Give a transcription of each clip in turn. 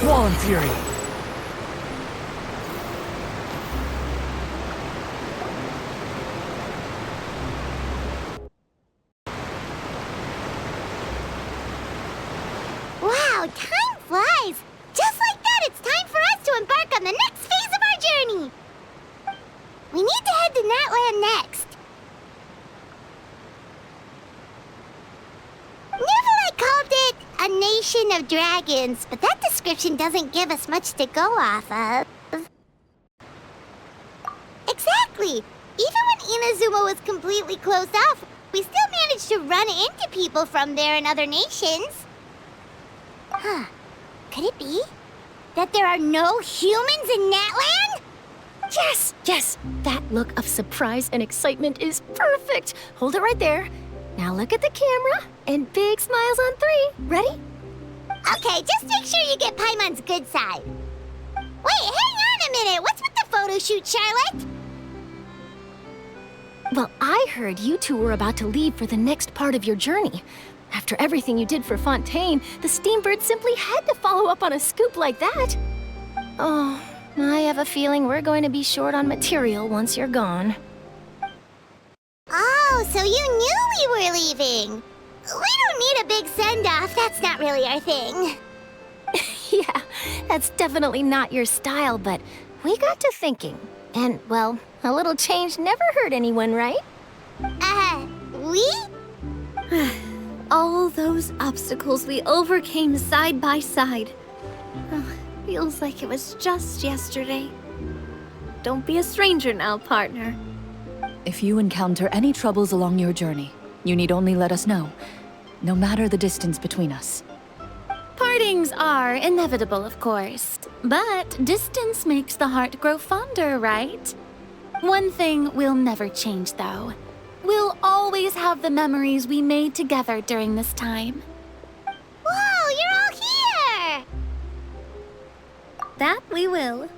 Swan Fury! Wow, time flies! Just like that, it's time for us to embark on the next phase of our journey! We need to head to Natlan next. Never called it a nation of dragons, but that description doesn't give us much to go off of. Exactly! Even when Inazuma was completely closed off, we still managed to run into people from there in other nations. Huh. Could it be that there are no humans in Natlan? Yes, yes! That look of surprise and excitement is perfect! Hold it right there. Now look at the camera, and big smiles on 3. Ready? Okay, just make sure you get Paimon's good side. Wait, hang on a minute! What's with the photo shoot, Charlotte? Well, I heard you two were about to leave for the next part of your journey. After everything you did for Fontaine, the Steambird simply had to follow up on a scoop like that. Oh, I have a feeling we're going to be short on material once you're gone. Oh, so you knew we were leaving. We don't need a big send-off. That's not really our thing. Yeah, that's definitely not your style, but we got to thinking. And, well, a little change never hurt anyone, right? We? All those obstacles we overcame side by side. Oh, feels like it was just yesterday. Don't be a stranger now, partner. If you encounter any troubles along your journey, you need only let us know, no matter the distance between us. Partings are inevitable, of course, but distance makes the heart grow fonder, right? One thing will never change, though. We'll always have the memories we made together during this time. Whoa, you're all here! That we will.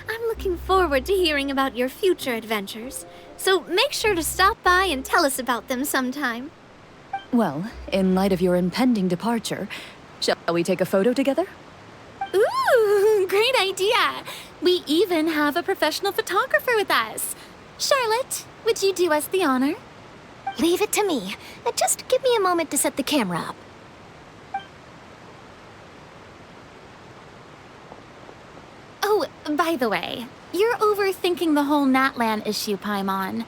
I'm looking forward to hearing about your future adventures, so make sure to stop by and tell us about them sometime. Well, in light of your impending departure, shall we take a photo together? Ooh, great idea! We even have a professional photographer with us. Charlotte, would you do us the honor? Leave it to me. Just give me a moment to set the camera up. Oh, by the way, you're overthinking the whole Natlan issue, Paimon.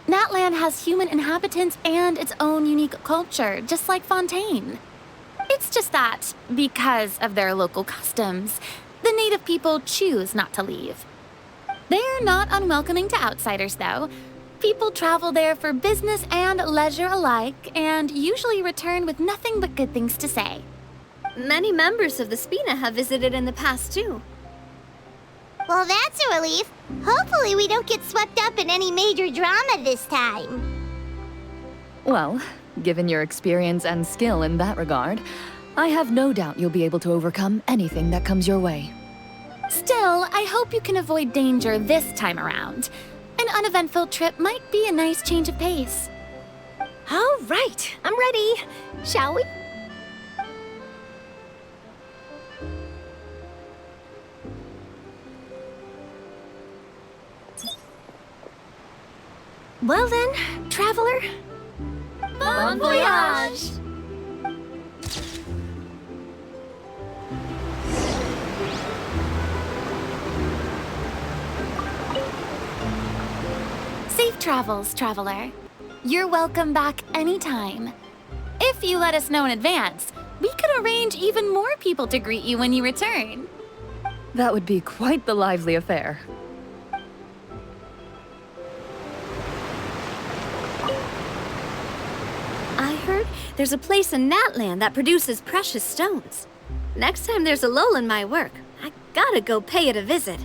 Natlan has human inhabitants and its own unique culture, just like Fontaine. It's just that, because of their local customs, the native people choose not to leave. They're not unwelcoming to outsiders, though. People travel there for business and leisure alike, and usually return with nothing but good things to say. Many members of the Spina have visited in the past, too. Well, that's a relief. Hopefully we don't get swept up in any major drama this time. Well, given your experience and skill in that regard, I have no doubt you'll be able to overcome anything that comes your way. Still, I hope you can avoid danger this time around. An uneventful trip might be a nice change of pace. All right, I'm ready. Shall we? Well then, traveler. Bon voyage! Safe travels, traveler. You're welcome back anytime. If you let us know in advance, we could arrange even more people to greet you when you return. That would be quite the lively affair. I heard there's a place in Natlan that produces precious stones. Next time there's a lull in my work, I gotta go pay it a visit.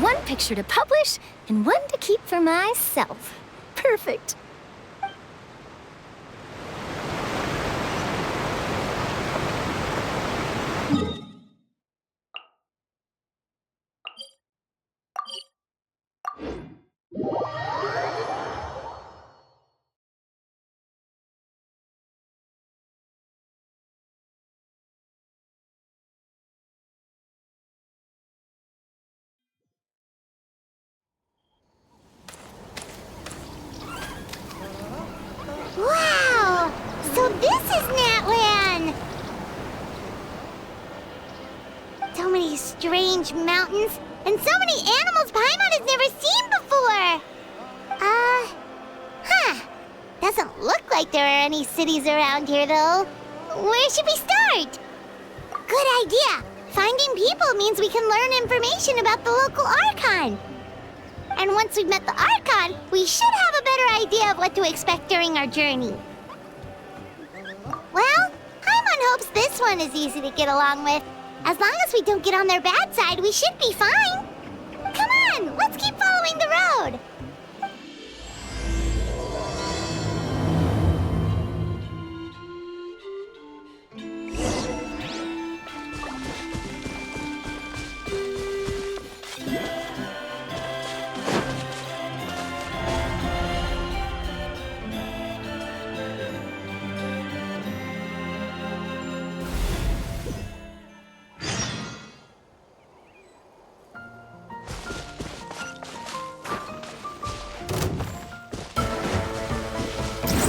One picture to publish, and one to keep for myself. Perfect. strange mountains, and so many animals Paimon has never seen before. Doesn't look like there are any cities around here, though. Where should we start? Good idea. Finding people means we can learn information about the local Archon. And once we've met the Archon, we should have a better idea of what to expect during our journey. Well, Paimon hopes this one is easy to get along with. As long as we don't get on their bad side, we should be fine. Come on, let's keep following the road.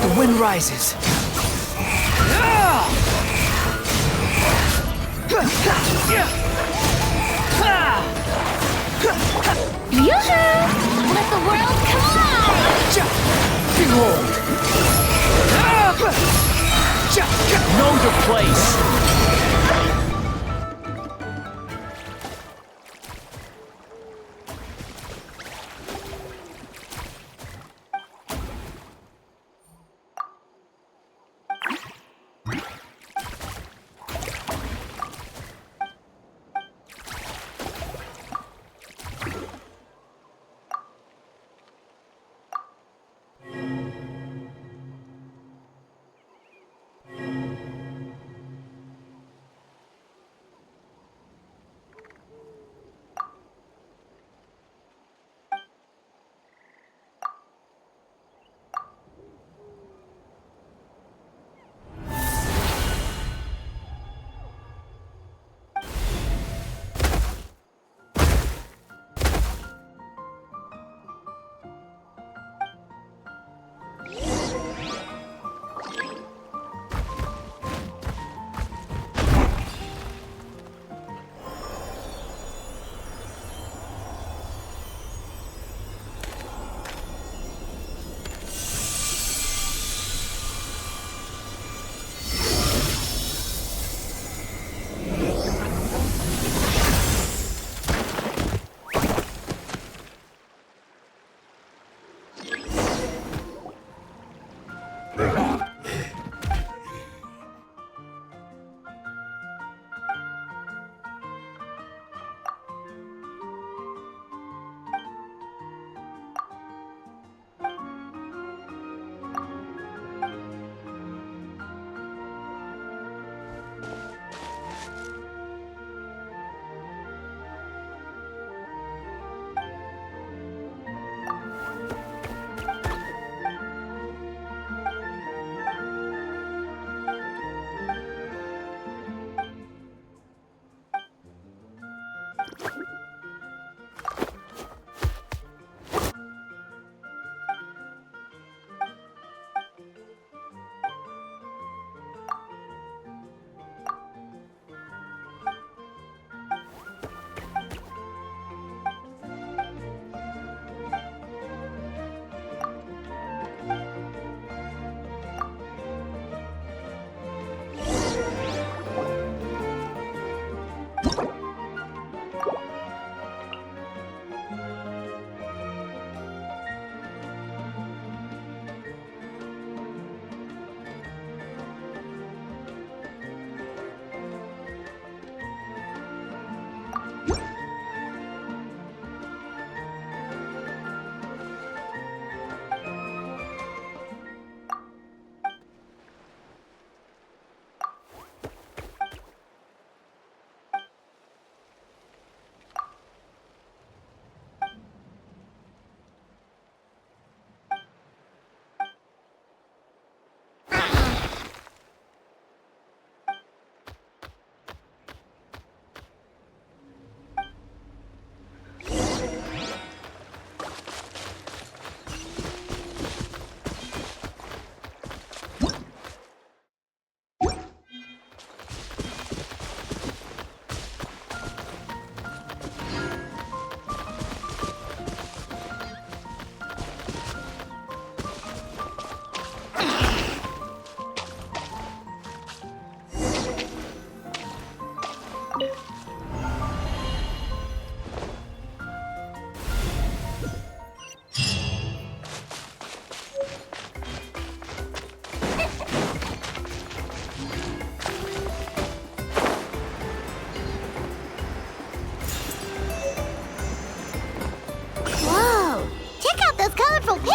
The wind rises. Yoo-hoo! Let the world come alive! Behold! Know your place!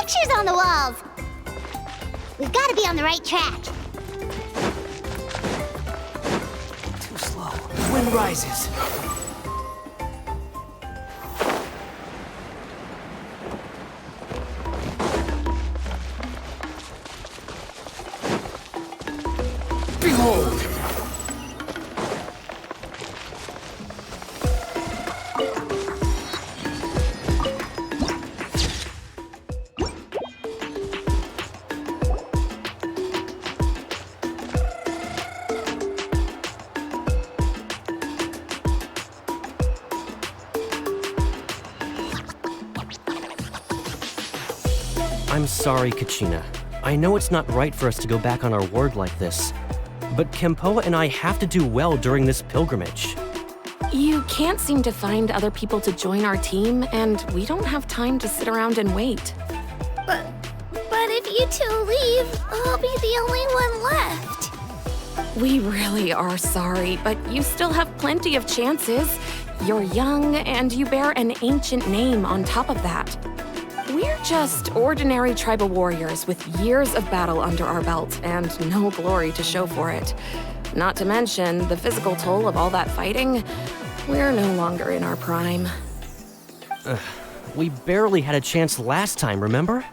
pictures on the walls! We've got to be on the right track. Too slow. The wind rises. Behold! I'm sorry, Kachina. I know it's not right for us to go back on our word like this, but Kempoa and I have to do well during this pilgrimage. You can't seem to find other people to join our team, and we don't have time to sit around and wait. But if you two leave, I'll be the only one left. We really are sorry, but you still have plenty of chances. You're young, and you bear an ancient name on top of that. We're just ordinary tribal warriors with years of battle under our belt and no glory to show for it. Not to mention the physical toll of all that fighting. We're no longer in our prime. We barely had a chance last time, remember?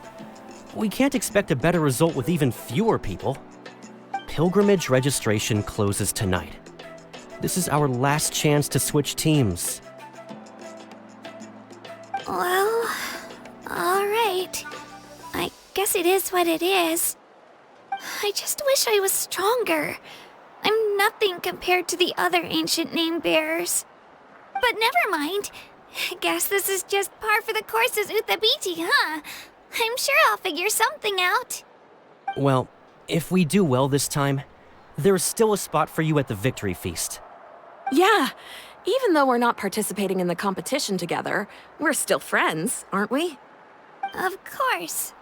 We can't expect a better result with even fewer people. Pilgrimage registration closes tonight. This is our last chance to switch teams. Well, all right. I guess it is what it is. I just wish I was stronger. I'm nothing compared to the other ancient name bearers. But never mind. Guess this is just par for the course as Uthabiti, huh? I'm sure I'll figure something out. Well, if we do well this time, there's still a spot for you at the victory feast. Yeah, even though we're not participating in the competition together, we're still friends, aren't we? Of course.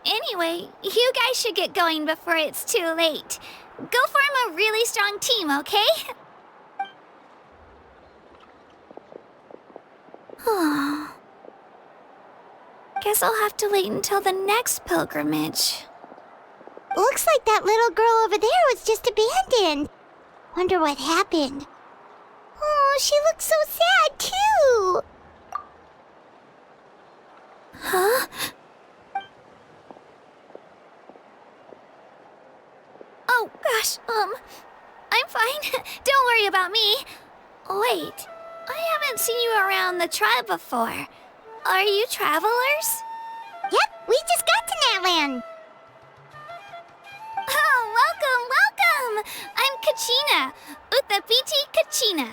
Anyway, you guys should get going before it's too late. Go form a really strong team, okay? Guess I'll have to wait until the next pilgrimage. Looks like that little girl over there was just abandoned. Wonder what happened. Oh, she looks so sad, too. Huh? Oh, gosh, I'm fine. Don't worry about me. Wait, I haven't seen you around the tribe before. Are you travelers? Yep, we just got to Natlan. Oh, welcome! I'm Kachina, Uthabiti Kachina.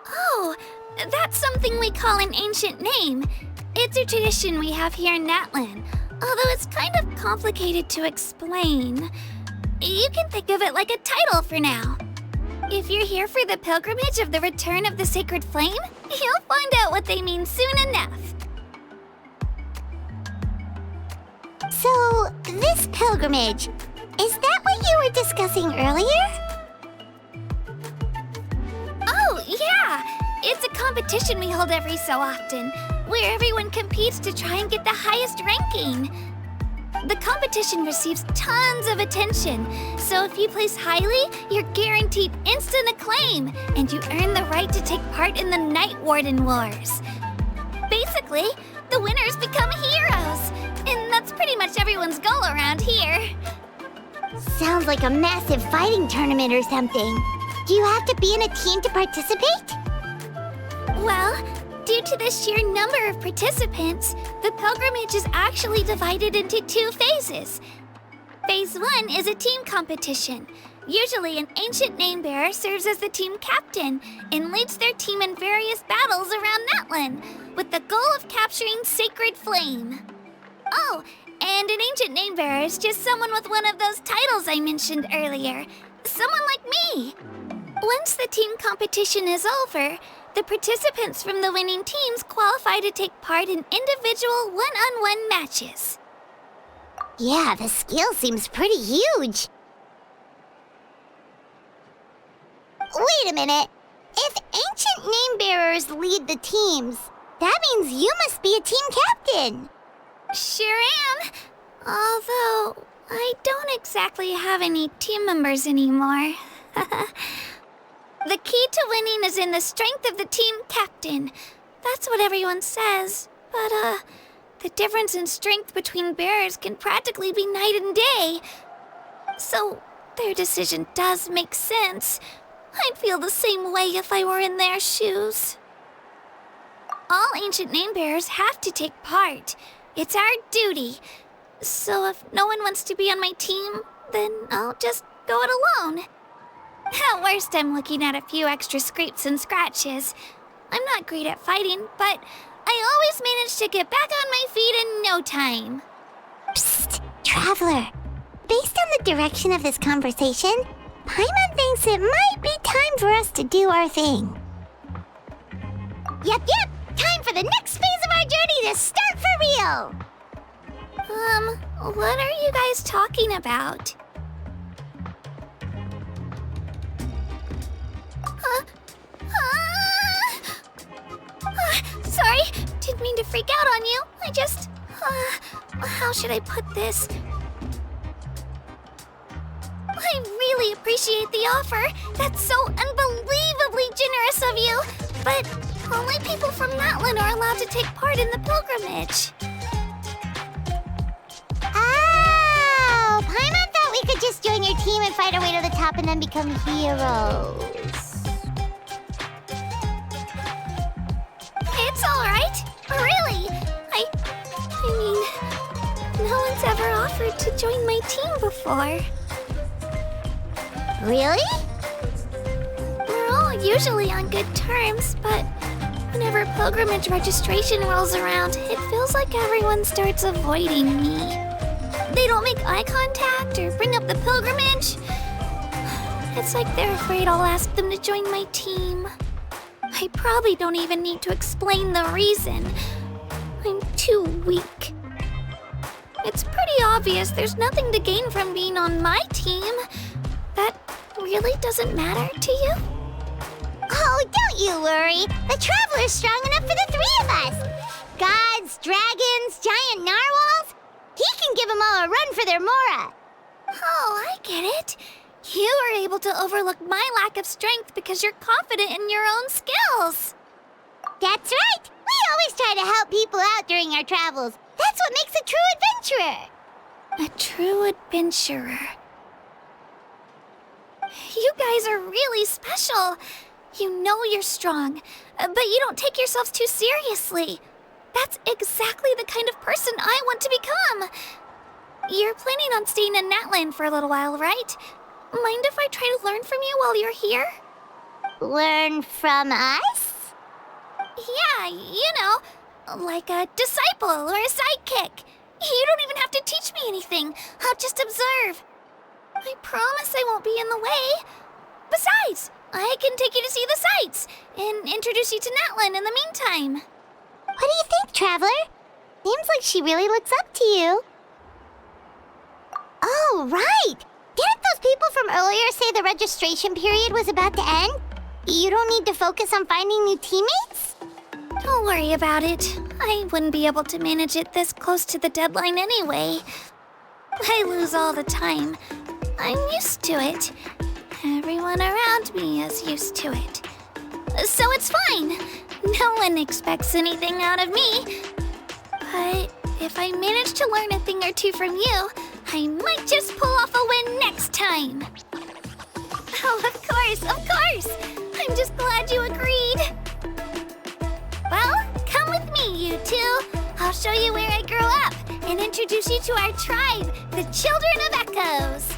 Oh, that's something we call an ancient name. It's a tradition we have here in Natlan, although it's kind of complicated to explain. You can think of it like a title for now. If you're here for the pilgrimage of the return of the sacred flame, you'll find out what they mean soon enough. So, this pilgrimage, is that what you were discussing earlier? Oh, yeah! It's a competition we hold every so often, where everyone competes to try and get the highest ranking. The competition receives tons of attention, so if you place highly, you're guaranteed instant acclaim, and you earn the right to take part in the Night Warden Wars. Basically, the winners become heroes, and that's pretty much everyone's goal around here. Sounds like a massive fighting tournament or something. Do you have to be in a team to participate? Well, due to the sheer number of participants, the pilgrimage is actually divided into two phases. Phase 1 is a team competition. Usually an ancient name bearer serves as the team captain and leads their team in various battles around Natlan, with the goal of capturing Sacred Flame. Oh, and an ancient name bearer is just someone with one of those titles I mentioned earlier. Someone like me. Once the team competition is over, the participants from the winning teams qualify to take part in individual one-on-one matches. Yeah, the scale seems pretty huge. Wait a minute. If ancient name bearers lead the teams, That means you must be a team captain. Sure am. Although, I don't exactly have any team members anymore. The key to winning is in the strength of the team captain. That's what everyone says. But, the difference in strength between bearers can practically be night and day. So, their decision does make sense. I'd feel the same way if I were in their shoes. All ancient name bearers have to take part. It's our duty. So if no one wants to be on my team, then I'll just go it alone. At worst, I'm looking at a few extra scrapes and scratches. I'm not great at fighting, but I always manage to get back on my feet in no time. Psst, Traveler. Based on the direction of this conversation, Paimon thinks it might be time for us to do our thing. Yep. Time for the next phase of our journey to start for real. What are you guys talking about? Sorry, didn't mean to freak out on you. I just, how should I put this? I really appreciate the offer. That's so unbelievably generous of you. But only people from Natlan are allowed to take part in the pilgrimage. Oh, Paimon thought we could just join your team and fight our way to the top and then become heroes. It's all right. Really. I mean, no one's ever offered to join my team before. Really? We're all usually on good terms, but whenever pilgrimage registration rolls around, it feels like everyone starts avoiding me. They don't make eye contact or bring up the pilgrimage. It's like they're afraid I'll ask them to join my team. I probably don't even need to explain the reason. I'm too weak. It's pretty obvious there's nothing to gain from being on my team. That really doesn't matter to you? Oh, don't you worry. The Traveler's strong enough for the three of us. Gods, dragons, giant narwhals. He can give them all a run for their Mora. Oh, I get it. You were able to overlook my lack of strength because you're confident in your own skills. That's right. We always try to help people out during our travels. That's what makes a true adventurer. A true adventurer. You guys are really special. You know you're strong, but you don't take yourselves too seriously. That's exactly the kind of person I want to become. You're planning on staying in Natlan for a little while, right? Mind if I try to learn from you while you're here? Learn from us? Yeah, you know, like a disciple or a sidekick. You don't even have to teach me anything. I'll just observe. I promise I won't be in the way. Besides, I can take you to see the sights and introduce you to Natlan in the meantime. What do you think, Traveler? Seems like she really looks up to you. Oh, right! Didn't those people from earlier say the registration period was about to end? You don't need to focus on finding new teammates? Don't worry about it. I wouldn't be able to manage it this close to the deadline anyway. I lose all the time. I'm used to it. Everyone around me is used to it. So it's fine. No one expects anything out of me. But if I manage to learn a thing or two from you, I might just pull off a win next time. Oh, of course. I'm just glad you agreed. Well, come with me, you two. I'll show you where I grew up and introduce you to our tribe, the Children of Echoes.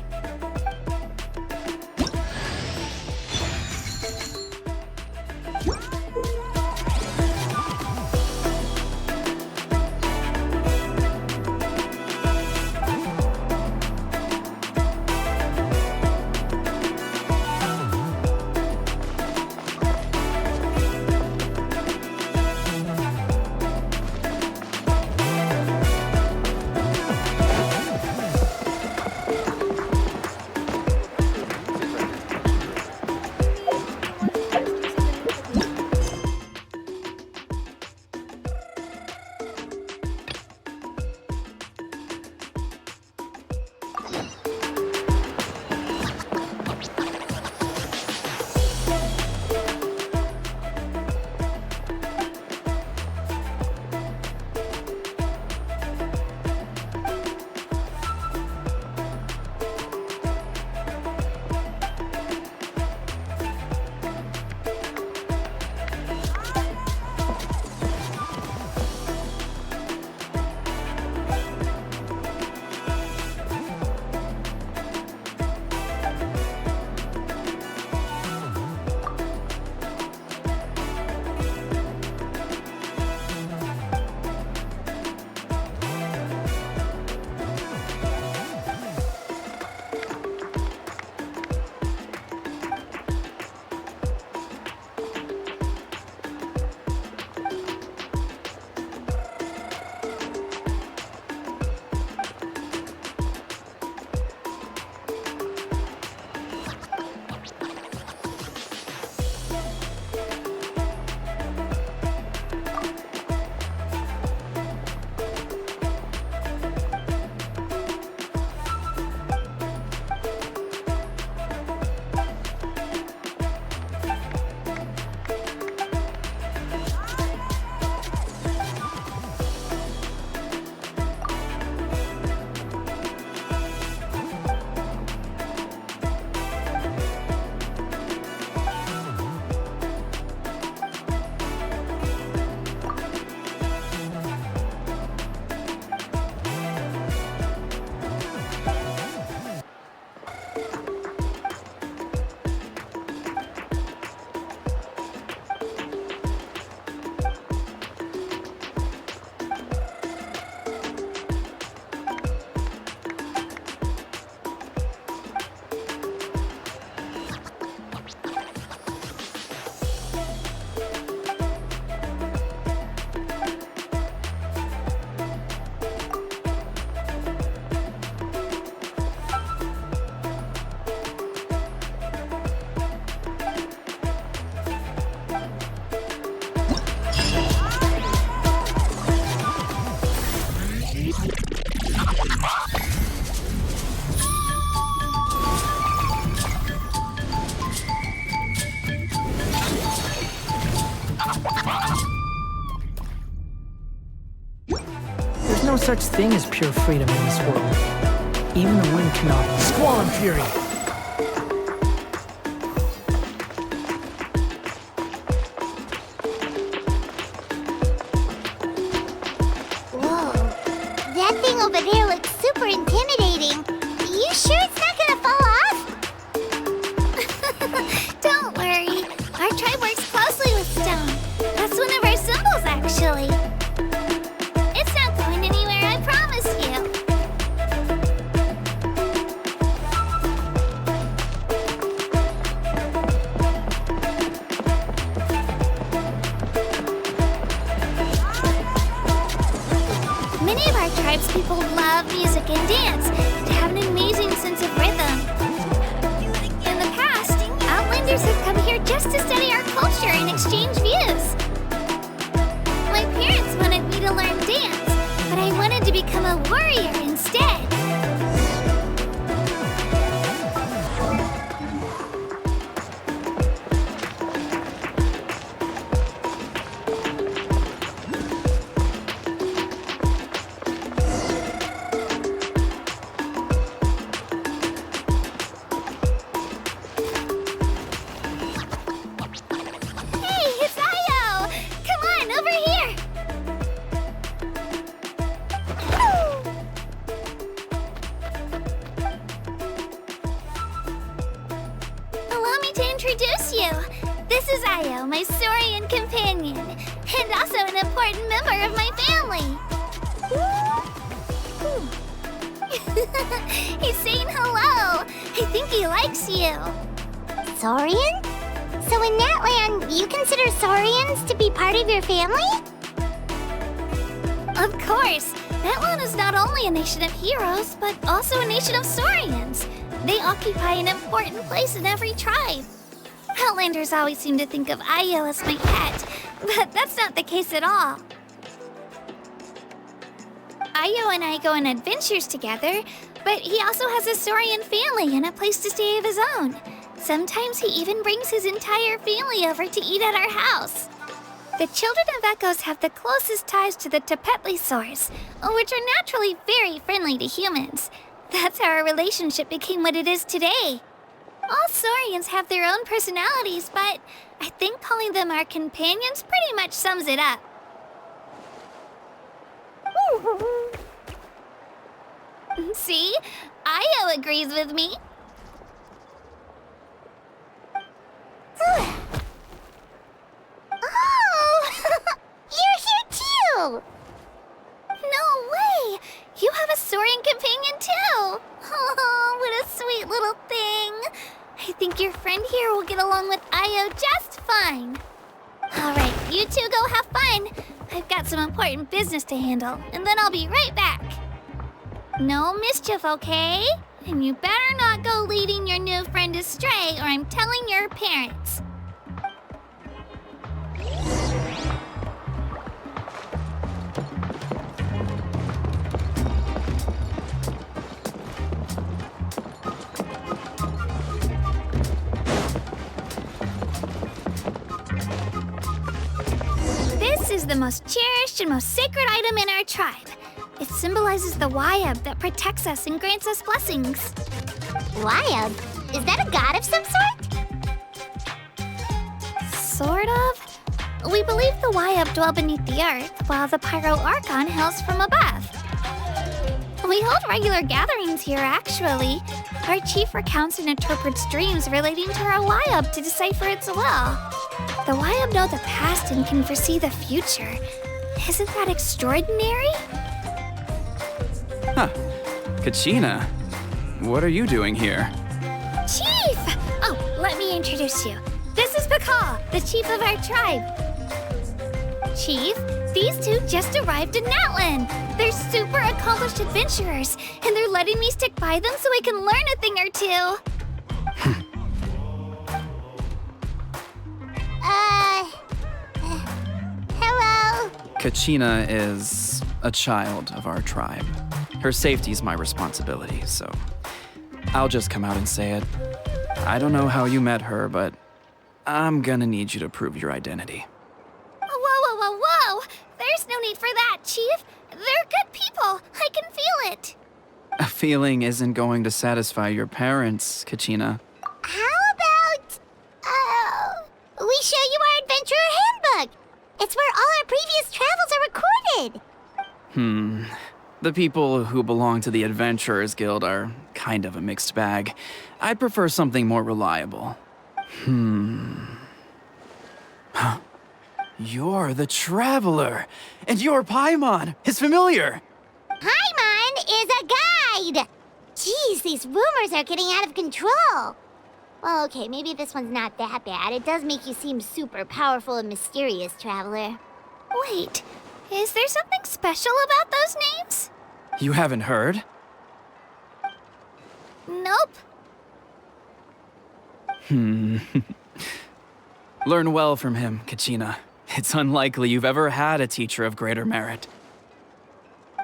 no such thing as pure freedom in this world. Even the wind cannot. Squall and fury! Whoa. That thing over there looks super intimidating. You sure it's not gonna fall off? Don't worry. Our tribe works closely with stone. That's one of our symbols, actually. It's not going anywhere, I promise you. Many of our tribespeople love music and dance and have an amazing sense of rhythm. In the past, Outlanders have come here just to study our culture and exchange views. My parents wanted me to learn dance, but I wanted to become a warrior instead. Hey, it's Io! Come on, over here! Allow me to introduce you. This is Io, my Saurian companion, and also an important member of my family. He's saying hello. I think he likes you. Saurian? So in Natlan, you consider Saurians to be part of your family? Of course, Natlan is not only a nation of heroes, but also a nation of Saurians. They occupy an important place in every tribe. Outlanders always seem to think of Io as my pet, but that's not the case at all. Io and I go on adventures together, but he also has a Saurian family and a place to stay of his own. Sometimes he even brings his entire family over to eat at our house. The children of Echoes have the closest ties to the Tepetlisaurs, which are naturally very friendly to humans. That's how our relationship became what it is today. All Saurians have their own personalities, but I think calling them our companions pretty much sums it up. See? Io agrees with me. Oh! You're here too! No way! You have a Saurian companion too! Oh, what a sweet little thing! I think your friend here will get along with Io just fine. Alright, you two go have fun. I've got some important business to handle, and then I'll be right back. No mischief, okay? And you better not go leading your new friend astray, or I'm telling your parents. This is the most cherished and most sacred item in our tribe. It symbolizes the Wayab that protects us and grants us blessings. Wayab? Is that a god of some sort? Sort of. We believe the Wayab dwell beneath the earth, while the Pyro Archon hails from above. We hold regular gatherings here, actually. Our chief recounts and interprets dreams relating to our Wayab to decipher its will. The Wayab know the past and can foresee the future. Isn't that extraordinary? Huh. Kachina, what are you doing here? Chief! Oh, let me introduce you. This is Pakal, the chief of our tribe. Chief, these two just arrived in Natlan. They're super accomplished adventurers, and they're letting me stick by them so I can learn a thing or two. Hello? Kachina is a child of our tribe. Her safety's my responsibility, so I'll just come out and say it. I don't know how you met her, but I'm gonna need you to prove your identity. Whoa, whoa, whoa, whoa! There's no need for that, Chief. They're good people. I can feel it. A feeling isn't going to satisfy your parents, Kachina. How about, we show you our adventurer handbook? It's where all our previous travels are recorded. The people who belong to the Adventurers Guild are kind of a mixed bag. I'd prefer something more reliable. Huh. You're the Traveler, and your Paimon is familiar. Paimon is a guide! Jeez, these rumors are getting out of control. Well, okay, maybe this one's not that bad. It does make you seem super powerful and mysterious, Traveler. Wait, is there something special about those names? You haven't heard? Nope. Learn well from him, Kachina. It's unlikely you've ever had a teacher of greater merit.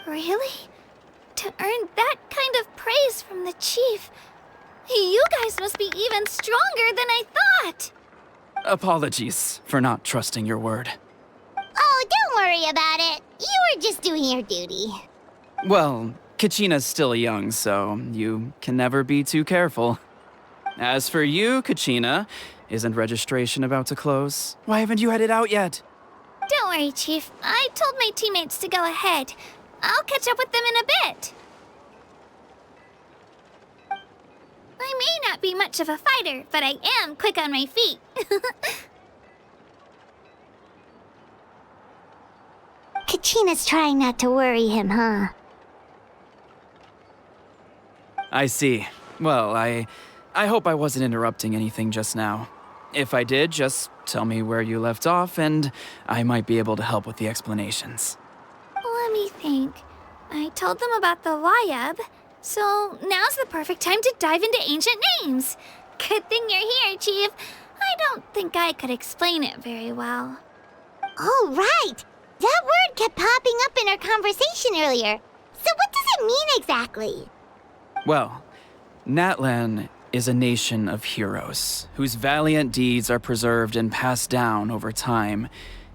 Really? To earn that kind of praise from the chief, you guys must be even stronger than I thought. Apologies for not trusting your word. Oh, don't worry about it. You were just doing your duty. Well, Kachina's still young, so you can never be too careful. As for you, Kachina, isn't registration about to close? Why haven't you headed out yet? Don't worry, Chief. I told my teammates to go ahead. I'll catch up with them in a bit. I may not be much of a fighter, but I am quick on my feet. Kachina's trying not to worry him, huh? I see. Well, I hope I wasn't interrupting anything just now. If I did, just tell me where you left off, and I might be able to help with the explanations. Let me think. I told them about the Wayab, so now's the perfect time to dive into ancient names. Good thing you're here, Chief. I don't think I could explain it very well. Oh, right! That word kept popping up in our conversation earlier. So what does it mean exactly? Well, Natlan is a nation of heroes whose valiant deeds are preserved and passed down over time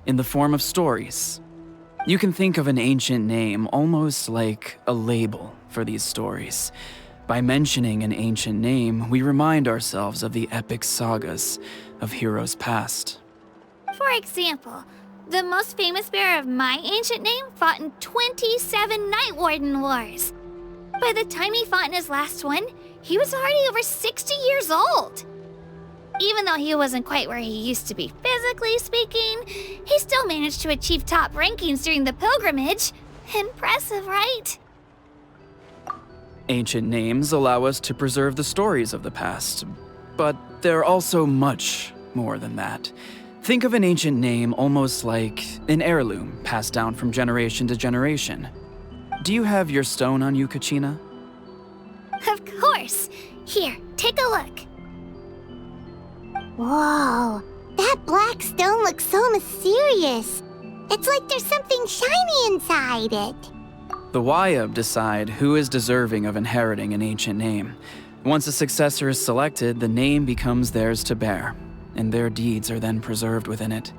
in the form of stories. You can think of an ancient name almost like a label for these stories. By mentioning an ancient name, we remind ourselves of the epic sagas of heroes past. For example, the most famous bearer of my ancient name fought in 27 Night Warden Wars. By the time he fought in his last one, he was already over 60 years old. Even though he wasn't quite where he used to be physically speaking, he still managed to achieve top rankings during the pilgrimage. Impressive, right? Ancient names allow us to preserve the stories of the past, but they're also much more than that. Think of an ancient name almost like an heirloom passed down from generation to generation. Do you have your stone on you, Kachina? Of course. Here, take a look. Whoa, that black stone looks so mysterious. It's like there's something shiny inside it. The Wayab decide who is deserving of inheriting an ancient name. Once a successor is selected, the name becomes theirs to bear, and their deeds are then preserved within it.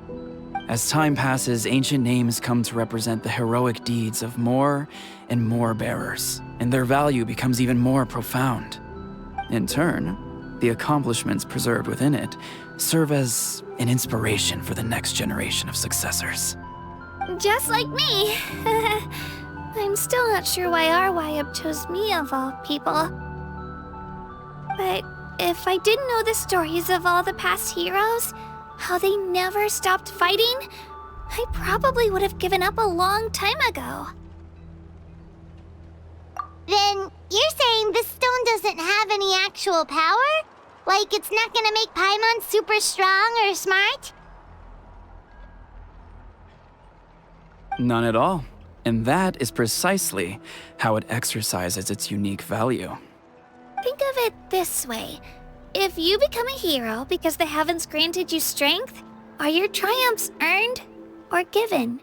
As time passes, ancient names come to represent the heroic deeds of more and more bearers, and their value becomes even more profound. In turn, the accomplishments preserved within it serve as an inspiration for the next generation of successors. Just like me. I'm still not sure why our Wayab chose me of all people. But if I didn't know the stories of all the past heroes, how they never stopped fighting, I probably would have given up a long time ago. Then you're saying this stone doesn't have any actual power? Like it's not gonna make Paimon super strong or smart? None at all. And that is precisely how it exercises its unique value. Think of it this way. If you become a hero because the heavens granted you strength, are your triumphs earned or given?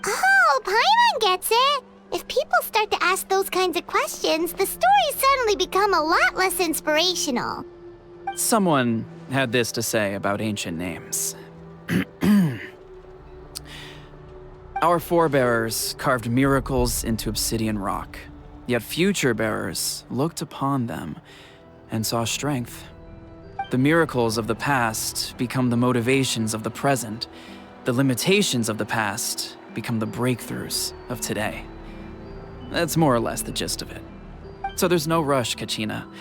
Oh, Paimon gets it! If people start to ask those kinds of questions, the stories suddenly become a lot less inspirational. Someone had this to say about ancient names. Our forebears carved miracles into obsidian rock, yet future bearers looked upon them and saw strength. The miracles of the past become the motivations of the present. The limitations of the past become the breakthroughs of today. That's more or less the gist of it. So there's no rush, Kachina.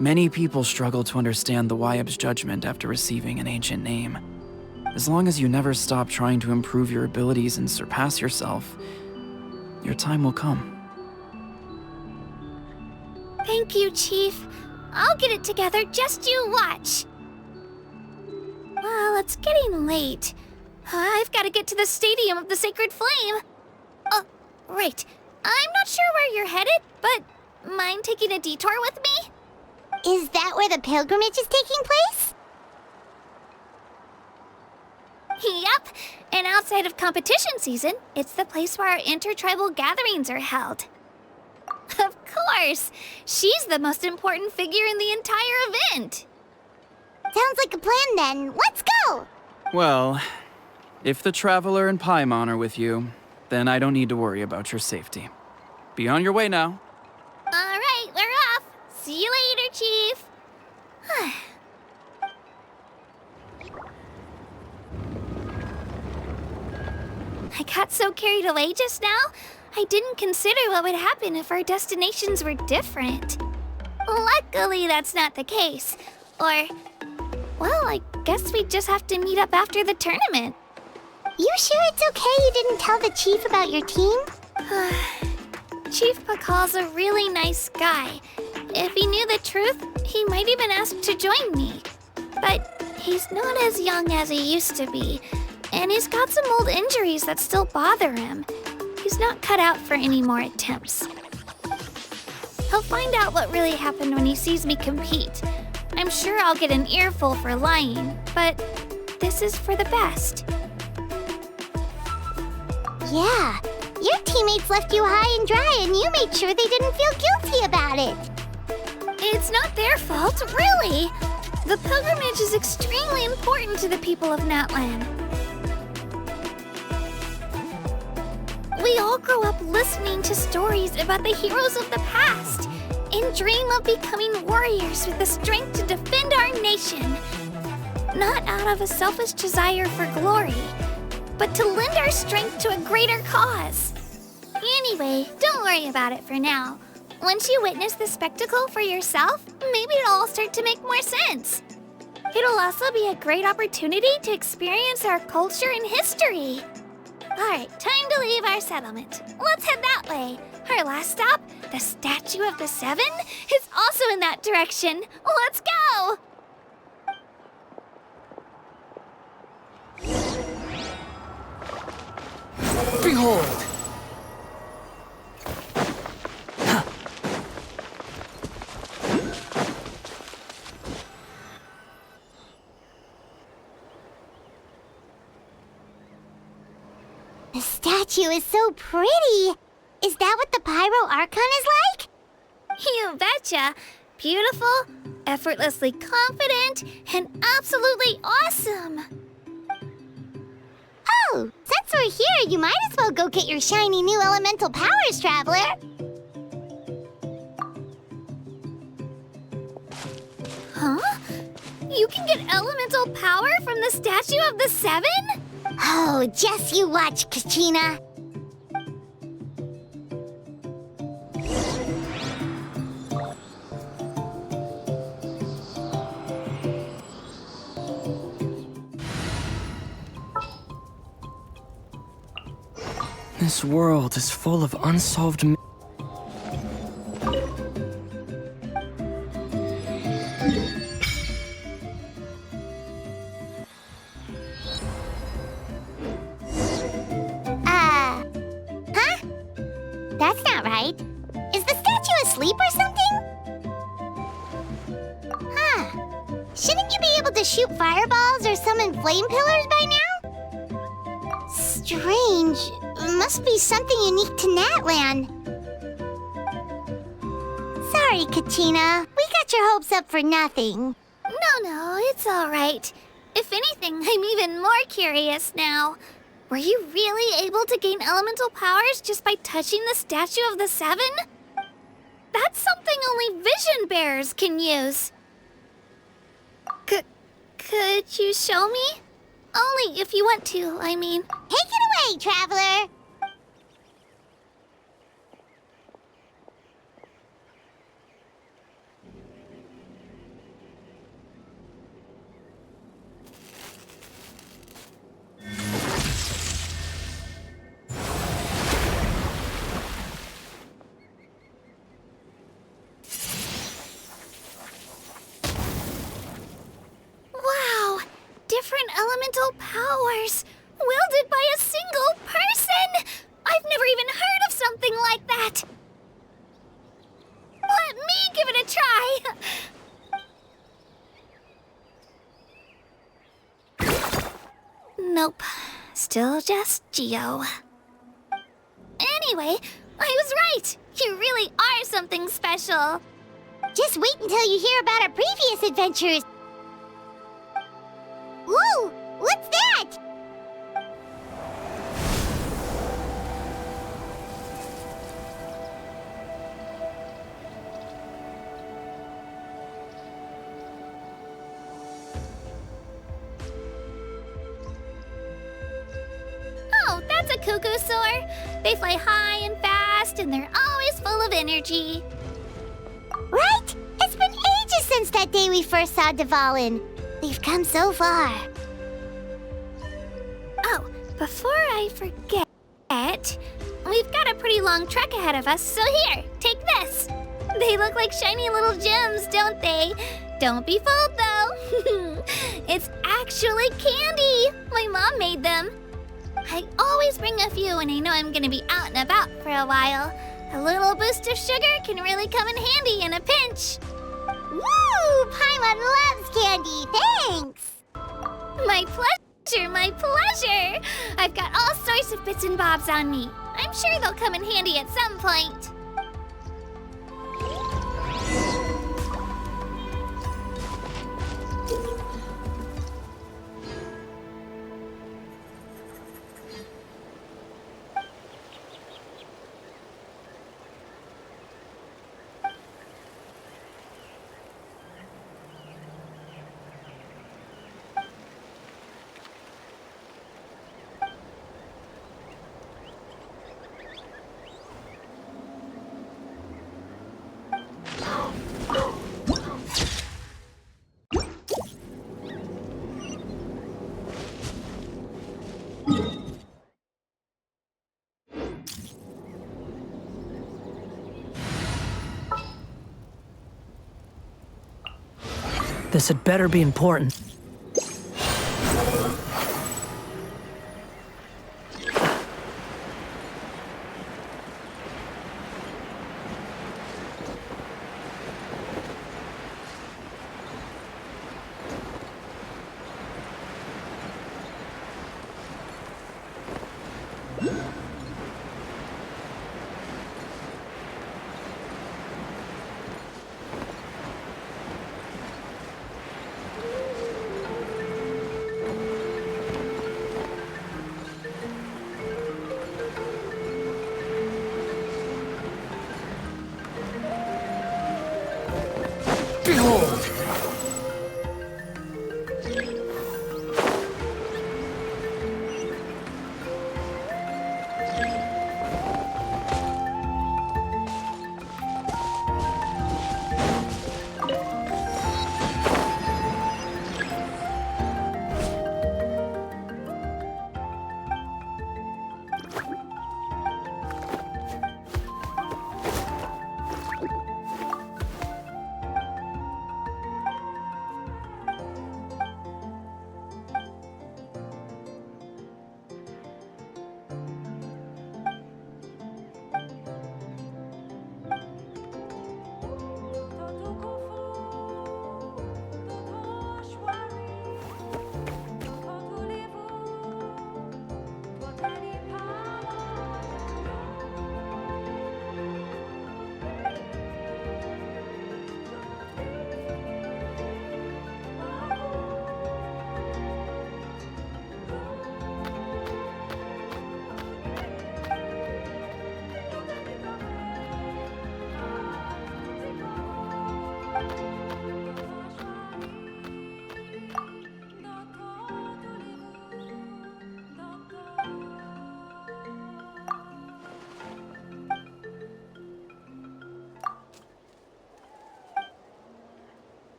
Many people struggle to understand the Wyab's judgment after receiving an ancient name. As long as you never stop trying to improve your abilities and surpass yourself, your time will come. Thank you, Chief. I'll get it together, just you watch. Well, it's getting late. I've got to get to the Stadium of the Sacred Flame. Oh, right. I'm not sure where you're headed, but mind taking a detour with me? Is that where the pilgrimage is taking place? Yep, and outside of competition season, it's the place where our intertribal gatherings are held. Of course! She's the most important figure in the entire event! Sounds like a plan then. Let's go! Well, if the Traveler and Paimon are with you, then I don't need to worry about your safety. Be on your way now. Alright, we're off! See you later, Chief! I got so carried away just now, I didn't consider what would happen if our destinations were different. Luckily, that's not the case. Or, well, I guess we just have to meet up after the tournament. You sure it's okay you didn't tell the chief about your team? Chief Pakal's a really nice guy. If he knew the truth, he might even ask to join me. But he's not as young as he used to be, and he's got some old injuries that still bother him. He's not cut out for any more attempts. He'll find out what really happened when he sees me compete. I'm sure I'll get an earful for lying, but this is for the best. Yeah, your teammates left you high and dry and you made sure they didn't feel guilty about it. It's not their fault, really. The pilgrimage is extremely important to the people of Natlan. We all grow up listening to stories about the heroes of the past and dream of becoming warriors with the strength to defend our nation. Not out of a selfish desire for glory, but to lend our strength to a greater cause. Anyway, don't worry about it for now. Once you witness the spectacle for yourself, maybe it'll all start to make more sense. It'll also be a great opportunity to experience our culture and history. Alright, time to leave our settlement. Let's head that way. Our last stop, the Statue of the Seven, is also in that direction. Let's go! Behold! The statue is so pretty. Is that what the Pyro Archon is like? You betcha. Beautiful, effortlessly confident, and absolutely awesome. Oh, since we're here, you might as well go get your shiny new elemental powers, Traveler. Huh? You can get elemental power from the Statue of the Seven? Oh, just you watch, Kachina. This world is full of unsolved Huh? That's not right. Is the statue asleep or something? Huh. Shouldn't you be able to shoot fireballs or summon flame pillars by now? Strange. Must be something unique to Natlan. Sorry, Kachina. We got your hopes up for nothing. No, it's all right. If anything, I'm even more curious now. Were you really able to gain elemental powers just by touching the Statue of the Seven? That's something only vision bearers can use. Could you show me? Only if you want to, I mean. Take it away, traveler! Wow! Different elemental powers, wielded by a single person! I've never even heard of something like that! Let me give it a try! Nope. Still just Geo. Anyway, I was right! You really are something special! Just wait until you hear about our previous adventures. Whoa! What's that? Oh, that's a cuckoo soar. They fly high and fast, and they're always full of energy. Right? It's been ages since that day we first saw Dvalin. We've come so far. Oh, before I forget, we've got a pretty long trek ahead of us, so here, take this. They look like shiny little gems, don't they? Don't be fooled, though. It's actually candy. My mom made them. I always bring a few when I know I'm gonna be out and about for a while. A little boost of sugar can really come in handy in a pinch. Woo! Paimon loves candy. Thanks. My pleasure, my pleasure. I've got all sorts of bits and bobs on me. I'm sure they'll come in handy at some point. This had better be important. Behold!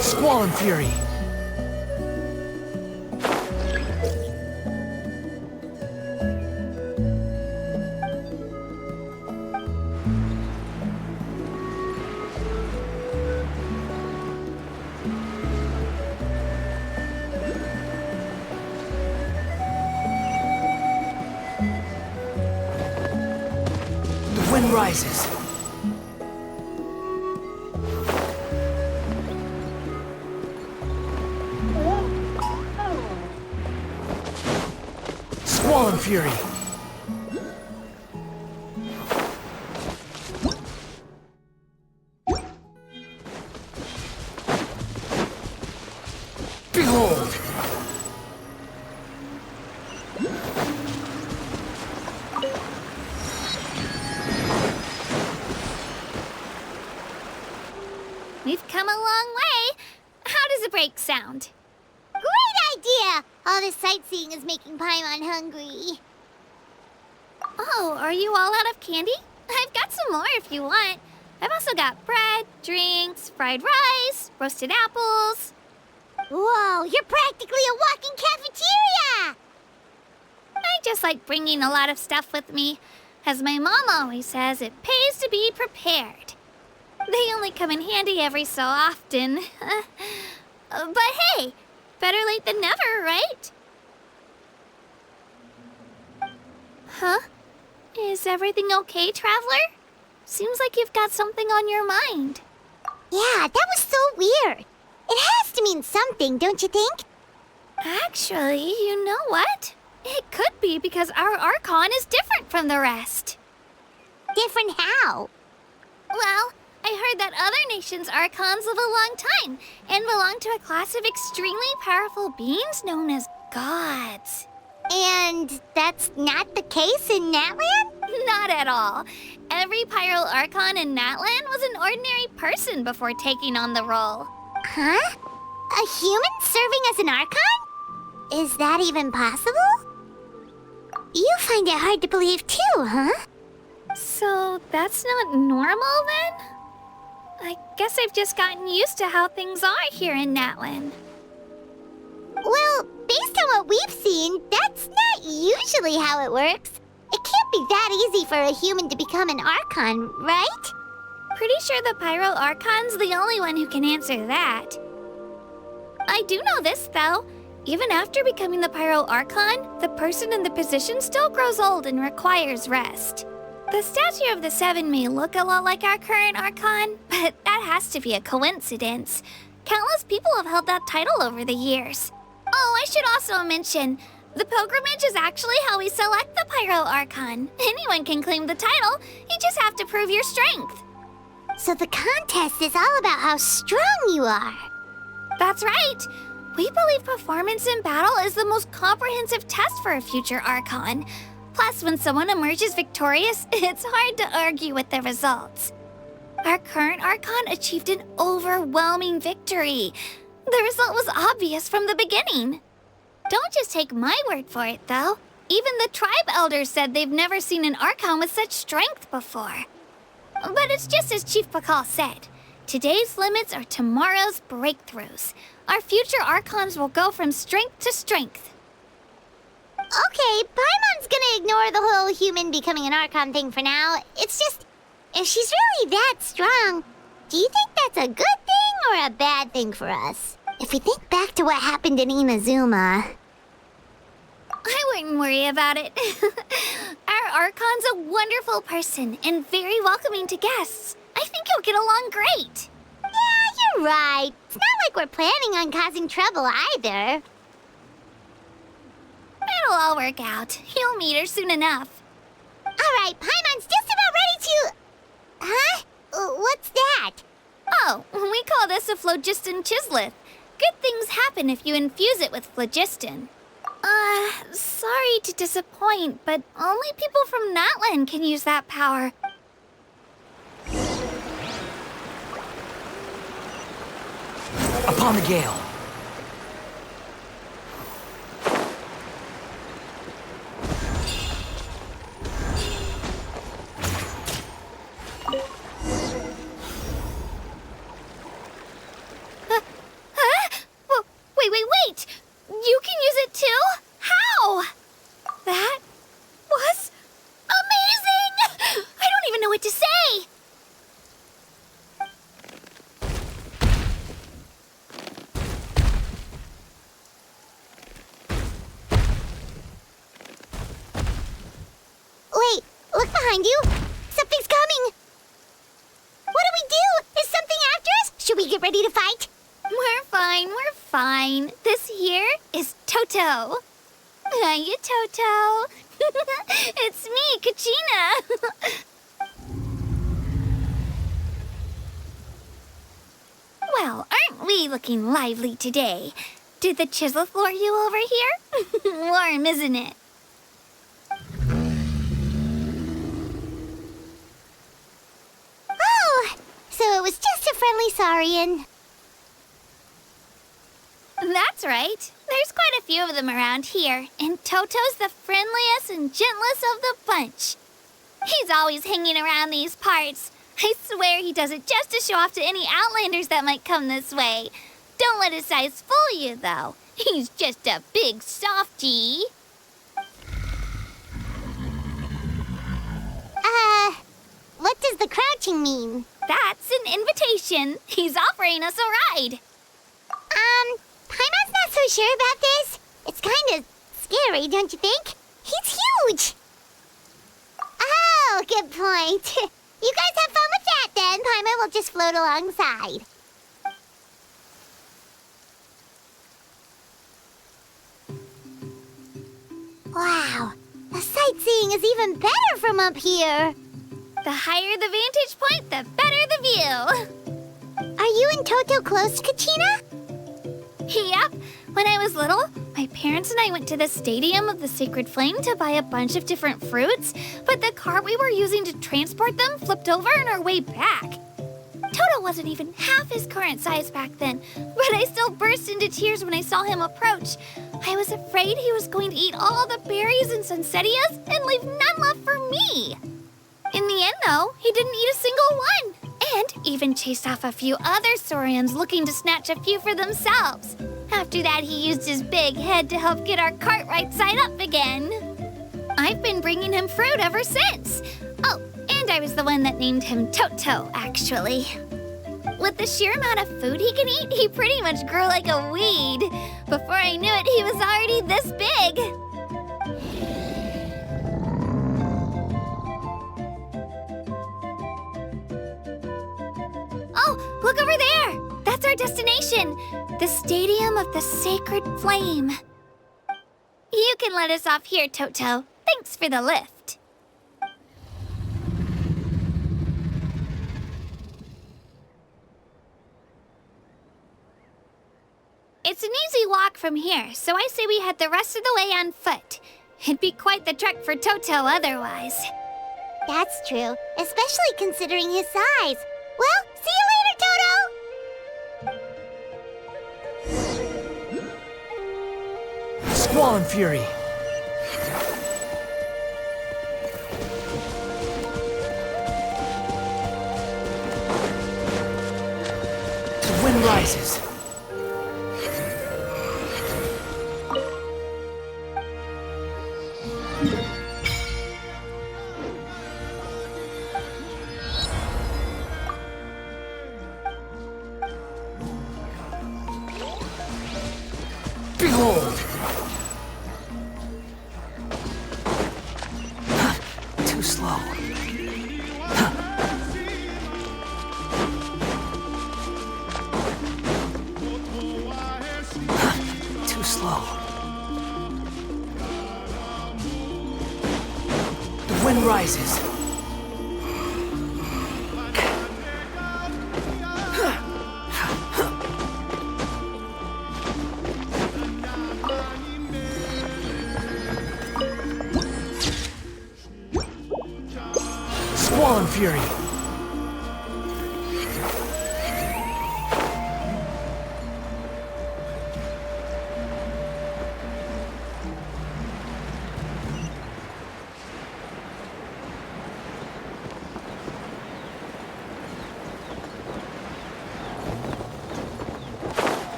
Squall and Fury. The wind rises. Squall and Fury. Behold! We've come a long way. How does a break sound? Great idea! All this sightseeing is making Paimon hungry. Oh, are you all out of candy? I've got some more if you want. I've also got bread, drinks, fried rice, roasted apples. Whoa, you're practically a walking cafeteria! I just like bringing a lot of stuff with me. As my mom always says, it pays to be prepared. They only come in handy every so often. But hey, better late than never, right? Huh? Is everything okay, Traveler? Seems like you've got something on your mind. Yeah, that was so weird. It has to mean something, don't you think? Actually, you know what? It could be because our Archon is different from the rest. Different how? Well, I heard that other nations' Archons live a long time and belong to a class of extremely powerful beings known as gods. And that's not the case in Natlan? Not at all. Every Pyro Archon in Natlan was an ordinary person before taking on the role. Huh? A human serving as an Archon? Is that even possible? You find it hard to believe too, huh? So that's not normal then? I guess I've just gotten used to how things are here in Natlan. Well, based on what we've seen, that's not usually how it works. It can't be that easy for a human to become an Archon, right? Pretty sure the Pyro Archon's the only one who can answer that. I do know this, though. Even after becoming the Pyro Archon, the person in the position still grows old and requires rest. The statue of the Seven may look a lot like our current Archon, but that has to be a coincidence. Countless people have held that title over the years. Oh, I should also mention, the pilgrimage is actually how we select the Pyro Archon. Anyone can claim the title, you just have to prove your strength. So the contest is all about how strong you are. That's right. We believe performance in battle is the most comprehensive test for a future Archon. Plus, when someone emerges victorious, it's hard to argue with the results. Our current Archon achieved an overwhelming victory. The result was obvious from the beginning. Don't just take my word for it, though. Even the tribe elders said they've never seen an Archon with such strength before. But it's just as Chief Pakal said. Today's limits are tomorrow's breakthroughs. Our future Archons will go from strength to strength. Okay, Paimon's gonna ignore the whole human becoming an Archon thing for now. It's just, if she's really that strong, do you think that's a good thing or a bad thing for us? If we think back to what happened in Inazuma... I wouldn't worry about it. Our Archon's a wonderful person and very welcoming to guests. I think you'll get along great. Yeah, you're right. It's not like we're planning on causing trouble either. It'll all work out. You'll meet her soon enough. All right, Paimon's just about ready to... Huh? What's that? Oh, we call this a phlogiston chisleth. Good things happen if you infuse it with phlogiston. Sorry to disappoint, but only people from Natlan can use that power. Upon the gale. behind you. Something's coming. What do we do? Is something after us? Should we get ready to fight? We're fine. This here is Toto. Hiya, Toto. It's me, Kachina. Well, aren't we looking lively today? Did the chisel floor you over here? Warm, isn't it? Oh, so it was just a friendly saurian. That's right. There's quite a few of them around here, and Toto's the friendliest and gentlest of the bunch. He's always hanging around these parts. I swear he does it just to show off to any outlanders that might come this way. Don't let his size fool you, though. He's just a big softie. What does the crouching mean? That's an invitation. He's offering us a ride. Paimon's not so sure about this. It's kind of scary, don't you think? He's huge. Oh, good point. You guys have fun with that then. Paimon will just float alongside. Wow, the sightseeing is even better from up here. The higher the vantage point, the better the view. Are you and Toto close, Kachina? Yep. When I was little, my parents and I went to the Stadium of the Sacred Flame to buy a bunch of different fruits, but the cart we were using to transport them flipped over on our way back. Toto wasn't even half his current size back then, but I still burst into tears when I saw him approach. I was afraid he was going to eat all the berries and sunsettias and leave none left for me. In the end, though, he didn't eat a single one, and even chased off a few other saurians looking to snatch a few for themselves. After that, he used his big head to help get our cart right side up again. I've been bringing him fruit ever since. Oh, and I was the one that named him Toto, actually. With the sheer amount of food he can eat, he pretty much grew like a weed. Before I knew it, he was already this big. Oh, look over there! That's our destination, the Stadium of the Sacred Flame. You can let us off here, Toto. Thanks for the lift. It's an easy walk from here, so I say we head the rest of the way on foot. It'd be quite the trek for Toto otherwise. That's true, especially considering his size. Well, see you later, Toto! Squall and Fury. The wind rises. Behold! Too slow. Too slow. The wind rises. Squall and Fury.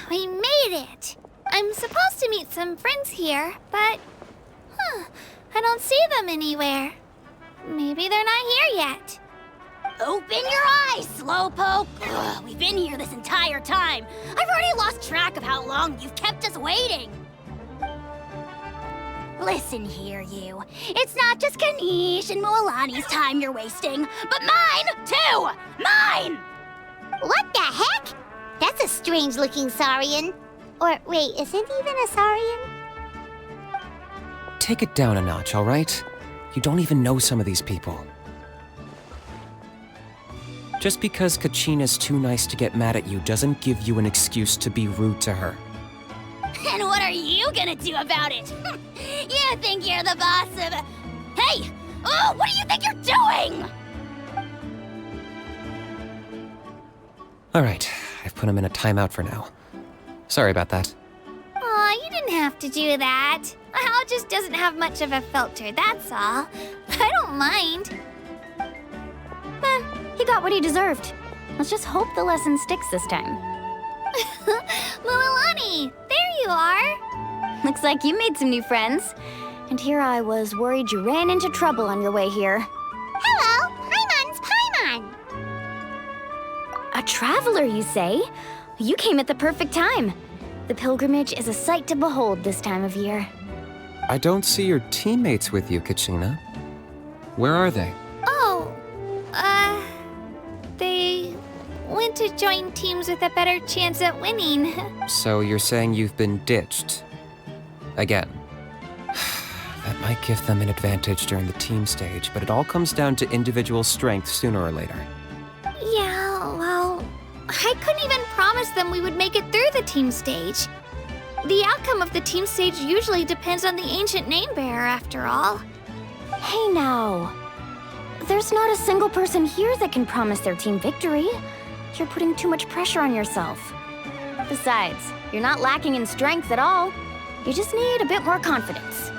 We made it! I'm supposed to meet some friends here, but I don't see them anywhere. Maybe they're not here yet. Open your eyes, Slowpoke! Ugh, we've been here this entire time. I've already lost track of how long you've kept us waiting. Listen here, you. It's not just Kanish and Moalani's time you're wasting, but mine, too! Mine! What the heck? That's a strange-looking Saurian. Or, wait, is it even a Saurian? Take it down a notch, all right? You don't even know some of these people. Just because Kachina's too nice to get mad at you doesn't give you an excuse to be rude to her. And what are you gonna do about it? You think you're the boss of... Hey! Oh, what do you think you're doing? All right, I've put him in a timeout for now. Sorry about that. Aw, you didn't have to do that. Hal just doesn't have much of a filter, that's all. I don't mind. He got what he deserved. Let's just hope the lesson sticks this time. Moalani, there you are. Looks like you made some new friends. And here I was worried you ran into trouble on your way here. Hello, Paimon's Paimon. A traveler, you say? You came at the perfect time. The pilgrimage is a sight to behold this time of year. I don't see your teammates with you, Kachina. Where are they? Oh, they went to join teams with a better chance at winning. So you're saying you've been ditched? Again. That might give them an advantage during the team stage, but it all comes down to individual strength sooner or later. Yeah, well, I couldn't even promise them we would make it through the team stage. The outcome of the team stage usually depends on the ancient name bearer, after all. Hey now. There's not a single person here that can promise their team victory. You're putting too much pressure on yourself. Besides, you're not lacking in strength at all. You just need a bit more confidence.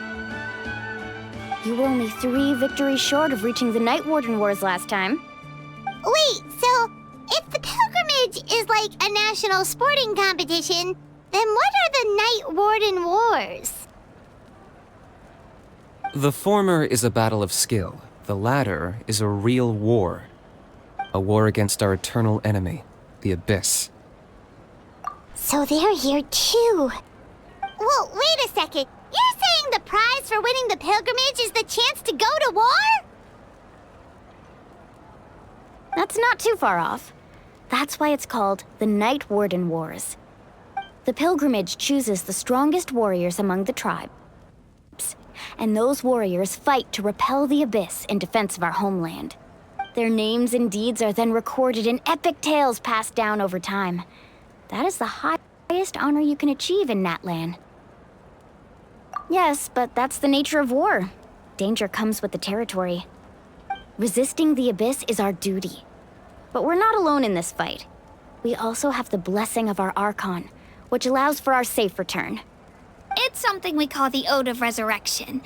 You were only 3 victories short of reaching the Night Warden Wars last time. Wait, so if the pilgrimage is like a national sporting competition, then what are the Night Warden Wars? The former is a battle of skill. The latter is a real war. A war against our eternal enemy, the Abyss. So they're here too. Well, wait a second. You're saying the prize for winning the pilgrimage is the chance to go to war? That's not too far off. That's why it's called the Night Warden Wars. The pilgrimage chooses the strongest warriors among the tribes. And those warriors fight to repel the Abyss in defense of our homeland. Their names and deeds are then recorded in epic tales passed down over time. That is the highest honor you can achieve in Natlan. Yes, but that's the nature of war. Danger comes with the territory. Resisting the Abyss is our duty. But we're not alone in this fight. We also have the blessing of our Archon, which allows for our safe return. It's something we call the Ode of Resurrection,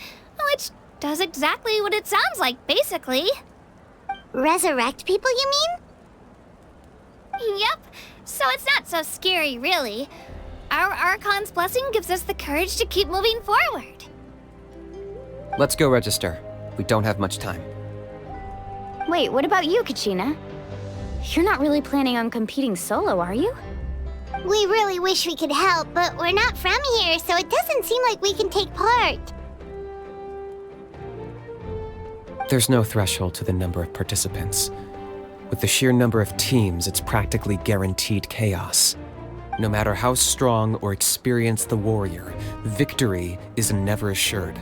which does exactly what it sounds like, basically. Resurrect people, you mean? Yep, so it's not so scary, really. Our Archon's blessing gives us the courage to keep moving forward. Let's go register. We don't have much time. Wait, what about you, Kachina? You're not really planning on competing solo, are you? We really wish we could help, but we're not from here, so it doesn't seem like we can take part. There's no threshold to the number of participants. With the sheer number of teams, it's practically guaranteed chaos. No matter how strong or experienced the warrior, victory is never assured.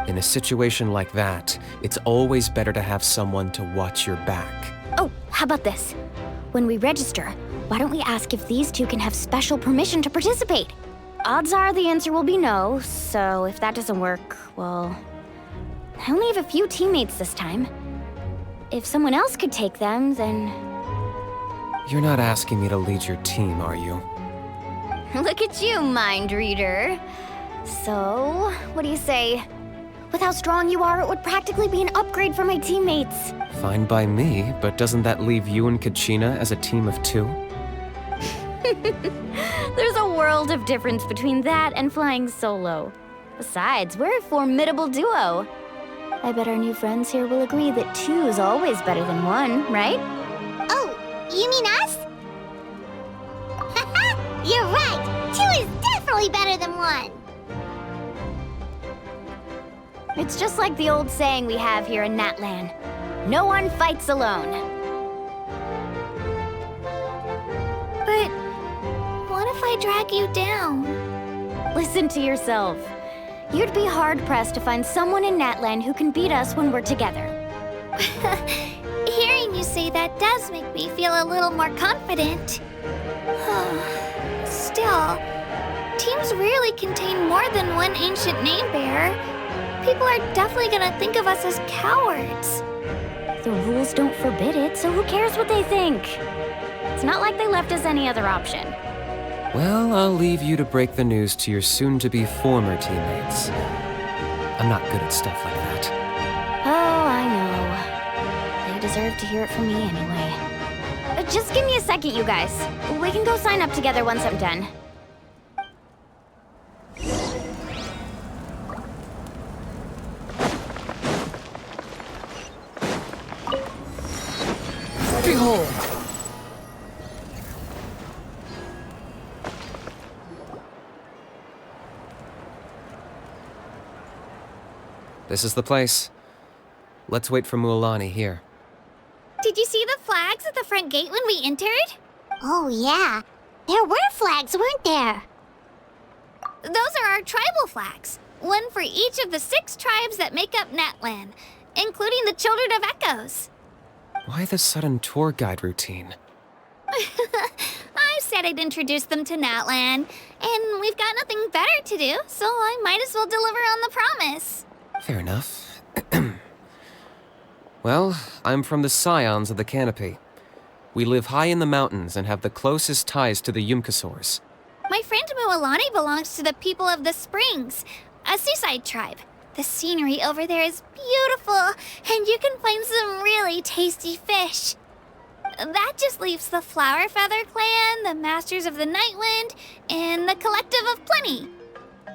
In a situation like that, it's always better to have someone to watch your back. Oh, how about this? When we register, why don't we ask if these two can have special permission to participate? Odds are the answer will be no, so if that doesn't work, well... I only have a few teammates this time. If someone else could take them, then... You're not asking me to lead your team, are you? Look at you, mind reader. So, what do you say? With how strong you are, it would practically be an upgrade for my teammates. Fine by me, but doesn't that leave you and Kachina as a team of 2? There's a world of difference between that and flying solo. Besides, we're a formidable duo. I bet our new friends here will agree that 2 is always better than 1, right? Oh, you mean us? You're right! 2 is definitely better than 1! It's just like the old saying we have here in Natlan. No one fights alone. But what if I drag you down? Listen to yourself. You'd be hard-pressed to find someone in Natlan who can beat us when we're together. Hearing you say that does make me feel a little more confident. Still, teams rarely contain more than 1 ancient name bearer. People are definitely gonna think of us as cowards. The rules don't forbid it, so who cares what they think? It's not like they left us any other option. Well, I'll leave you to break the news to your soon-to-be former teammates. I'm not good at stuff like that. Oh, I know. They deserve to hear it from me anyway. Just give me a second, you guys. We can go sign up together once I'm done. Behold! This is the place. Let's wait for Mualani here. Did you see the flags at the front gate when we entered? Oh, yeah. There were flags, weren't there? Those are our tribal flags. 1 for each of the 6 tribes that make up Natlan, including the Children of Echoes. Why the sudden tour guide routine? I said I'd introduce them to Natlan, and we've got nothing better to do, so I might as well deliver on the promise. Fair enough. Well, I'm from the Scions of the Canopy. We live high in the mountains and have the closest ties to the Yumkasaurs. My friend Mualani belongs to the people of the Springs, a seaside tribe. The scenery over there is beautiful, and you can find some really tasty fish. That just leaves the Flower Feather Clan, the Masters of the Nightwind, and the Collective of Plenty.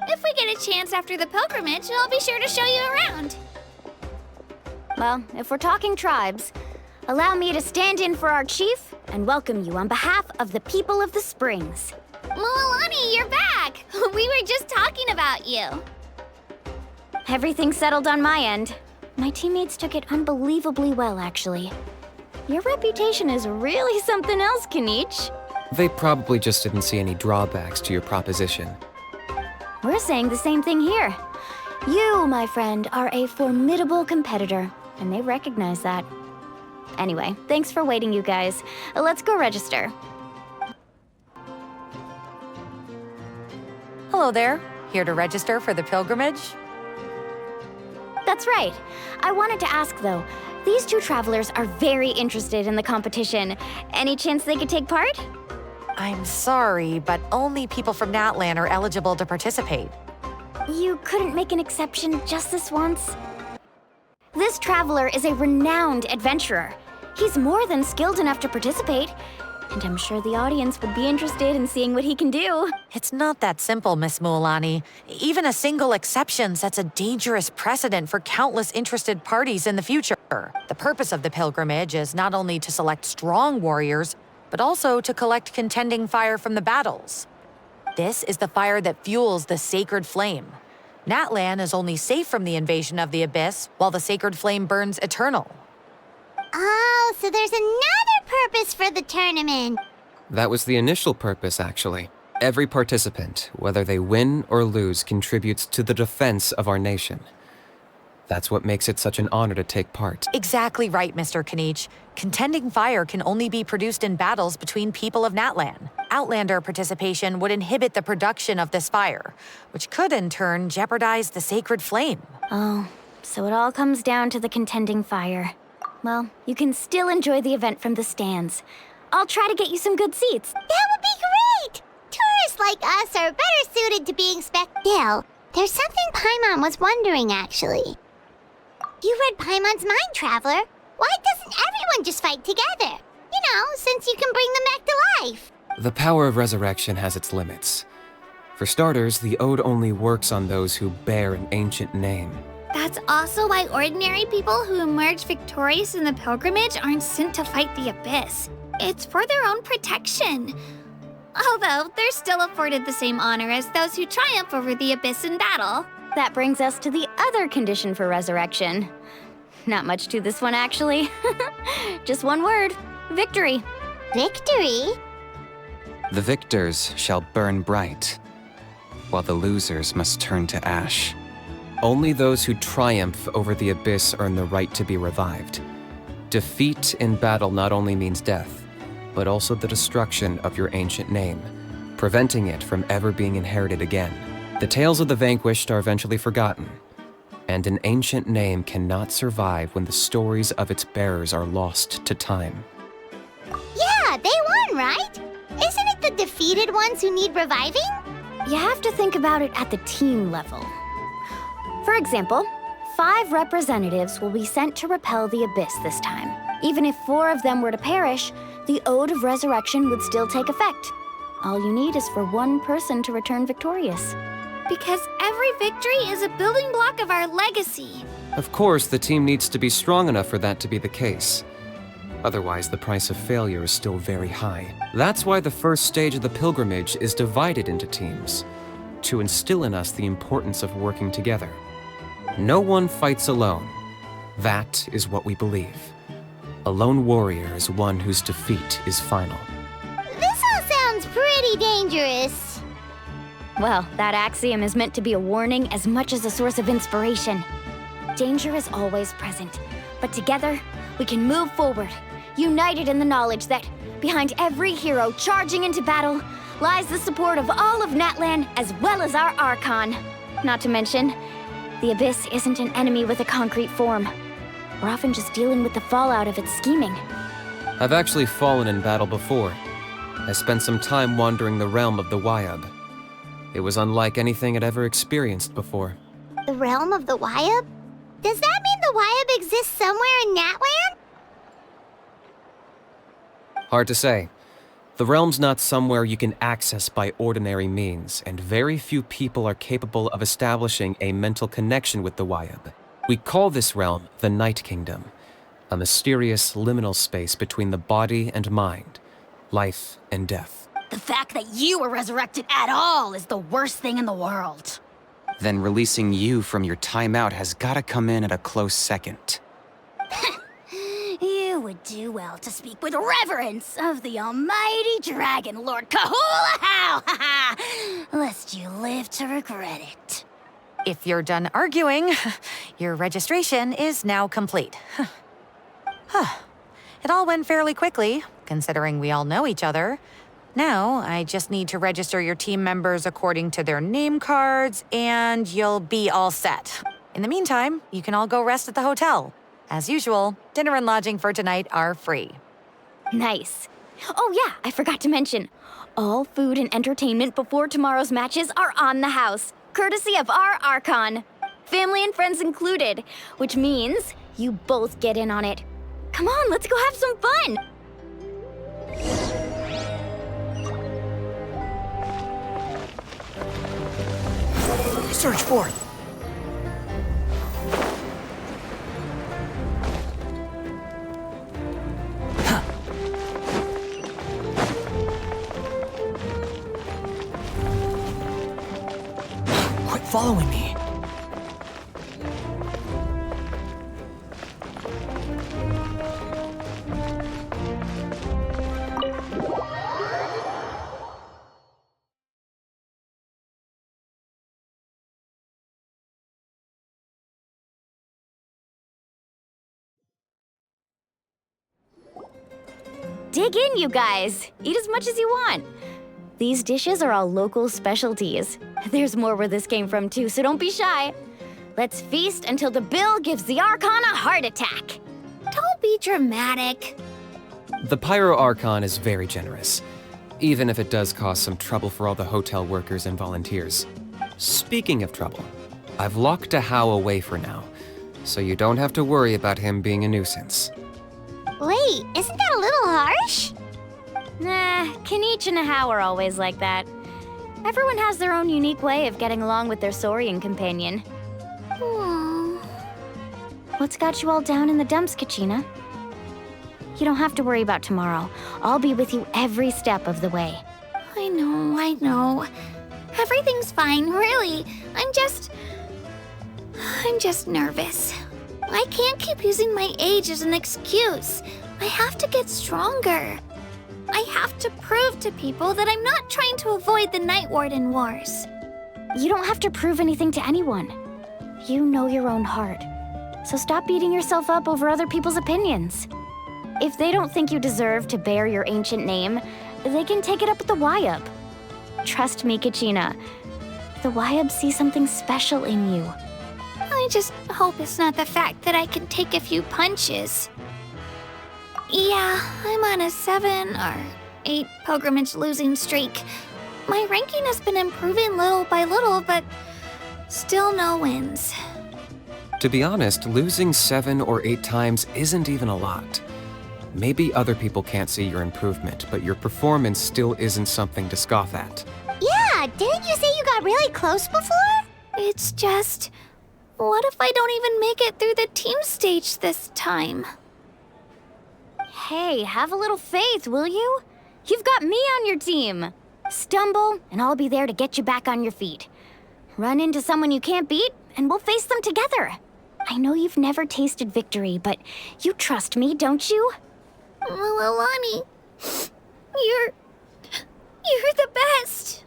If we get a chance after the pilgrimage, I'll be sure to show you around. Well, if we're talking tribes, allow me to stand in for our chief and welcome you on behalf of the people of the Springs. Mualani, you're back! We were just talking about you. Everything's settled on my end. My teammates took it unbelievably well, actually. Your reputation is really something else, Kanich. They probably just didn't see any drawbacks to your proposition. We're saying the same thing here. You, my friend, are a formidable competitor, and they recognize that. Anyway, thanks for waiting, you guys. Let's go register. Hello there. Here to register for the pilgrimage? That's right. I wanted to ask, though. These 2 travelers are very interested in the competition. Any chance they could take part? I'm sorry, but only people from Natlan are eligible to participate. You couldn't make an exception just this once? This traveler is a renowned adventurer. He's more than skilled enough to participate, and I'm sure the audience would be interested in seeing what he can do. It's not that simple, Miss Mualani. Even a single exception sets a dangerous precedent for countless interested parties in the future. The purpose of the pilgrimage is not only to select strong warriors, but also to collect contending fire from the battles. This is the fire that fuels the sacred flame. Natlan is only safe from the invasion of the Abyss, while the sacred flame burns eternal. Oh, so there's another purpose for the tournament. That was the initial purpose, actually. Every participant, whether they win or lose, contributes to the defense of our nation. That's what makes it such an honor to take part. Exactly right, Mr. Kanich. Contending fire can only be produced in battles between people of Natlan. Outlander participation would inhibit the production of this fire, which could in turn jeopardize the sacred flame. Oh, so it all comes down to the contending fire. Well, you can still enjoy the event from the stands. I'll try to get you some good seats. That would be great! Tourists like us are better suited to being Still, there's something Paimon was wondering, actually. You read Paimon's mind, Traveler. Why doesn't everyone just fight together? You know, since you can bring them back to life. The power of resurrection has its limits. For starters, the ode only works on those who bear an ancient name. That's also why ordinary people who emerge victorious in the pilgrimage aren't sent to fight the Abyss. It's for their own protection. Although, they're still afforded the same honor as those who triumph over the Abyss in battle. That brings us to the other condition for resurrection. Not much to this one, actually. Just one word: victory. Victory? The victors shall burn bright, while the losers must turn to ash. Only those who triumph over the Abyss earn the right to be revived. Defeat in battle not only means death, but also the destruction of your ancient name, preventing it from ever being inherited again. The tales of the vanquished are eventually forgotten, and an ancient name cannot survive when the stories of its bearers are lost to time. Yeah, they won, right? Isn't it the defeated ones who need reviving? You have to think about it at the team level. For example, 5 representatives will be sent to repel the Abyss this time. Even if 4 of them were to perish, the Ode of Resurrection would still take effect. All you need is for 1 person to return victorious. Because every victory is a building block of our legacy. Of course, the team needs to be strong enough for that to be the case. Otherwise, the price of failure is still very high. That's why the first stage of the pilgrimage is divided into teams, to instill in us the importance of working together. No one fights alone. That is what we believe. A lone warrior is one whose defeat is final. This all sounds pretty dangerous. Well, that axiom is meant to be a warning as much as a source of inspiration. Danger is always present, but together, we can move forward, united in the knowledge that behind every hero charging into battle lies the support of all of Natlan as well as our Archon. Not to mention, the Abyss isn't an enemy with a concrete form. We're often just dealing with the fallout of its scheming. I've actually fallen in battle before. I spent some time wandering the realm of the Wyab. It was unlike anything I'd ever experienced before. The realm of the Wyab? Does that mean the Wyab exists somewhere in Natlan? Hard to say. The realm's not somewhere you can access by ordinary means, and very few people are capable of establishing a mental connection with the Wyab. We call this realm the Night Kingdom, a mysterious liminal space between the body and mind, life and death. The fact that you were resurrected at all is the worst thing in the world. Then releasing you from your timeout has gotta come in at a close second. You would do well to speak with reverence of the almighty Dragon Lord Kahula-How, lest you live to regret it. If you're done arguing, your registration is now complete. It all went fairly quickly, considering we all know each other. Now, I just need to register your team members according to their name cards, and you'll be all set. In the meantime, you can all go rest at the hotel. As usual, dinner and lodging for tonight are free. Nice. Oh yeah, I forgot to mention, all food and entertainment before tomorrow's matches are on the house, courtesy of our Archon. Family and friends included, which means you both get in on it. Come on, let's go have some fun! Search forth. Quit following me. Dig in, you guys. Eat as much as you want. These dishes are all local specialties. There's more where this came from too, so don't be shy. Let's feast until the bill gives the Archon a heart attack. Don't be dramatic. The Pyro Archon is very generous, even if it does cause some trouble for all the hotel workers and volunteers. Speaking of trouble, I've locked a How away for now, so you don't have to worry about him being a nuisance. Wait, isn't that a little harsh? Nah, Kenichi and How are always like that. Everyone has their own unique way of getting along with their Saurian companion. What's got you all down in the dumps, Kachina? You don't have to worry about tomorrow. I'll be with you every step of the way. I know. Everything's fine, really. I'm just nervous. I can't keep using my age as an excuse. I have to get stronger. I have to prove to people that I'm not trying to avoid the Night Warden Wars. You don't have to prove anything to anyone. You know your own heart. So stop beating yourself up over other people's opinions. If they don't think you deserve to bear your ancient name, they can take it up with the Wyub. Trust me, Kachina. The Wyub see something special in you. I just hope it's not the fact that I can take a few punches. Yeah, I'm on a 7 or 8 pilgrimage losing streak. My ranking has been improving little by little, but still no wins. To be honest, losing 7 or 8 times isn't even a lot. Maybe other people can't see your improvement, but your performance still isn't something to scoff at. Yeah, didn't you say you got really close before? It's just, what if I don't even make it through the team stage this time? Hey, have a little faith, will you? You've got me on your team. Stumble, and I'll be there to get you back on your feet. Run into someone you can't beat, and we'll face them together. I know you've never tasted victory, but you trust me, don't you? Alani, you're the best.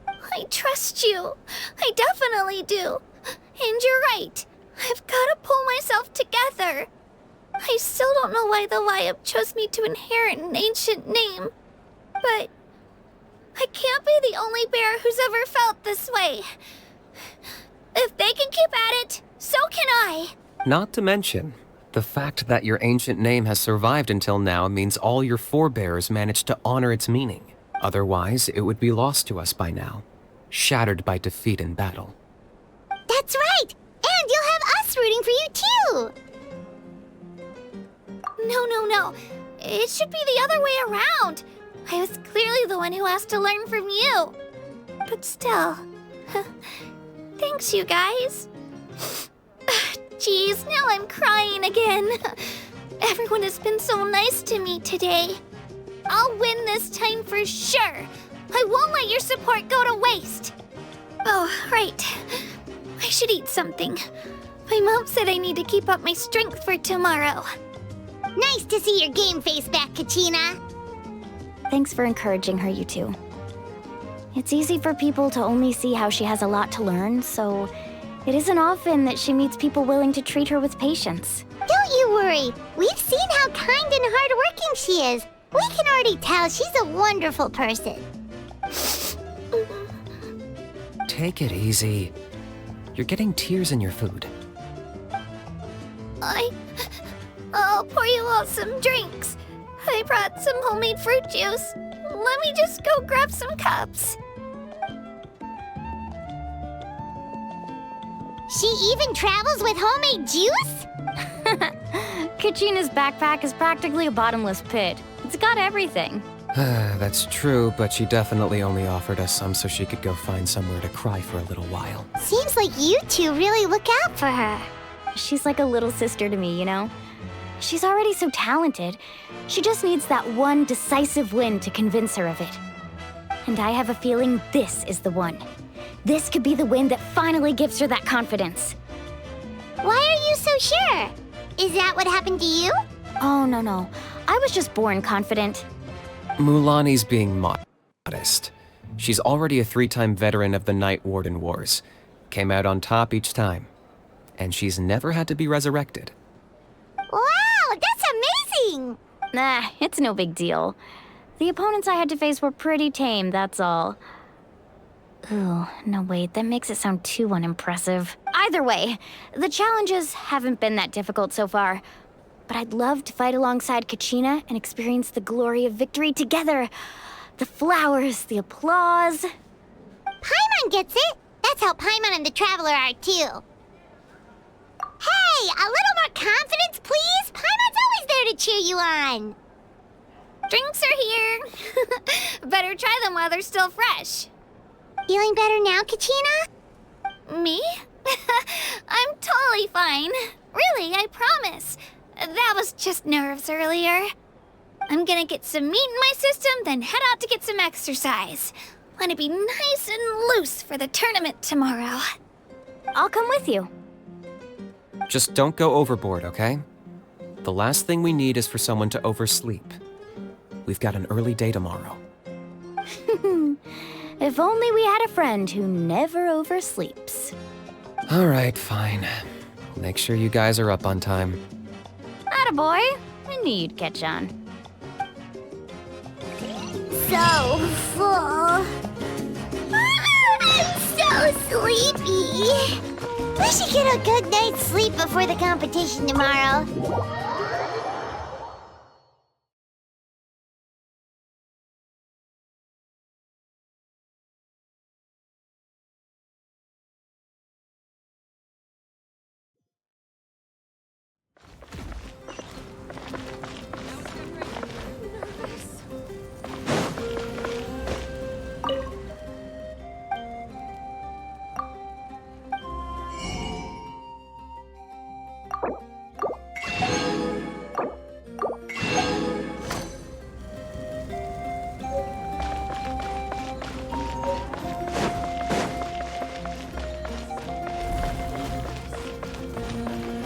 I trust you. I definitely do. And you're right. I've got to pull myself together. I still don't know why the Wyub chose me to inherit an ancient name. But I can't be the only bear who's ever felt this way. If they can keep at it, so can I. Not to mention, the fact that your ancient name has survived until now means all your forebears managed to honor its meaning. Otherwise, it would be lost to us by now, shattered by defeat in battle. That's right! And you'll have us rooting for you too! No. It should be the other way around. I was clearly the one who asked to learn from you. But still, thanks you guys. Geez, now I'm crying again. Everyone has been so nice to me today. I'll win this time for sure. I won't let your support go to waste. Oh, right. I should eat something. My mom said I need to keep up my strength for tomorrow. Nice to see your game face back, Kachina. Thanks for encouraging her, you two. It's easy for people to only see how she has a lot to learn, so it isn't often that she meets people willing to treat her with patience. Don't you worry. We've seen how kind and hardworking she is. We can already tell she's a wonderful person. Take it easy. You're getting tears in your food. I'll pour you all some drinks. I brought some homemade fruit juice. Let me just go grab some cups. She even travels with homemade juice? Kachina's backpack is practically a bottomless pit. It's got everything. That's true, but she definitely only offered us some so she could go find somewhere to cry for a little while. Seems like you two really look out for her. She's like a little sister to me, you know? She's already so talented. She just needs that one decisive win to convince her of it. And I have a feeling this is the one. This could be the win that finally gives her that confidence. Why are you so sure? Is that what happened to you? Oh, no. I was just born confident. Mulani's being modest. She's already a 3-time veteran of the Night Warden Wars. Came out on top each time. And she's never had to be resurrected. Wow, that's amazing! Nah, it's no big deal. The opponents I had to face were pretty tame, that's all. Ooh, no wait, that makes it sound too unimpressive. Either way, the challenges haven't been that difficult so far. But I'd love to fight alongside Kachina and experience the glory of victory together. The flowers, the applause. Paimon gets it! That's how Paimon and the Traveler are too. Hey, a little more confidence, please? Paimon's always there to cheer you on. Drinks are here. Better try them while they're still fresh. Feeling better now, Kachina? Me? I'm totally fine. Really, I promise. That was just nerves earlier. I'm gonna get some meat in my system, then head out to get some exercise. Want to be nice and loose for the tournament tomorrow. I'll come with you. Just don't go overboard, okay? The last thing we need is for someone to oversleep. We've got an early day tomorrow. If only we had a friend who never oversleeps. All right, fine. Make sure you guys are up on time. Attaboy. I knew you'd catch on. So full. I'm so sleepy. We should get a good night's sleep before the competition tomorrow.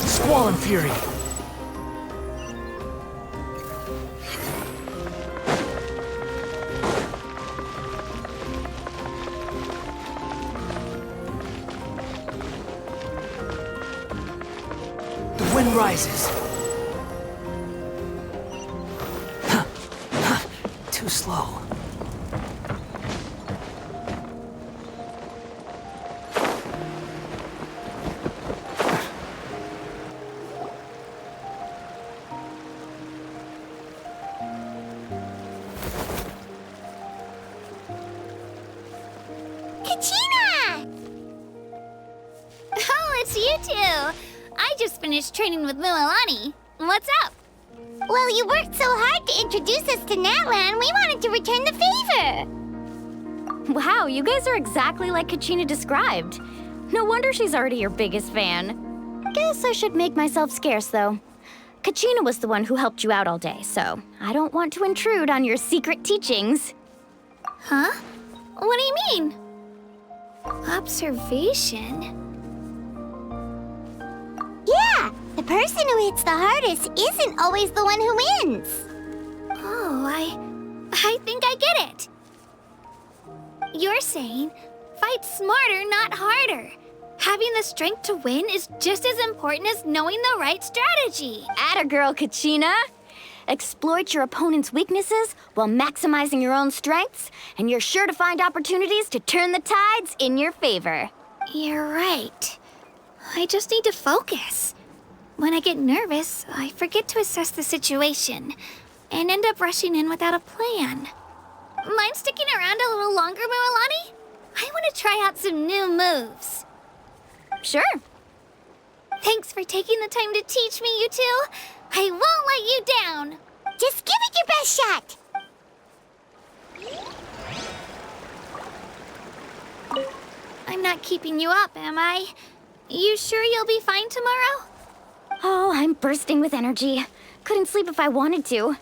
Squall and Fury. The wind rises. Too slow. Kachina! Oh, it's you two. I just finished training with Mualani. What's up? Well, you worked so hard to introduce us to Natlan, we wanted to return the favor. Wow, you guys are exactly like Kachina described. No wonder she's already your biggest fan. Guess I should make myself scarce, though. Kachina was the one who helped you out all day, so I don't want to intrude on your secret teachings. Huh? What do you mean? Observation? Yeah, the person who hits the hardest isn't always the one who wins. Oh, I think I get it. You're saying, fight smarter, not harder. Having the strength to win is just as important as knowing the right strategy. Atta girl, Kachina. Exploit your opponent's weaknesses while maximizing your own strengths, and you're sure to find opportunities to turn the tides in your favor. You're right. I just need to focus. When I get nervous, I forget to assess the situation and end up rushing in without a plan. Mind sticking around a little longer, Mualani? I want to try out some new moves. Sure. Thanks for taking the time to teach me, you two. I won't let you down. Just give it your best shot. I'm not keeping you up, am I? You sure you'll be fine tomorrow? Oh, I'm bursting with energy. Couldn't sleep if I wanted to.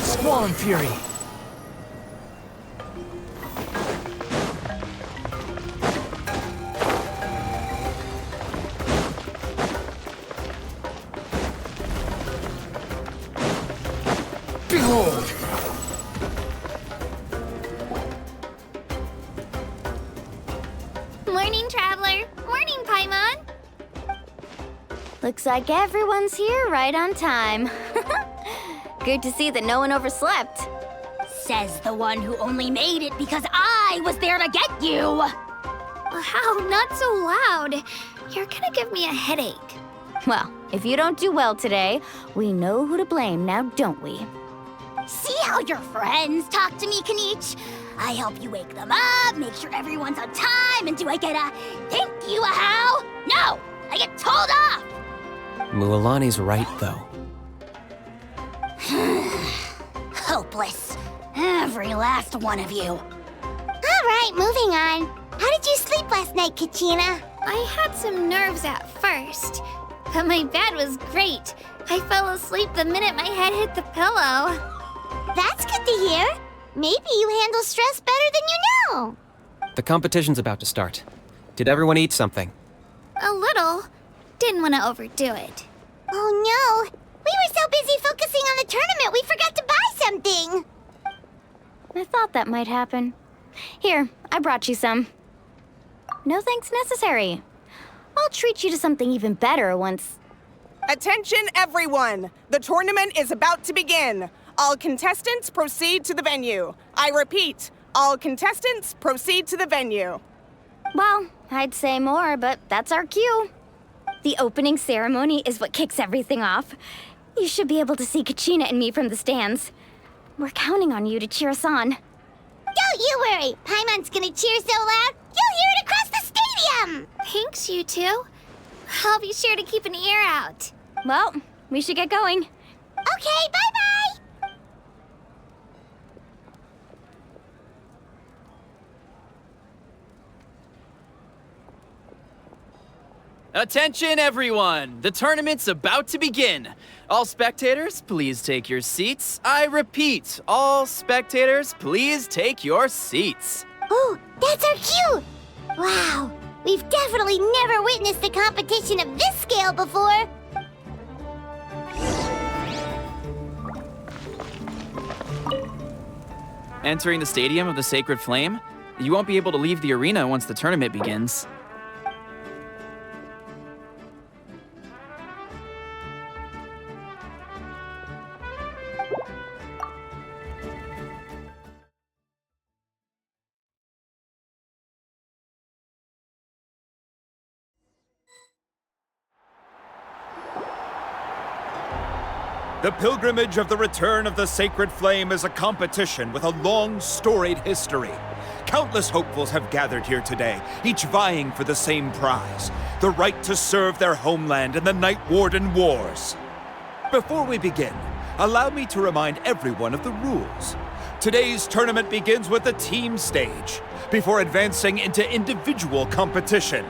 Squall and Fury. Behold! Morning, Traveler. Morning, Paimon. Looks like everyone's here right on time. Good to see that no one overslept. Says the one who only made it because I was there to get you! Wow, not so loud. You're gonna give me a headache. Well, if you don't do well today, we know who to blame now, don't we? See how your friends talk to me, Kanich? I help you wake them up, make sure everyone's on time, and do I get a thank you, a how? No! I get told off! Mualani's right, though. Hopeless. Every last one of you. All right, moving on. How did you sleep last night, Kachina? I had some nerves at first, but my bed was great. I fell asleep the minute my head hit the pillow. That's good to hear. Maybe you handle stress better than you know. The competition's about to start. Did everyone eat something? A little. Didn't want to overdo it. Oh no! We were so busy focusing on the tournament we forgot to buy something! I thought that might happen. Here, I brought you some. No thanks necessary. I'll treat you to something even better once... Attention, everyone! The tournament is about to begin. All contestants proceed to the venue. I repeat, all contestants proceed to the venue. Well, I'd say more, but that's our cue. The opening ceremony is what kicks everything off. You should be able to see Kachina and me from the stands. We're counting on you to cheer us on. Don't you worry! Paimon's gonna cheer so loud, you'll hear it across the stadium! Thanks, you two. I'll be sure to keep an ear out. Well, we should get going. Okay, bye-bye! Attention, everyone! The tournament's about to begin. All spectators, please take your seats. I repeat, all spectators, please take your seats. Oh, that's our cue! Wow, we've definitely never witnessed a competition of this scale before. Entering the Stadium of the Sacred Flame, you won't be able to leave the arena once the tournament begins. The pilgrimage of the return of the Sacred Flame is a competition with a long, storied history. Countless hopefuls have gathered here today, each vying for the same prize, the right to serve their homeland in the Night Warden Wars. Before we begin, allow me to remind everyone of the rules. Today's tournament begins with the team stage, before advancing into individual competition.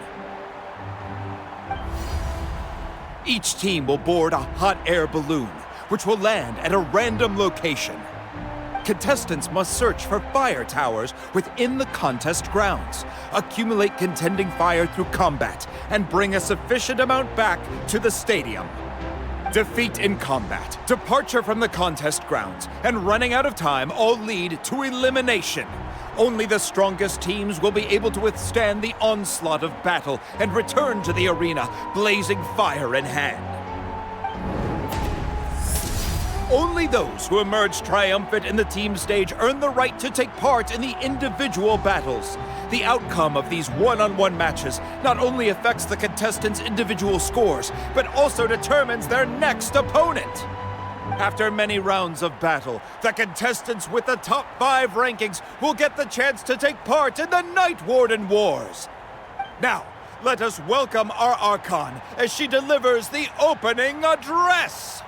Each team will board a hot air balloon, which will land at a random location. Contestants must search for fire towers within the contest grounds, accumulate contending fire through combat, and bring a sufficient amount back to the stadium. Defeat in combat, departure from the contest grounds, and running out of time all lead to elimination. Only the strongest teams will be able to withstand the onslaught of battle and return to the arena, blazing fire in hand. Only those who emerge triumphant in the team stage earn the right to take part in the individual battles. The outcome of these one-on-one matches not only affects the contestants' individual scores, but also determines their next opponent. After many rounds of battle, the contestants with the top 5 rankings will get the chance to take part in the Night Warden Wars. Now, let us welcome our Archon as she delivers the opening address.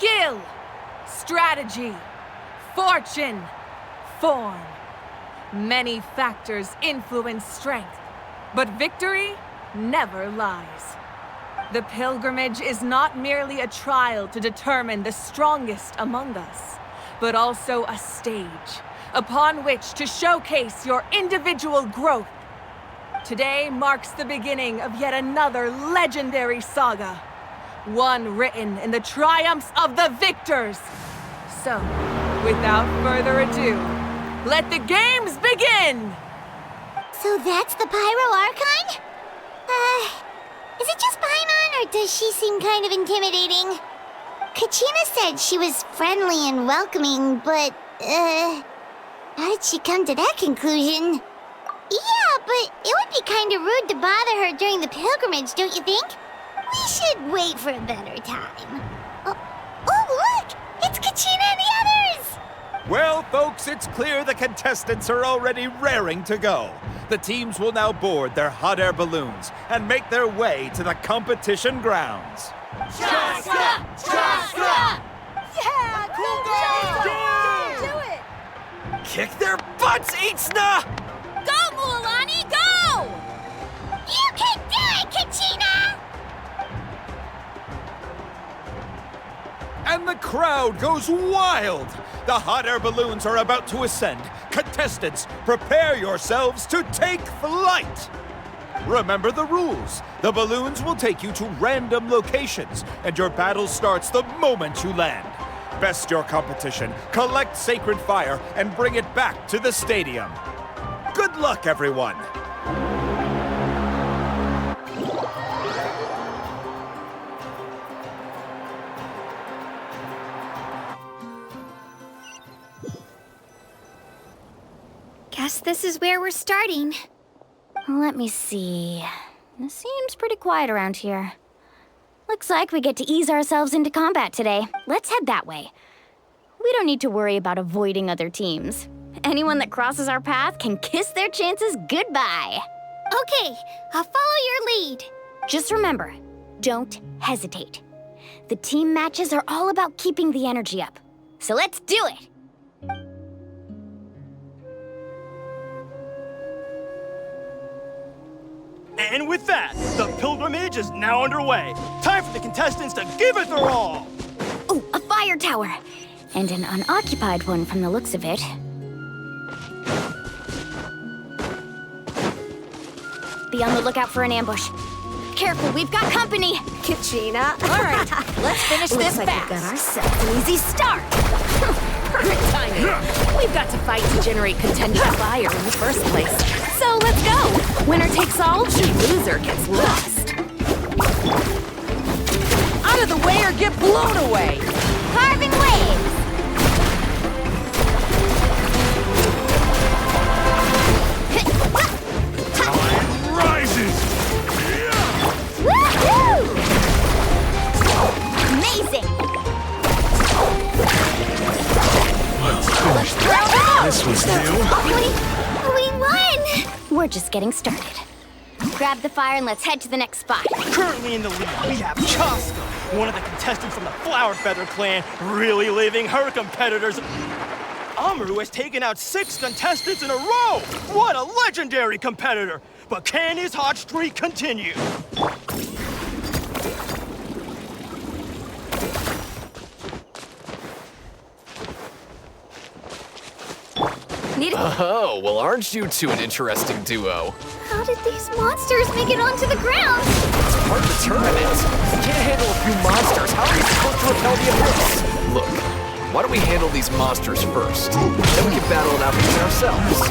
Skill, strategy, fortune, form. Many factors influence strength, but victory never lies. The pilgrimage is not merely a trial to determine the strongest among us, but also a stage upon which to showcase your individual growth. Today marks the beginning of yet another legendary saga, one written in the triumphs of the victors. So, without further ado, let the games begin! So that's the Pyro Archon? Is it just Paimon, or does she seem kind of intimidating? Kachina said she was friendly and welcoming, but, how did she come to that conclusion? Yeah, but it would be kind of rude to bother her during the pilgrimage, don't you think? We should wait for a better time. Oh, look! It's Kachina and the others! Well, folks, it's clear the contestants are already raring to go. The teams will now board their hot air balloons and make their way to the competition grounds. Chaska! Chaska! Yeah! Cool girl! Do it! Kick their butts, Itzna! Go, Mualani, go! You can do it, Kachina! And the crowd goes wild! The hot air balloons are about to ascend. Contestants, prepare yourselves to take flight! Remember the rules. The balloons will take you to random locations, and your battle starts the moment you land. Best your competition, collect sacred fire, and bring it back to the stadium. Good luck, everyone! Guess this is where we're starting. Let me see. It seems pretty quiet around here. Looks like we get to ease ourselves into combat today. Let's head that way. We don't need to worry about avoiding other teams. Anyone that crosses our path can kiss their chances goodbye. Okay, I'll follow your lead. Just remember, don't hesitate. The team matches are all about keeping the energy up. So let's do it! And with that, the pilgrimage is now underway. Time for the contestants to give it their all! Ooh, a fire tower! And an unoccupied one from the looks of it. Be on the lookout for an ambush. Careful, we've got company! Kachina. All right, let's finish this Looks like fast. we've got ourselves an easy start! Perfect timing. We've got to fight to generate contending fire in the first place. So let's go. Winner takes all, the loser gets lost. Out of the way or get blown away! Carving waves! Time rises! Woohoo! Amazing! Let's finish this was new. We won! We're just getting started. Grab the fire and let's head to the next spot. Currently in the lead, we have Chaska, one of the contestants from the Flower Feather clan, really leaving her competitors. Amaru has taken out 6 contestants in a row! What a legendary competitor! But can his hot streak continue? Oh, well, aren't you two an interesting duo? How did these monsters make it onto the ground? It's part of the tournament. You can't handle a few monsters. How are you supposed to repel the abyss? Look, why don't we handle these monsters first? Then we can battle it out between ourselves.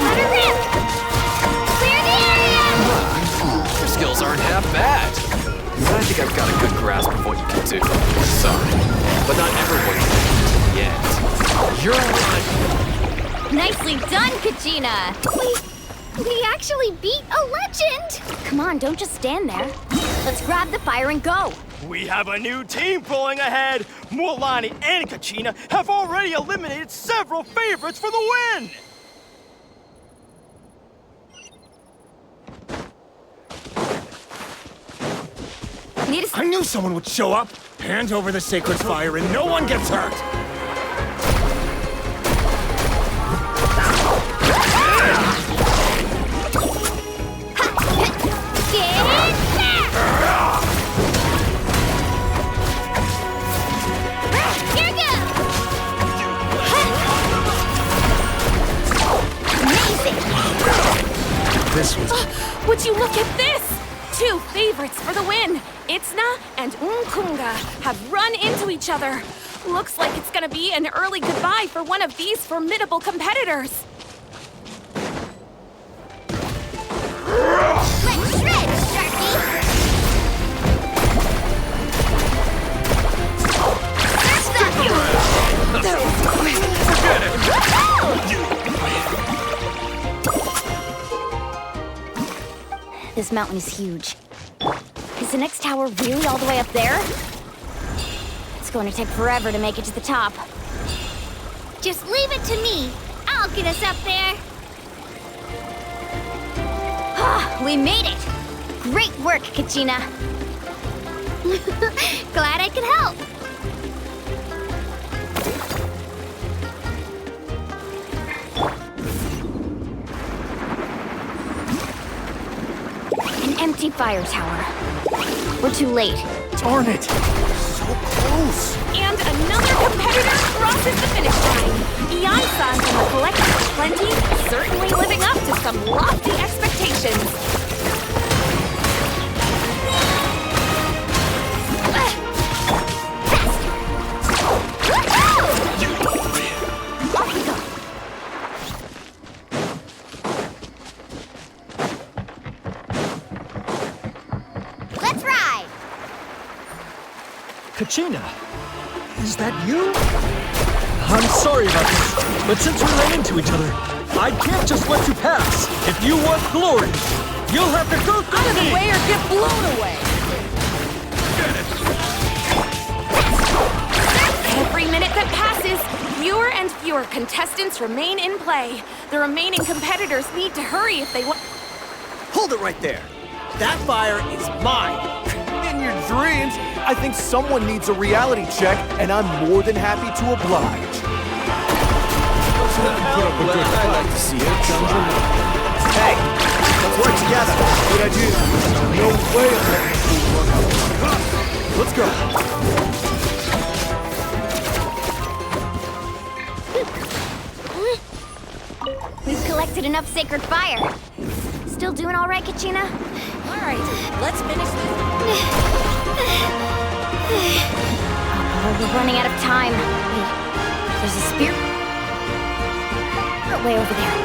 How to rip! Clear the area! Your skills aren't half bad. I think I've got a good grasp of what you can do. Sorry, but not everyone can yet. You're on. Nicely done, Kachina! We actually beat a legend! Come on, don't just stand there. Let's grab the fire and go. We have a new team pulling ahead. Mualani and Kachina have already eliminated several favorites for the win. I knew someone would show up. Hand over the sacred fire and no one gets hurt. this was... Would you look at this? 2 favorites for the win. Itzna and Unkunga have run into each other. Looks like it's gonna be an early goodbye for one of these formidable competitors. Let's shred, Sharky! That was quick. Forget it! This mountain is huge. Is the next tower really all the way up there? It's going to take forever to make it to the top. Just leave it to me. I'll get us up there. Ah, we made it! Great work, Kachina. Glad I could help. An empty fire tower. We're too late. Darn it! So close! And another competitor crosses the finish line. Beyond Sun and the collective Plenty certainly living up to some lofty expectations. Let's ride. Kachina, is that you? I'm sorry about this, but since we ran into each other, I can't just let you pass. If you want glory, you'll have to go through Out of the me. way or get blown away. Every minute that passes, fewer and fewer contestants remain in play. The remaining competitors need to hurry if they want. Hold it right there. That fire is mine. In your dreams, I think someone needs a reality check, and I'm more than happy to oblige. I'd like to see it. Hey, let's work together. Good idea. No way I'm letting this fool run out. Let's go. We've collected enough sacred fire. Still doing all right, Kachina? All right, let's finish this. Oh, we're running out of time. Wait, there's a spear way over there.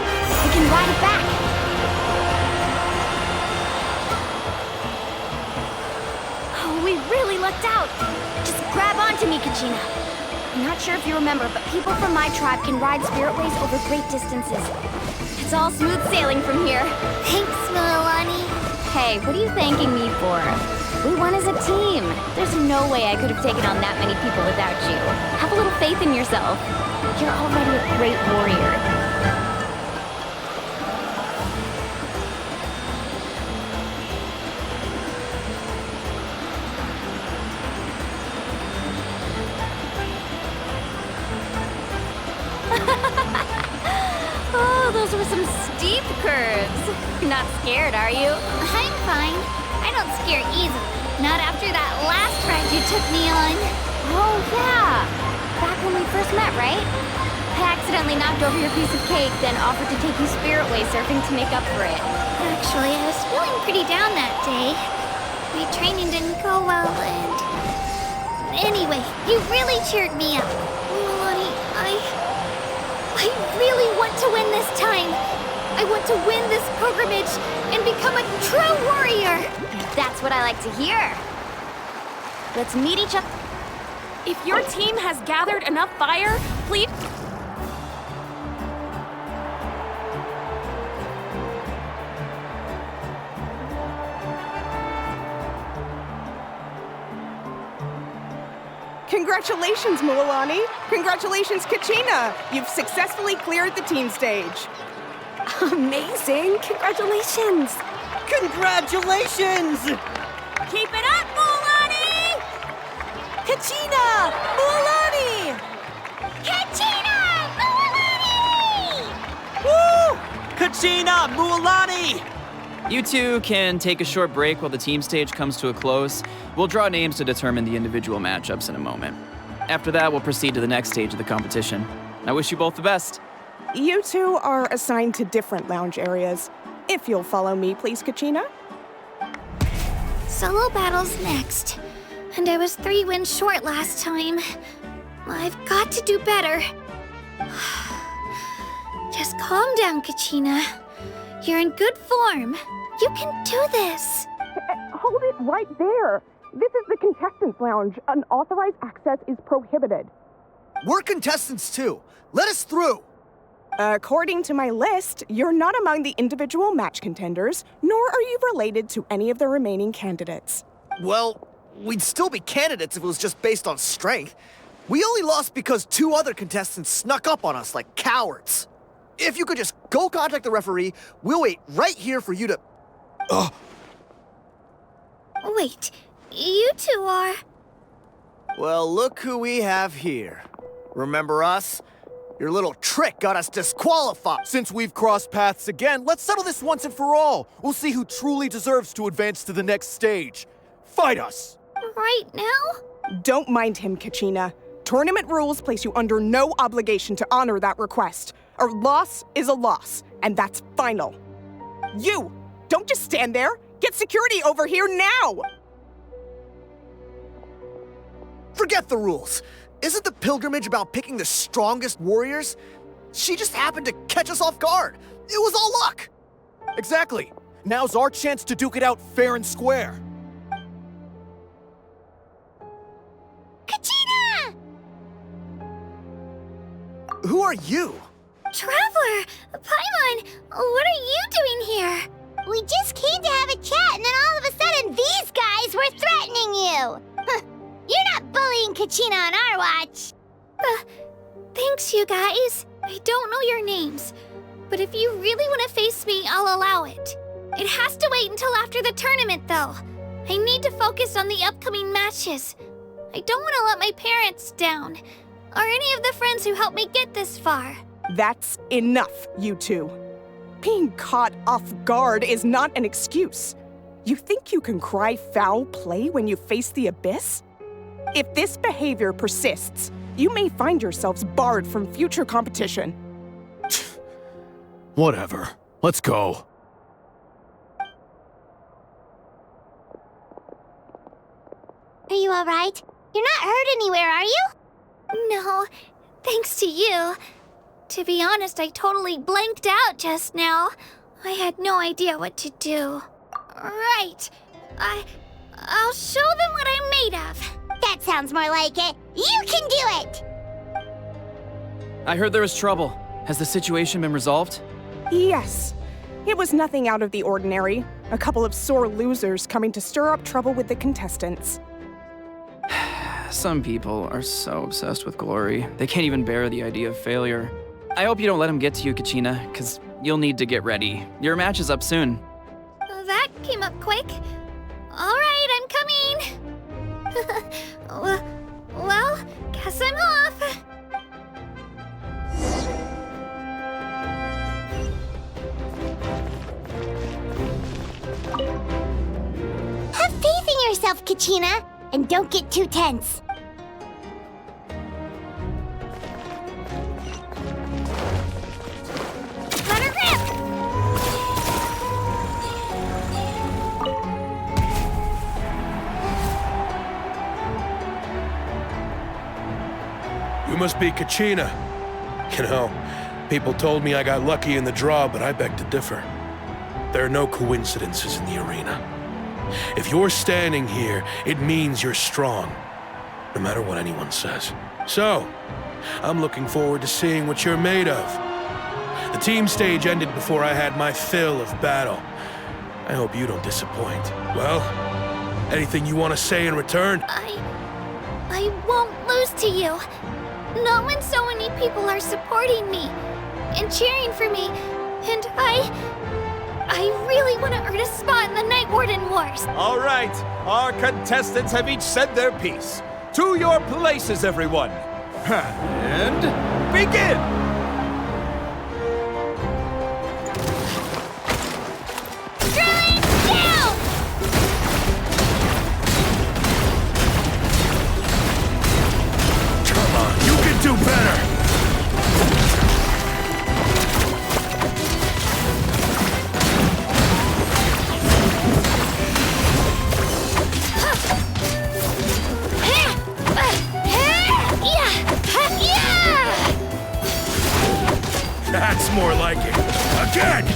We can ride it back. Oh, we really lucked out. Just grab onto me, Kachina. I'm not sure if you remember, but people from my tribe can ride spiritways over great distances. It's all smooth sailing from here. Thanks, Milani. Hey, what are you thanking me for? We won as a team. There's no way I could have taken on that many people without you. Have a little faith in yourself. You're already a great warrior. Oh, those were some steep curves. You're not scared, are you? I'm fine. I don't scare easily. Not after that last ride you took me on. Oh, yeah. Back when we first met, right? I accidentally knocked over your piece of cake, then offered to take you spiritway surfing to make up for it. Actually, I was feeling pretty down that day. My training didn't go well, and... Anyway, you really cheered me up. Milani, I really want to win this time. I want to win this pilgrimage and become a true warrior. That's what I like to hear. Let's meet each other. If your team has gathered enough fire, please... Congratulations, Milani. Congratulations, Kachina. You've successfully cleared the team stage. Amazing! Congratulations! Congratulations! Keep it up, Milani! Kachina! Milani! Kachina! Milani! Woo! Kachina! Mualani! You two can take a short break while the team stage comes to a close. We'll draw names to determine the individual matchups in a moment. After that, we'll proceed to the next stage of the competition. I wish you both the best. You two are assigned to different lounge areas. If you'll follow me, please, Kachina. Solo battles next. And I was 3 wins short last time. I've got to do better. Just calm down, Kachina. You're in good form. You can do this. Hold it right there. This is the contestants' lounge. Unauthorized access is prohibited. We're contestants too. Let us through. According to my list, you're not among the individual match contenders, nor are you related to any of the remaining candidates. Well, we'd still be candidates if it was just based on strength. We only lost because 2 other contestants snuck up on us like cowards. If you could just go contact the referee, we'll wait right here for you to... Ugh. Wait, you 2 are... Well, look who we have here. Remember us? Your little trick got us disqualified. Since we've crossed paths again, let's settle this once and for all. We'll see who truly deserves to advance to the next stage. Fight us! Right now? Don't mind him, Kachina. Tournament rules place you under no obligation to honor that request. A loss is a loss, and that's final. You! Don't just stand there! Get security over here now! Forget the rules. Isn't the pilgrimage about picking the strongest warriors? She just happened to catch us off guard. It was all luck. Exactly. Now's our chance to duke it out fair and square. Kachina! Who are you? Traveler! Paimon! What are you doing here? We just came to have a chat, and then all of a sudden these guys were threatening you! You're not bullying Kachina on our watch! Thanks, you guys. I don't know your names, but if you really want to face me, I'll allow it. It has to wait until after the tournament, though. I need to focus on the upcoming matches. I don't want to let my parents down, or any of the friends who helped me get this far. That's enough, you 2. Being caught off guard is not an excuse. You think you can cry foul play when you face the abyss? If this behavior persists, you may find yourselves barred from future competition. Whatever. Let's go. Are you alright? You're not hurt anywhere, are you? No, thanks to you. To be honest, I totally blanked out just now. I had no idea what to do. Right. I'll show them what I'm made of. That sounds more like it. You can do it! I heard there was trouble. Has the situation been resolved? Yes. It was nothing out of the ordinary. A couple of sore losers coming to stir up trouble with the contestants. Some people are so obsessed with glory, they can't even bear the idea of failure. I hope you don't let them get to you, Kachina, because you'll need to get ready. Your match is up soon. That came up quick. All right, I'm coming. Well, guess I'm off. Have faith in yourself, Kachina, and don't get too tense. Let her rip! You must be Kachina. You know, people told me I got lucky in the draw, but I beg to differ. There are no coincidences in the arena. If you're standing here, it means you're strong, no matter what anyone says. So, I'm looking forward to seeing what you're made of. The team stage ended before I had my fill of battle. I hope you don't disappoint. Well, anything you want to say in return? I won't lose to you. Not when so many people are supporting me and cheering for me, and I really want to earn a spot in the Night Warden Wars. All right, our contestants have each said their piece. To your places, everyone. And begin! Drilling down! Come on, you can do better! That's more like it. Again!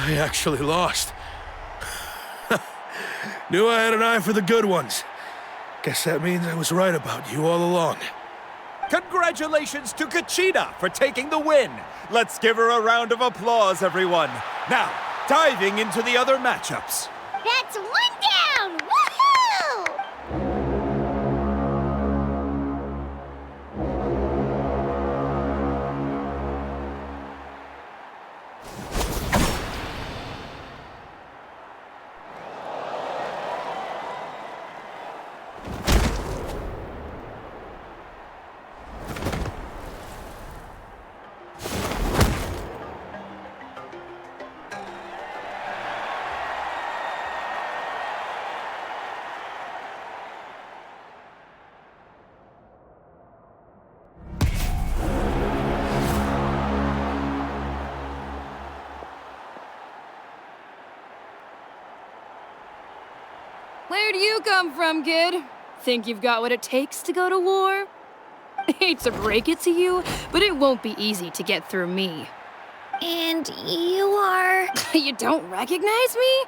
I actually lost. Knew I had an eye for the good ones. Guess that means I was right about you all along. Congratulations to Kachina for taking the win. Let's give her a round of applause, everyone. Now, diving into the other matchups. That's one down! Woohoo! Where do you come from, kid? Think you've got what it takes to go to war? Hate to break it to you, but it won't be easy to get through me. And you are... You don't recognize me?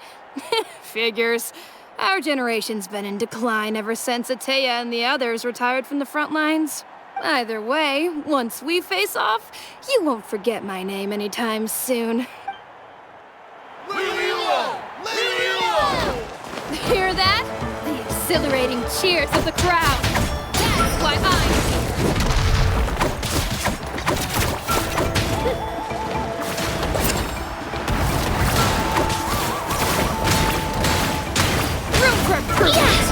Figures. Our generation's been in decline ever since Ateya and the others retired from the front lines. Either way, once we face off, you won't forget my name anytime soon. Hear that? The exhilarating cheers of the crowd. That's why I'm here. Room for improvement.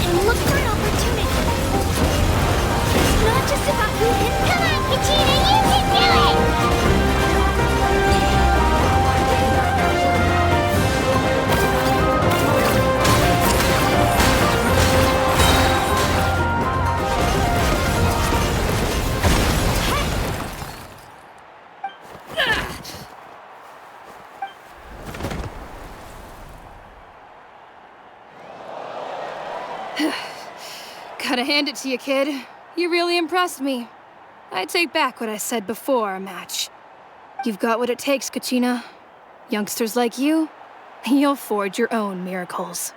and look for an opportunity. It's not just about who can... Come on, Kachina, you can do it! Gotta hand it to you, kid. You really impressed me. I take back what I said before our match. You've got what it takes, Kachina. Youngsters like you, you'll forge your own miracles.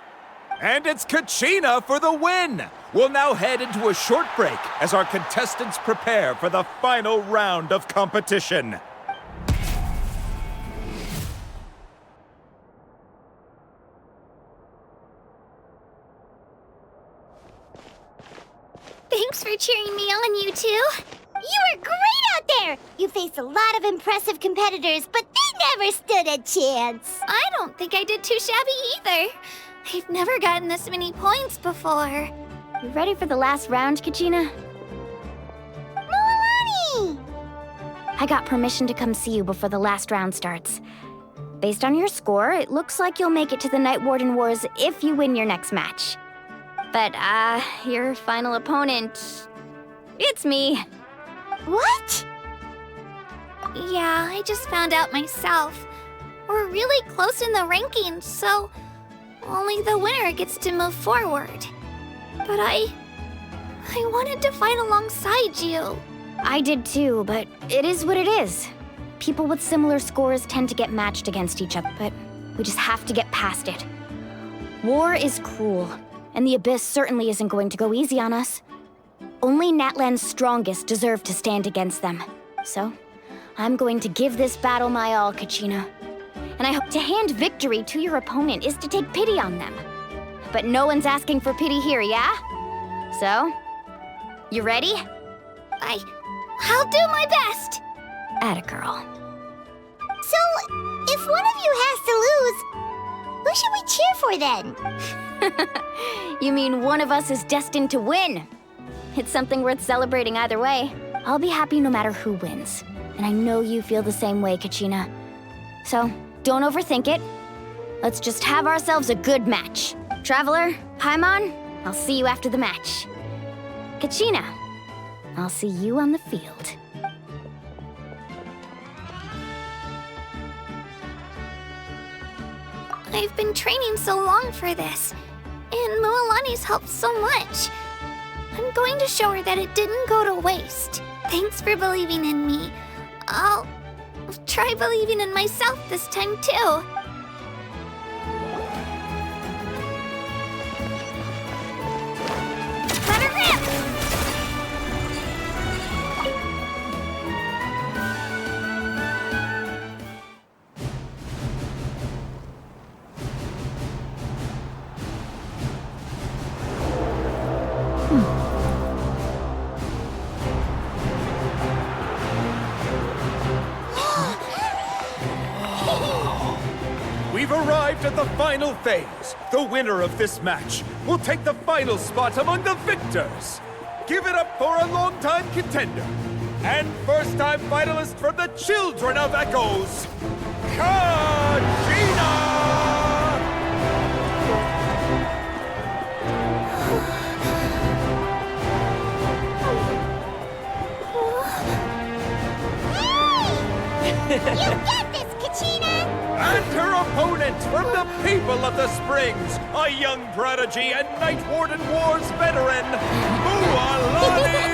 And it's Kachina for the win! We'll now head into a short break as our contestants prepare for the final round of competition. Thanks for cheering me on, you two. You were great out there! You faced a lot of impressive competitors, but they never stood a chance. I don't think I did too shabby either. I've never gotten this many points before. You ready for the last round, Kachina? Mualani! I got permission to come see you before the last round starts. Based on your score, it looks like you'll make it to the Night Warden Wars if you win your next match. But, your final opponent... it's me. What? Yeah, I just found out myself. We're really close in the rankings, so only the winner gets to move forward. But I wanted to fight alongside you. I did too, but it is what it is. People with similar scores tend to get matched against each other, but we just have to get past it. War is cruel, and the Abyss certainly isn't going to go easy on us. Only Natlan's strongest deserve to stand against them. So, I'm going to give this battle my all, Kachina. And I hope to hand victory to your opponent is to take pity on them. But no one's asking for pity here, yeah? So, you ready? I'll do my best! Atta girl. So, if one of you has to lose, who should we cheer for then? You mean one of us is destined to win? It's something worth celebrating either way. I'll be happy no matter who wins. And I know you feel the same way, Kachina. So, don't overthink it. Let's just have ourselves a good match. Traveler, Paimon, I'll see you after the match. Kachina, I'll see you on the field. I've been training so long for this, and Mualani's helped so much. I'm going to show her that it didn't go to waste. Thanks for believing in me. I'll try believing in myself this time too. Let her rip! We've arrived at the final phase. The winner of this match will take the final spot among the victors. Give it up for a longtime contender and first-time finalist from the Children of Echoes, Kachina! You got this, Kachina! And her opponent from the people of the Springs, a young prodigy and Night Warden Wars veteran, Mualani!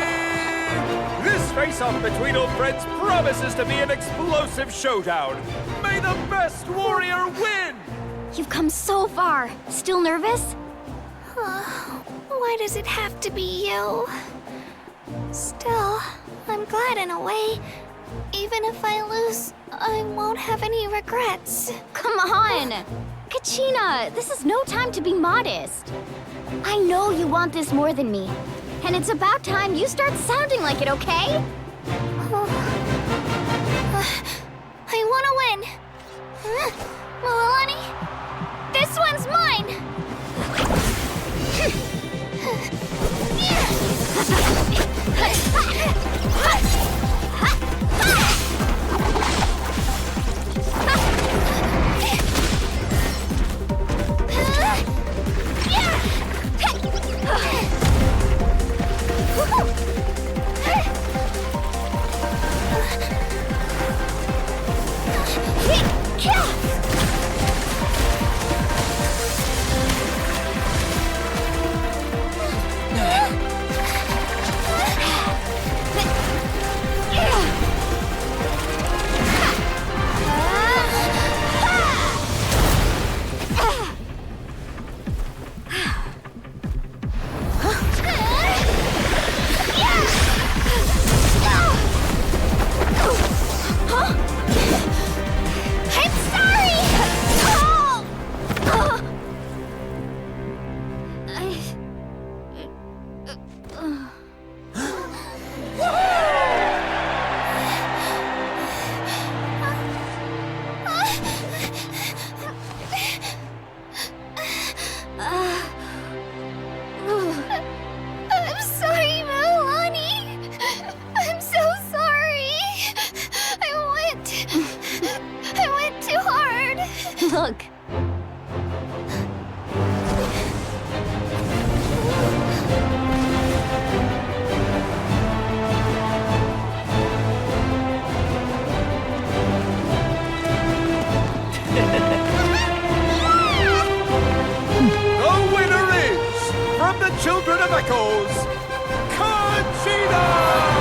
This face-off between old friends promises to be an explosive showdown. May the best warrior win! You've come so far. Still nervous? Why does it have to be you? Still, I'm glad in a way. Even if I lose, I won't have any regrets. Come on! Kachina, this is no time to be modest. I know you want this more than me. And it's about time you start sounding like it, okay? I want to win. Mualani, this one's mine! children of Echoes, Kachina!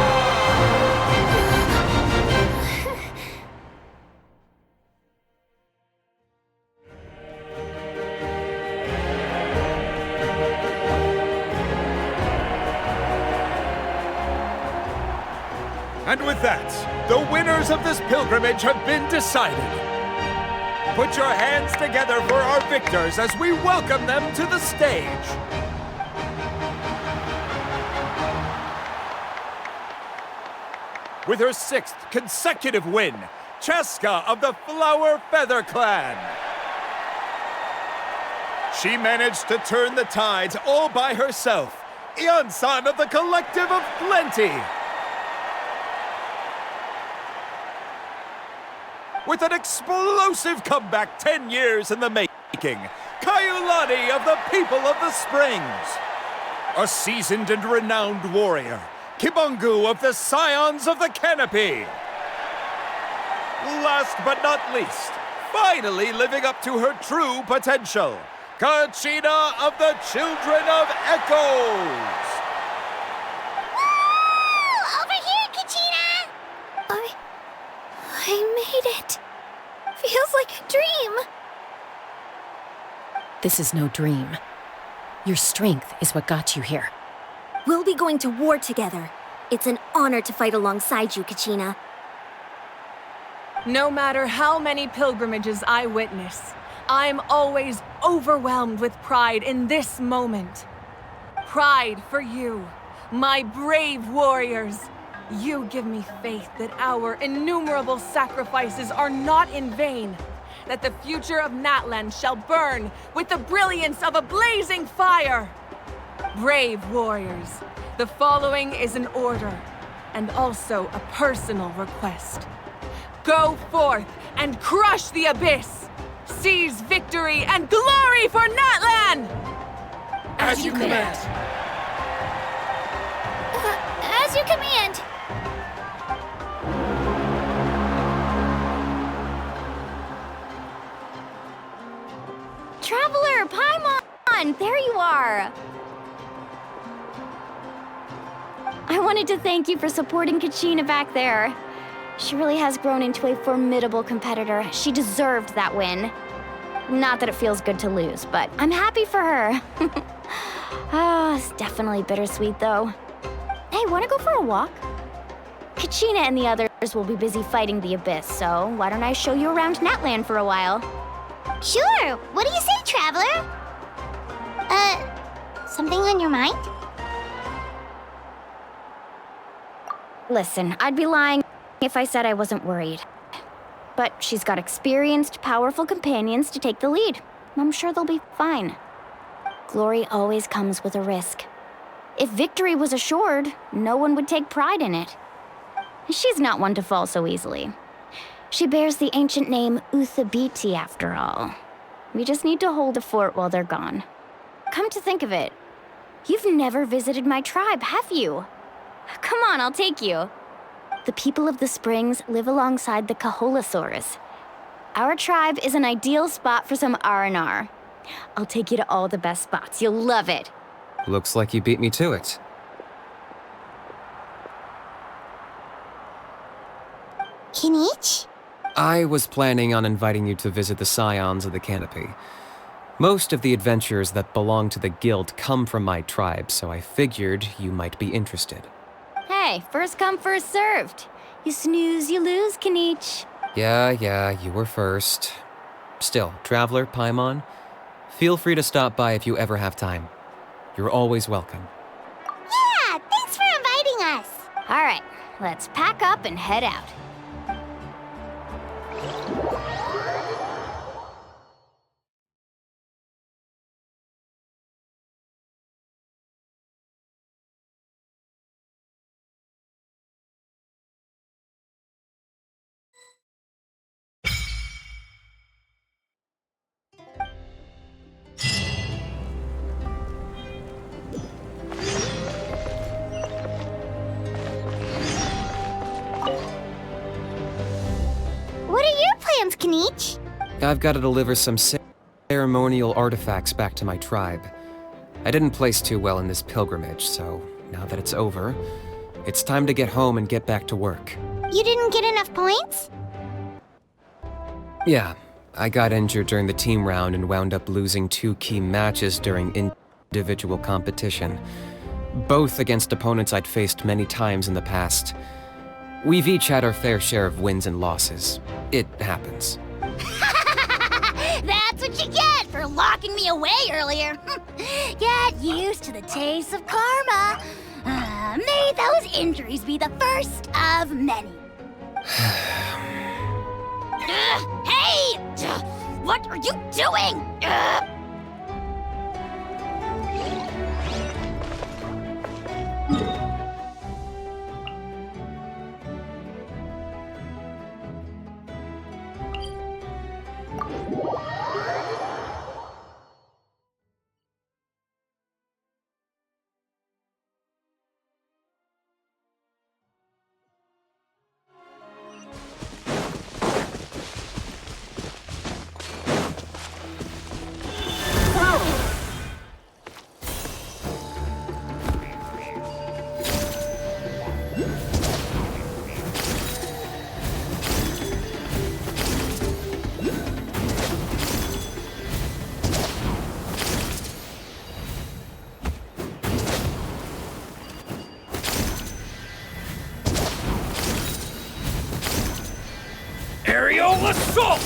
And with that, the winners of this pilgrimage have been decided. Put your hands together for our victors as we welcome them to the stage. With her 6th consecutive win, Cheska of the Flower Feather Clan. She managed to turn the tides all by herself. Ian-san of the Collective of Plenty. With an explosive comeback 10 years in the making, Kaiulani of the People of the Springs. A seasoned and renowned warrior, Kibungu of the Scions of the Canopy. Last but not least, finally living up to her true potential, Kachina of the Children of Echoes. Woo! Over here, Kachina! I made it. Feels like a dream. This is no dream. Your strength is what got you here. We'll be going to war together. It's an honor to fight alongside you, Kachina. No matter how many pilgrimages I witness, I'm always overwhelmed with pride in this moment. Pride for you, my brave warriors. You give me faith that our innumerable sacrifices are not in vain, that the future of Natlan shall burn with the brilliance of a blazing fire. Brave warriors, the following is an order, and also a personal request. Go forth and crush the abyss! Seize victory and glory for Natlan! As you command. As you command. Traveler, Paimon! There you are! I wanted to thank you for supporting Kachina back there. She really has grown into a formidable competitor. She deserved that win. Not that it feels good to lose, but I'm happy for her. It's definitely bittersweet, though. Hey, wanna go for a walk? Kachina and the others will be busy fighting the Abyss, so why don't I show you around Natlan for a while? Sure. What do you say, Traveler? Something on your mind? Listen, I'd be lying if I said I wasn't worried. But she's got experienced, powerful companions to take the lead. I'm sure they'll be fine. Glory always comes with a risk. If victory was assured, no one would take pride in it. She's not one to fall so easily. She bears the ancient name Uthabiti, after all. We just need to hold the fort while they're gone. Come to think of it, you've never visited my tribe, have you? Come on, I'll take you. The people of the Springs live alongside the Kaholasaurus. Our tribe is an ideal spot for some R&R. I'll take you to all the best spots. You'll love it. Looks like you beat me to it. Kinich? I was planning on inviting you to visit the Scions of the Canopy. Most of the adventures that belong to the guild come from my tribe, so I figured you might be interested. Hey, first come, first served. You snooze, you lose, Kinich. Yeah, you were first. Still, Traveler, Paimon, feel free to stop by if you ever have time. You're always welcome. Yeah, thanks for inviting us. All right, let's pack up and head out. What are your plans, Kinich? I've got to deliver some ceremonial artifacts back to my tribe. I didn't place too well in this pilgrimage, so now that it's over, it's time to get home and get back to work. You didn't get enough points? Yeah, I got injured during the team round and wound up losing 2 key matches during individual competition, both against opponents I'd faced many times in the past. We've each had our fair share of wins and losses. It happens. That's what you get for locking me away earlier. Get used to the taste of karma. May those injuries be the first of many. Hey! What are you doing? Aerial assault!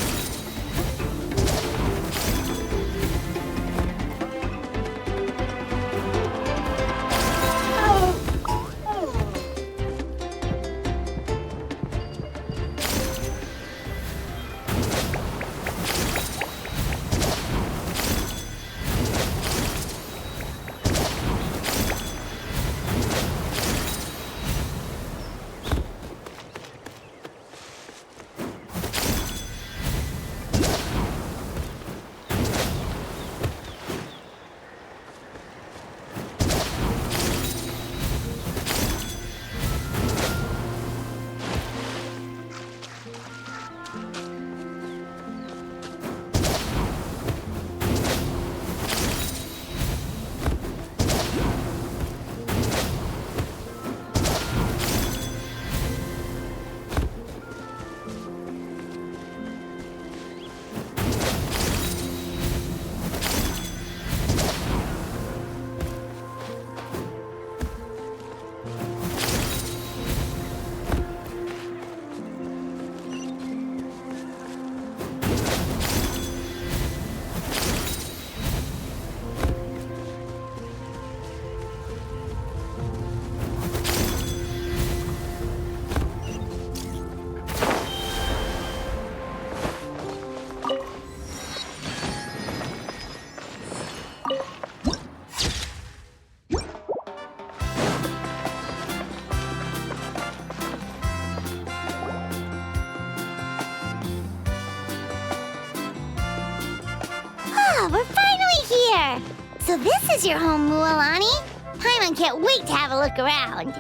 We're finally here! So this is your home, Mualani? Paimon can't wait to have a look around.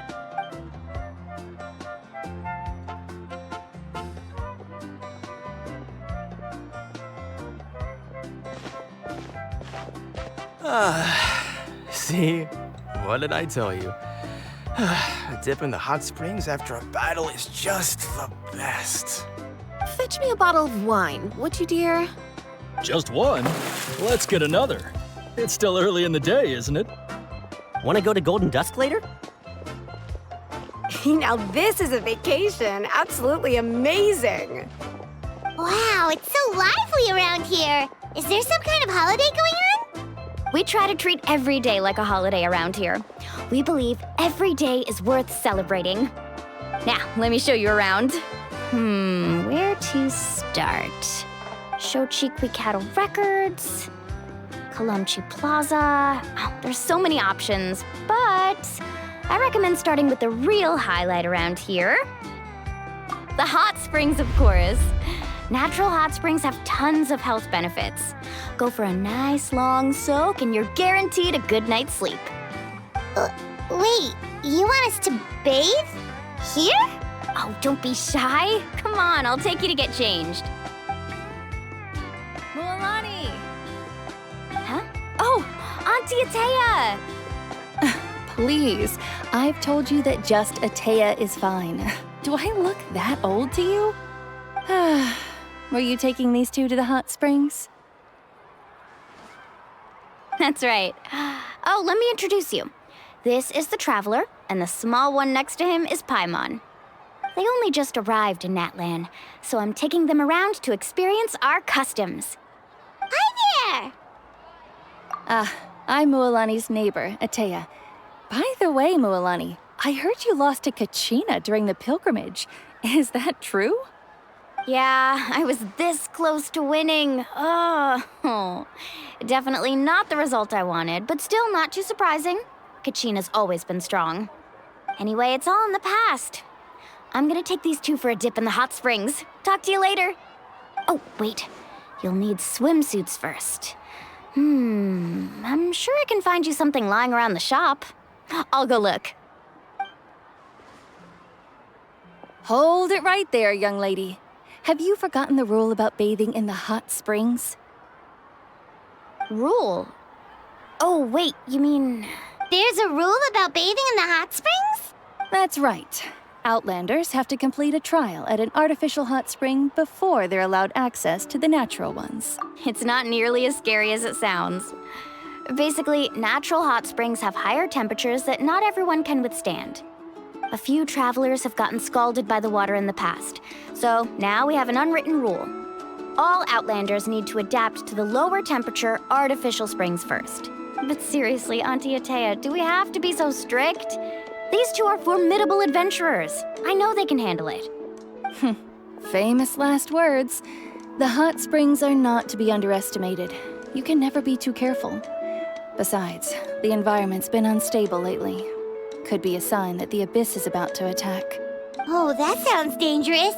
See? What did I tell you? A dip in the hot springs after a battle is just the best. Fetch me a bottle of wine, would you, dear? Just one? Let's get another. It's still early in the day, isn't it? Want to go to Golden Dusk later? Now this is a vacation. Absolutely amazing. Wow, it's so lively around here. Is there some kind of holiday going on? We try to treat every day like a holiday around here. We believe every day is worth celebrating. Now, let me show you around. Where to start? Shochiqui Cattle Records, Kalumchi Plaza. Oh, there's so many options, but I recommend starting with the real highlight around here. The hot springs, of course. Natural hot springs have tons of health benefits. Go for a nice long soak and you're guaranteed a good night's sleep. Wait, you want us to bathe? Here? Oh, don't be shy. Come on, I'll take you to get changed. Mualani! Huh? Oh, Auntie Atea! Please, I've told you that just Atea is fine. Do I look that old to you? Were you taking these two to the hot springs? That's right. Oh, let me introduce you. This is the Traveler, and the small one next to him is Paimon. They only just arrived in Natlan, so I'm taking them around to experience our customs. Hi there! I'm Mualani's neighbor, Atea. By the way, Mualani, I heard you lost to Kachina during the pilgrimage. Is that true? Yeah, I was this close to winning. Oh, definitely not the result I wanted, but still not too surprising. Kachina's always been strong. Anyway, it's all in the past. I'm gonna take these two for a dip in the hot springs. Talk to you later. Oh, wait. You'll need swimsuits first. I'm sure I can find you something lying around the shop. I'll go look. Hold it right there, young lady. Have you forgotten the rule about bathing in the hot springs? Rule? Oh, wait, you mean... There's a rule about bathing in the hot springs? That's right. Outlanders have to complete a trial at an artificial hot spring before they're allowed access to the natural ones. It's not nearly as scary as it sounds. Basically, natural hot springs have higher temperatures that not everyone can withstand. A few travelers have gotten scalded by the water in the past, so now we have an unwritten rule. All Outlanders need to adapt to the lower temperature artificial springs first. But seriously, Auntie Atea, do we have to be so strict? These two are formidable adventurers. I know they can handle it. Famous last words. The hot springs are not to be underestimated. You can never be too careful. Besides, the environment's been unstable lately. Could be a sign that the Abyss is about to attack. Oh, that sounds dangerous.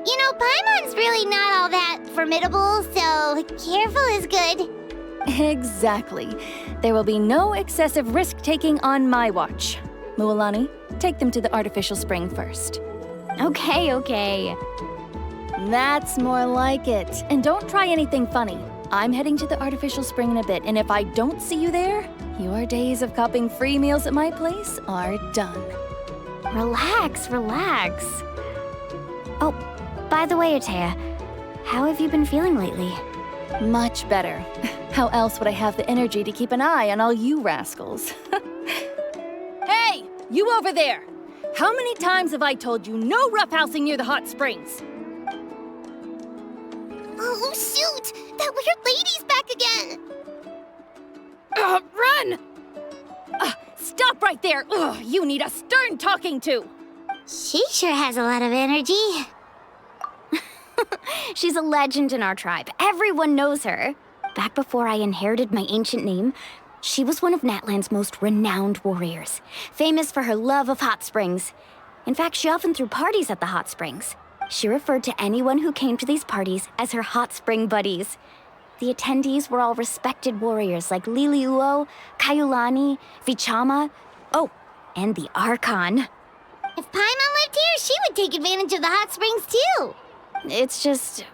You know, Paimon's really not all that formidable, so careful is good. Exactly. There will be no excessive risk-taking on my watch. Mualani, take them to the artificial spring first. Okay. That's more like it. And don't try anything funny. I'm heading to the artificial spring in a bit, and if I don't see you there, your days of copping free meals at my place are done. Relax. Oh, by the way, Atea, how have you been feeling lately? Much better. How else would I have the energy to keep an eye on all you rascals? Hey, you over there! How many times have I told you no roughhousing near the hot springs? Oh, shoot! That weird lady's back again! Run! Stop right there! Ugh, you need a stern talking to! She sure has a lot of energy. She's a legend in our tribe. Everyone knows her. Back before I inherited my ancient name, she was one of Natlan's most renowned warriors, famous for her love of hot springs. In fact, she often threw parties at the hot springs. She referred to anyone who came to these parties as her hot spring buddies. The attendees were all respected warriors like Liliuo, Kaiulani, Vichama, and the Archon. If Paimon lived here, she would take advantage of the hot springs too. It's just...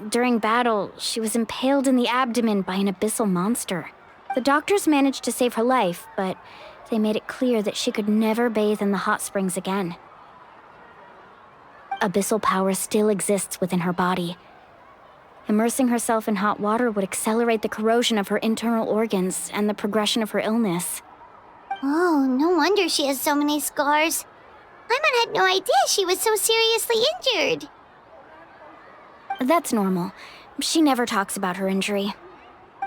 during battle, she was impaled in the abdomen by an abyssal monster. The doctors managed to save her life, but they made it clear that she could never bathe in the hot springs again. Abyssal power still exists within her body. Immersing herself in hot water would accelerate the corrosion of her internal organs and the progression of her illness. Oh, no wonder she has so many scars. Paimon had no idea she was so seriously injured. That's normal. She never talks about her injury.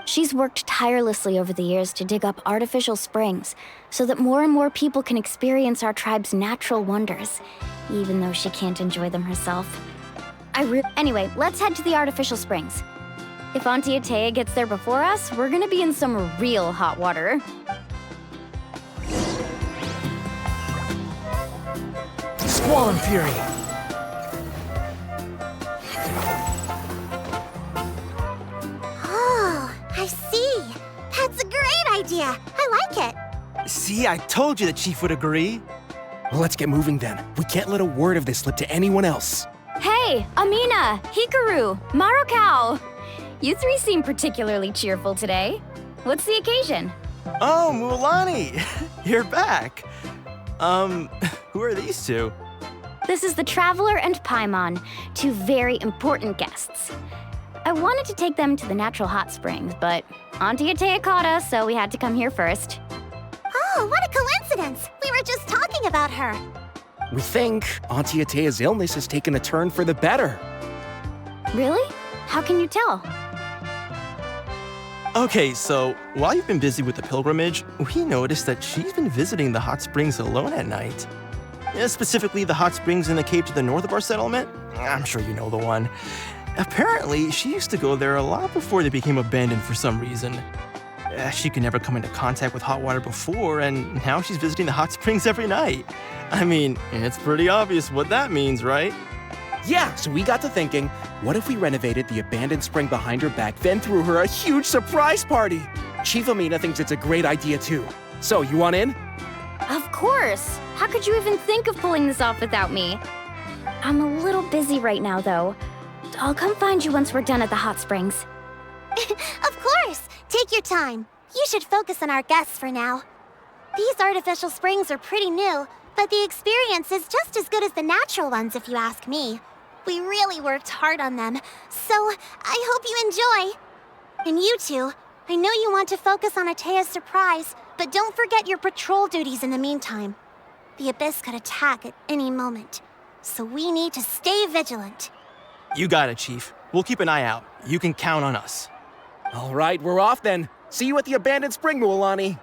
She's worked tirelessly over the years to dig up artificial springs so that more and more people can experience our tribe's natural wonders, even though she can't enjoy them herself. Anyway, let's head to the artificial springs. If Auntie Atea gets there before us, we're gonna be in some real hot water. Squall Fury! Oh, I see. That's a great idea. I like it. See, I told you the chief would agree. Well, let's get moving then. We can't let a word of this slip to anyone else. Hey, Amina, Hikaru, Marukau! You three seem particularly cheerful today. What's the occasion? Oh, Mualani! You're back! Who are these two? This is the Traveler and Paimon, two very important guests. I wanted to take them to the natural hot springs, but Auntie Atea caught us, so we had to come here first. Oh, what a coincidence! We were just talking about her. We think Auntie Atea's illness has taken a turn for the better. Really? How can you tell? Okay, so while you've been busy with the pilgrimage, we noticed that she's been visiting the hot springs alone at night. Specifically, the hot springs in the cave to the north of our settlement. I'm sure you know the one. Apparently, she used to go there a lot before they became abandoned for some reason. She could never come into contact with hot water before, and now she's visiting the hot springs every night. I mean, it's pretty obvious what that means, right? Yeah, so we got to thinking, what if we renovated the abandoned spring behind her back, then threw her a huge surprise party? Chief Amina thinks it's a great idea too. So, you want in? Of course! How could you even think of pulling this off without me? I'm a little busy right now, though. I'll come find you once we're done at the hot springs. Of course! Take your time. You should focus on our guests for now. These artificial springs are pretty new, but the experience is just as good as the natural ones if you ask me. We really worked hard on them, so I hope you enjoy. And you two, I know you want to focus on Atea's surprise, but don't forget your patrol duties in the meantime. The Abyss could attack at any moment, so we need to stay vigilant. You got it, Chief. We'll keep an eye out. You can count on us. All right, we're off then. See you at the abandoned spring, Mualani.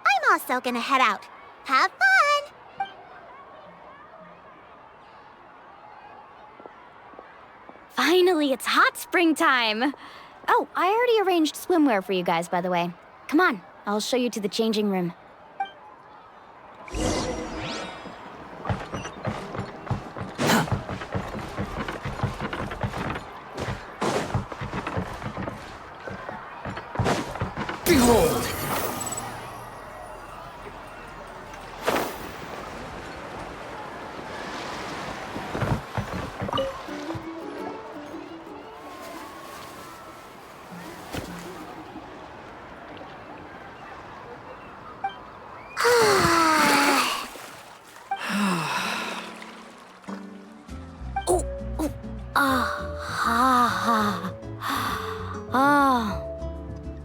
I'm also gonna head out. Have fun! Finally, it's hot spring time! Oh, I already arranged swimwear for you guys, by the way. Come on, I'll show you to the changing room. Behold!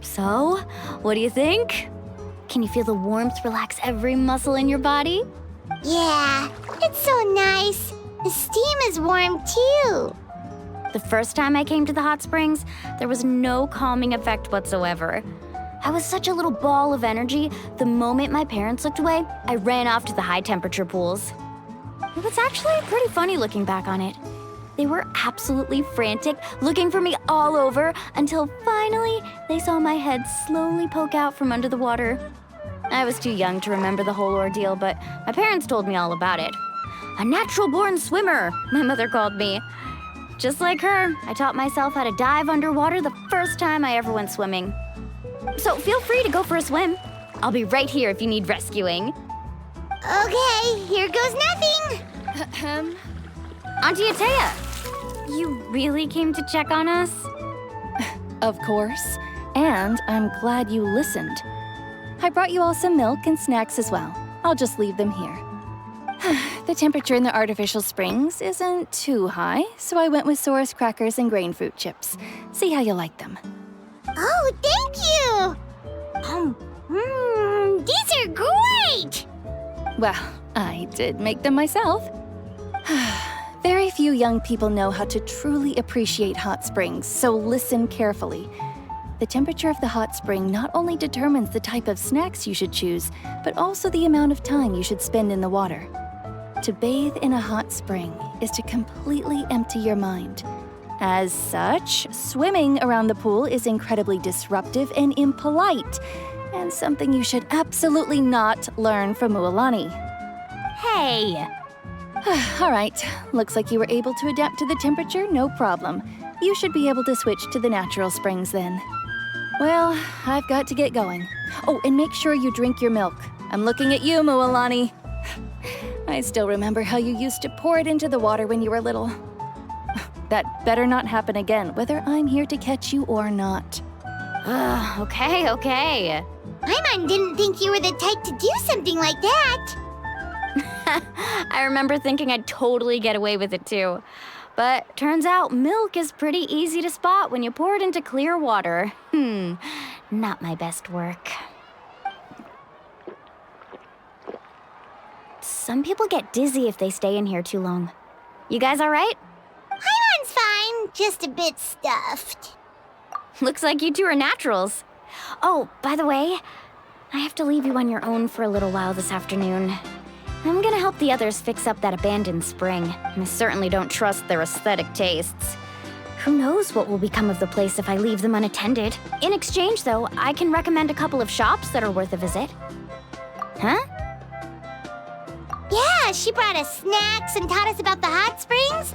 So, what do you think? Can you feel the warmth relax every muscle in your body? Yeah, it's so nice. The steam is warm too. The first time I came to the hot springs, there was no calming effect whatsoever. I was such a little ball of energy, the moment my parents looked away, I ran off to the high temperature pools. It was actually pretty funny looking back on it. They were absolutely frantic, looking for me all over, until finally they saw my head slowly poke out from under the water. I was too young to remember the whole ordeal, but my parents told me all about it. A natural-born swimmer, my mother called me. Just like her, I taught myself how to dive underwater the first time I ever went swimming. So feel free to go for a swim. I'll be right here if you need rescuing. Okay, here goes nothing. Auntie Atea, you really came to check on us? Of course, and I'm glad you listened. I brought you all some milk and snacks as well. I'll just leave them here. The temperature in the artificial springs isn't too high, so I went with Saurus crackers and grain fruit chips. See how you like them. Oh, thank you! These are great! Well, I did make them myself. Very few young people know how to truly appreciate hot springs, so listen carefully. The temperature of the hot spring not only determines the type of snacks you should choose, but also the amount of time you should spend in the water. To bathe in a hot spring is to completely empty your mind. As such, swimming around the pool is incredibly disruptive and impolite, and something you should absolutely not learn from Mualani. Hey! All right, looks like you were able to adapt to the temperature, no problem. You should be able to switch to the natural springs then. Well, I've got to get going. Oh, and make sure you drink your milk. I'm looking at you, Mualani. I still remember how you used to pour it into the water when you were little. That better not happen again, whether I'm here to catch you or not. Okay. Paimon didn't think you were the type to do something like that. I remember thinking I'd totally get away with it too. But turns out milk is pretty easy to spot when you pour it into clear water. Not my best work. Some people get dizzy if they stay in here too long. You guys all right? Paimon's fine, just a bit stuffed. Looks like you two are naturals. Oh, by the way, I have to leave you on your own for a little while this afternoon. I'm gonna help the others fix up that abandoned spring. I certainly don't trust their aesthetic tastes. Who knows what will become of the place if I leave them unattended? In exchange, though, I can recommend a couple of shops that are worth a visit. Huh? Yeah, she brought us snacks and taught us about the hot springs.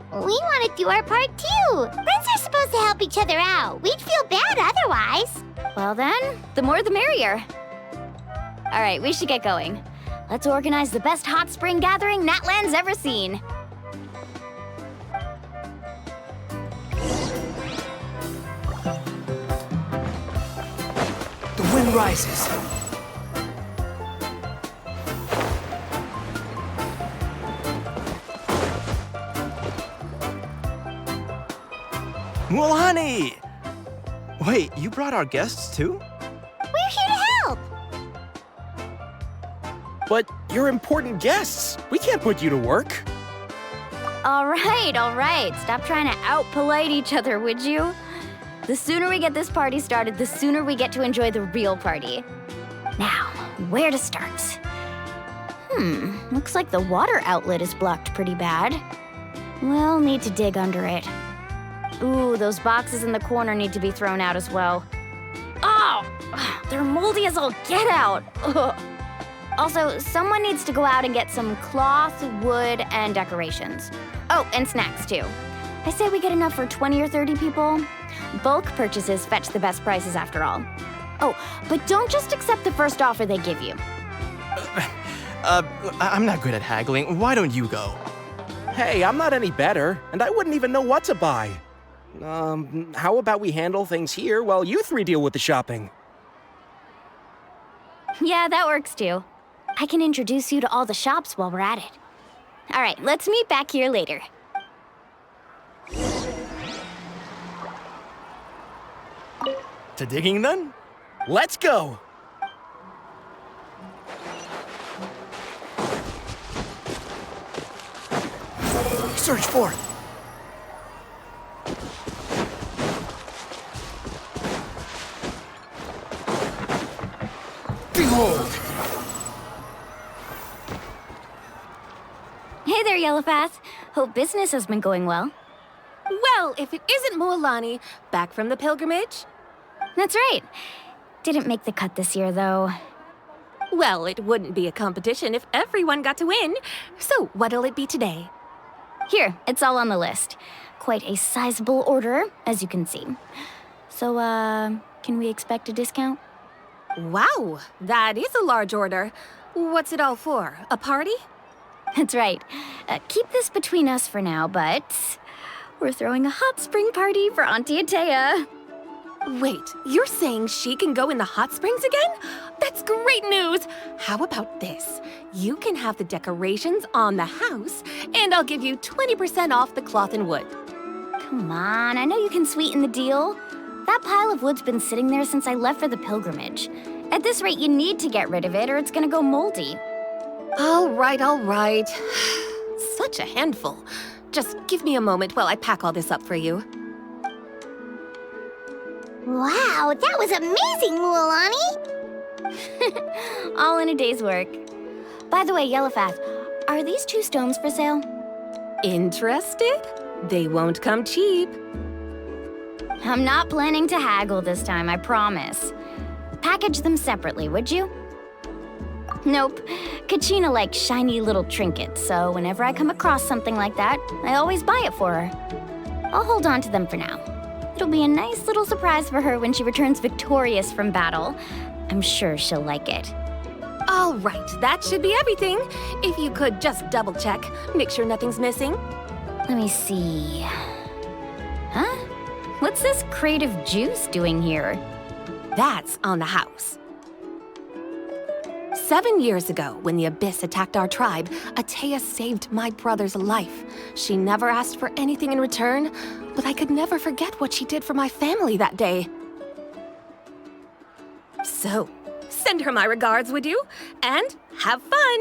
We want to do our part too. Friends are supposed to help each other out. We'd feel bad otherwise. Well then, the more the merrier. All right, we should get going. Let's organize the best hot spring gathering Natlan's ever seen. The wind rises. Mulani! Wait, you brought our guests too? We're here to help. But you're important guests. We can't put you to work. All right. Stop trying to out-polite each other, would you? The sooner we get this party started, the sooner we get to enjoy the real party. Now, where to start? Looks like the water outlet is blocked pretty bad. We'll need to dig under it. Ooh, those boxes in the corner need to be thrown out as well. Oh, they're moldy as all get out. Ugh. Also, someone needs to go out and get some cloth, wood, and decorations. Oh, and snacks too. I say we get enough for 20 or 30 people. Bulk purchases fetch the best prices after all. Oh, but don't just accept the first offer they give you. I'm not good at haggling. Why don't you go? Hey, I'm not any better, and I wouldn't even know what to buy. How about we handle things here while you three deal with the shopping? Yeah, that works too. I can introduce you to all the shops while we're at it. All right, let's meet back here later. To digging then? Let's go! Search for it. Behold! Hey there, Yellowpath. Hope business has been going well. Well, if it isn't Mualani, back from the pilgrimage? That's right. Didn't make the cut this year, though. Well, it wouldn't be a competition if everyone got to win. So, what'll it be today? Here, it's all on the list. Quite a sizable order, as you can see. So, can we expect a discount? Wow, that is a large order. What's it all for? A party? That's right. Keep this between us for now, but we're throwing a hot spring party for Auntie Atea. Wait, you're saying she can go in the hot springs again? That's great news! How about this? You can have the decorations on the house, and I'll give you 20% off the cloth and wood. Come on, I know you can sweeten the deal. That pile of wood's been sitting there since I left for the pilgrimage. At this rate, you need to get rid of it or it's gonna go moldy. All right. Such a handful. Just give me a moment while I pack all this up for you. Wow, that was amazing, Mualani! All in a day's work. By the way, Yellowpath, are these 2 stones for sale? Interested? They won't come cheap. I'm not planning to haggle this time, I promise. Package them separately, would you? Nope. Kachina likes shiny little trinkets, so whenever I come across something like that, I always buy it for her. I'll hold on to them for now. It'll be a nice little surprise for her when she returns victorious from battle. I'm sure she'll like it. All right, that should be everything. If you could just double check, make sure nothing's missing. Let me see. What's this creative juice doing here? That's on the house. 7 years ago, when the Abyss attacked our tribe, Atea saved my brother's life. She never asked for anything in return, but I could never forget what she did for my family that day. So, send her my regards, would you? And have fun!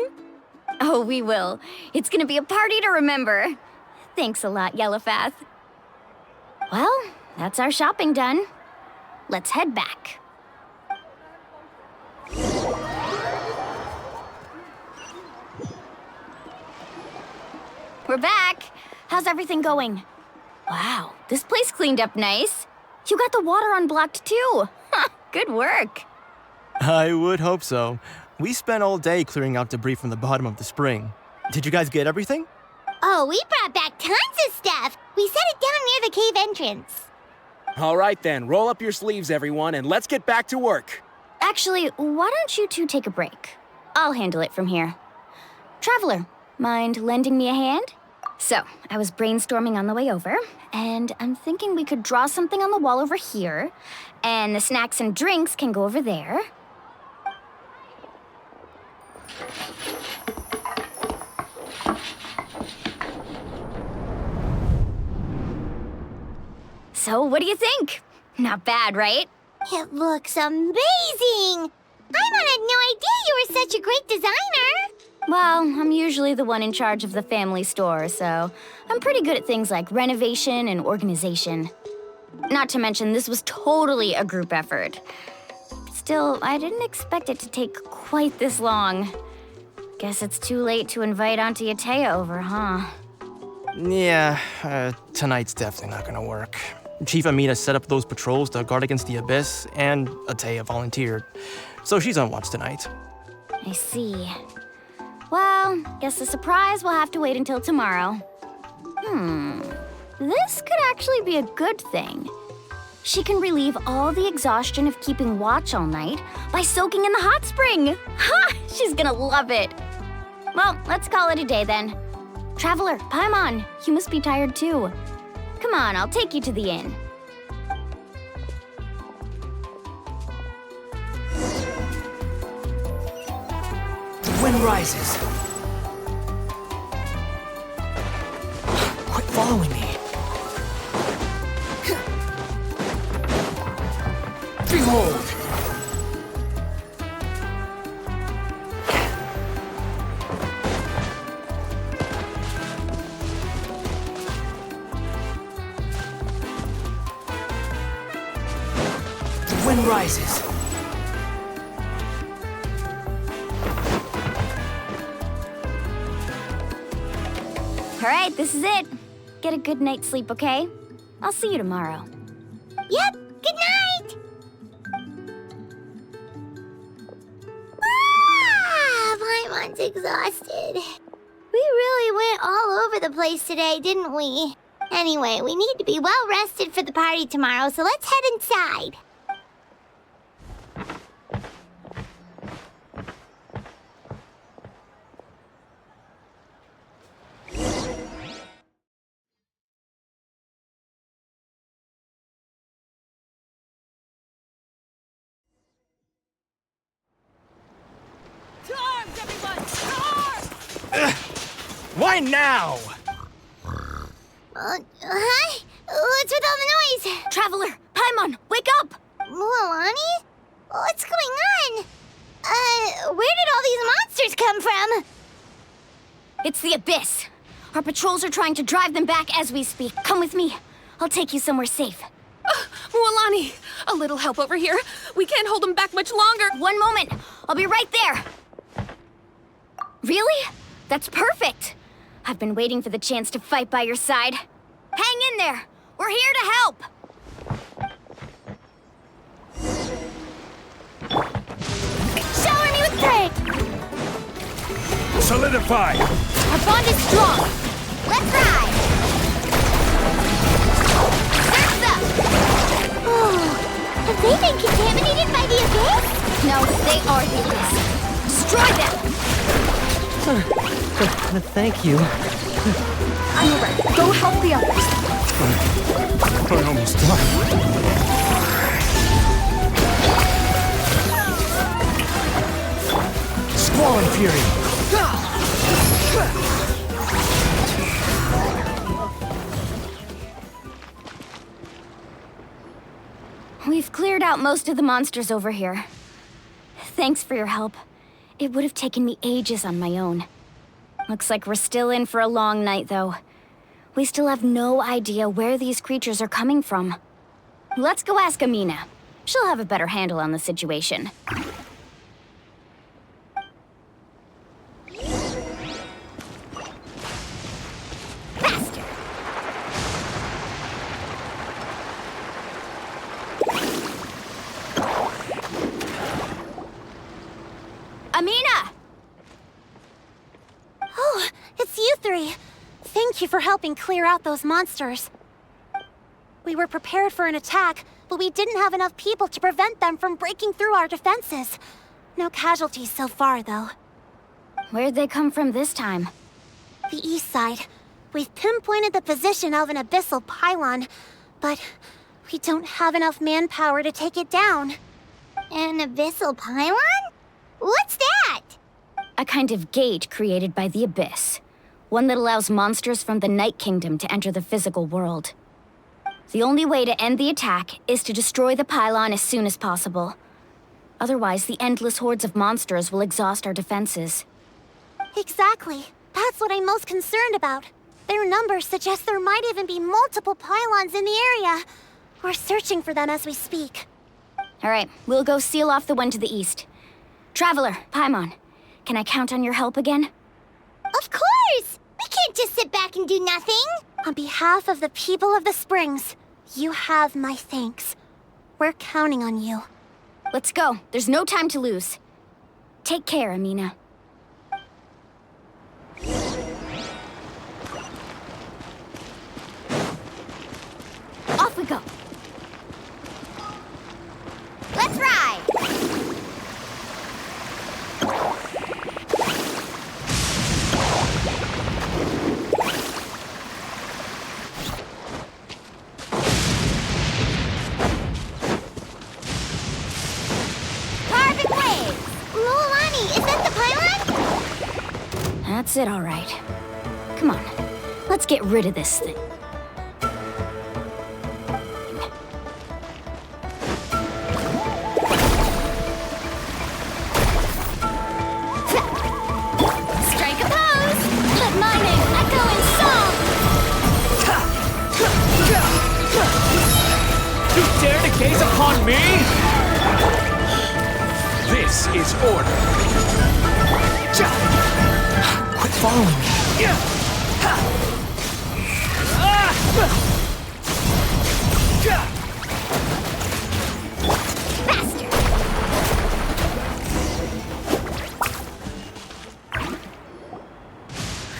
Oh, we will. It's gonna be a party to remember. Thanks a lot, Yellowfath. Well, that's our shopping done. Let's head back. We're back. How's everything going? Wow, this place cleaned up nice. You got the water unblocked too. Good work. I would hope so. We spent all day clearing out debris from the bottom of the spring. Did you guys get everything? Oh, we brought back tons of stuff. We set it down near the cave entrance. All right then, roll up your sleeves, everyone, and let's get back to work. Actually, why don't you two take a break? I'll handle it from here. Traveler, mind lending me a hand? So, I was brainstorming on the way over, and I'm thinking we could draw something on the wall over here, and the snacks and drinks can go over there. So, what do you think? Not bad, right? It looks amazing! Paimon had no idea you were such a great designer! Well, I'm usually the one in charge of the family store, so I'm pretty good at things like renovation and organization. Not to mention, this was totally a group effort. Still, I didn't expect it to take quite this long. Guess it's too late to invite Auntie Atea over, huh? Yeah, tonight's definitely not gonna work. Chief Amina set up those patrols to guard against the Abyss, and Atea volunteered. So she's on watch tonight. I see. Well, guess the surprise will have to wait until tomorrow. This could actually be a good thing. She can relieve all the exhaustion of keeping watch all night by soaking in the hot spring. Ha! She's gonna love it. Well, let's call it a day then. Traveler, Paimon, you must be tired too. Come on, I'll take you to the inn. The wind rises. Quit following me. Behold! The wind rises. All right, this is it. Get a good night's sleep, okay? I'll see you tomorrow. Yep, good night! Paimon's exhausted. We really went all over the place today, didn't we? Anyway, we need to be well rested for the party tomorrow, so let's head inside. Why now? Hi? What's with all the noise? Traveler, Paimon, wake up! Mualani? What's going on? Where did all these monsters come from? It's the Abyss. Our patrols are trying to drive them back as we speak. Come with me. I'll take you somewhere safe. Mualani, a little help over here. We can't hold them back much longer. One moment. I'll be right there. Really? That's perfect. I've been waiting for the chance to fight by your side. Hang in there. We're here to help. Shower me with praise! Solidify! Our bond is strong. Let's ride! Surf's up! Oh, have they been contaminated by the Abyss? No, they are the Abyss. Destroy them! Thank you. I'm over. Go help the others. I almost died. Squall and Fury! We've cleared out most of the monsters over here. Thanks for your help. It would have taken me ages on my own. Looks like we're still in for a long night, though. We still have no idea where these creatures are coming from. Let's go ask Amina. She'll have a better handle on the situation. Amina! Oh, it's you three. Thank you for helping clear out those monsters. We were prepared for an attack, but we didn't have enough people to prevent them from breaking through our defenses. No casualties so far, though. Where'd they come from this time? The east side. We've pinpointed the position of an abyssal pylon, but we don't have enough manpower to take it down. An abyssal pylon? What's that? A kind of gate created by the Abyss. One that allows monsters from the Night Kingdom to enter the physical world. The only way to end the attack is to destroy the pylon as soon as possible. Otherwise, the endless hordes of monsters will exhaust our defenses. Exactly. That's what I'm most concerned about. Their numbers suggest there might even be multiple pylons in the area. We're searching for them as we speak. All right, we'll go seal off the one to the east. Traveler, Paimon, can I count on your help again? Of course! We can't just sit back and do nothing! On behalf of the people of the Springs, you have my thanks. We're counting on you. Let's go. There's no time to lose. Take care, Amina. Off we go. Let's ride! Carving waves! Luolani, is that the pylon? That's it, all right. Come on, let's get rid of this thing. Strike a pose! Let my name echo in song! You dare to gaze upon me? This is order. Quit following me.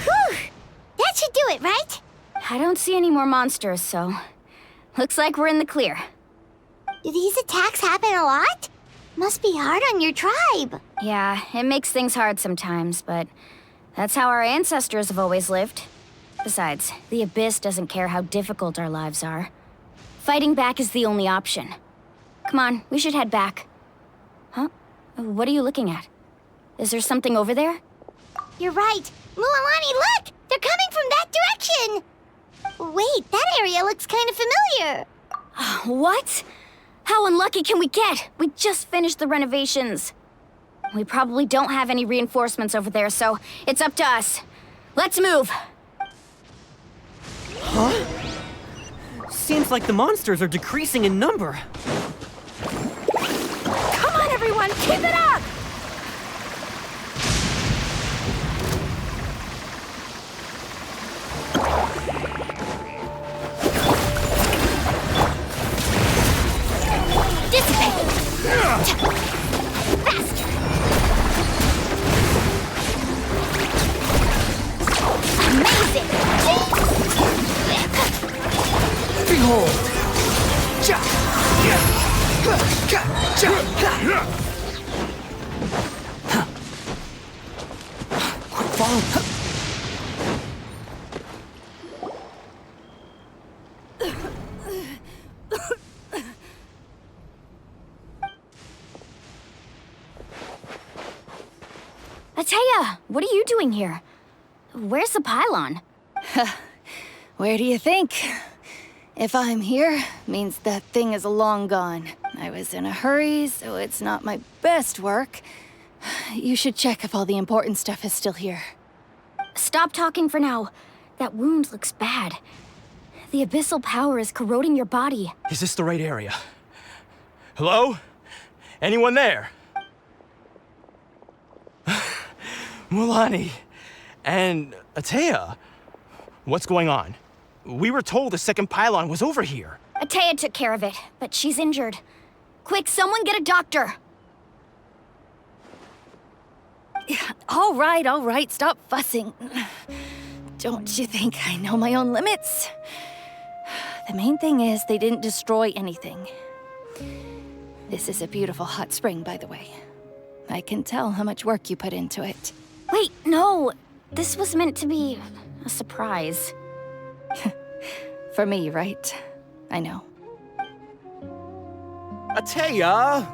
Whew! That should do it, right? I don't see any more monsters, so... Looks like we're in the clear. Do these attacks happen a lot? Must be hard on your tribe. Yeah, it makes things hard sometimes, but... That's how our ancestors have always lived. Besides, the Abyss doesn't care how difficult our lives are. Fighting back is the only option. Come on, we should head back. Huh? What are you looking at? Is there something over there? You're right. Luolani, look! They're coming from that direction! Wait, that area looks kind of familiar. What? How unlucky can we get? We just finished the renovations. We probably don't have any reinforcements over there, so it's up to us. Let's move. Huh? Seems like the monsters are decreasing in number. Come on, everyone, keep it up! Amazing! Behold! Quit following. Ateya, what are you doing here? Where's the pylon? Where do you think? If I'm here, means that thing is long gone. I was in a hurry, so it's not my best work. You should check if all the important stuff is still here. Stop talking for now. That wound looks bad. The abyssal power is corroding your body. Is this the right area? Hello? Anyone there? Mulani and Ateya, what's going on? We were told the second pylon was over here. Ateya took care of it, but she's injured. Quick, someone get a doctor! All right, stop fussing. Don't you think I know my own limits? The main thing is they didn't destroy anything. This is a beautiful hot spring, by the way. I can tell how much work you put into it. Wait, no. This was meant to be a surprise. For me, right? I know. Ateya!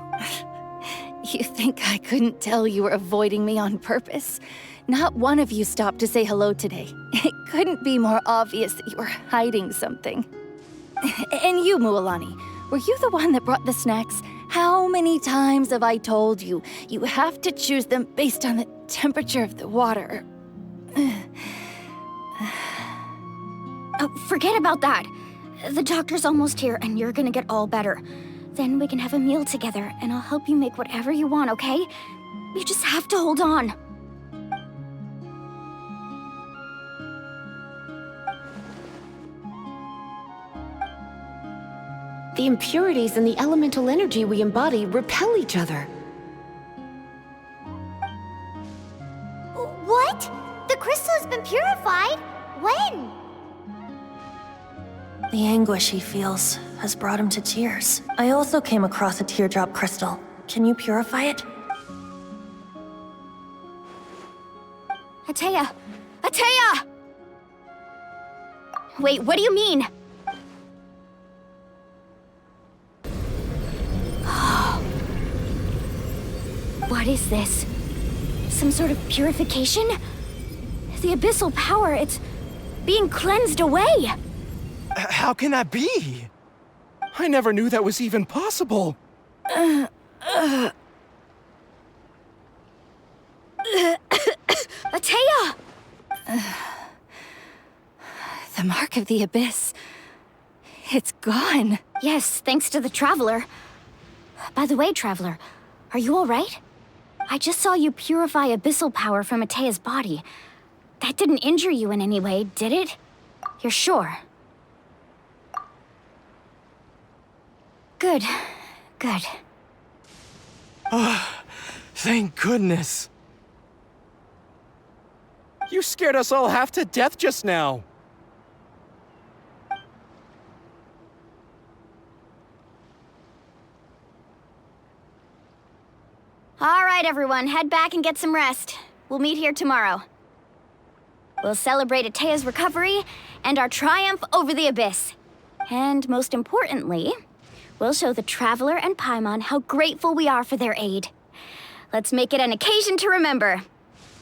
You think I couldn't tell you were avoiding me on purpose? Not one of you stopped to say hello today. It couldn't be more obvious that you were hiding something. And you, Mualani, were you the one that brought the snacks? How many times have I told you, you have to choose them based on the temperature of the water? Oh, forget about that. The doctor's almost here, and you're gonna get all better. Then we can have a meal together, and I'll help you make whatever you want, okay? You just have to hold on. The impurities and the elemental energy we embody repel each other. What? The crystal has been purified? When? The anguish he feels has brought him to tears. I also came across a teardrop crystal. Can you purify it? Ateya! Ateya! Wait, what do you mean? What is this? Some sort of purification? The abyssal power, it's being cleansed away! How can that be? I never knew that was even possible. Ateya! The mark of the abyss. It's gone. Yes, thanks to the Traveler. By the way, Traveler, are you all right? I just saw you purify abyssal power from Ateya's body. That didn't injure you in any way, did it? You're sure? Good. Good. Thank goodness. You scared us all half to death just now. All right, everyone, head back and get some rest. We'll meet here tomorrow. We'll celebrate Ateya's recovery and our triumph over the abyss. And most importantly, we'll show the Traveler and Paimon how grateful we are for their aid. Let's make it an occasion to remember.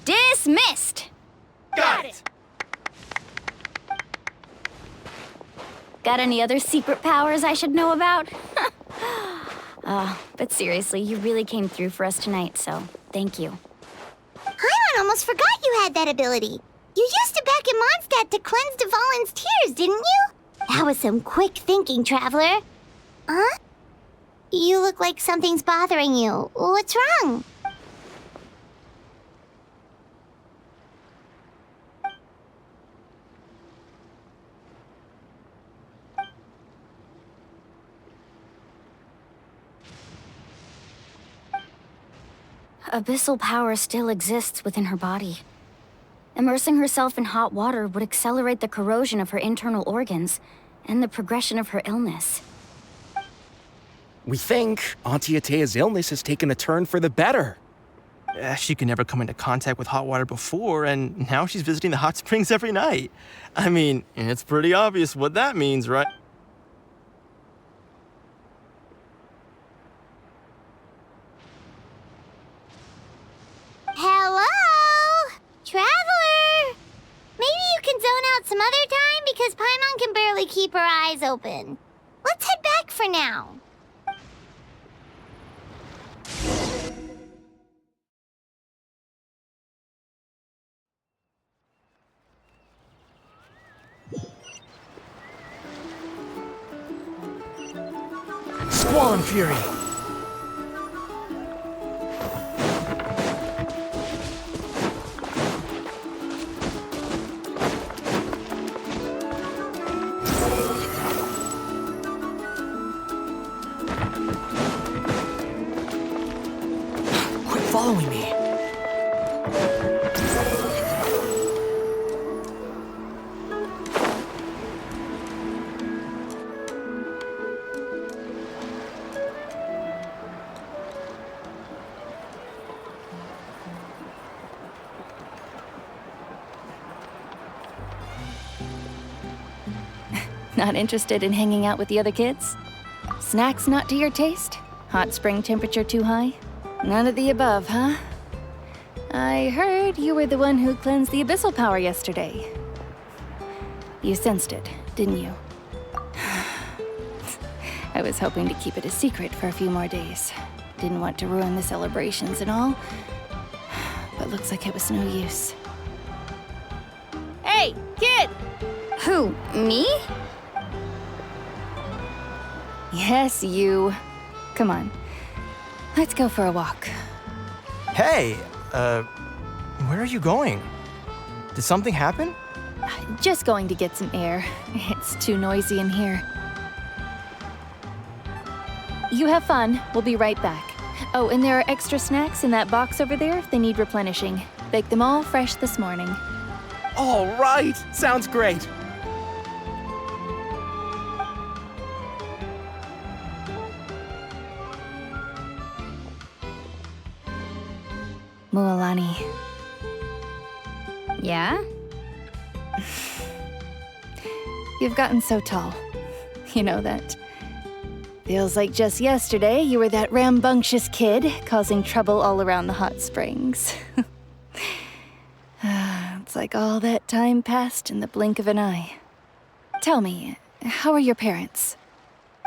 Dismissed! Got it! Got any other secret powers I should know about? But seriously, you really came through for us tonight, so thank you. Paimon almost forgot you had that ability. You used it back in Mondstadt to cleanse Dvalin's tears, didn't you? That was some quick thinking, Traveler. Huh? You look like something's bothering you. What's wrong? Abyssal power still exists within her body. Immersing herself in hot water would accelerate the corrosion of her internal organs and the progression of her illness. We think Auntie Ateya's illness has taken a turn for the better. She could never come into contact with hot water before, and now she's visiting the hot springs every night. I mean, it's pretty obvious what that means, right? Hello? because Paimon can barely keep her eyes open. Let's head back for now. Squall Fury! Quit following me! Not interested in hanging out with the other kids? Snacks not to your taste? Hot spring temperature too high? None of the above, huh? I heard you were the one who cleansed the abyssal power yesterday. You sensed it, didn't you? I was hoping to keep it a secret for a few more days. Didn't want to ruin the celebrations and all. But looks like it was no use. Hey, kid! Who, me? Yes, you. Come on. Let's go for a walk. Hey, where are you going? Did something happen? Just going to get some air. It's too noisy in here. You have fun. We'll be right back. Oh, and there are extra snacks in that box over there if they need replenishing. Baked them all fresh this morning. All right! Sounds great! Mualani. Yeah? You've gotten so tall. You know that. Feels like just yesterday you were that rambunctious kid causing trouble all around the hot springs. It's like all that time passed in the blink of an eye. Tell me, how are your parents?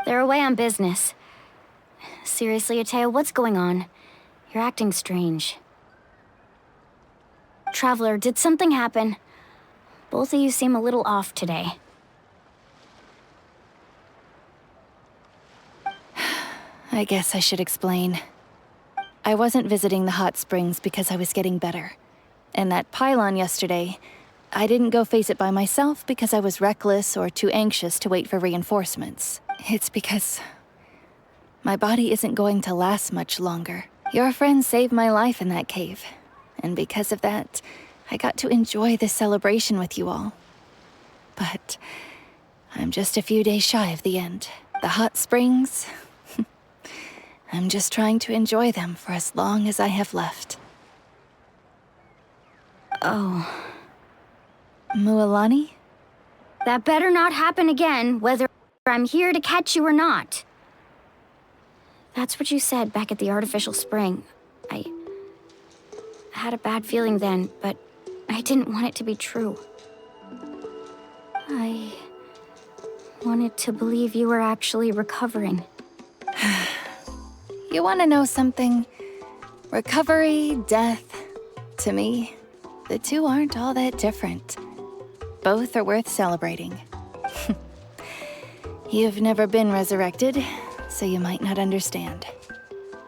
They're away on business. Seriously, Ateo, what's going on? You're acting strange. Traveler, did something happen? Both of you seem a little off today. I guess I should explain. I wasn't visiting the hot springs because I was getting better. And that pylon yesterday, I didn't go face it by myself because I was reckless or too anxious to wait for reinforcements. It's because my body isn't going to last much longer. Your friend saved my life in that cave. And because of that, I got to enjoy this celebration with you all. But I'm just a few days shy of the end. The hot springs, I'm just trying to enjoy them for as long as I have left. Oh. Mualani? That better not happen again, whether I'm here to catch you or not. That's what you said back at the artificial spring. I had a bad feeling then, but I didn't want it to be true. I wanted to believe you were actually recovering. You want to know something? Recovery, death, to me, the two aren't all that different. Both are worth celebrating. You've never been resurrected, so you might not understand.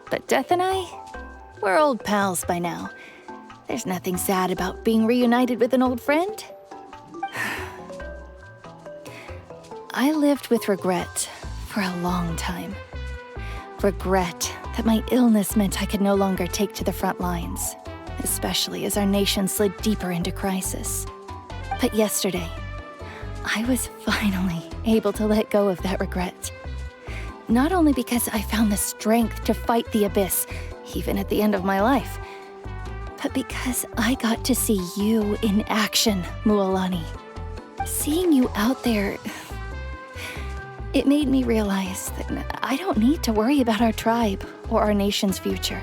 But Death and I, we're old pals by now. There's nothing sad about being reunited with an old friend. I lived with regret for a long time. Regret that my illness meant I could no longer take to the front lines, especially as our nation slid deeper into crisis. But yesterday, I was finally able to let go of that regret. Not only because I found the strength to fight the abyss, even at the end of my life, but because I got to see you in action, Mualani. Seeing you out there, it made me realize that I don't need to worry about our tribe or our nation's future.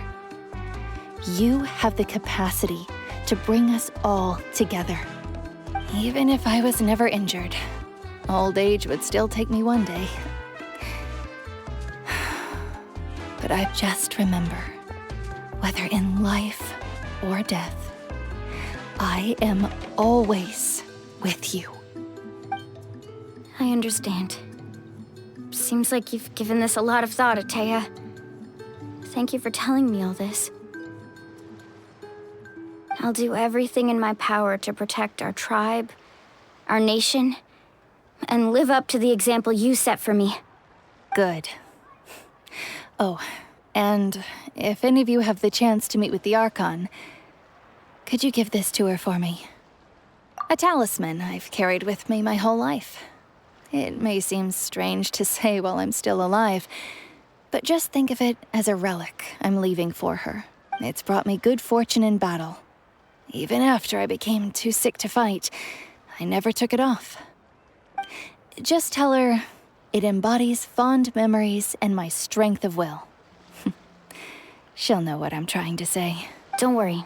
You have the capacity to bring us all together. Even if I was never injured, Old age would still take me one day. But I just remember, whether in life or death, I am always with you. I understand. Seems like you've given this a lot of thought, Atea. Thank you for telling me all this. I'll do everything in my power to protect our tribe, our nation, and live up to the example you set for me. Good. Oh, and if any of you have the chance to meet with the Archon, could you give this to her for me? A talisman I've carried with me my whole life. It may seem strange to say while I'm still alive, but just think of it as a relic I'm leaving for her. It's brought me good fortune in battle. Even after I became too sick to fight, I never took it off. Just tell her it embodies fond memories and my strength of will. She'll know what I'm trying to say. Don't worry.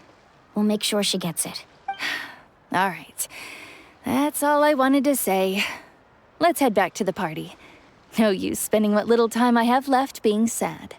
We'll make sure she gets it. All right. That's all I wanted to say. Let's head back to the party. No use spending what little time I have left being sad.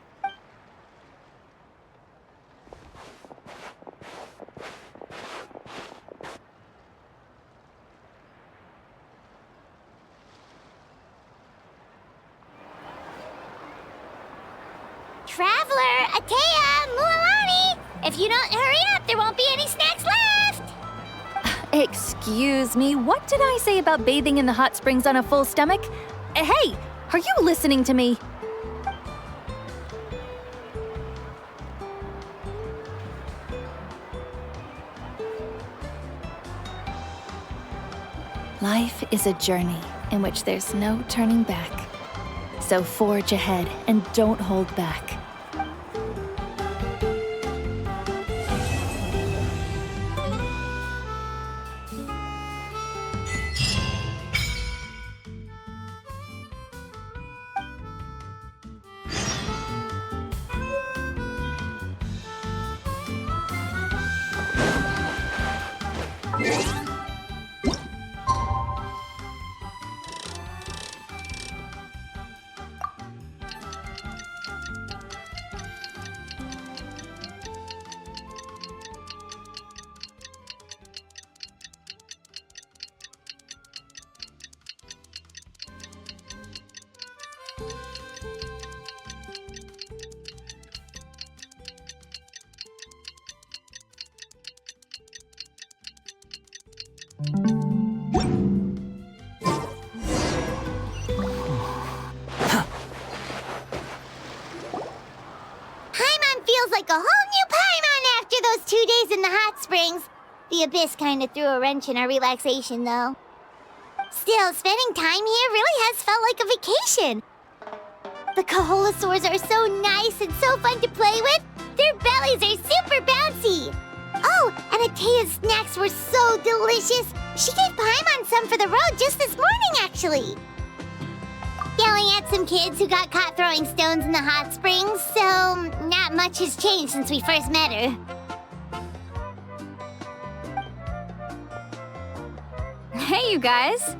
Traveler, Atea, Mualani! If you don't hurry up, there won't be any snacks left! Excuse me, what did I say about bathing in the hot springs on a full stomach? Hey, are you listening to me? Life is a journey in which there's no turning back. So forge ahead and don't hold back. Paimon feels like a whole new Paimon after those 2 days in the hot springs. The Abyss kind of threw a wrench in our relaxation, though. Still, spending time here really has felt like a vacation. The Kaholosaurs are so nice and so fun to play with. Their bellies are super bouncy. Oh, and Atea's snacks were so delicious. She gave Paimon some for the road just this morning, actually. Yelling at some kids who got caught throwing stones in the hot springs, so not much has changed since we first met her. Hey, you guys.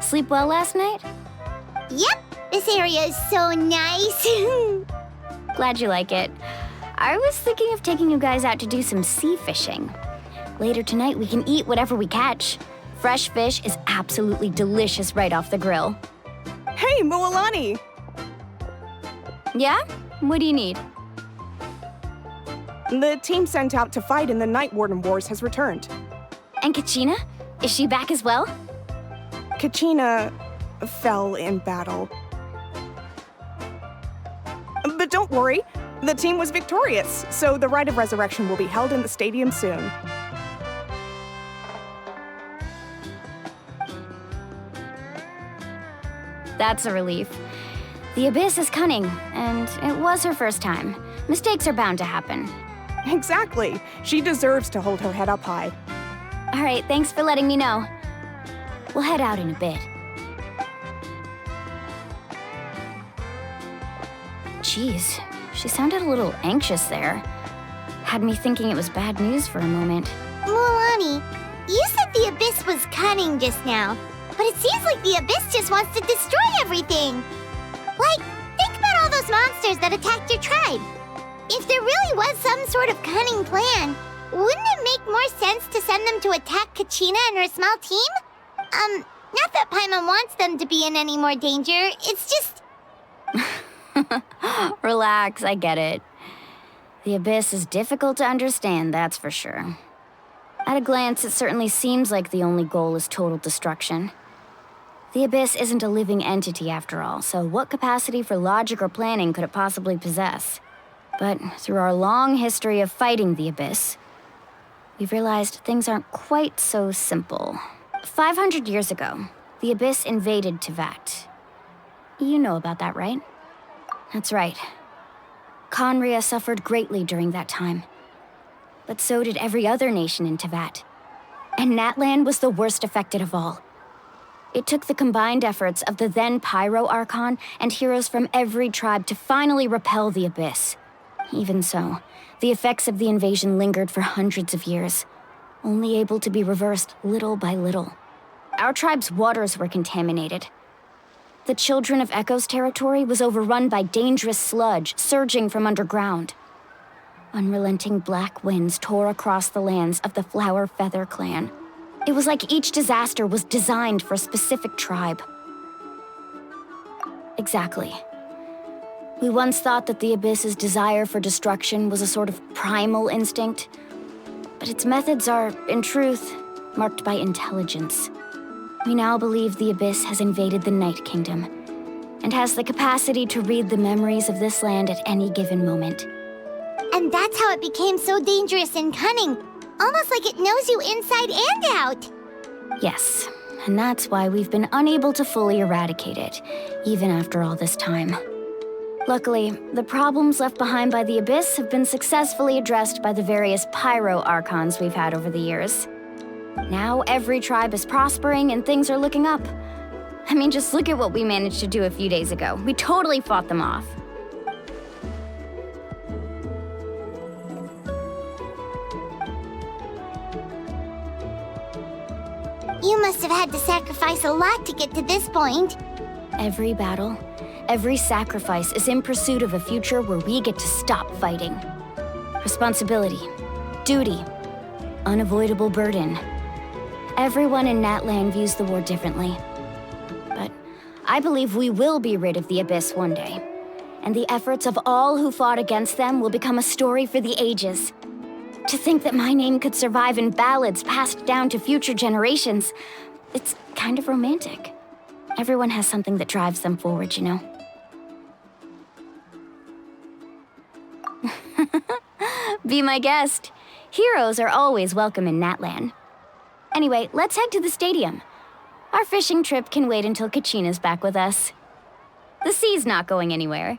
Sleep well last night? Yep, this area is so nice. Glad you like it. I was thinking of taking you guys out to do some sea fishing. Later tonight, we can eat whatever we catch. Fresh fish is absolutely delicious right off the grill. Hey, Mualani! Yeah? What do you need? The team sent out to fight in the Night Warden Wars has returned. And Kachina? Is she back as well? Kachina fell in battle. But don't worry, the team was victorious, so the Rite of Resurrection will be held in the stadium soon. That's a relief. The Abyss is cunning, and it was her first time. Mistakes are bound to happen. Exactly. She deserves to hold her head up high. All right, thanks for letting me know. We'll head out in a bit. Jeez, she sounded a little anxious there. Had me thinking it was bad news for a moment. Mualani, you said the Abyss was cunning just now. but it seems like the Abyss just wants to destroy everything. Like, think about all those monsters that attacked your tribe. If there really was some sort of cunning plan, wouldn't it make more sense to send them to attack Kachina and her small team? Not that Paimon wants them to be in any more danger, it's just... Relax, I get it. The Abyss is difficult to understand, that's for sure. At a glance, it certainly seems like the only goal is total destruction. The Abyss isn't a living entity after all, so what capacity for logic or planning could it possibly possess? But through our long history of fighting the Abyss, we've realized things aren't quite so simple. 500 years ago, the Abyss invaded Teyvat. You know about that, right? That's right. Khaenri'ah suffered greatly during that time. But so did every other nation in Teyvat. And Natlan was the worst affected of all. It took the combined efforts of the then Pyro Archon and heroes from every tribe to finally repel the Abyss. Even so, the effects of the invasion lingered for hundreds of years, only able to be reversed little by little. Our tribe's waters were contaminated. The Children of Echo's territory was overrun by dangerous sludge surging from underground. Unrelenting black winds tore across the lands of the Flower Feather clan. It was like each disaster was designed for a specific tribe. Exactly. We once thought that the Abyss's desire for destruction was a sort of primal instinct, but its methods are, in truth, marked by intelligence. We now believe the Abyss has invaded the Night Kingdom, and has the capacity to read the memories of this land at any given moment. And that's how it became so dangerous and cunning, almost like it knows you inside and out. Yes, and that's why we've been unable to fully eradicate it, even after all this time. Luckily, the problems left behind by the Abyss have been successfully addressed by the various Pyro Archons we've had over the years. Now every tribe is prospering and things are looking up. I mean, just look at what we managed to do a few days ago. We totally fought them off. You must have had to sacrifice a lot to get to this point. Every battle, every sacrifice is in pursuit of a future where we get to stop fighting. Responsibility, duty, unavoidable burden. Everyone in Natlan views the war differently. But I believe we will be rid of the Abyss one day, and the efforts of all who fought against them will become a story for the ages. To think that my name could survive in ballads passed down to future generations, it's kind of romantic. Everyone has something that drives them forward, you know? Be my guest. Heroes are always welcome in Natlan. Anyway, let's head to the stadium. Our fishing trip can wait until Kachina's back with us. The sea's not going anywhere.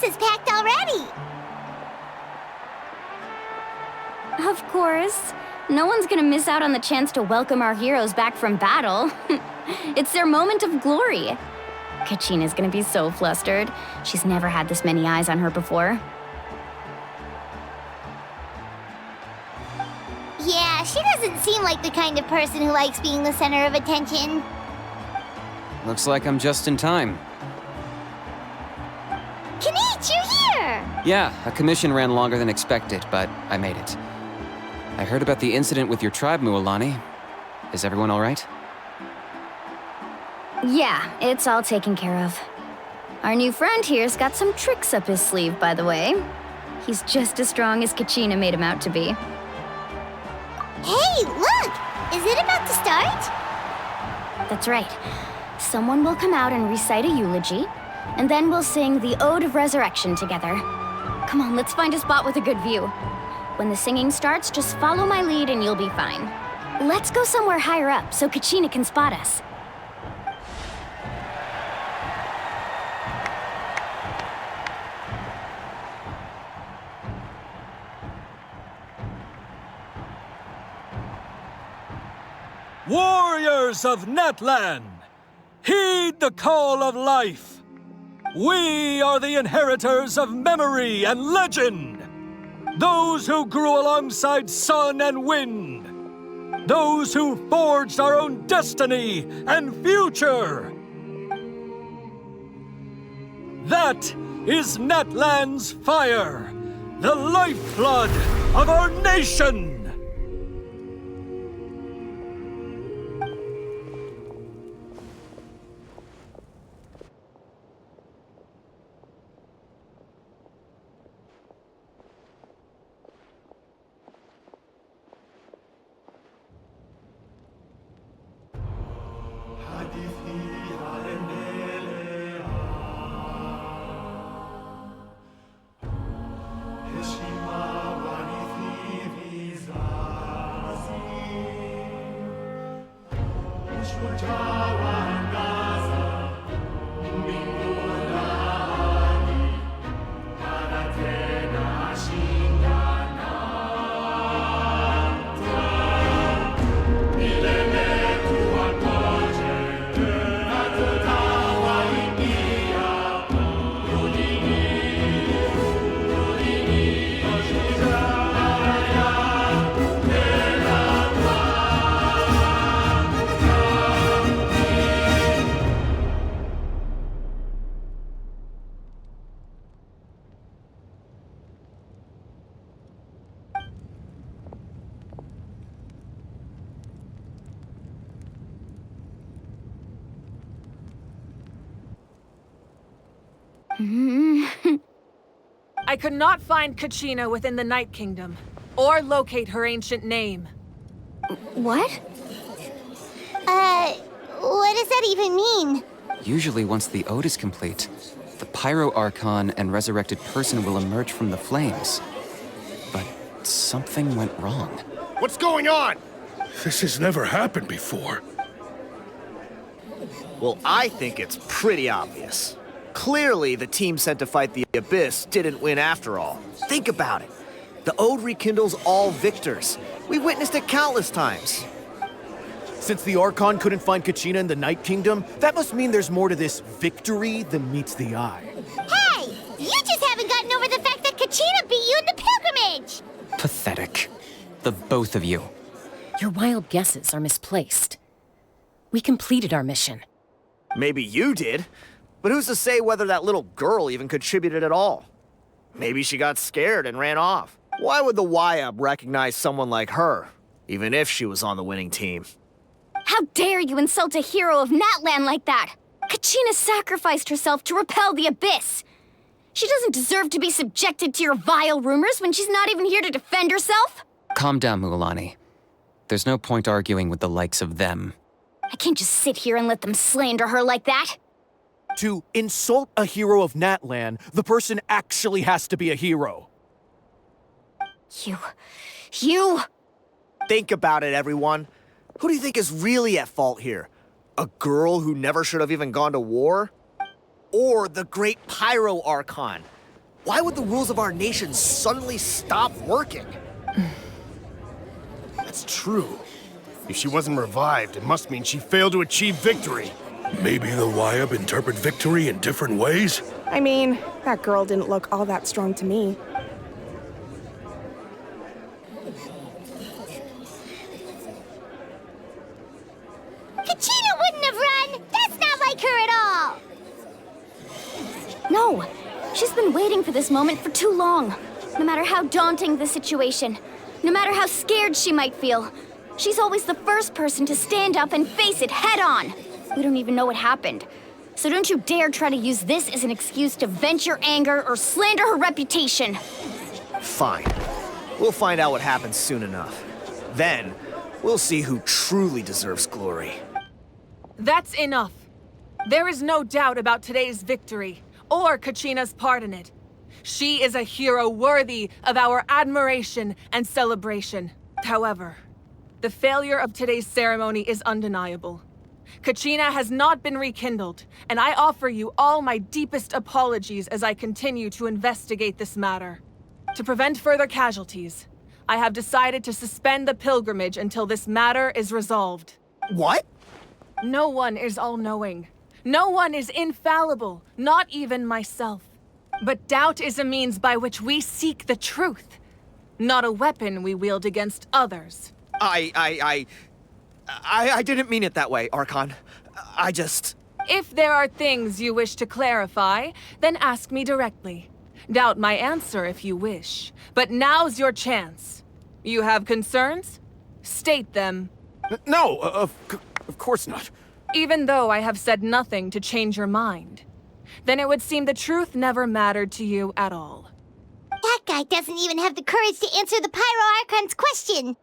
Is packed already. Of course. No one's gonna miss out on the chance to welcome our heroes back from battle. It's their moment of glory. Kachina's gonna be so flustered. She's never had this many eyes on her before. Yeah, she doesn't seem like the kind of person who likes being the center of attention. Looks like I'm just in time. Kanich, you're here! Yeah, a commission ran longer than expected, but I made it. I heard about the incident with your tribe, Mualani. Is everyone all right? Yeah, it's all taken care of. Our new friend here's got some tricks up his sleeve, by the way. He's just as strong as Kachina made him out to be. Hey, look! Is it about to start? That's right. Someone will come out and recite a eulogy, and then we'll sing the Ode of Resurrection together. Come on, let's find a spot with a good view. When the singing starts, just follow my lead and you'll be fine. Let's go somewhere higher up so Kachina can spot us. Warriors of Natlan, heed the call of life. We are the inheritors of memory and legend. Those who grew alongside sun and wind. Those who forged our own destiny and future. That is Natlan's fire, the lifeblood of our nation. I could not find Kachina within the Night Kingdom, or locate her ancient name. What? What does that even mean? Usually once the ode is complete, the Pyro Archon and resurrected person will emerge from the flames. But something went wrong. What's going on? This has never happened before. Well, I think it's pretty obvious. Clearly, the team sent to fight the Abyss didn't win after all. Think about it. The Ode rekindles all victors. We witnessed it countless times. Since the Archon couldn't find Kachina in the Night Kingdom, that must mean there's more to this victory than meets the eye. Hey! You just haven't gotten over the fact that Kachina beat you in the pilgrimage! Pathetic. The both of you. Your wild guesses are misplaced. We completed our mission. Maybe you did. But who's to say whether that little girl even contributed at all? Maybe she got scared and ran off. Why would the YAB recognize someone like her, even if she was on the winning team? How dare you insult a hero of Natlan like that? Kachina sacrificed herself to repel the Abyss. She doesn't deserve to be subjected to your vile rumors when she's not even here to defend herself. Calm down, Mualani. There's no point arguing with the likes of them. I can't just sit here and let them slander her like that. To insult a hero of Natlan, the person actually has to be a hero. You... Think about it, everyone. Who do you think is really at fault here? A girl who never should have even gone to war? Or the great Pyro Archon? Why would the rules of our nation suddenly stop working? That's true. If she wasn't revived, it must mean she failed to achieve victory. Maybe the YAB interpret victory in different ways? I mean, that girl didn't look all that strong to me. Kachina wouldn't have run! That's not like her at all! No, she's been waiting for this moment for too long. No matter how daunting the situation, no matter how scared she might feel, she's always the first person to stand up and face it head on. We don't even know what happened. So don't you dare try to use this as an excuse to vent your anger or slander her reputation. Fine. We'll find out what happens soon enough. Then, we'll see who truly deserves glory. That's enough. There is no doubt about today's victory, or Kachina's part in it. She is a hero worthy of our admiration and celebration. However, the failure of today's ceremony is undeniable. Kachina has not been rekindled, and I offer you all my deepest apologies as I continue to investigate this matter. To prevent further casualties, I have decided to suspend the pilgrimage until this matter is resolved. What? No one is all-knowing. No one is infallible, not even myself. But doubt is a means by which we seek the truth, not a weapon we wield against others. I didn't mean it that way, Archon. I just... If there are things you wish to clarify, then ask me directly. Doubt my answer if you wish. But now's your chance. You have concerns? State them. No, of course not. Even though I have said nothing to change your mind, then it would seem the truth never mattered to you at all. That guy doesn't even have the courage to answer the Pyro Archon's question.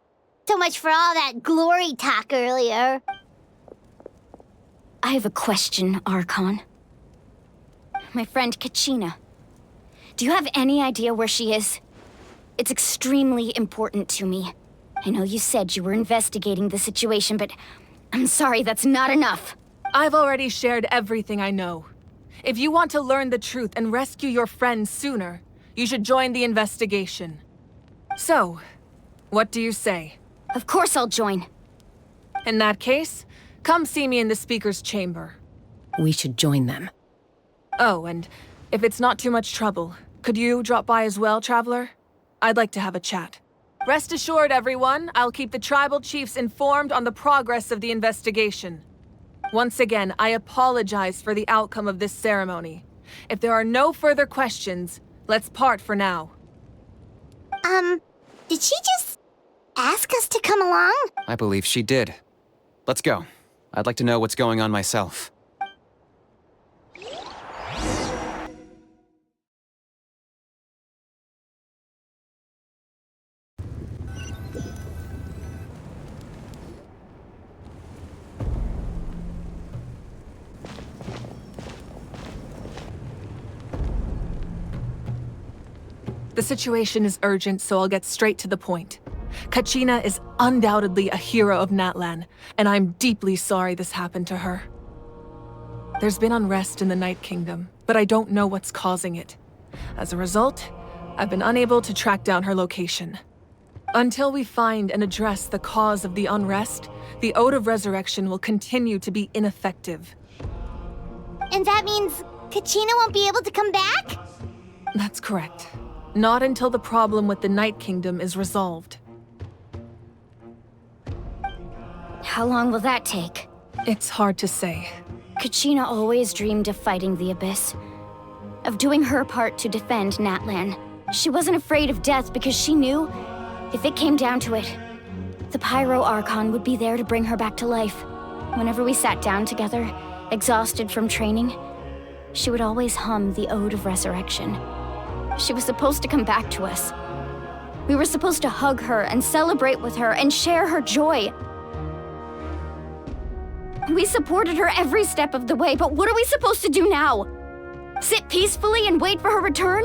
So much for all that glory talk earlier. I have a question, Archon. My friend Kachina. Do you have any idea where she is? It's extremely important to me. I know you said you were investigating the situation, but I'm sorry, that's not enough. I've already shared everything I know. If you want to learn the truth and rescue your friend sooner, you should join the investigation. So, what do you say? Of course I'll join. In that case, come see me in the speaker's chamber. We should join them. Oh, and if it's not too much trouble, could you drop by as well, Traveler? I'd like to have a chat. Rest assured, everyone, I'll keep the tribal chiefs informed on the progress of the investigation. Once again, I apologize for the outcome of this ceremony. If there are no further questions, let's part for now. Did she just ask us to come along? I believe she did. Let's go. I'd like to know what's going on myself. The situation is urgent, so I'll get straight to the point. Kachina is undoubtedly a hero of Natlan, and I'm deeply sorry this happened to her. There's been unrest in the Night Kingdom, but I don't know what's causing it. As a result, I've been unable to track down her location. Until we find and address the cause of the unrest, the Ode of Resurrection will continue to be ineffective. And that means Kachina won't be able to come back? That's correct. Not until the problem with the Night Kingdom is resolved. How long will that take? It's hard to say. Kachina always dreamed of fighting the Abyss, of doing her part to defend Natlan. She wasn't afraid of death because she knew, if it came down to it, the Pyro Archon would be there to bring her back to life. Whenever we sat down together, exhausted from training, she would always hum the Ode of Resurrection. She was supposed to come back to us. We were supposed to hug her and celebrate with her and share her joy. We supported her every step of the way, but what are we supposed to do now? Sit peacefully and wait for her return?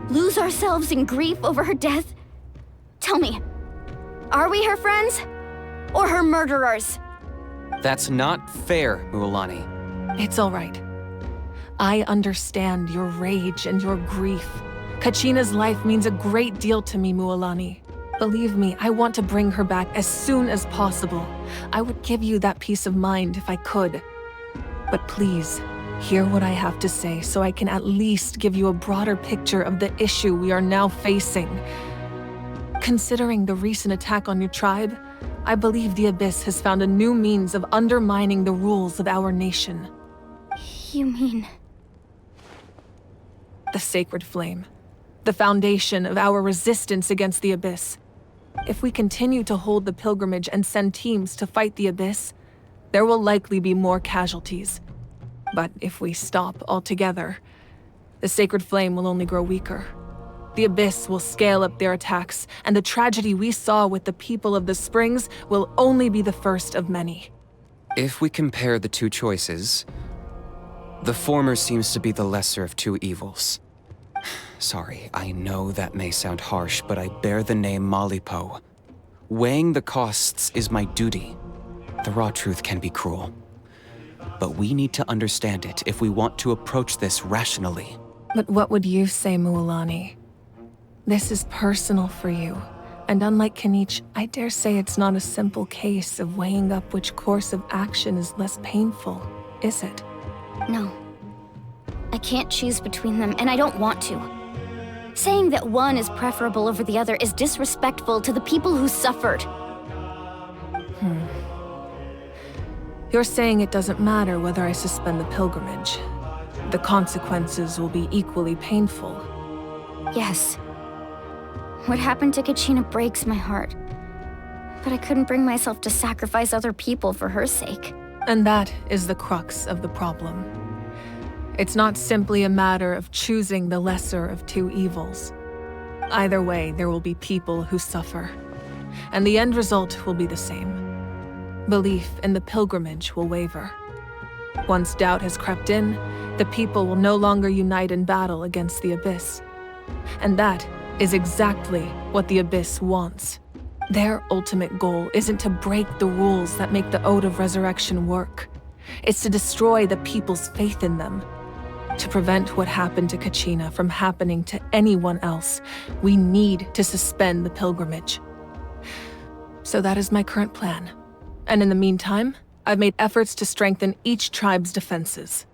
Lose ourselves in grief over her death? Tell me, are we her friends? Or her murderers? That's not fair, Mualani. It's all right. I understand your rage and your grief. Kachina's life means a great deal to me, Mualani. Believe me, I want to bring her back as soon as possible. I would give you that peace of mind if I could. But please, hear what I have to say so I can at least give you a broader picture of the issue we are now facing. Considering the recent attack on your tribe, I believe the Abyss has found a new means of undermining the rules of our nation. You mean... the Sacred Flame. The foundation of our resistance against the Abyss. If we continue to hold the pilgrimage and send teams to fight the Abyss, There will likely be more casualties. But if we stop altogether, the Sacred Flame will only grow weaker. The Abyss will scale up their attacks, and the tragedy we saw with the people of the Springs will only be the first of many. If we compare the two choices, the former seems to be the lesser of two evils. Sorry, I know that may sound harsh, but I bear the name Malipo. Weighing the costs is my duty. The raw truth can be cruel. But we need to understand it if we want to approach this rationally. But what would you say, Mualani? This is personal for you. And unlike Kanich, I dare say it's not a simple case of weighing up which course of action is less painful, is it? No. I can't choose between them, and I don't want to. Saying that one is preferable over the other is disrespectful to the people who suffered. You're saying it doesn't matter whether I suspend the pilgrimage. The consequences will be equally painful. Yes. What happened to Kachina breaks my heart. But I couldn't bring myself to sacrifice other people for her sake. And that is the crux of the problem. It's not simply a matter of choosing the lesser of two evils. Either way, there will be people who suffer. And the end result will be the same. Belief in the pilgrimage will waver. Once doubt has crept in, the people will no longer unite in battle against the Abyss. And that is exactly what the Abyss wants. Their ultimate goal isn't to break the rules that make the Ode of Resurrection work. It's to destroy the people's faith in them. To prevent what happened to Kachina from happening to anyone else, we need to suspend the pilgrimage. So that is my current plan. And in the meantime, I've made efforts to strengthen each tribe's defenses.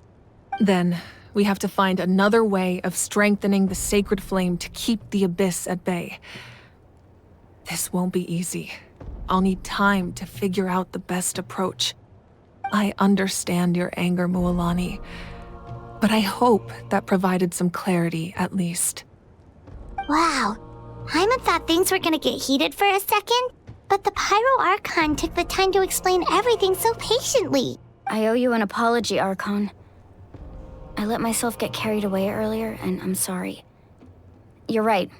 Then, we have to find another way of strengthening the Sacred Flame to keep the Abyss at bay. This won't be easy. I'll need time to figure out the best approach. I understand your anger, Mualani, but I hope that provided some clarity at least. Wow. Hyman thought things were gonna get heated for a second, but the Pyro Archon took the time to explain everything so patiently. I owe you an apology, Archon. I let myself get carried away earlier, and I'm sorry. You're right.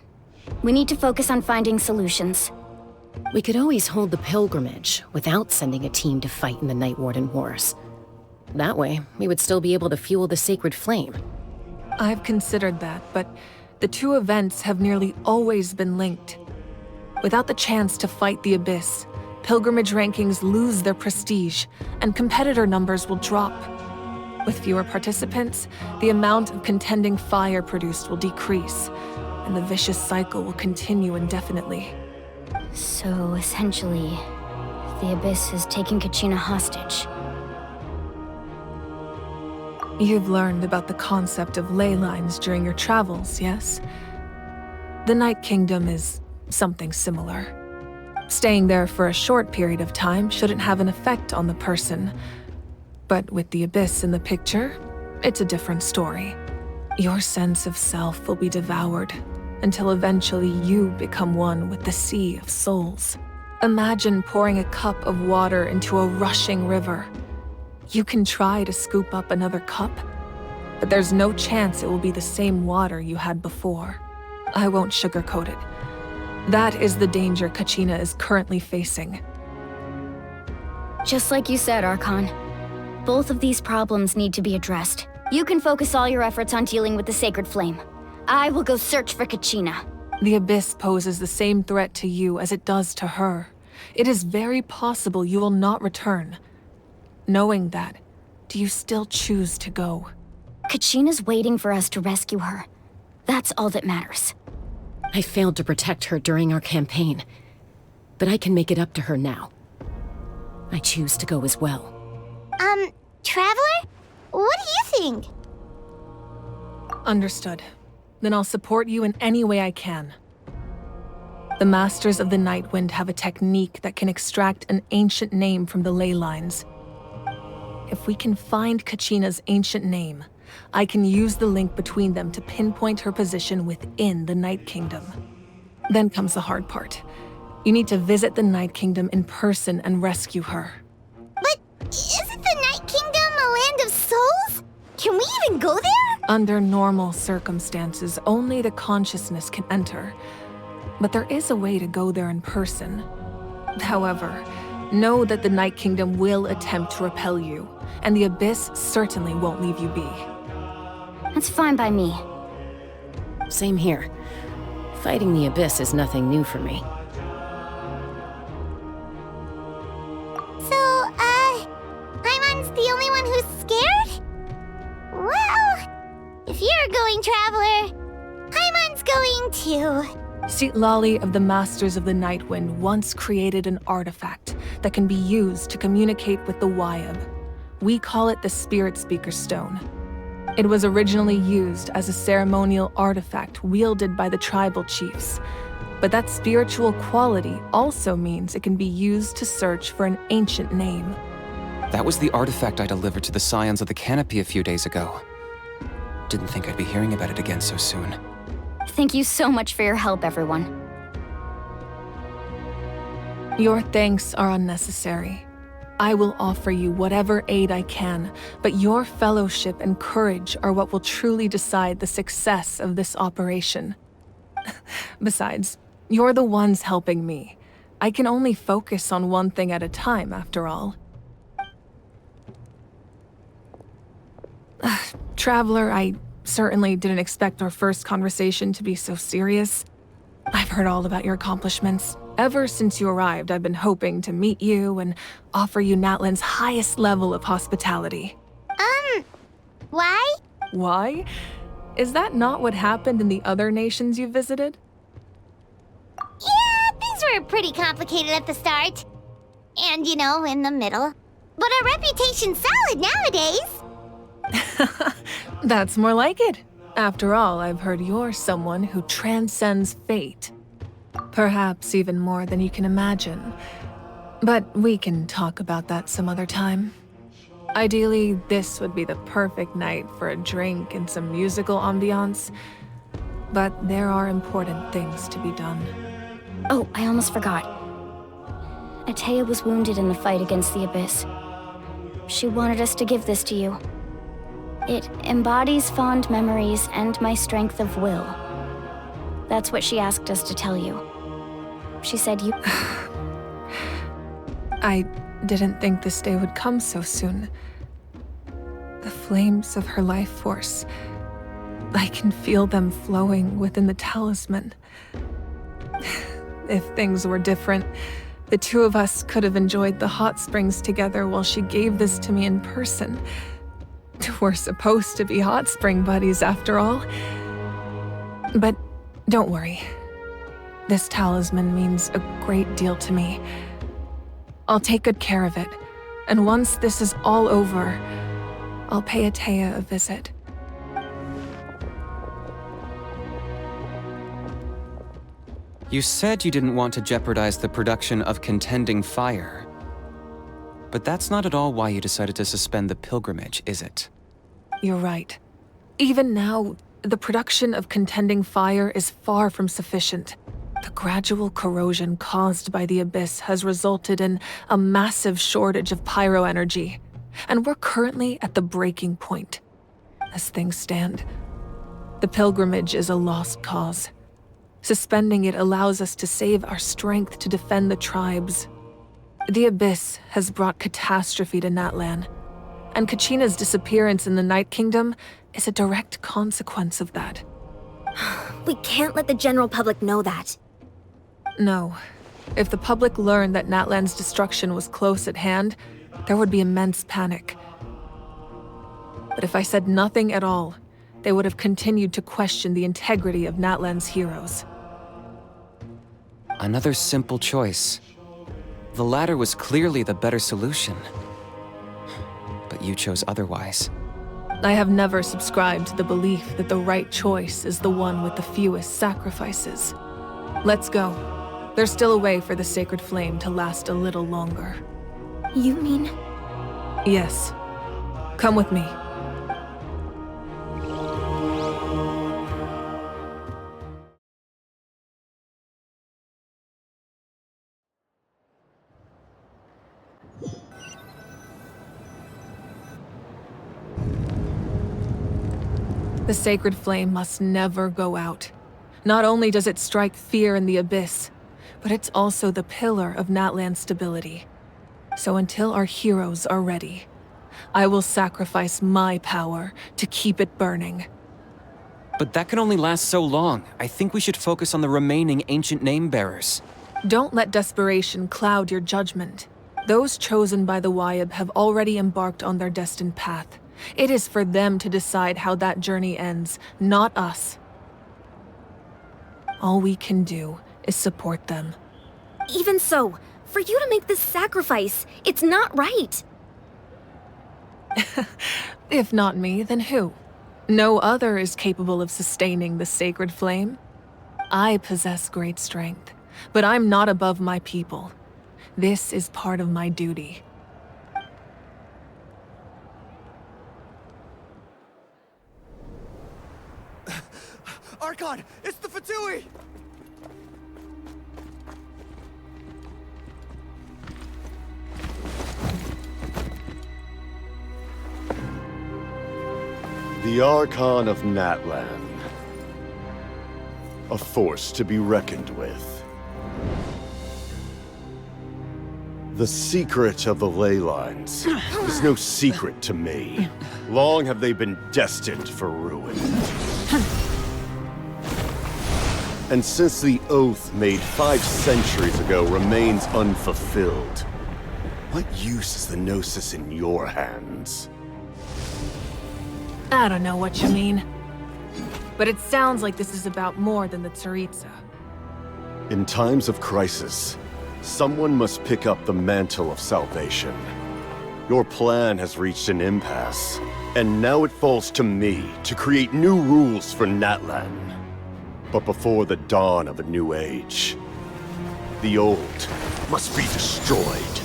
We need to focus on finding solutions. We could always hold the pilgrimage without sending a team to fight in the Night Warden Wars. That way, we would still be able to fuel the Sacred Flame. I've considered that, but the two events have nearly always been linked. Without the chance to fight the Abyss, pilgrimage rankings lose their prestige, and competitor numbers will drop. With fewer participants, the amount of contending fire produced will decrease, and the vicious cycle will continue indefinitely. So, essentially, the Abyss is taking Kachina hostage. You've learned about the concept of ley lines during your travels, yes? The Night Kingdom is something similar. Staying there for a short period of time shouldn't have an effect on the person. But with the Abyss in the picture, it's a different story. Your sense of self will be devoured until eventually you become one with the sea of souls. Imagine pouring a cup of water into a rushing river. You can try to scoop up another cup, but there's no chance it will be the same water you had before. I won't sugarcoat it. That is the danger Kachina is currently facing. Just like you said, Archon. Both of these problems need to be addressed. You can focus all your efforts on dealing with the Sacred Flame. I will go search for Kachina. The Abyss poses the same threat to you as it does to her. It is very possible you will not return. Knowing that, do you still choose to go? Kachina's waiting for us to rescue her. That's all that matters. I failed to protect her during our campaign, but I can make it up to her now. I choose to go as well. Traveler? What do you think? Understood. Then I'll support you in any way I can. The Masters of the Nightwind have a technique that can extract an ancient name from the ley lines. If we can find Kachina's ancient name, I can use the link between them to pinpoint her position within the Night Kingdom. Then comes the hard part. You need to visit the Night Kingdom in person and rescue her. But Isn't the Night Kingdom a land of souls? Can we even go there? Under normal circumstances, only the consciousness can enter. But there is a way to go there in person. However, know that the Night Kingdom will attempt to repel you, and the Abyss certainly won't leave you be. That's fine by me. Same here. Fighting the Abyss is nothing new for me. So, Paimon's the only one who's scared? Well, if you're going, Traveler, Paimon's going too. Citlali of the Masters of the Nightwind once created an artifact that can be used to communicate with the Wyab. We call it the Spirit Speaker Stone. It was originally used as a ceremonial artifact wielded by the tribal chiefs, but that spiritual quality also means it can be used to search for an ancient name. That was the artifact I delivered to the Scions of the Canopy a few days ago. Didn't think I'd be hearing about it again so soon. Thank you so much for your help, everyone. Your thanks are unnecessary. I will offer you whatever aid I can, but your fellowship and courage are what will truly decide the success of this operation. Besides, you're the ones helping me. I can only focus on one thing at a time, after all. Traveler, I certainly didn't expect our first conversation to be so serious. I've heard all about your accomplishments. Ever since you arrived, I've been hoping to meet you and offer you Natlan's highest level of hospitality. Why? Why? Is that not what happened in the other nations you visited? Yeah, things were pretty complicated at the start. And, in the middle. But our reputation's solid nowadays. That's more like it. After all, I've heard you're someone who transcends fate. Perhaps even more than you can imagine. But we can talk about that some other time. Ideally, this would be the perfect night for a drink and some musical ambiance. But there are important things to be done. Oh, I almost forgot. Atea was wounded in the fight against the Abyss. She wanted us to give this to you. It embodies fond memories and my strength of will. That's what she asked us to tell you. She said you... I didn't think this day would come so soon. The flames of her life force. I can feel them flowing within the talisman. If things were different, the two of us could have enjoyed the hot springs together while she gave this to me in person. We're supposed to be hot spring buddies after all. But don't worry. This talisman means a great deal to me. I'll take good care of it, and once this is all over, I'll pay Atea a visit. You said you didn't want to jeopardize the production of contending fire. But that's not at all why you decided to suspend the pilgrimage, is it? You're right. Even now, the production of contending fire is far from sufficient. The gradual corrosion caused by the Abyss has resulted in a massive shortage of pyro energy, and we're currently at the breaking point. As things stand, the pilgrimage is a lost cause. Suspending it allows us to save our strength to defend the tribes. The Abyss has brought catastrophe to Natlan, and Kachina's disappearance in the Night Kingdom is a direct consequence of that. We can't let the general public know that. No. If the public learned that Natlan's destruction was close at hand, there would be immense panic. But if I said nothing at all, they would have continued to question the integrity of Natlan's heroes. Another simple choice. The latter was clearly the better solution. But you chose otherwise. I have never subscribed to the belief that the right choice is the one with the fewest sacrifices. Let's go. There's still a way for the sacred flame to last a little longer. You mean? Yes. Come with me. The sacred flame must never go out. Not only does it strike fear in the abyss, but it's also the pillar of Natlan's stability. So until our heroes are ready, I will sacrifice my power to keep it burning. But that can only last so long. I think we should focus on the remaining ancient name-bearers. Don't let desperation cloud your judgment. Those chosen by the Wyab have already embarked on their destined path. It is for them to decide how that journey ends, not us. All we can do is support them. Even so, for you to make this sacrifice, it's not right. If not me, then who? No other is capable of sustaining the sacred flame. I possess great strength, but I'm not above my people. This is part of my duty. Archon, it's the Fatui! The Archon of Natlan. A force to be reckoned with. The secret of the ley lines is no secret to me. Long have they been destined for ruin. And since the oath made 5 centuries ago remains unfulfilled, what use is the Gnosis in your hands? I don't know what you mean. But it sounds like this is about more than the Tsaritsa. In times of crisis, someone must pick up the mantle of salvation. Your plan has reached an impasse, and now it falls to me to create new rules for Natlan. But before the dawn of a new age, the old must be destroyed.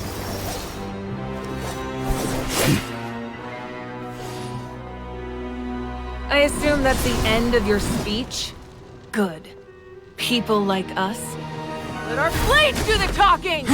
I assume that's the end of your speech? Good. People like us? Let our blades do the talking!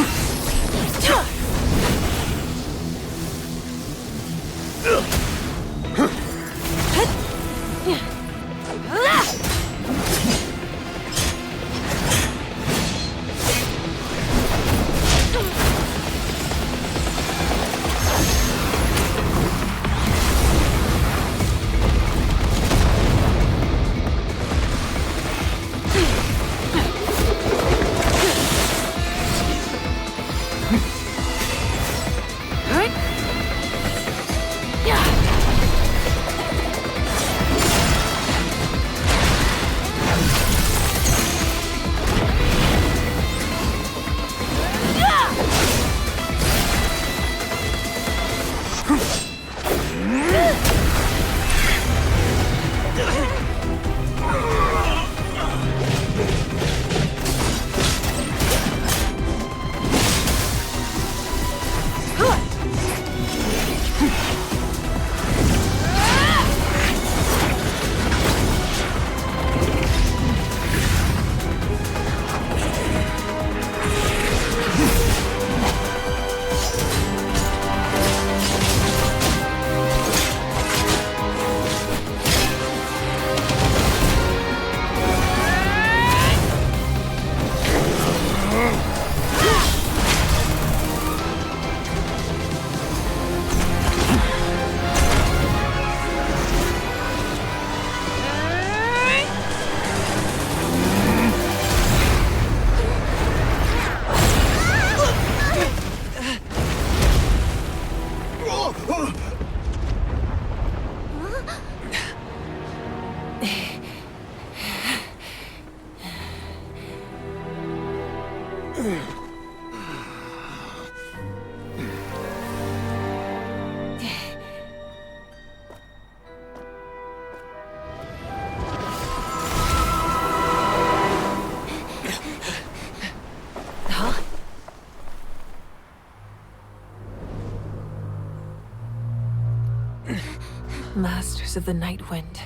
Masters of the Night Wind.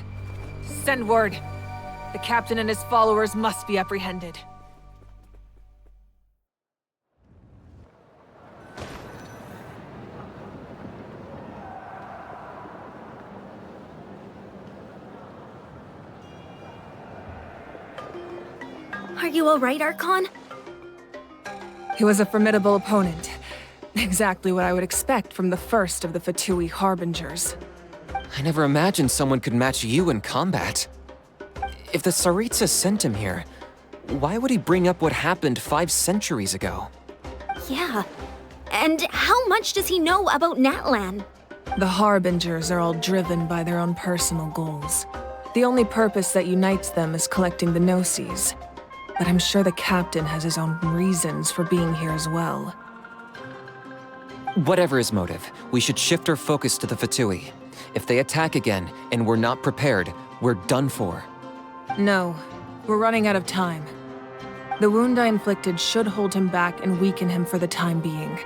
Send word. The captain and his followers must be apprehended. Are you alright, Archon? He was a formidable opponent. Exactly what I would expect from the first of the Fatui Harbingers. I never imagined someone could match you in combat. If the Tsaritsa sent him here, why would he bring up what happened 5 centuries ago? Yeah. And how much does he know about Natlan? The Harbingers are all driven by their own personal goals. The only purpose that unites them is collecting the Gnosis. But I'm sure the captain has his own reasons for being here as well. Whatever his motive, we should shift our focus to the Fatui. If they attack again, and we're not prepared, we're done for. No, we're running out of time. The wound I inflicted should hold him back and weaken him for the time being.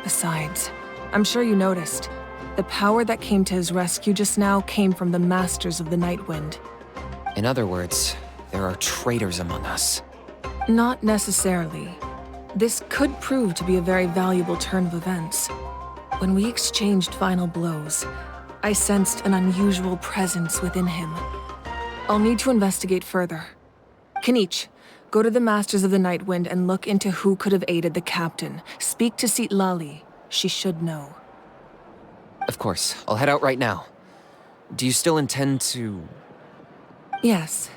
Besides, I'm sure you noticed, the power that came to his rescue just now came from the Masters of the Nightwind. In other words, there are traitors among us. Not necessarily. This could prove to be a very valuable turn of events. When we exchanged final blows, I sensed an unusual presence within him. I'll need to investigate further. Kenichi, go to the Masters of the Nightwind and look into who could have aided the captain. Speak to Citlali. She should know. Of course, I'll head out right now. Do you still intend to... Yes,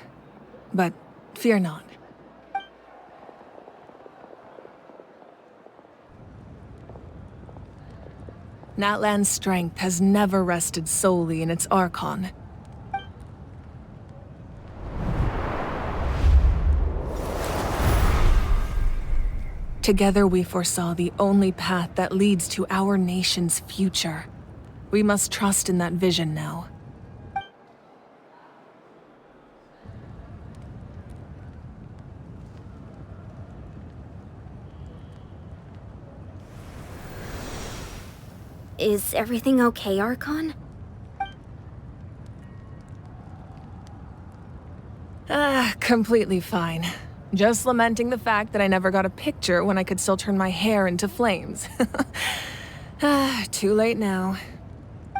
but fear not. Natlan's strength has never rested solely in its Archon. Together we foresaw the only path that leads to our nation's future. We must trust in that vision now. Is everything okay, Archon? Completely fine. Just lamenting the fact that I never got a picture when I could still turn my hair into flames. Too late now.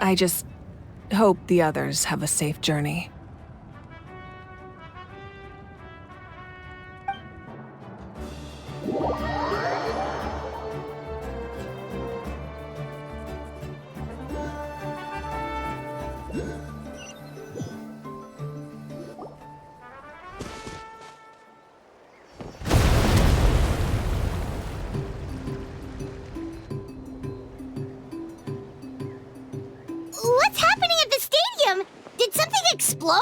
I just hope the others have a safe journey. What's happening at the stadium? Did something explode?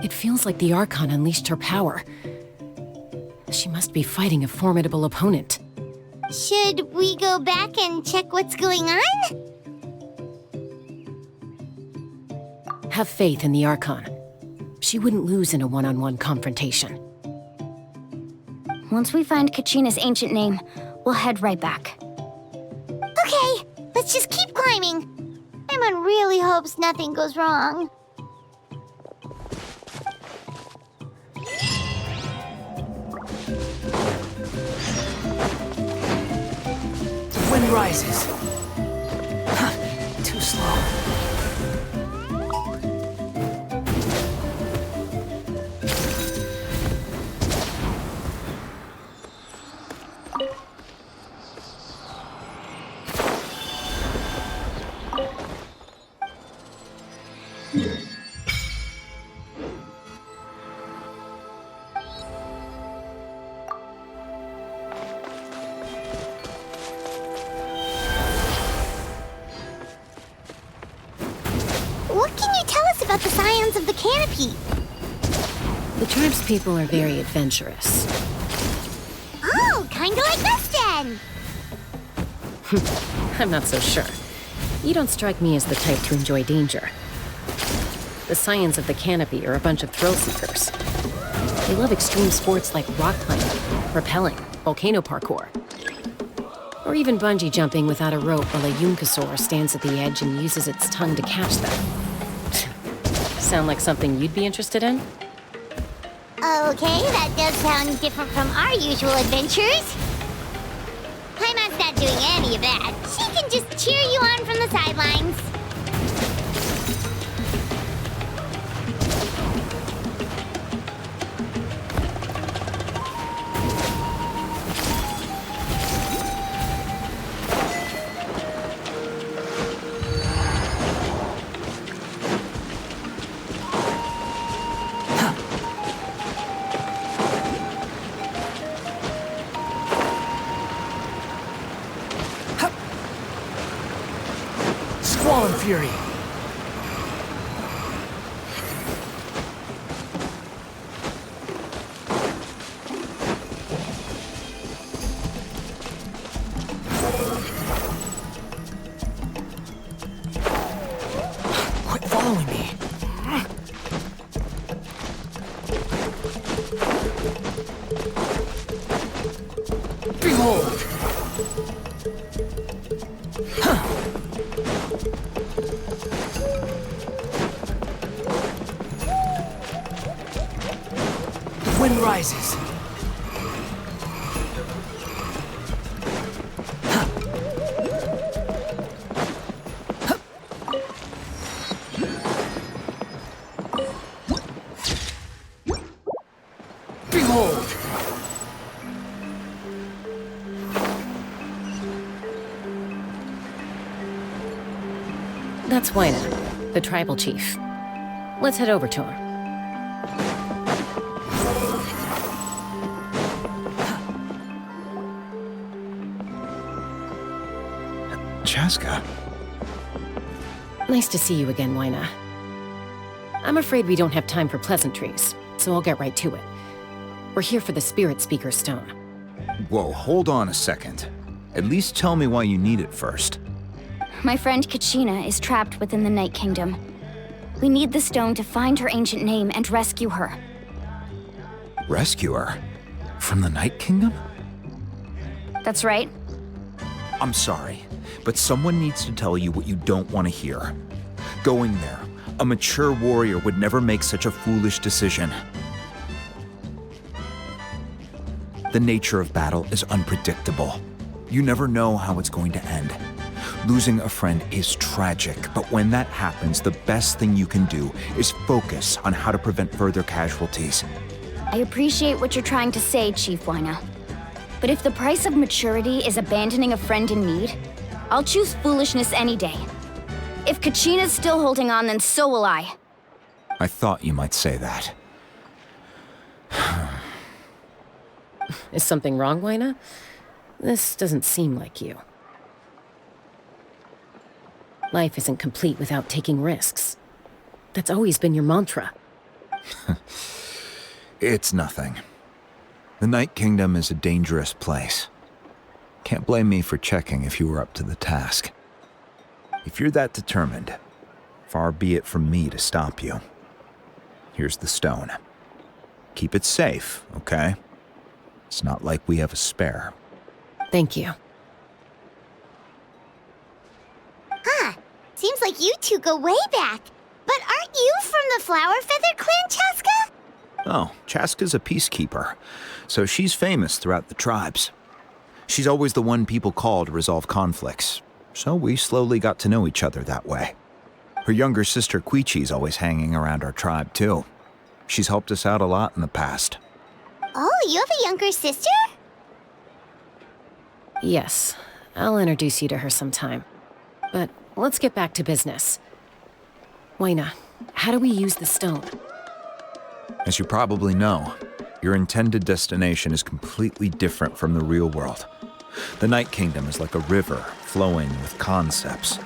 It feels like the Archon unleashed her power. She must be fighting a formidable opponent. Should we go back and check what's going on? Have faith in the Archon. She wouldn't lose in a one-on-one confrontation. Once we find Kachina's ancient name, we'll head right back. Okay, let's just keep climbing. Emon really hopes nothing goes wrong. The wind rises. Too slow. What can you tell us about the scions of the canopy? The tribespeople are very adventurous. Oh, kinda like us then! I'm not so sure. You don't strike me as the type to enjoy danger. The scions of the canopy are a bunch of thrill-seekers. They love extreme sports like rock climbing, rappelling, volcano parkour, or even bungee jumping without a rope while a Yunkasaur stands at the edge and uses its tongue to catch them. Sound like something you'd be interested in? Okay, that does sound different from our usual adventures. Paimon's not doing any of that. She can just cheer you on from the sidelines. Fallen Fury! Quit following me! Behold! The wind rises. Behold! That's Wyna, the tribal chief. Let's head over to him. Chaska. Nice to see you again, Wyna. I'm afraid we don't have time for pleasantries, so I'll get right to it. We're here for the Spirit Speaker Stone. Whoa, hold on a second. At least tell me why you need it first. My friend Kachina is trapped within the Night Kingdom. We need the stone to find her ancient name and rescue her. Rescue her? From the Night Kingdom? That's right. I'm sorry, but someone needs to tell you what you don't want to hear. Going there, a mature warrior would never make such a foolish decision. The nature of battle is unpredictable. You never know how it's going to end. Losing a friend is tragic, but when that happens, the best thing you can do is focus on how to prevent further casualties. I appreciate what you're trying to say, Chief Wyna. But if the price of maturity is abandoning a friend in need, I'll choose foolishness any day. If Kachina's still holding on, then so will I. I thought you might say that. Is something wrong, Wyna? This doesn't seem like you. Life isn't complete without taking risks. That's always been your mantra. It's nothing. The Night Kingdom is a dangerous place. Can't blame me for checking if you were up to the task. If you're that determined, far be it from me to stop you. Here's the stone. Keep it safe, okay? It's not like we have a spare. Thank you. Huh. Seems like you two go way back. But aren't you from the Flower Feather Clan, Chaska? Oh, Chaska's a peacekeeper, so she's famous throughout the tribes. She's always the one people call to resolve conflicts, so we slowly got to know each other that way. Her younger sister Quichi's always hanging around our tribe, too. She's helped us out a lot in the past. Oh, you have a younger sister? Yes, I'll introduce you to her sometime. But let's get back to business. Wyna, how do we use the stone? As you probably know, your intended destination is completely different from the real world. The Night Kingdom is like a river flowing with concepts,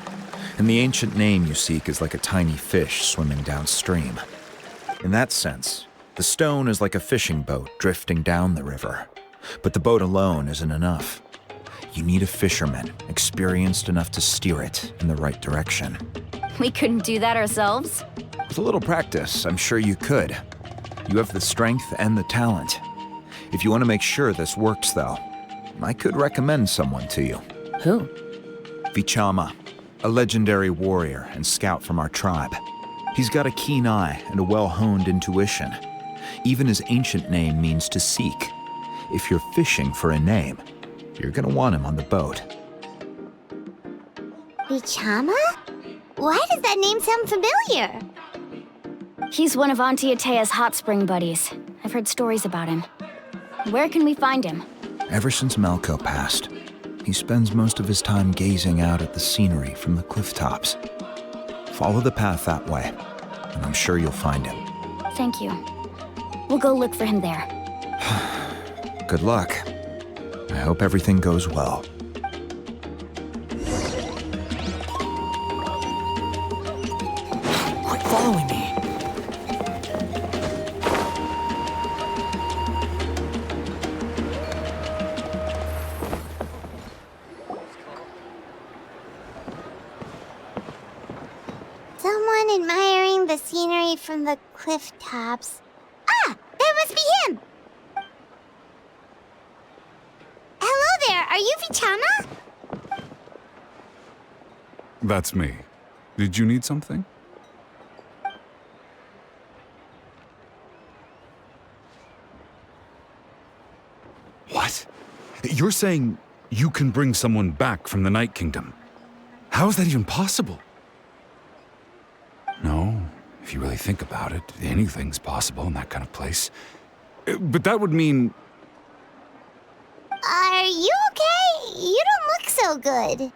and the ancient name you seek is like a tiny fish swimming downstream. In that sense, the stone is like a fishing boat drifting down the river, but the boat alone isn't enough. You need a fisherman experienced enough to steer it in the right direction. We couldn't do that ourselves? With a little practice, I'm sure you could. You have the strength and the talent. If you want to make sure this works, though, I could recommend someone to you. Who? Vichama, a legendary warrior and scout from our tribe. He's got a keen eye and a well-honed intuition. Even his ancient name means to seek. If you're fishing for a name, you're gonna want him on the boat. Vichama? Why does that name sound familiar? He's one of Auntie Atea's hot spring buddies. I've heard stories about him. Where can we find him? Ever since Malco passed, he spends most of his time gazing out at the scenery from the cliff tops. Follow the path that way, and I'm sure you'll find him. Thank you. We'll go look for him there. Good luck. I hope everything goes well. someone admiring the scenery from the cliff tops. Ah, that must be him! Hello there, are you Vichama? That's me. Did you need something? What? You're saying you can bring someone back from the Night Kingdom? How is that even possible? No, if you really think about it, anything's possible in that kind of place. But that would mean... Are you okay? You don't look so good.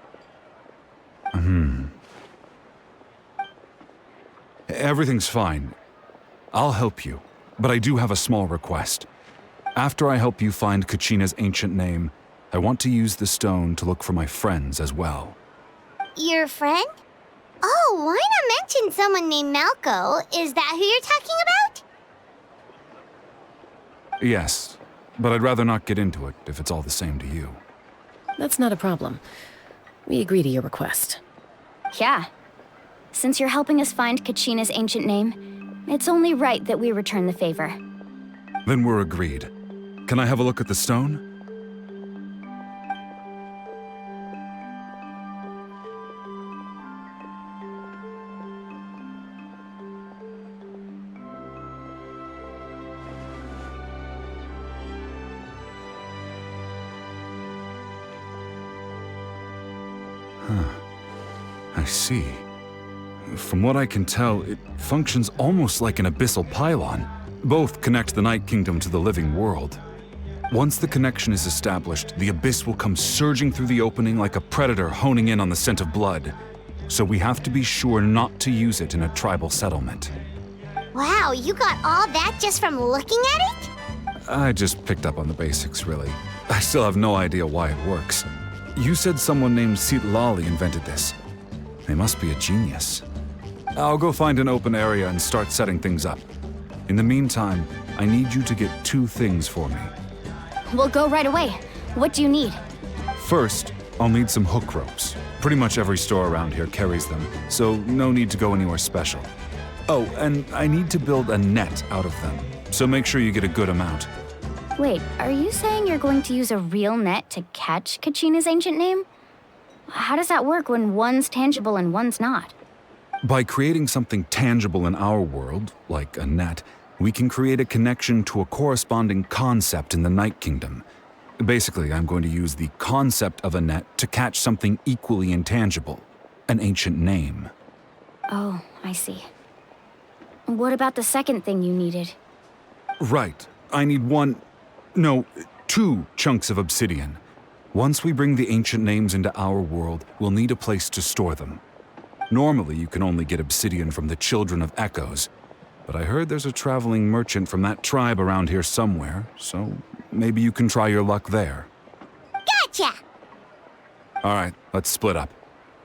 Everything's fine. I'll help you, but I do have a small request. After I help you find Kachina's ancient name, I want to use the stone to look for my friends as well. Your friend? Oh, why not mention someone named Malco? Is that who you're talking about? Yes, but I'd rather not get into it if it's all the same to you. That's not a problem. We agree to your request. Yeah. Since you're helping us find Kachina's ancient name, it's only right that we return the favor. Then we're agreed. Can I have a look at the stone? I see. From what I can tell, it functions almost like an abyssal pylon. Both connect the Night Kingdom to the living world. Once the connection is established, the abyss will come surging through the opening like a predator honing in on the scent of blood. So we have to be sure not to use it in a tribal settlement. Wow, you got all that just from looking at it? I just picked up on the basics, really. I still have no idea why it works. You said someone named Sitlali invented this. They must be a genius. I'll go find an open area and start setting things up. In the meantime, I need you to get 2 things for me. We'll go right away. What do you need? First, I'll need some hook ropes. Pretty much every store around here carries them, so no need to go anywhere special. Oh, and I need to build a net out of them, so make sure you get a good amount. Wait, are you saying you're going to use a real net to catch Kachina's ancient name? How does that work when one's tangible and one's not? By creating something tangible in our world, like a net, we can create a connection to a corresponding concept in the Night Kingdom. Basically, I'm going to use the concept of a net to catch something equally intangible, an ancient name. Oh, I see. What about the second thing you needed? Right. I need 2 chunks of obsidian. Once we bring the ancient names into our world, we'll need a place to store them. Normally, you can only get obsidian from the Children of Echoes, but I heard there's a traveling merchant from that tribe around here somewhere, so maybe you can try your luck there. Gotcha! All right, let's split up.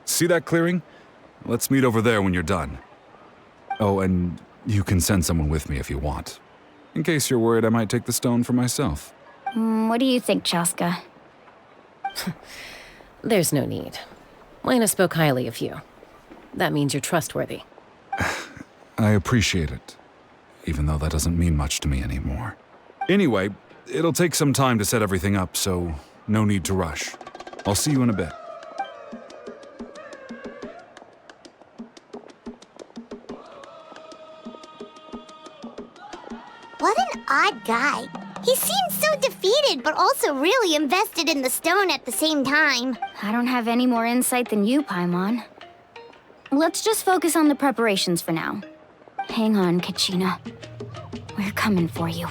See that clearing? Let's meet over there when you're done. Oh, and you can send someone with me if you want. In case you're worried I might take the stone for myself. What do you think, Chaska? There's no need. Lena spoke highly of you. That means you're trustworthy. I appreciate it, even though that doesn't mean much to me anymore. Anyway, it'll take some time to set everything up, so no need to rush. I'll see you in a bit. What an odd guy. He seems so defeated, but also really invested in the stone at the same time. I don't have any more insight than you, Paimon. Let's just focus on the preparations for now. Hang on, Kachina. We're coming for you.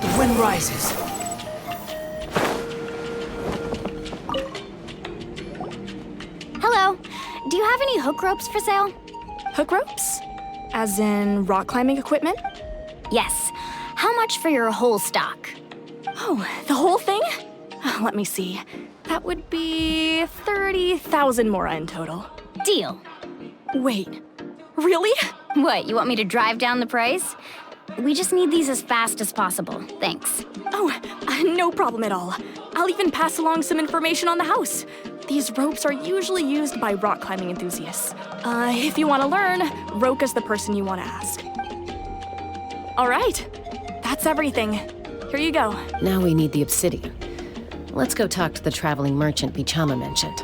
The wind rises. Hello. Do you have any hook ropes for sale? Hook ropes? As in rock climbing equipment? Yes. How much for your whole stock? Oh, the whole thing? Let me see. That would be 30,000 mora in total. Deal. Wait, really? What, you want me to drive down the price? We just need these as fast as possible. Thanks. Oh, no problem at all. I'll even pass along some information on the house. These ropes are usually used by rock climbing enthusiasts. If you want to learn, Roka's the person you want to ask. All right, that's everything. Here you go. Now we need the obsidian. Let's go talk to the traveling merchant Bichama mentioned.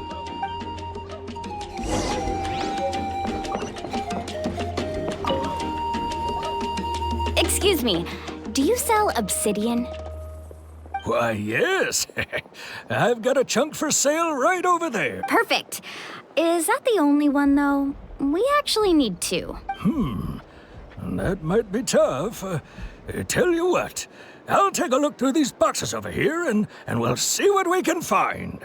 Excuse me, do you sell obsidian? Why, yes. I've got a chunk for sale right over there. Perfect. Is that the only one, though? We actually need two. That might be tough. Tell you what, I'll take a look through these boxes over here, and we'll see what we can find.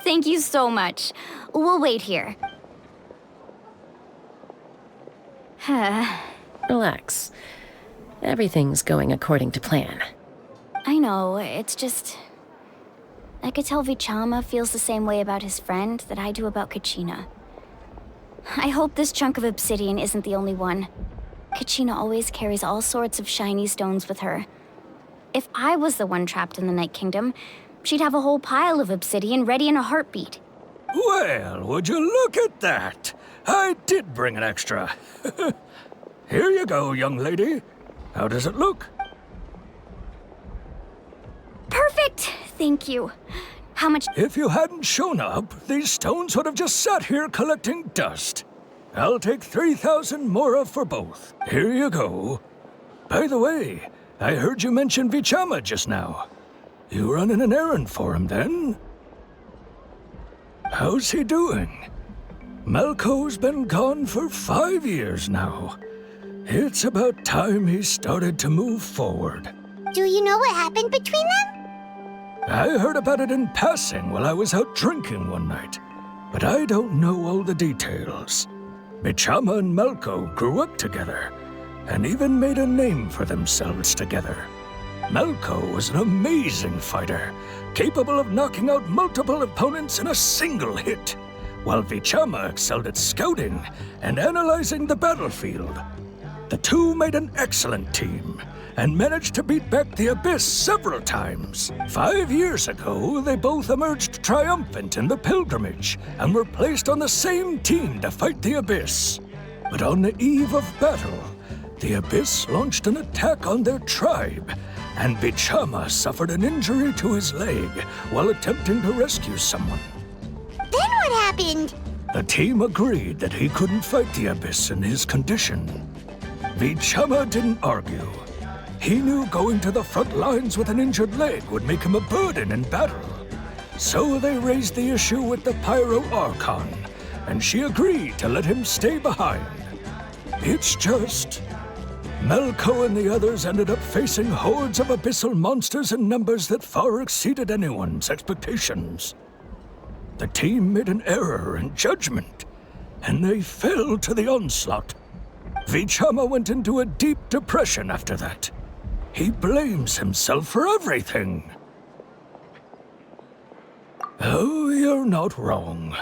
Thank you so much. We'll wait here. Relax. Everything's going according to plan. I know, it's just... I could tell Vichama feels the same way about his friend that I do about Kachina. I hope this chunk of obsidian isn't the only one. Kachina always carries all sorts of shiny stones with her. If I was the one trapped in the Night Kingdom, she'd have a whole pile of obsidian ready in a heartbeat. Well, would you look at that? I did bring an extra. Here you go, young lady. How does it look? Perfect! Thank you. How much? If you hadn't shown up, these stones would have just sat here collecting dust. I'll take 3,000 mora for both. Here you go. By the way, I heard you mention Vichama just now. You running an errand for him, then? How's he doing? Malco's been gone for 5 years now. It's about time he started to move forward. Do you know what happened between them? I heard about it in passing while I was out drinking one night, but I don't know all the details. Bichama and Malco grew up together, and even made a name for themselves together. Malco was an amazing fighter, capable of knocking out multiple opponents in a single hit, while Vichama excelled at scouting and analyzing the battlefield. The two made an excellent team, and managed to beat back the Abyss several times. 5 years ago, they both emerged triumphant in the pilgrimage, and were placed on the same team to fight the Abyss. But on the eve of battle, the Abyss launched an attack on their tribe, and Bichama suffered an injury to his leg while attempting to rescue someone. Then what happened? The team agreed that he couldn't fight the Abyss in his condition. Vichama didn't argue. He knew going to the front lines with an injured leg would make him a burden in battle. So they raised the issue with the Pyro Archon, and she agreed to let him stay behind. It's just... Malco and the others ended up facing hordes of abyssal monsters in numbers that far exceeded anyone's expectations. The team made an error in judgment, and they fell to the onslaught. Vichama went into a deep depression after that. He blames himself for everything. Oh, you're not wrong.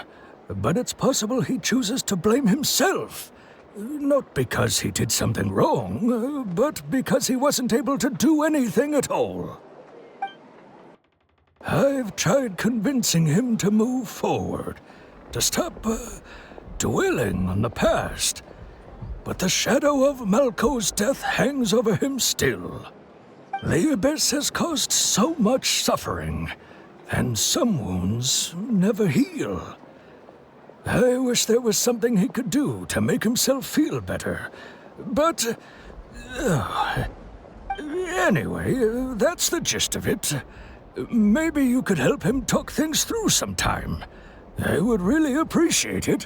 But it's possible he chooses to blame himself. Not because he did something wrong, but because he wasn't able to do anything at all. I've tried convincing him to move forward, to stop dwelling on the past. But the shadow of Malco's death hangs over him still. The Abyss has caused so much suffering, and some wounds never heal. I wish there was something he could do to make himself feel better. But... anyway, that's the gist of it. Maybe you could help him talk things through sometime. I would really appreciate it.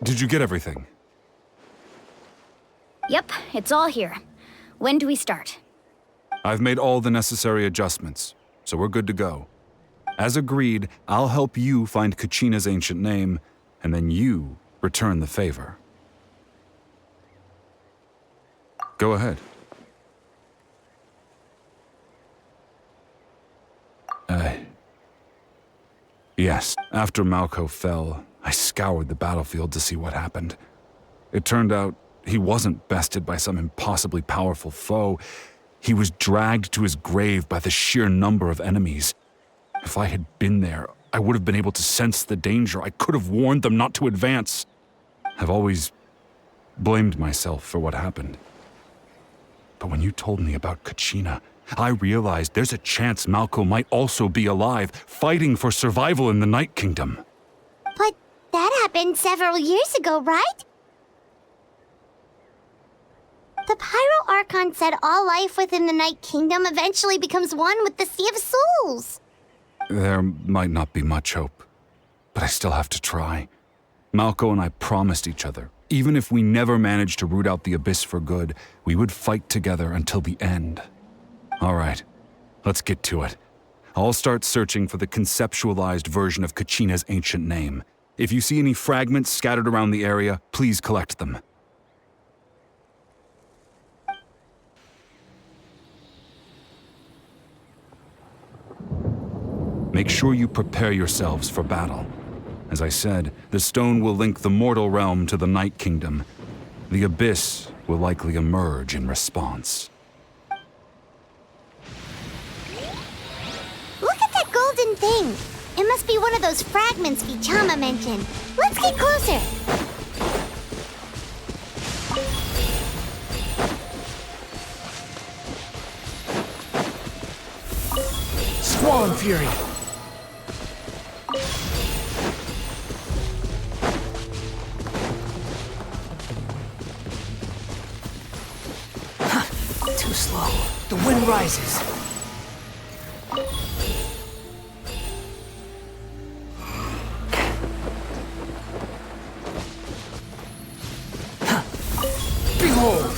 Did you get everything? Yep, it's all here. When do we start? I've made all the necessary adjustments, so we're good to go. As agreed, I'll help you find Kachina's ancient name, and then you return the favor. Go ahead. Yes, after Malco fell, I scoured the battlefield to see what happened. It turned out he wasn't bested by some impossibly powerful foe. He was dragged to his grave by the sheer number of enemies. If I had been there, I would have been able to sense the danger. I could have warned them not to advance. I've always blamed myself for what happened. But when you told me about Kachina, I realized there's a chance Malco might also be alive, fighting for survival in the Night Kingdom. But that happened several years ago, right? The Pyro Archon said all life within the Night Kingdom eventually becomes one with the Sea of Souls. There might not be much hope, but I still have to try. Malco and I promised each other, even if we never managed to root out the Abyss for good, we would fight together until the end. All right, let's get to it. I'll start searching for the conceptualized version of Kachina's ancient name. If you see any fragments scattered around the area, please collect them. Make sure you prepare yourselves for battle. As I said, the stone will link the mortal realm to the Night Kingdom. The Abyss will likely emerge in response. Look at that golden thing. It must be one of those fragments Vichama mentioned. Let's get closer. Squall and Fury. Too slow. The wind rises. Behold!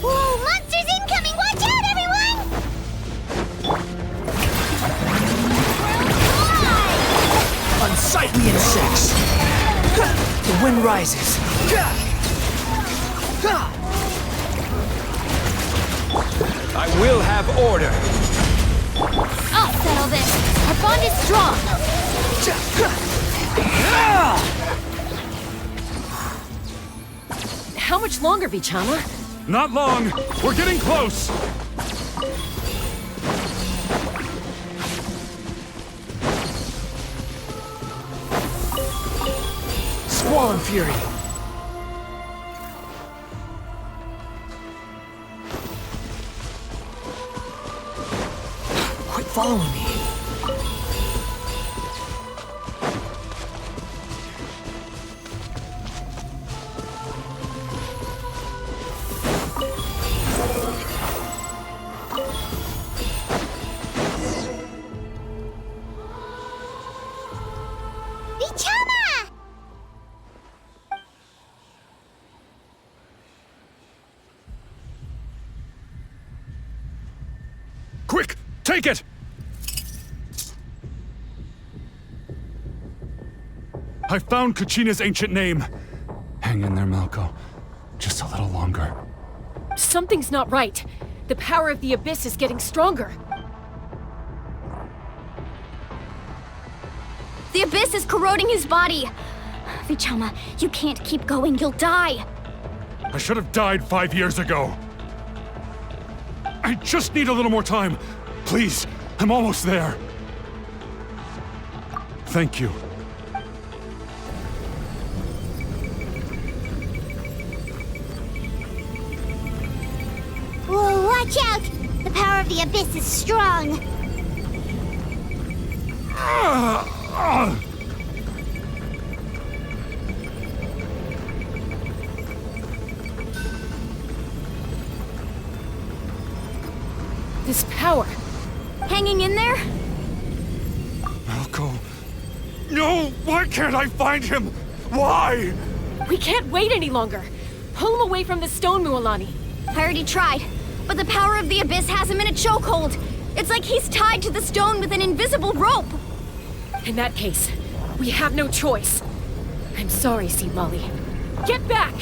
Whoa, monsters incoming! Watch out, everyone! Unsightly insects. The wind rises. I will have order. I'll settle this. Our bond is strong. How much longer, Vichama? Not long. We're getting close. Squall and Fury. Quit following me. Vichama! Quick, take it! I found Kachina's ancient name. Hang in there, Malco. Just a little longer. Something's not right. The power of the Abyss is getting stronger. The Abyss is corroding his body. Vichama, you can't keep going. You'll die. I should have died 5 years ago. I just need a little more time. Please, I'm almost there. Thank you. Whoa, watch out! The power of the Abyss is strong. This power. Hanging in there? Malco. No! Why can't I find him? Why? We can't wait any longer. Pull him away from the stone, Mualani. I already tried, but the power of the Abyss has him in a chokehold. It's like he's tied to the stone with an invisible rope. In that case, we have no choice. I'm sorry, Sea Lolly. Get back!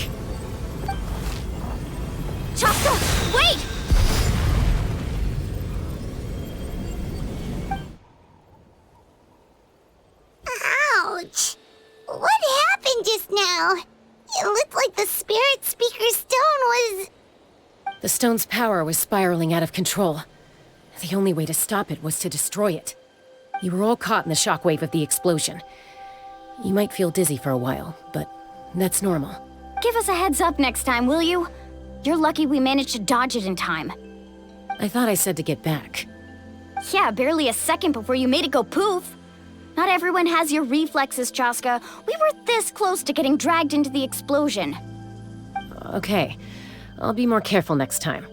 Chaska, wait! Ouch! What happened just now? It looked like the Spirit Speaker's stone was... The stone's power was spiraling out of control. The only way to stop it was to destroy it. You were all caught in the shockwave of the explosion. You might feel dizzy for a while, but that's normal. Give us a heads up next time, will you? You're lucky we managed to dodge it in time. I thought I said to get back. Yeah, barely a second before you made it go poof. Not everyone has your reflexes, Chaska. We were this close to getting dragged into the explosion. Okay, I'll be more careful next time.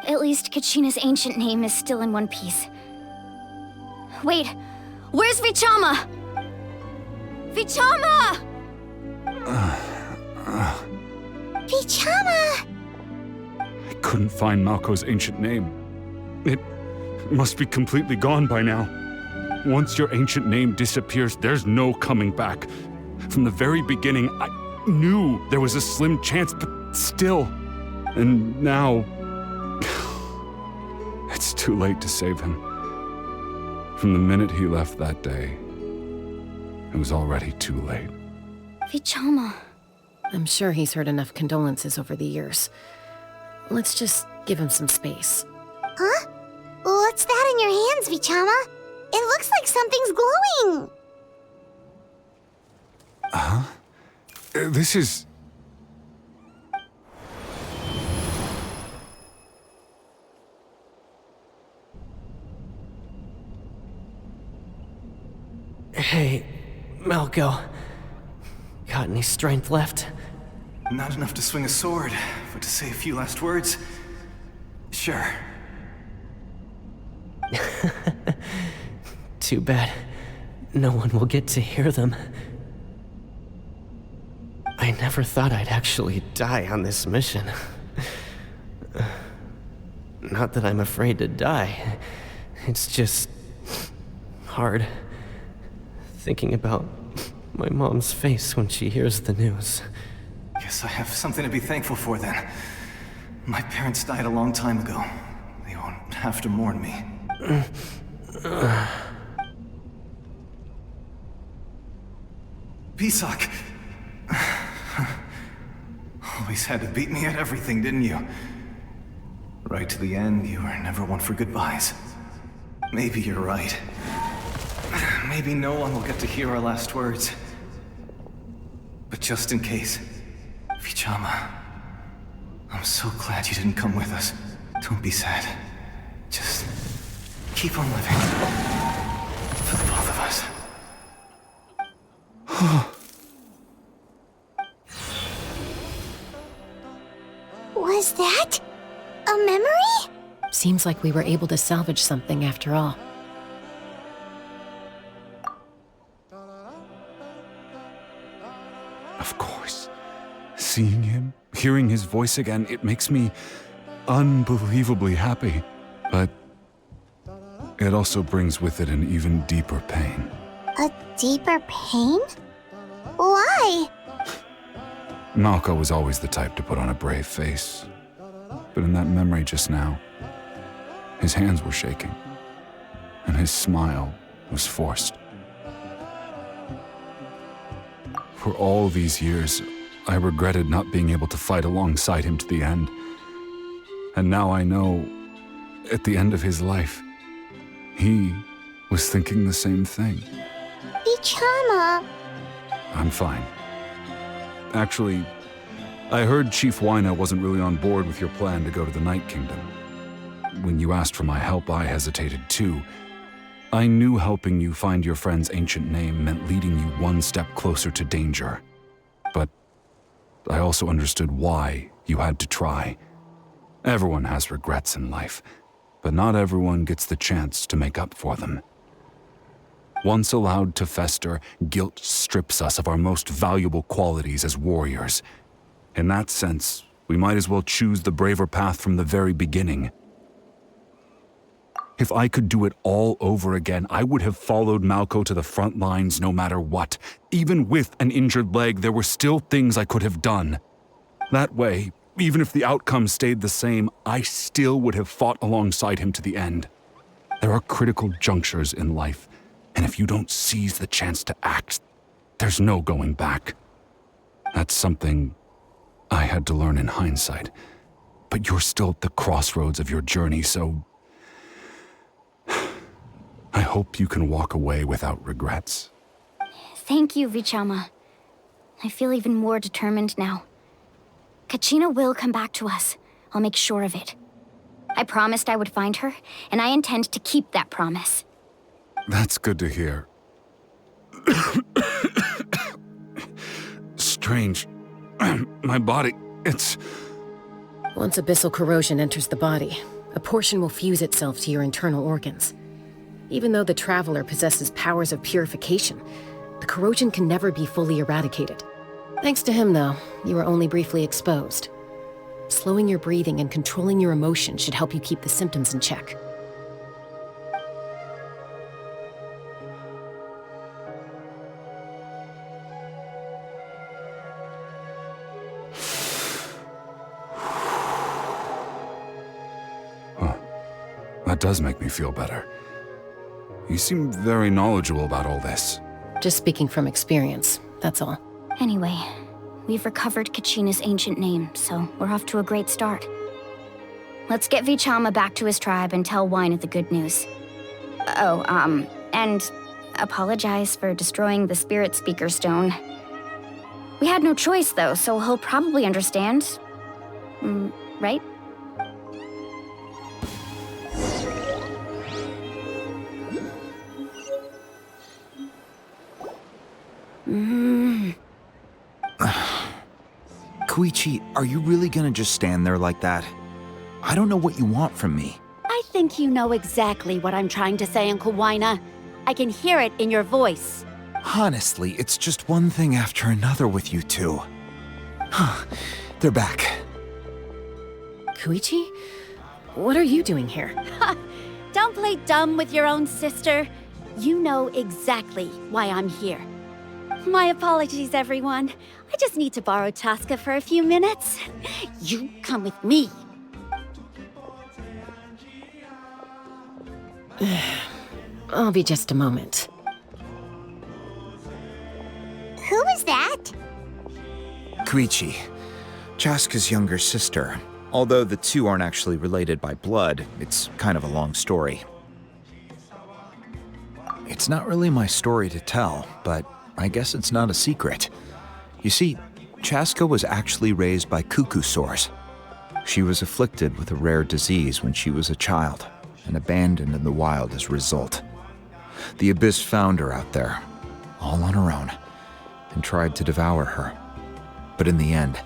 At least Kachina's ancient name is still in one piece. Wait, where's Vichama? Vichama! Vichama! I couldn't find Malco's ancient name. It must be completely gone by now. Once your ancient name disappears, there's no coming back. From the very beginning, I knew there was a slim chance, but still. And now... it's too late to save him. From the minute he left that day, it was already too late. Vichama. I'm sure he's heard enough condolences over the years. Let's just give him some space. Huh? What's that in your hands, Vichama? It looks like something's glowing! Huh? This is... Hey, Malco. Got any strength left? Not enough to swing a sword, but to say a few last words? Sure. Too bad. No one will get to hear them. I never thought I'd actually die on this mission. Not that I'm afraid to die. It's just... hard. Thinking about my mom's face when she hears the news. Guess I have something to be thankful for then. My parents died a long time ago. They won't have to mourn me. Pisak! Always had to beat me at everything, didn't you? Right to the end, you were never one for goodbyes. Maybe you're right. Maybe no one will get to hear our last words. But just in case, Vichama, I'm so glad you didn't come with us. Don't be sad. Just keep on living. For the both of us. Was that a memory? Seems like we were able to salvage something after all. Of course. Seeing him, hearing his voice again, it makes me unbelievably happy. But it also brings with it an even deeper pain. A deeper pain? Why? Malco was always the type to put on a brave face. But in that memory just now, his hands were shaking, and his smile was forced. For all these years, I regretted not being able to fight alongside him to the end. And now I know, at the end of his life, he was thinking the same thing. Vichama. I'm fine. Actually, I heard Chief Wyna wasn't really on board with your plan to go to the Night Kingdom. When you asked for my help, I hesitated too. I knew helping you find your friend's ancient name meant leading you one step closer to danger. But I also understood why you had to try. Everyone has regrets in life, but not everyone gets the chance to make up for them. Once allowed to fester, guilt strips us of our most valuable qualities as warriors. In that sense, we might as well choose the braver path from the very beginning. If I could do it all over again, I would have followed Malco to the front lines no matter what. Even with an injured leg, there were still things I could have done. That way, even if the outcome stayed the same, I still would have fought alongside him to the end. There are critical junctures in life, and if you don't seize the chance to act, there's no going back. That's something I had to learn in hindsight. But you're still at the crossroads of your journey, so I hope you can walk away without regrets. Thank you, Vichama. I feel even more determined now. Kachina will come back to us. I'll make sure of it. I promised I would find her, and I intend to keep that promise. That's good to hear. Strange. My body, it's... Once abyssal corrosion enters the body, a portion will fuse itself to your internal organs. Even though the Traveler possesses powers of purification, the corrosion can never be fully eradicated. Thanks to him, though, you were only briefly exposed. Slowing your breathing and controlling your emotions should help you keep the symptoms in check. That does make me feel better. You seem very knowledgeable about all this. Just speaking from experience, that's all. Anyway, we've recovered Kachina's ancient name, so we're off to a great start. Let's get Vichama back to his tribe and tell Wyneth the good news. Oh, and apologize for destroying the Spirit Speaker Stone. We had no choice, though, so he'll probably understand. Right? Koichi, are you really gonna just stand there like that? I don't know what you want from me. I think you know exactly what I'm trying to say, Uncle Wyna. I can hear it in your voice. Honestly, it's just one thing after another with you two. They're back. Koichi? What are you doing here? Don't play dumb with your own sister. You know exactly why I'm here. My apologies, everyone. I just need to borrow Chaska for a few minutes. You come with me. I'll be just a moment. Who was that? Koichi, Chaska's younger sister. Although the two aren't actually related by blood, it's kind of a long story. It's not really my story to tell, but I guess it's not a secret. You see, Chaska was actually raised by cuckoo sores. She was afflicted with a rare disease when she was a child, and abandoned in the wild as a result. The Abyss found her out there, all on her own, and tried to devour her. But in the end,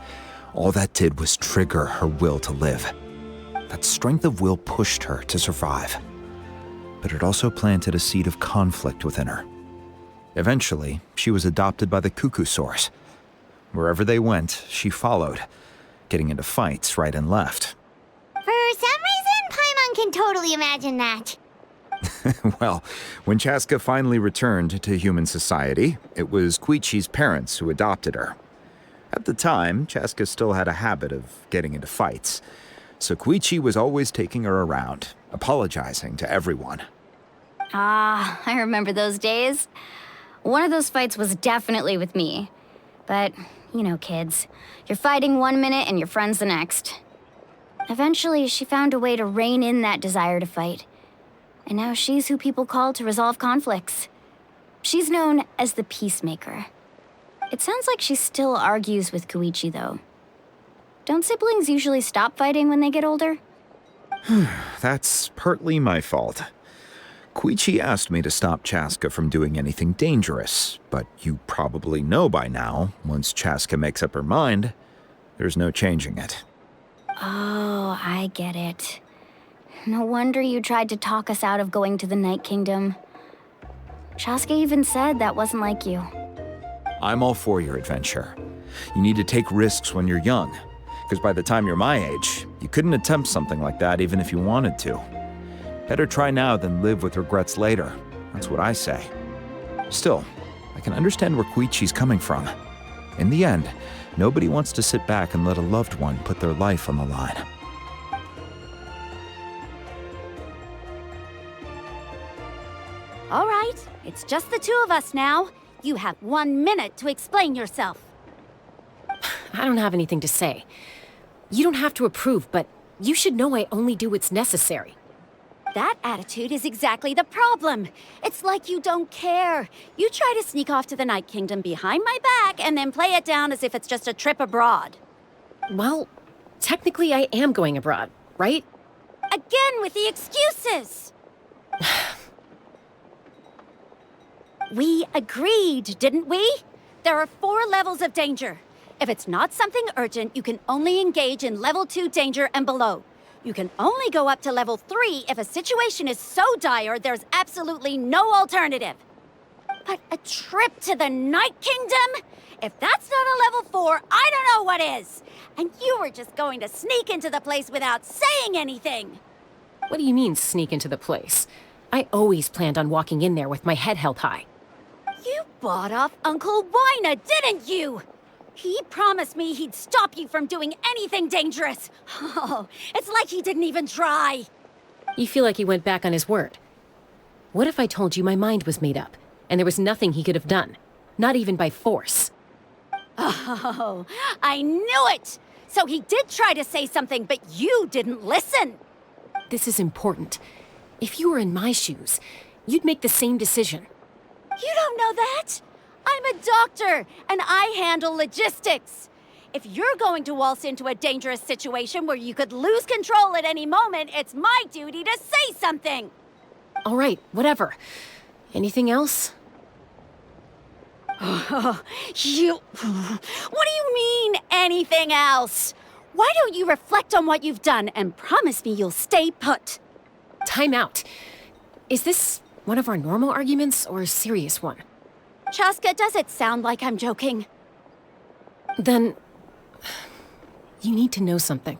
all that did was trigger her will to live. That strength of will pushed her to survive. But it also planted a seed of conflict within her. Eventually, she was adopted by the cuckoo sores. Wherever they went, she followed, getting into fights right and left. For some reason, Paimon can totally imagine that. Well, when Chaska finally returned to human society, it was Koichi's parents who adopted her. At the time, Chaska still had a habit of getting into fights, so Koichi was always taking her around, apologizing to everyone. Ah, I remember those days. One of those fights was definitely with me. But, you know, kids. You're fighting one minute and your friend's the next. Eventually, she found a way to rein in that desire to fight. And now she's who people call to resolve conflicts. She's known as the Peacemaker. It sounds like she still argues with Koichi, though. Don't siblings usually stop fighting when they get older? That's partly my fault. Koichi asked me to stop Chaska from doing anything dangerous, but you probably know by now, once Chaska makes up her mind, there's no changing it. Oh, I get it. No wonder you tried to talk us out of going to the Night Kingdom. Chaska even said that wasn't like you. I'm all for your adventure. You need to take risks when you're young, because by the time you're my age, you couldn't attempt something like that even if you wanted to. Better try now than live with regrets later. That's what I say. Still, I can understand where Koichi's coming from. In the end, nobody wants to sit back and let a loved one put their life on the line. All right, it's just the two of us now. You have 1 minute to explain yourself. I don't have anything to say. You don't have to approve, but you should know I only do what's necessary. That attitude is exactly the problem. It's like you don't care. You try to sneak off to the Night Kingdom behind my back and then play it down as if it's just a trip abroad. Well, technically I am going abroad, right? Again with the excuses! We agreed, didn't we? There are 4 levels of danger. If it's not something urgent, you can only engage in level 2 danger and below. You can only go up to level 3 if a situation is so dire there's absolutely no alternative. But a trip to the Night Kingdom? If that's not a level 4, I don't know what is. And you were just going to sneak into the place without saying anything. What do you mean, sneak into the place? I always planned on walking in there with my head held high. You bought off Uncle Wina, didn't you? He promised me he'd stop you from doing anything dangerous. Oh, it's like he didn't even try. You feel like he went back on his word. What if I told you my mind was made up, and there was nothing he could have done? Not even by force. Oh, I knew it! So he did try to say something, but you didn't listen. This is important. If you were in my shoes, you'd make the same decision. You don't know that? I'm a doctor, and I handle logistics. If you're going to waltz into a dangerous situation where you could lose control at any moment, it's my duty to say something. All right, whatever. Anything else? What do you mean, anything else? Why don't you reflect on what you've done and promise me you'll stay put? Time out. Is this one of our normal arguments or a serious one? Chaska, does it sound like I'm joking? Then, you need to know something.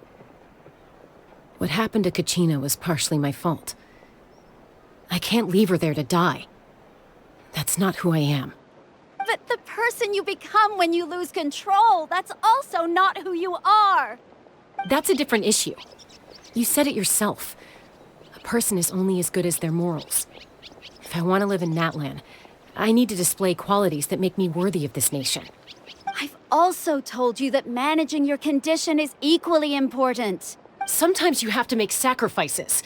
What happened to Kachina was partially my fault. I can't leave her there to die. That's not who I am. But the person you become when you lose control, that's also not who you are. That's a different issue. You said it yourself. A person is only as good as their morals. If I want to live in Natlan, I need to display qualities that make me worthy of this nation. I've also told you that managing your condition is equally important. Sometimes you have to make sacrifices.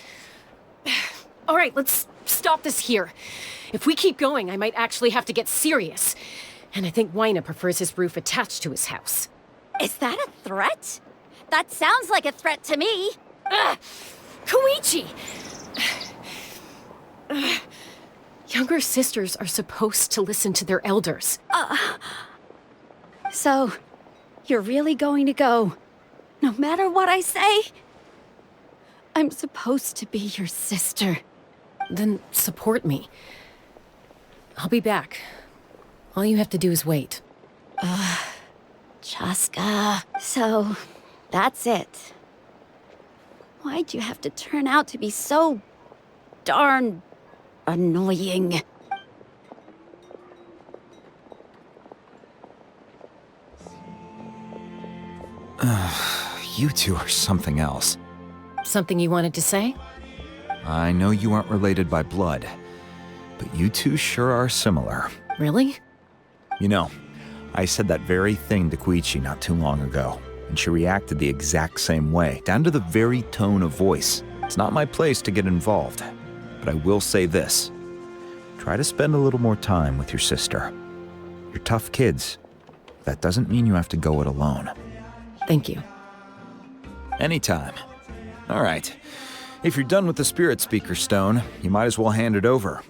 All right, let's stop this here. If we keep going, I might actually have to get serious. And I think Wina prefers his roof attached to his house. Is that a threat? That sounds like a threat to me. Koichi! Younger sisters are supposed to listen to their elders. So, you're really going to go, no matter what I say? I'm supposed to be your sister. Then support me. I'll be back. All you have to do is wait. Chaska. So, that's it. Why'd you have to turn out to be so darn annoying? You two are something else. Something you wanted to say? I know you aren't related by blood, but you two sure are similar. Really? You know, I said that very thing to Koichi not too long ago, and she reacted the exact same way, down to the very tone of voice. It's not my place to get involved, but I will say this. Try to spend a little more time with your sister. You're tough kids. That doesn't mean you have to go it alone. Thank you. Anytime. All right. If you're done with the Spirit Speaker Stone, you might as well hand it over.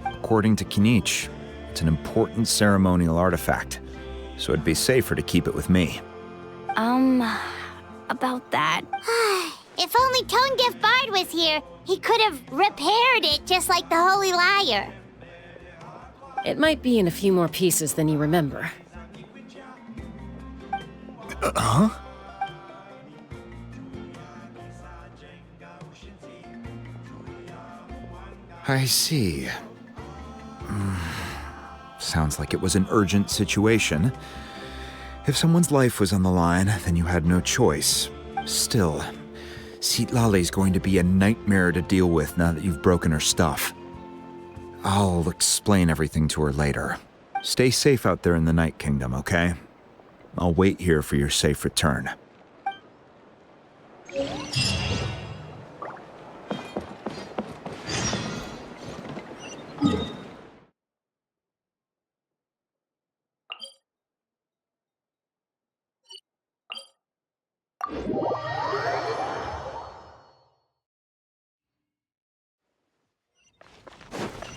According to Kinich, it's an important ceremonial artifact, so it'd be safer to keep it with me. About that. If only Tone-Deaf Bard was here, he could have repaired it just like the Holy Liar. It might be in a few more pieces than you remember. Huh? I see. Sounds like it was an urgent situation. If someone's life was on the line, then you had no choice. Still, Citlali's going to be a nightmare to deal with now that you've broken her stuff. I'll explain everything to her later. Stay safe out there in the Night Kingdom, okay? I'll wait here for your safe return.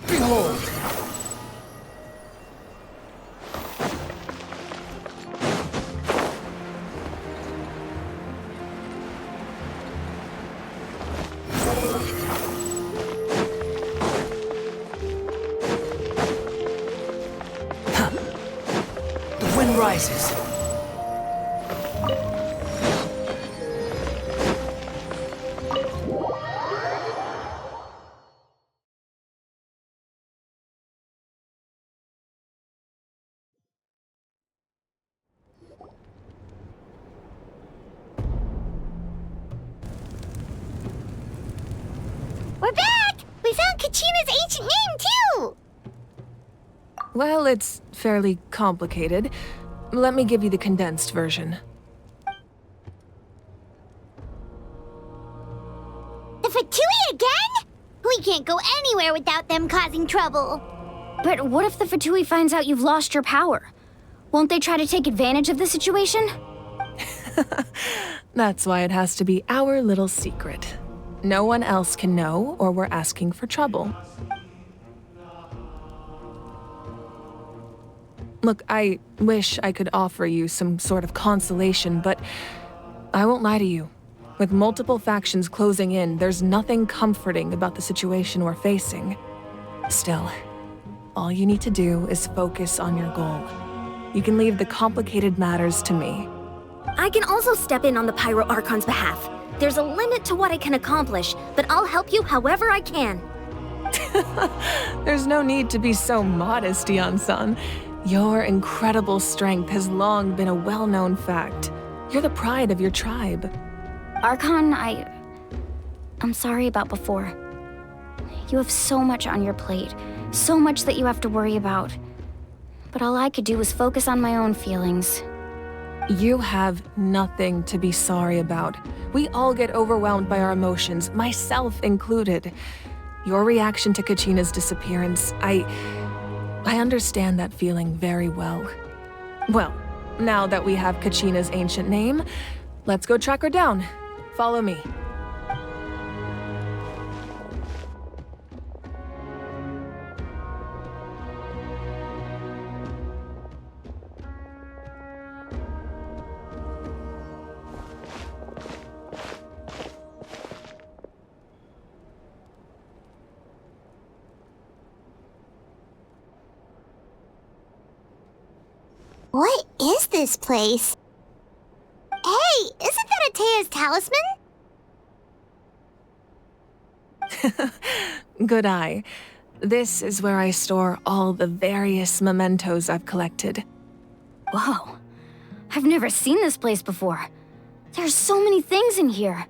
Behold! The wind rises. We're back! We found Kachina's ancient name, too! Well, it's fairly complicated. Let me give you the condensed version. The Fatui again? We can't go anywhere without them causing trouble. But what if the Fatui finds out you've lost your power? Won't they try to take advantage of the situation? That's why it has to be our little secret. No one else can know, or we're asking for trouble. Look, I wish I could offer you some sort of consolation, but I won't lie to you. With multiple factions closing in, there's nothing comforting about the situation we're facing. Still, all you need to do is focus on your goal. You can leave the complicated matters to me. I can also step in on the Pyro Archon's behalf. There's a limit to what I can accomplish, but I'll help you however I can. There's no need to be so modest, Yan-san. Your incredible strength has long been a well-known fact. You're the pride of your tribe. Archon, I'm sorry about before. You have so much on your plate, so much that you have to worry about. But all I could do was focus on my own feelings. You have nothing to be sorry about. We all get overwhelmed by our emotions, myself included. Your reaction to Kachina's disappearance, I understand that feeling very well. Well, now that we have Kachina's ancient name, let's go track her down. Follow me. What is this place? Hey, isn't that Atea's talisman? Good eye. This is where I store all the various mementos I've collected. Whoa. I've never seen this place before. There's so many things in here.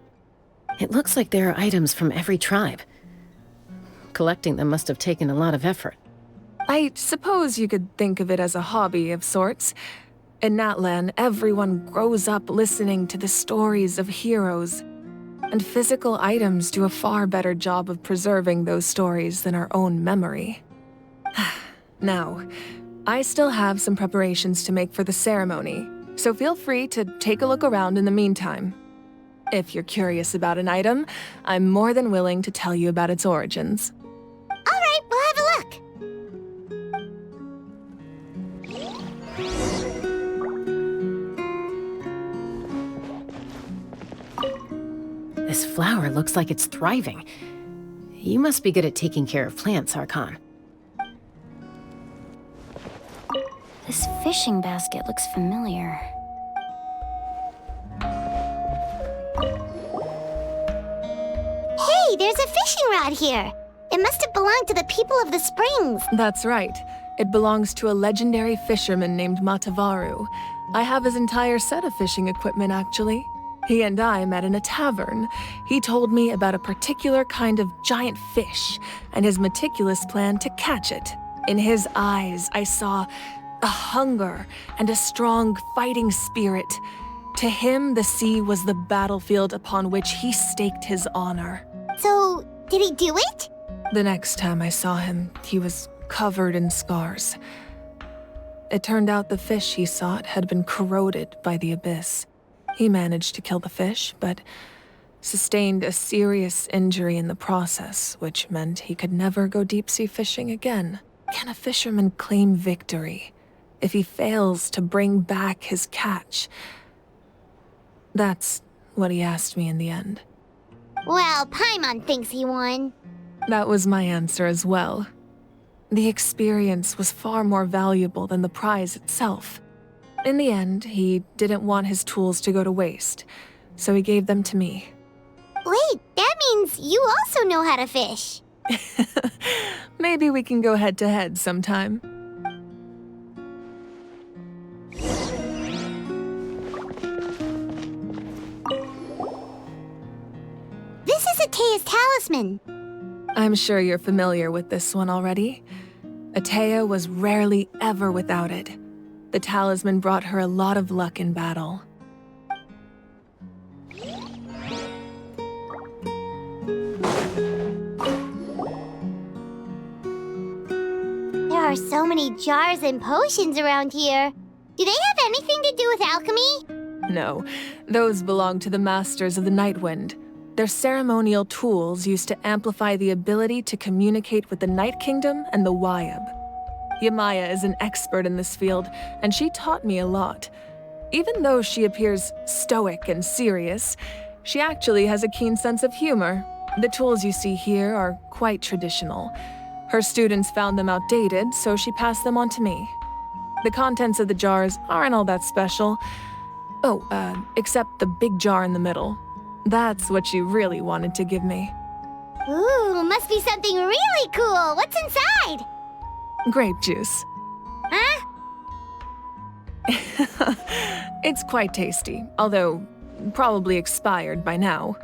It looks like there are items from every tribe. Collecting them must have taken a lot of effort. I suppose you could think of it as a hobby of sorts. In Natlan, everyone grows up listening to the stories of heroes. And physical items do a far better job of preserving those stories than our own memory. Now, I still have some preparations to make for the ceremony, so feel free to take a look around in the meantime. If you're curious about an item, I'm more than willing to tell you about its origins. All right, we'll have a look. This flower looks like it's thriving. You must be good at taking care of plants, Archon. This fishing basket looks familiar. fishing rod here. It must have belonged to the people of the springs. That's right. It belongs to a legendary fisherman named Matavaru. I have his entire set of fishing equipment, actually. He and I met in a tavern. He told me about a particular kind of giant fish and his meticulous plan to catch it. In his eyes, I saw a hunger and a strong fighting spirit. To him, the sea was the battlefield upon which he staked his honor. So, did he do it? The next time I saw him, he was covered in scars. It turned out the fish he sought had been corroded by the abyss. He managed to kill the fish, but sustained a serious injury in the process, which meant he could never go deep-sea fishing again. Can a fisherman claim victory if he fails to bring back his catch? That's what he asked me in the end. Well, Paimon thinks he won. That was my answer as well. The experience was far more valuable than the prize itself. In the end, he didn't want his tools to go to waste, so he gave them to me. Wait, that means you also know how to fish. Maybe we can go head-to-head sometime. This is Atea's talisman. I'm sure you're familiar with this one already. Atea was rarely ever without it. The talisman brought her a lot of luck in battle. There are so many jars and potions around here. Do they have anything to do with alchemy? No, those belong to the Masters of the Nightwind. They're ceremonial tools used to amplify the ability to communicate with the Night Kingdom and the Wyab. Yamaya is an expert in this field, and she taught me a lot. Even though she appears stoic and serious, she actually has a keen sense of humor. The tools you see here are quite traditional. Her students found them outdated, so she passed them on to me. The contents of the jars aren't all that special. Except the big jar in the middle. That's what she really wanted to give me. Ooh, must be something really cool. What's inside? Grape juice. Huh? It's quite tasty, although probably expired by now.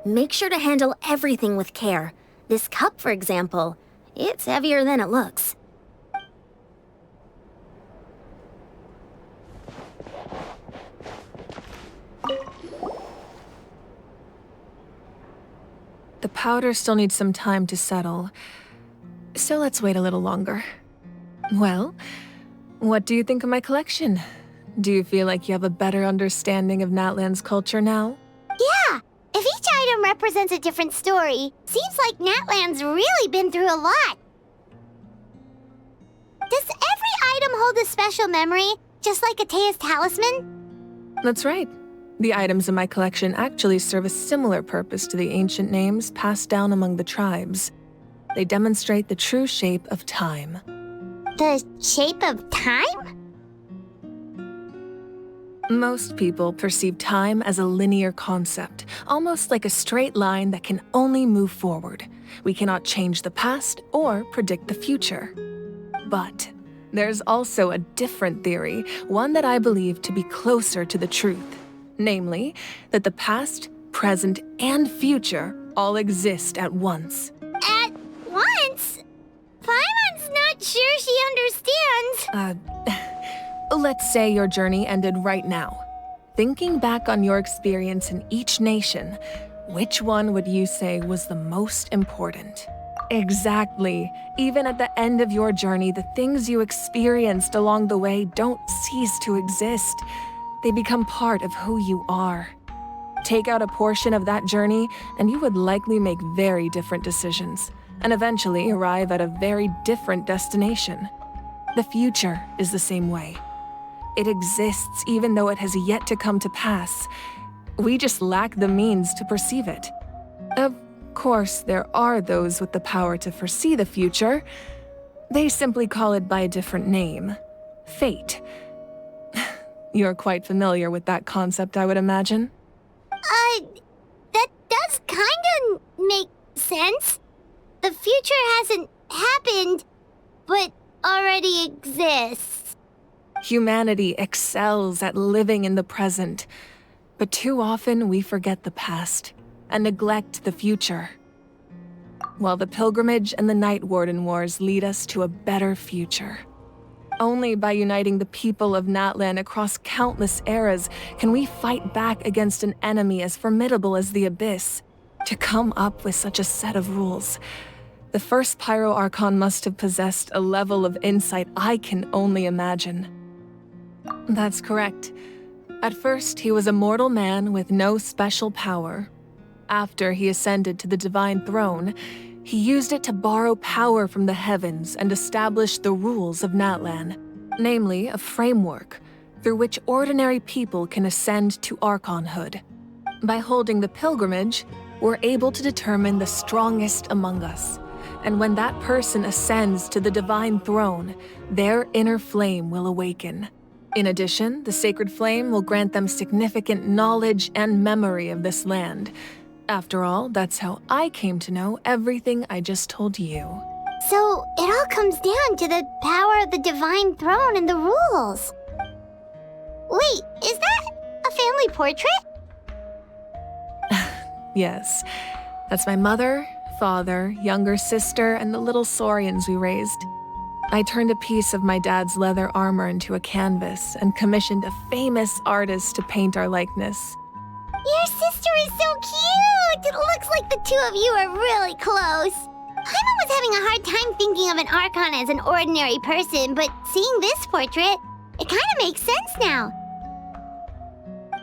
Make sure to handle everything with care. This cup, for example, it's heavier than it looks. The powder still needs some time to settle, so let's wait a little longer. Well, what do you think of my collection? Do you feel like you have a better understanding of Natlan's culture now? Yeah! If each item represents a different story, seems like Natlan's really been through a lot. Does every item hold a special memory, just like Atea's talisman? That's right. The items in my collection actually serve a similar purpose to the ancient names passed down among the tribes. They demonstrate the true shape of time. The shape of time? Most people perceive time as a linear concept, almost like a straight line that can only move forward. We cannot change the past or predict the future. But there's also a different theory, one that I believe to be closer to the truth. Namely, that the past, present, and future all exist at once. At once? Paimon's not sure she understands. Let's say your journey ended right now. Thinking back on your experience in each nation, which one would you say was the most important? Exactly. Even at the end of your journey, the things you experienced along the way don't cease to exist. They become part of who you are. Take out a portion of that journey, and you would likely make very different decisions, and eventually arrive at a very different destination. The future is the same way. It exists even though it has yet to come to pass. We just lack the means to perceive it. Of course, there are those with the power to foresee the future. They simply call it by a different name. Fate. You're quite familiar with that concept, I would imagine? That does kinda make sense. The future hasn't happened, but already exists. Humanity excels at living in the present, but too often we forget the past and neglect the future. While the Pilgrimage and the Night Warden Wars lead us to a better future. Only by uniting the people of Natlan across countless eras can we fight back against an enemy as formidable as the Abyss. To come up with such a set of rules, the first Pyro Archon must have possessed a level of insight I can only imagine. That's correct. At first, he was a mortal man with no special power. After he ascended to the Divine Throne, he used it to borrow power from the heavens and establish the rules of Natlan, namely a framework through which ordinary people can ascend to Archonhood. By holding the pilgrimage, we're able to determine the strongest among us, and when that person ascends to the Divine Throne, their inner flame will awaken. In addition, the sacred flame will grant them significant knowledge and memory of this land. After all, that's how I came to know everything I just told you. So, it all comes down to the power of the Divine Throne and the rules. Wait, is that a family portrait? Yes, that's my mother, father, younger sister, and the little saurians we raised. I turned a piece of my dad's leather armor into a canvas and commissioned a famous artist to paint our likeness. Your sister is so cute! It looks like the two of you are really close. Paimon was having a hard time thinking of an Archon as an ordinary person, but seeing this portrait, it kind of makes sense now.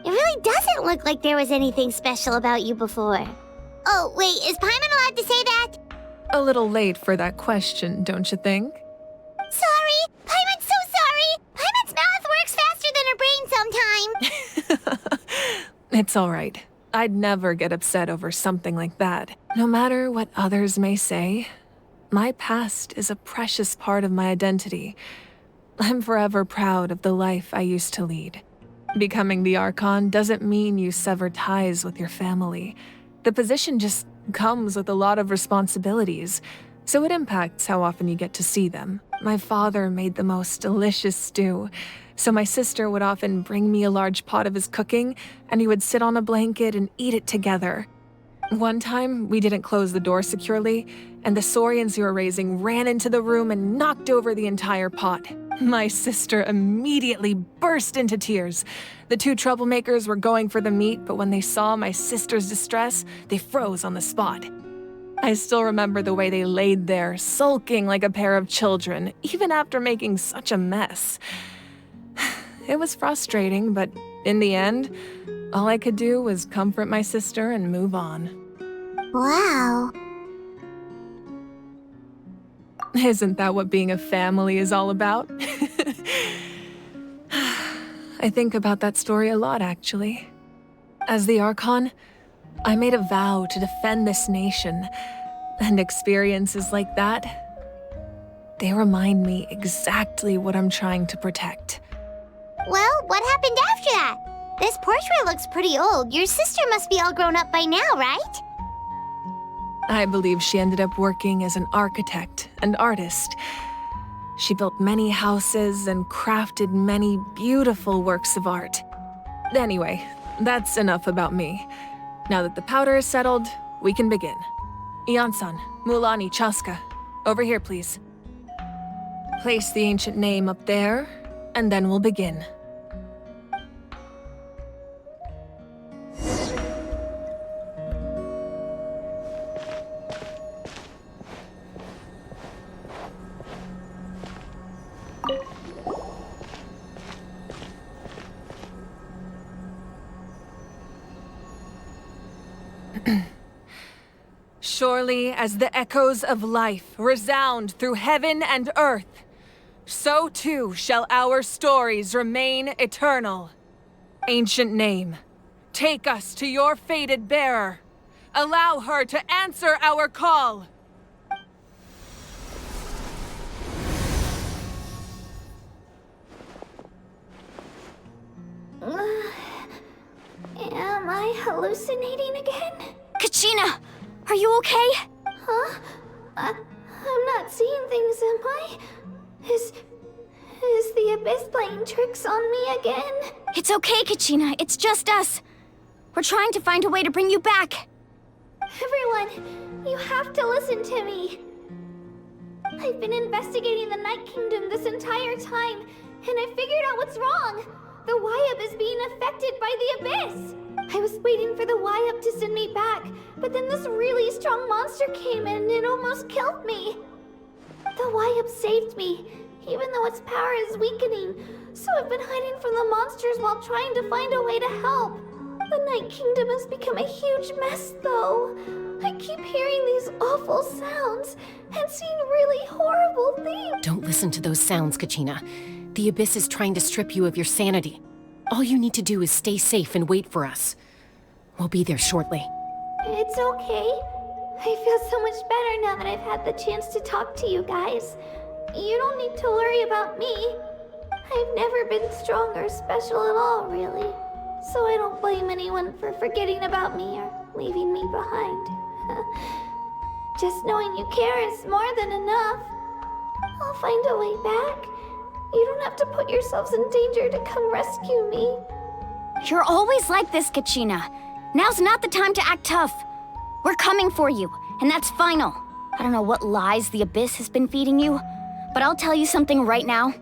It really doesn't look like there was anything special about you before. Oh, wait, is Paimon allowed to say that? A little late for that question, don't you think? Sorry! Paimon's so sorry! Paimon's mouth works faster than her brain sometimes! It's all right. I'd never get upset over something like that. No matter what others may say, my past is a precious part of my identity. I'm forever proud of the life I used to lead. Becoming the Archon doesn't mean you sever ties with your family. The position just comes with a lot of responsibilities, so it impacts how often you get to see them. My father made the most delicious stew, so my sister would often bring me a large pot of his cooking, and he would sit on a blanket and eat it together. One time, we didn't close the door securely, and the saurians we were raising ran into the room and knocked over the entire pot. My sister immediately burst into tears. The two troublemakers were going for the meat, but when they saw my sister's distress, they froze on the spot. I still remember the way they laid there, sulking like a pair of children, even after making such a mess. It was frustrating, but in the end, all I could do was comfort my sister and move on. Wow. Isn't that what being a family is all about? I think about that story a lot, actually. As the Archon, I made a vow to defend this nation, and experiences like that, they remind me exactly what I'm trying to protect. Well, what happened after that? This portrait looks pretty old. Your sister must be all grown up by now, right? I believe she ended up working as an architect and artist. She built many houses and crafted many beautiful works of art. Anyway, that's enough about me. Now that the powder is settled, we can begin. Ian-san, Mulani, Chaska, over here, please. Place the ancient name up there, and then we'll begin. Surely as the echoes of life resound through heaven and earth, so too shall our stories remain eternal. Ancient name, take us to your fated bearer. Allow her to answer our call. Am I hallucinating again? Kachina, are you okay? Huh? I'm not seeing things, am I? Is the Abyss playing tricks on me again? It's okay, Kachina. It's just us. We're trying to find a way to bring you back. Everyone, you have to listen to me. I've been investigating the Night Kingdom this entire time, and I figured out what's wrong. The Wyup is being affected by the Abyss. I was waiting for the Wyup to send me back, but then this really strong monster came in and it almost killed me. The Wyup saved me, even though its power is weakening, so I've been hiding from the monsters while trying to find a way to help. The Night Kingdom has become a huge mess, though. I keep hearing these awful sounds and seeing really horrible things. Don't listen to those sounds, Kachina. The Abyss is trying to strip you of your sanity. All you need to do is stay safe and wait for us. We'll be there shortly. It's okay. I feel so much better now that I've had the chance to talk to you guys. You don't need to worry about me. I've never been strong or special at all, really. So I don't blame anyone for forgetting about me or leaving me behind. Just knowing you care is more than enough. I'll find a way back. You don't have to put yourselves in danger to come rescue me. You're always like this, Kachina. Now's not the time to act tough. We're coming for you, and that's final. I don't know what lies the Abyss has been feeding you, but I'll tell you something right now.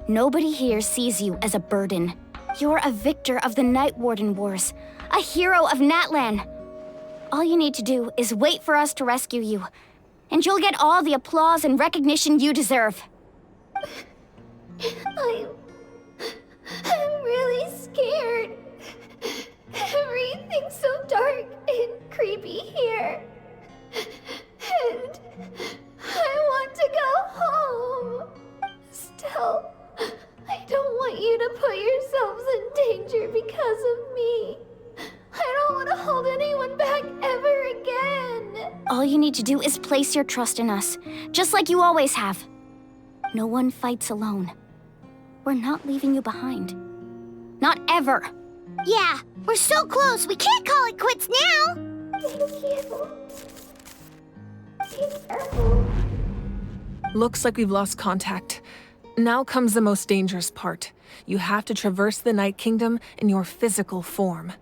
Nobody here sees you as a burden. You're a victor of the Night Warden Wars, a hero of Natlan. All you need to do is wait for us to rescue you, and you'll get all the applause and recognition you deserve. I'm really scared. Everything's so dark and creepy here. And I want to go home. Still, I don't want you to put yourselves in danger because of me. I don't want to hold anyone back ever again. All you need to do is place your trust in us, just like you always have. No one fights alone. We're not leaving you behind. Not ever. Yeah, we're so close, we can't call it quits now. Thank you. Be careful. Looks like we've lost contact. Now comes the most dangerous part. You have to traverse the Night Kingdom in your physical form.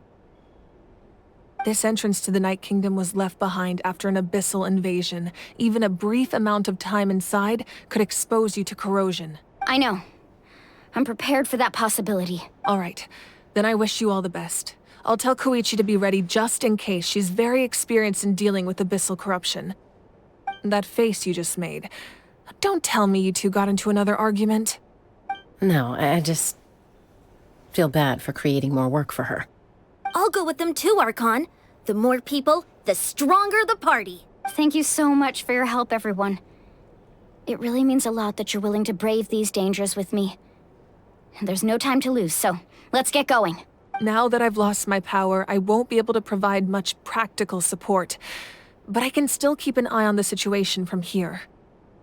This entrance to the Night Kingdom was left behind after an abyssal invasion. Even a brief amount of time inside could expose you to corrosion. I know. I'm prepared for that possibility. All right. Then I wish you all the best. I'll tell Koichi to be ready just in case. She's very experienced in dealing with abyssal corruption. That face you just made. Don't tell me you two got into another argument. No, I just feel bad for creating more work for her. I'll go with them too, Archon. The more people, the stronger the party. Thank you so much for your help, everyone. It really means a lot that you're willing to brave these dangers with me. And there's no time to lose, so let's get going. Now that I've lost my power, I won't be able to provide much practical support. But I can still keep an eye on the situation from here.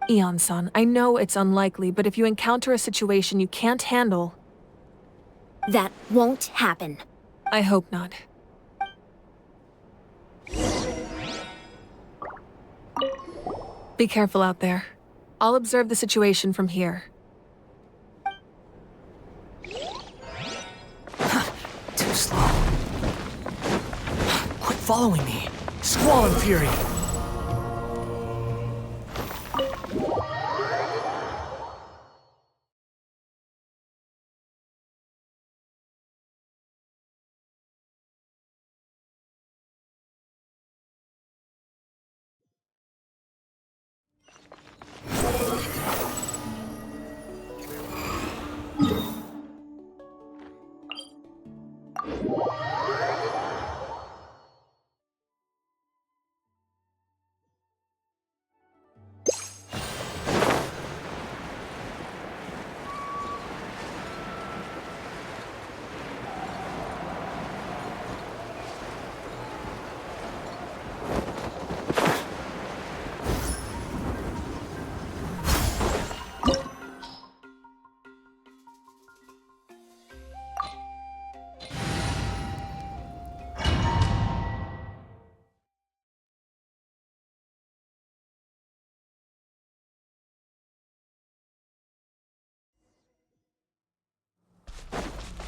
Eon-san, I know it's unlikely, but if you encounter a situation you can't handle... That won't happen. I hope not. Be careful out there. I'll observe the situation from here. Too slow. Quit following me. Squall and Fury.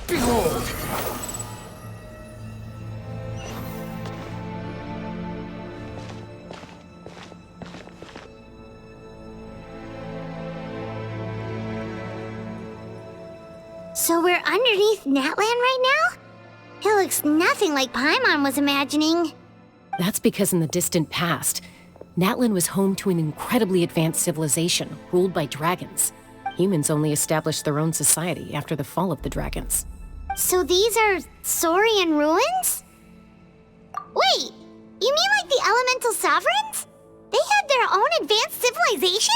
Behold! So we're underneath Natlan right now? It looks nothing like Paimon was imagining. That's because in the distant past, Natlan was home to an incredibly advanced civilization ruled by dragons. Humans only established their own society after the fall of the dragons. So these are Saurian ruins? Wait, you mean like the elemental sovereigns? They had their own advanced civilization?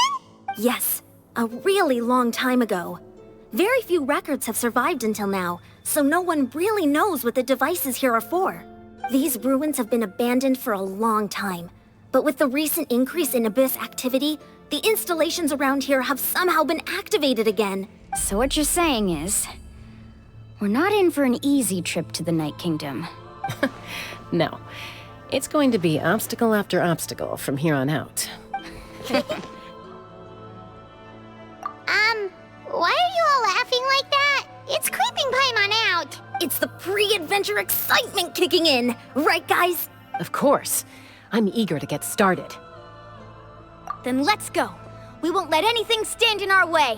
Yes, a really long time ago. Very few records have survived until now, so no one really knows what the devices here are for. These ruins have been abandoned for a long time, but with the recent increase in Abyss activity, the installations around here have somehow been activated again. So what you're saying is, we're not in for an easy trip to the Night Kingdom. No. It's going to be obstacle after obstacle from here on out. Why are you all laughing like that? It's creeping Paimon out. It's the pre-adventure excitement kicking in, right guys? Of course. I'm eager to get started. Then let's go. We won't let anything stand in our way.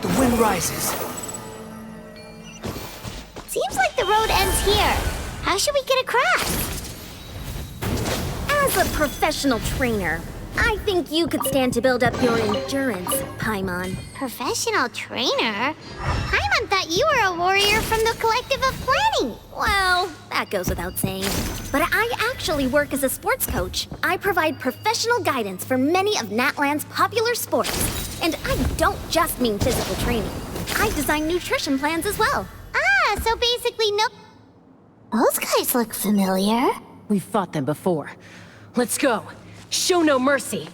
The wind rises. Seems like the road ends here. How should we get across? As a professional trainer, I think you could stand to build up your endurance, Paimon. Professional trainer? Paimon thought you were a warrior from the Collective of Planning. Well, that goes without saying. But I actually work as a sports coach. I provide professional guidance for many of Natlan's popular sports. And I don't just mean physical training. I design nutrition plans as well. Ah, so basically no... Those guys look familiar. We've fought them before. Let's go. Show no mercy.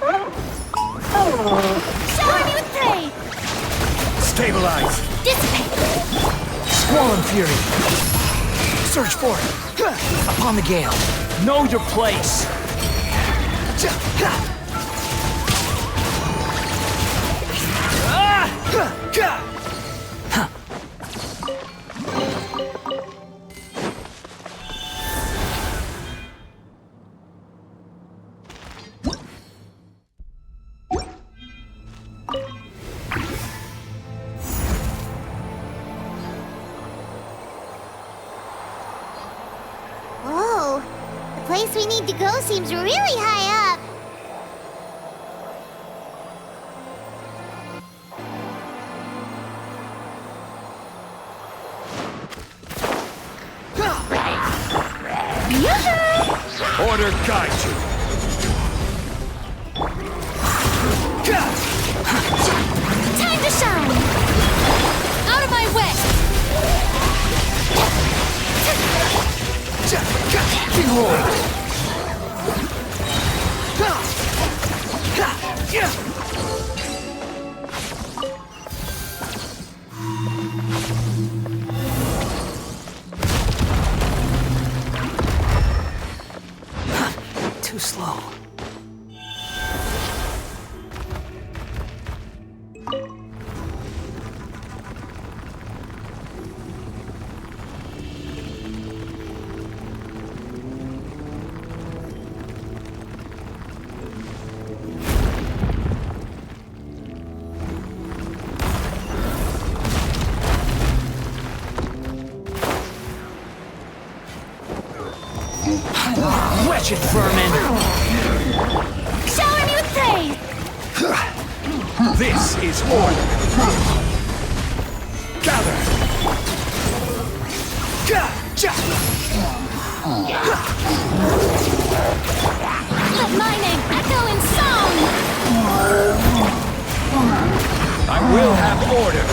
Shower me with prey! Stabilize! Dissipate! Squall Fury! Search for it! Upon the gale! Know your place! Whoa, the place we need to go seems really high up. Order guide you. Time to shine! Out of my way! Too slow. Wretched vermin! Shower me with praise! This is order. Gather. Let my name echo in song! I will have order.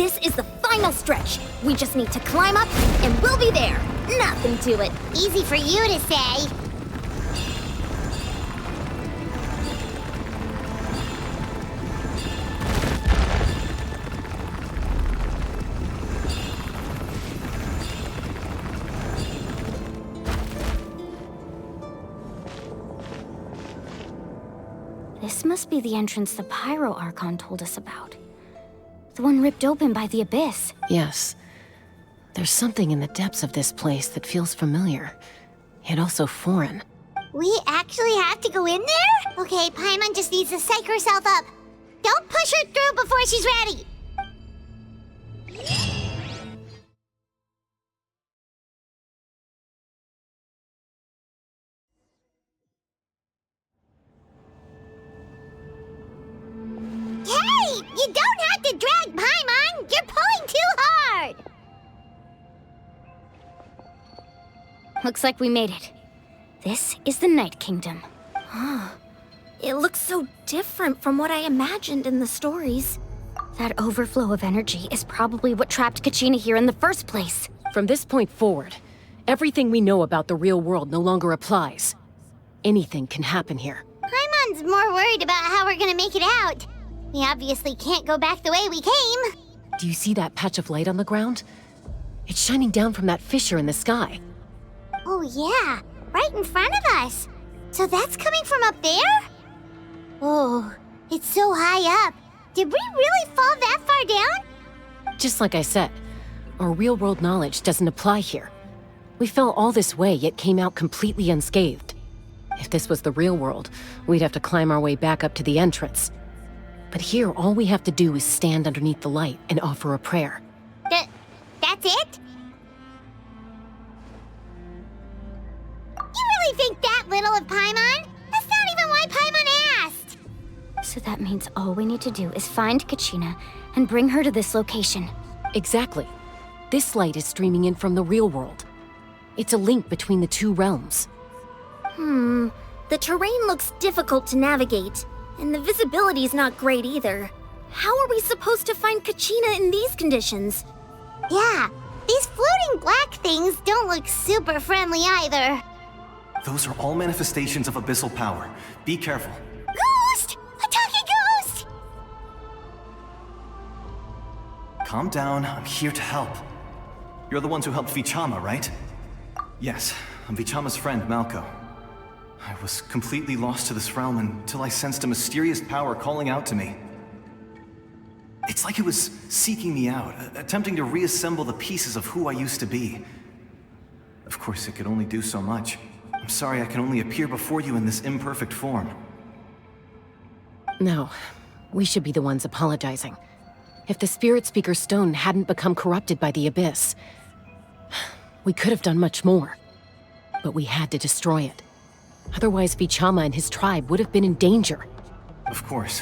This is the final stretch. We just need to climb up, and we'll be there. Nothing to it. Easy for you to say. This must be the entrance the Pyro Archon told us about. The one ripped open by the Abyss. Yes. There's something in the depths of this place that feels familiar, yet also foreign. We actually have to go in there? Okay, Paimon just needs to psych herself up. Don't push her through before she's ready. Hey! You don't have to drag Paimon! You're pulling too hard! Looks like we made it. This is the Night Kingdom. It looks so different from what I imagined in the stories. That overflow of energy is probably what trapped Kachina here in the first place. From this point forward, everything we know about the real world no longer applies. Anything can happen here. Paimon's more worried about how we're gonna make it out. We obviously can't go back the way we came. Do you see that patch of light on the ground? It's shining down from that fissure in the sky. Oh yeah, right in front of us. So that's coming from up there? Oh, it's so high up. Did we really fall that far down? Just like I said, our real-world knowledge doesn't apply here. We fell all this way, yet came out completely unscathed. If this was the real world, we'd have to climb our way back up to the entrance. But here, all we have to do is stand underneath the light and offer a prayer. That's it? You really think that little of Paimon? That's not even why Paimon asked! So that means all we need to do is find Kachina and bring her to this location. Exactly. This light is streaming in from the real world. It's a link between the two realms. The terrain looks difficult to navigate, and the visibility's not great either. How are we supposed to find Kachina in these conditions? Yeah, these floating black things don't look super friendly either. Those are all manifestations of abyssal power. Be careful. Ghost! A talking ghost! Calm down, I'm here to help. You're the ones who helped Vichama, right? Yes, I'm Vichama's friend, Malco. I was completely lost to this realm until I sensed a mysterious power calling out to me. It's like it was seeking me out, attempting to reassemble the pieces of who I used to be. Of course, it could only do so much. I'm sorry I can only appear before you in this imperfect form. No, we should be the ones apologizing. If the Spirit Speaker Stone hadn't become corrupted by the Abyss, we could have done much more. But we had to destroy it. Otherwise, Vichama and his tribe would have been in danger. Of course.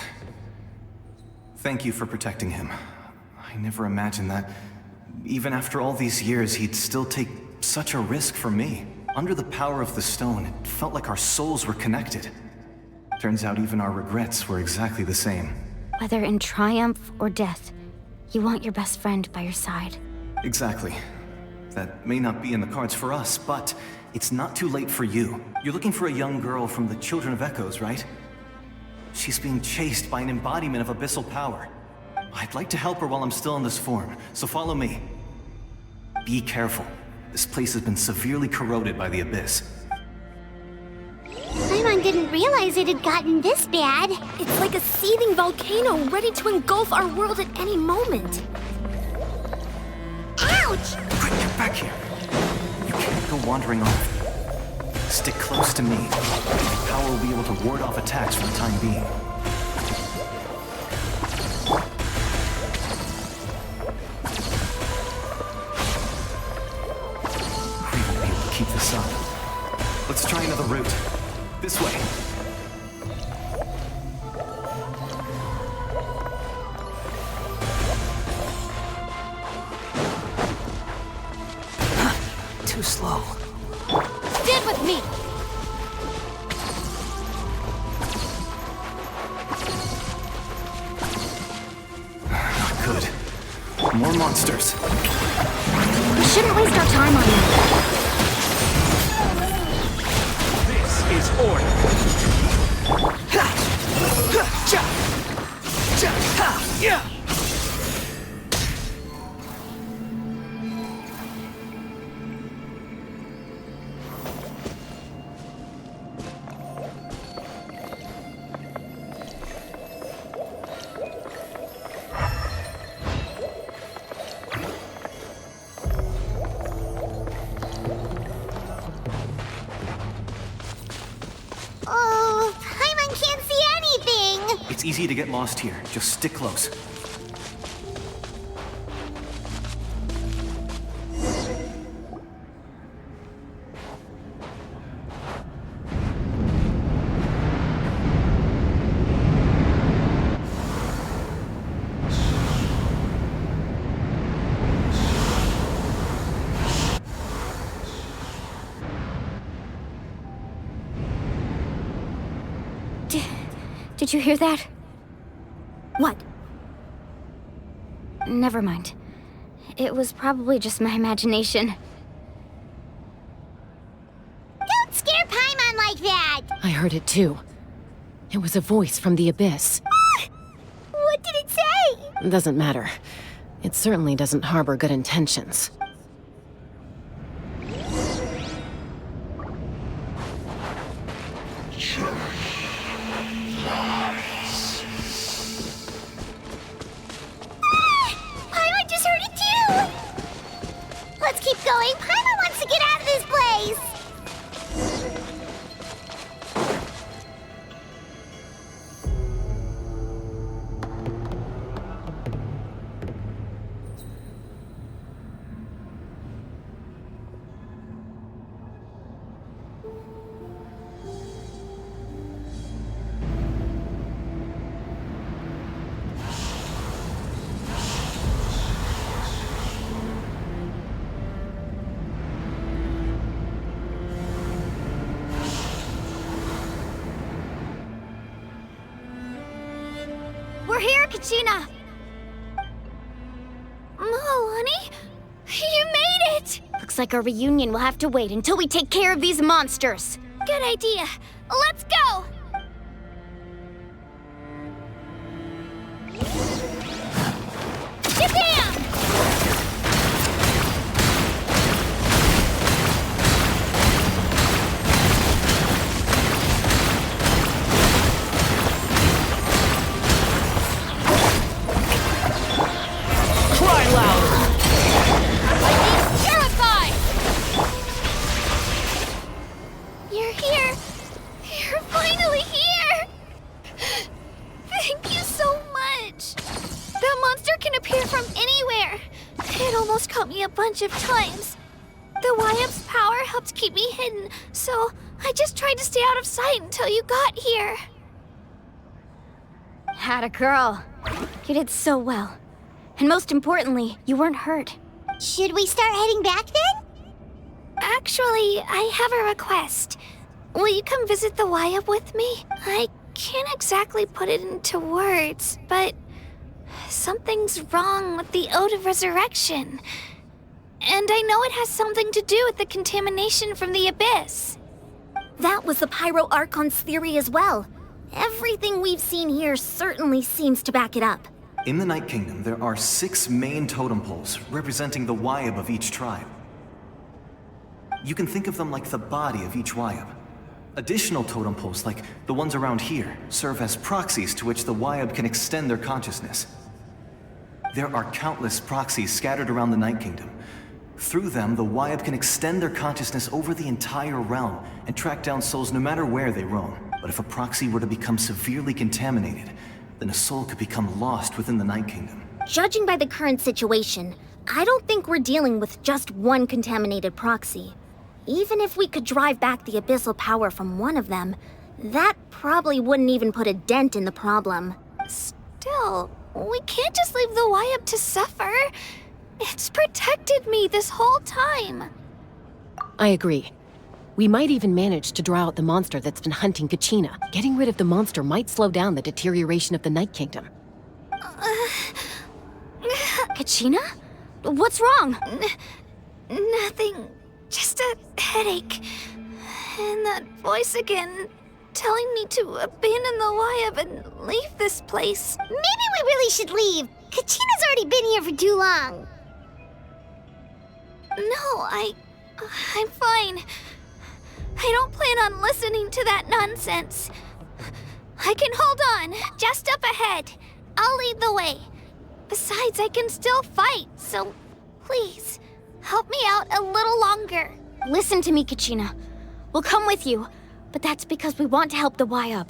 Thank you for protecting him. I never imagined that, even after all these years, he'd still take such a risk for me. Under the power of the stone, it felt like our souls were connected. Turns out even our regrets were exactly the same. Whether in triumph or death, you want your best friend by your side. Exactly. That may not be in the cards for us, but it's not too late for you. You're looking for a young girl from the Children of Echoes, right? She's being chased by an embodiment of abyssal power. I'd like to help her while I'm still in this form, so follow me. Be careful. This place has been severely corroded by the Abyss. Paimon didn't realize it had gotten this bad. It's like a seething volcano ready to engulf our world at any moment. Ouch! Quick, get back here. You can't go wandering off. Stick close to me. My power will be able to ward off attacks for the time being. We won't be able to keep this up. Let's try another route. This way. Too slow. Stand with me! Not good. monsters! We shouldn't waste our time on them. This is order. Yeah! Oh, Paimon can't see anything! It's easy to get lost here. Just stick close. Did you hear that? What? Never mind. It was probably just my imagination. Don't scare Paimon like that! I heard it too. It was a voice from the abyss. What did it say? It doesn't matter. It certainly doesn't harbor good intentions. Paimon just heard it too! Let's keep going. Paimon wants to get out of this place! We're here, Kachina! Oh, honey? You made it! Looks like our reunion will have to wait until we take care of these monsters. Good idea. Let's go! Jabam! Cry loud! I'm terrified! You're here. You're finally here! Thank you so much! That monster can appear from anywhere. It almost caught me a bunch of times. The YF's power helped keep me hidden, so I just tried to stay out of sight until you got here. Atta girl. You did so well. And most importantly, you weren't hurt. Should we start heading back then? Actually, I have a request. Will you come visit the YF with me? I can't exactly put it into words, but something's wrong with the Ode of Resurrection. And I know it has something to do with the contamination from the Abyss. That was the Pyro Archon's theory as well. Everything we've seen here certainly seems to back it up. In the Night Kingdom, there are 6 main totem poles representing the Wyab of each tribe. You can think of them like the body of each Wyab. Additional totem poles, like the ones around here, serve as proxies to which the Wyab can extend their consciousness. There are countless proxies scattered around the Night Kingdom. Through them, the Wyab can extend their consciousness over the entire realm and track down souls no matter where they roam. But if a proxy were to become severely contaminated, then a soul could become lost within the Night Kingdom. Judging by the current situation, I don't think we're dealing with just one contaminated proxy. Even if we could drive back the abyssal power from one of them, that probably wouldn't even put a dent in the problem. Still, we can't just leave the YF to suffer. It's protected me this whole time. I agree. We might even manage to draw out the monster that's been hunting Kachina. Getting rid of the monster might slow down the deterioration of the Night Kingdom. Kachina? What's wrong? Nothing. Just a headache. And that voice again, telling me to abandon the Wayab and leave this place. Maybe we really should leave. Kachina's already been here for too long. No, I'm fine. I don't plan on listening to that nonsense. I can hold on, just up ahead. I'll lead the way. Besides, I can still fight, so please, help me out a little longer. Listen to me, Kachina. We'll come with you, but that's because we want to help the Wayab.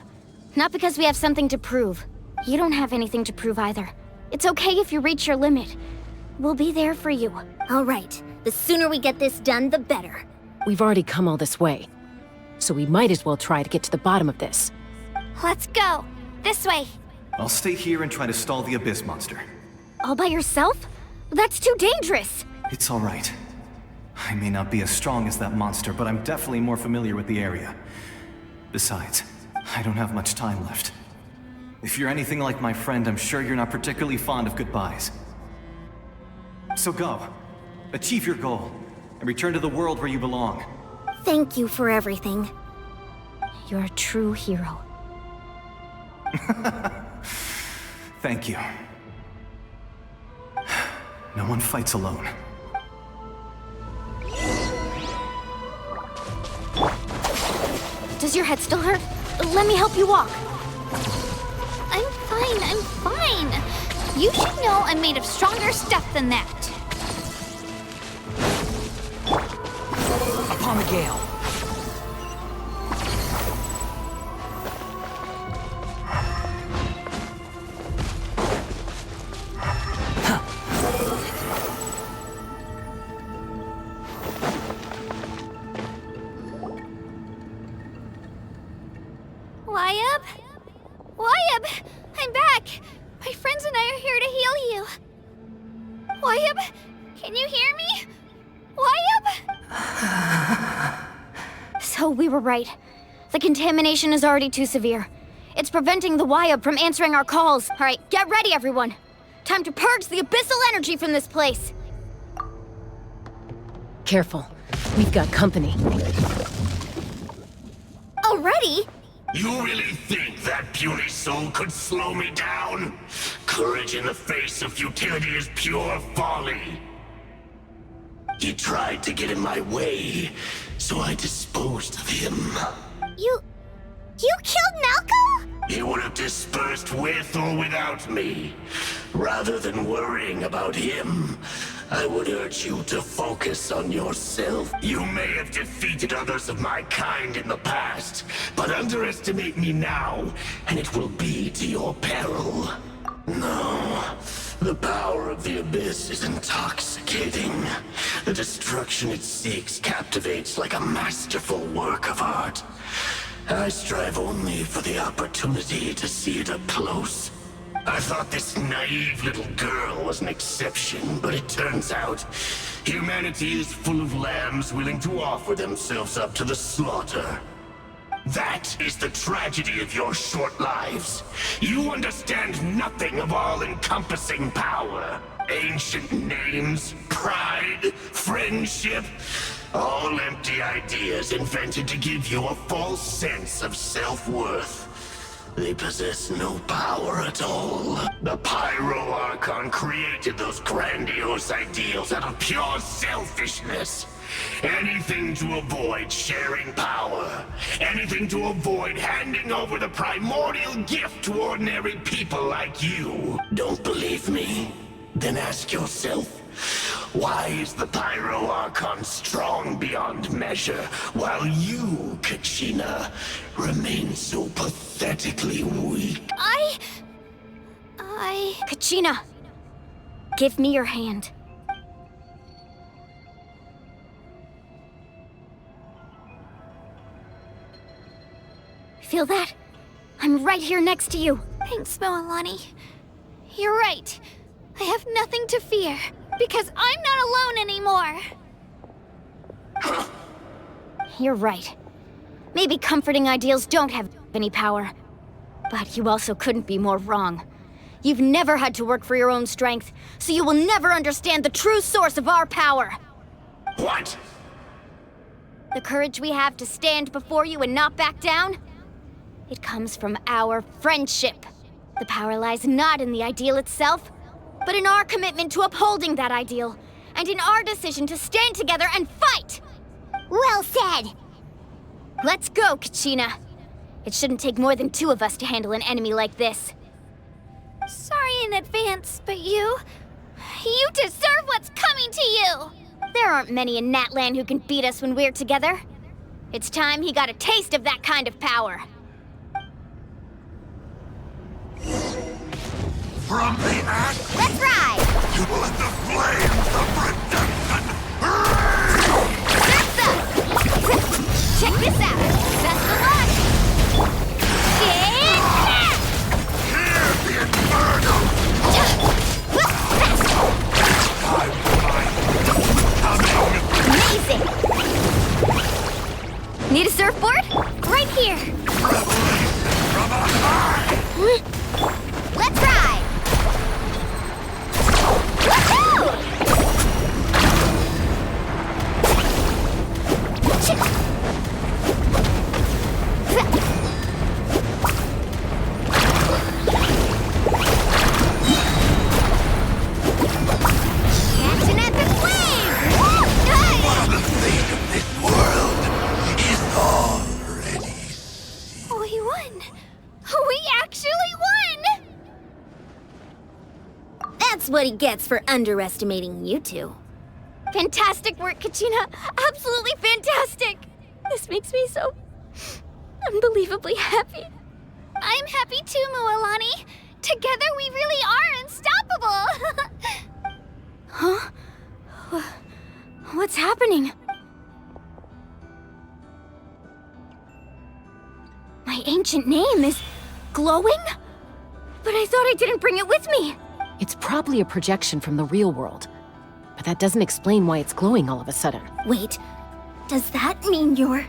Not because we have something to prove. You don't have anything to prove either. It's okay if you reach your limit. We'll be there for you. All right. The sooner we get this done, the better. We've already come all this way, so we might as well try to get to the bottom of this. Let's go. This way. I'll stay here and try to stall the Abyss monster. All by yourself? That's too dangerous. It's all right. I may not be as strong as that monster, but I'm definitely more familiar with the area. Besides, I don't have much time left. If you're anything like my friend, I'm sure you're not particularly fond of goodbyes. So go. Achieve your goal, and return to the world where you belong. Thank you for everything. You're a true hero. Thank you. No one fights alone. Does your head still hurt? Let me help you walk. I'm fine. You should know I'm made of stronger stuff than that. Upon the gale. Wayab? Wayab! I'm back! My friends and I are here to heal you. Wayab? Can you hear me? Wayab? So we were right. The contamination is already too severe. It's preventing the Wayab from answering our calls. All right, get ready, everyone. Time to purge the abyssal energy from this place. Careful. We've got company. Already? You really think that puny soul could slow me down? Courage in the face of futility is pure folly. He tried to get in my way, so I disposed of him. You killed Malco? He would have dispersed with or without me. Rather than worrying about him, I would urge you to focus on yourself. You may have defeated others of my kind in the past, but underestimate me now, and it will be to your peril. No, the power of the Abyss is intoxicating. The destruction it seeks captivates like a masterful work of art. I strive only for the opportunity to see it up close. I thought this naive little girl was an exception, but it turns out humanity is full of lambs willing to offer themselves up to the slaughter. That is the tragedy of your short lives. You understand nothing of all-encompassing power. Ancient names, pride, friendship, all empty ideas invented to give you a false sense of self-worth. They possess no power at all. The Pyro Archon created those grandiose ideals out of pure selfishness. Anything to avoid sharing power. Anything to avoid handing over the primordial gift to ordinary people like you. Don't believe me? Then ask yourself, why is the Pyro Archon strong beyond measure, while you, Kachina, remain so pathetically weak? Kachina, give me your hand. Feel that? I'm right here next to you. Thanks, Moalani. You're right. I have nothing to fear, because I'm not alone anymore. You're right. Maybe comforting ideals don't have any power. But you also couldn't be more wrong. You've never had to work for your own strength, so you will never understand the true source of our power. What? The courage we have to stand before you and not back down? It comes from our friendship. The power lies not in the ideal itself, but in our commitment to upholding that ideal, and in our decision to stand together and fight! Well said! Let's go, Kachina. It shouldn't take more than 2 of us to handle an enemy like this. Sorry in advance, but you deserve what's coming to you! There aren't many in Natlan who can beat us when we're together. It's time he got a taste of that kind of power. From the ash, Let's ride! you let the flames of redemption Check this out! That's the launch! hear the inferno! Amazing! Need a surfboard? Right here! From on high! Let's ride! Woohoo! Catching at the flame! Woo! Nice! The fate of this world is already. We won! We actually won! That's what he gets for underestimating you two. Fantastic work, Kachina! Absolutely fantastic! This makes me so unbelievably happy. I'm happy too, Mualani. Together we really are unstoppable! Huh? What's happening? My ancient name is glowing? But I thought I didn't bring it with me. It's probably a projection from the real world. But that doesn't explain why it's glowing all of a sudden. Wait, does that mean you're...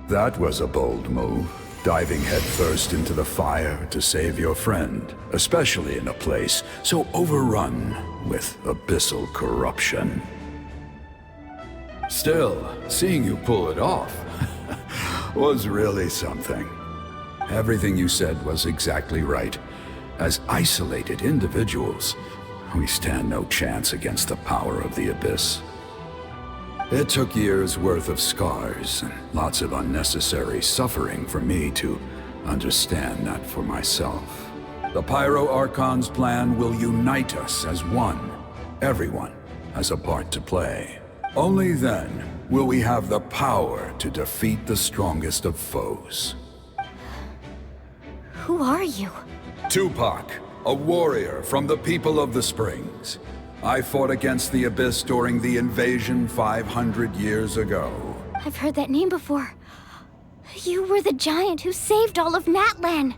That was a bold move, diving headfirst into the fire to save your friend, especially in a place so overrun with abyssal corruption. Still, seeing you pull it off was really something. Everything you said was exactly right. As isolated individuals, we stand no chance against the power of the Abyss. It took years' worth of scars and lots of unnecessary suffering for me to understand that for myself. The Pyro Archon's plan will unite us as one. Everyone has a part to play. Only then will we have the power to defeat the strongest of foes. Who are you? Tupac, a warrior from the people of the Springs. I fought against the Abyss during the invasion 500 years ago. I've heard that name before. You were the giant who saved all of Natlan.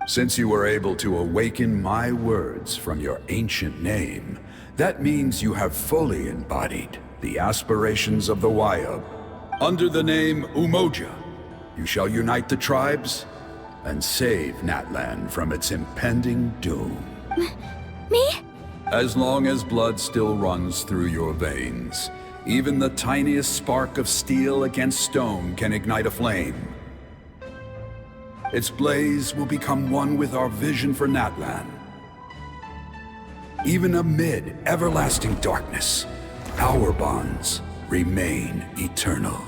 Since you were able to awaken my words from your ancient name, that means you have fully embodied the aspirations of the Wayub. Under the name Umoja, you shall unite the tribes and save Natlan from its impending doom. Me? As long as blood still runs through your veins, even the tiniest spark of steel against stone can ignite a flame. Its blaze will become one with our vision for Natlan. Even amid everlasting darkness, our bonds remain eternal.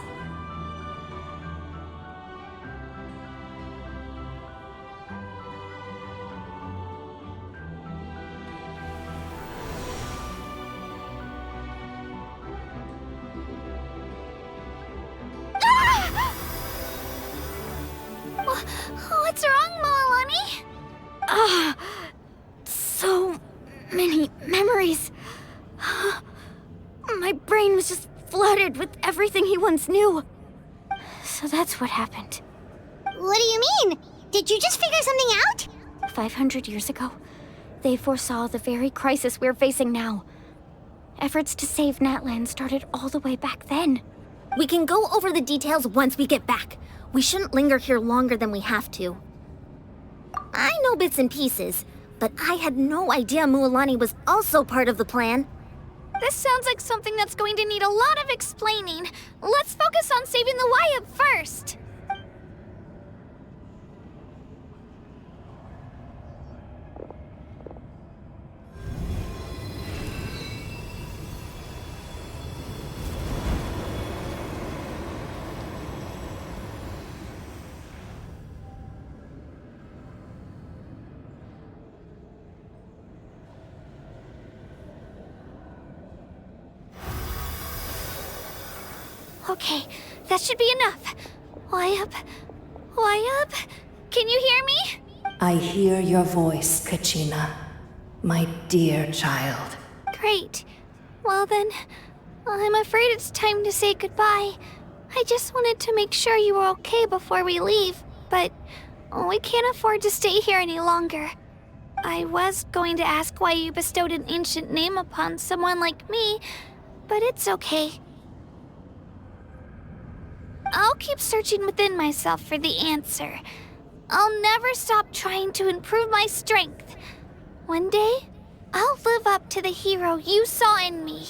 What's wrong, Mualani? So many memories. My brain was just flooded with everything he once knew. So that's what happened. What do you mean? Did you just figure something out? 500 years ago, they foresaw the very crisis we're facing now. Efforts to save Natlan started all the way back then. We can go over the details once we get back. We shouldn't linger here longer than we have to. I know bits and pieces, but I had no idea Mualani was also part of the plan. This sounds like something that's going to need a lot of explaining. Let's focus on saving the Wyatt first. Okay, that should be enough. Wyatt? Can you hear me? I hear your voice, Kachina. My dear child. Great. Well then, I'm afraid it's time to say goodbye. I just wanted to make sure you were okay before we leave, but we can't afford to stay here any longer. I was going to ask why you bestowed an ancient name upon someone like me, but it's okay. I'll keep searching within myself for the answer. I'll never stop trying to improve my strength. One day, I'll live up to the hero you saw in me.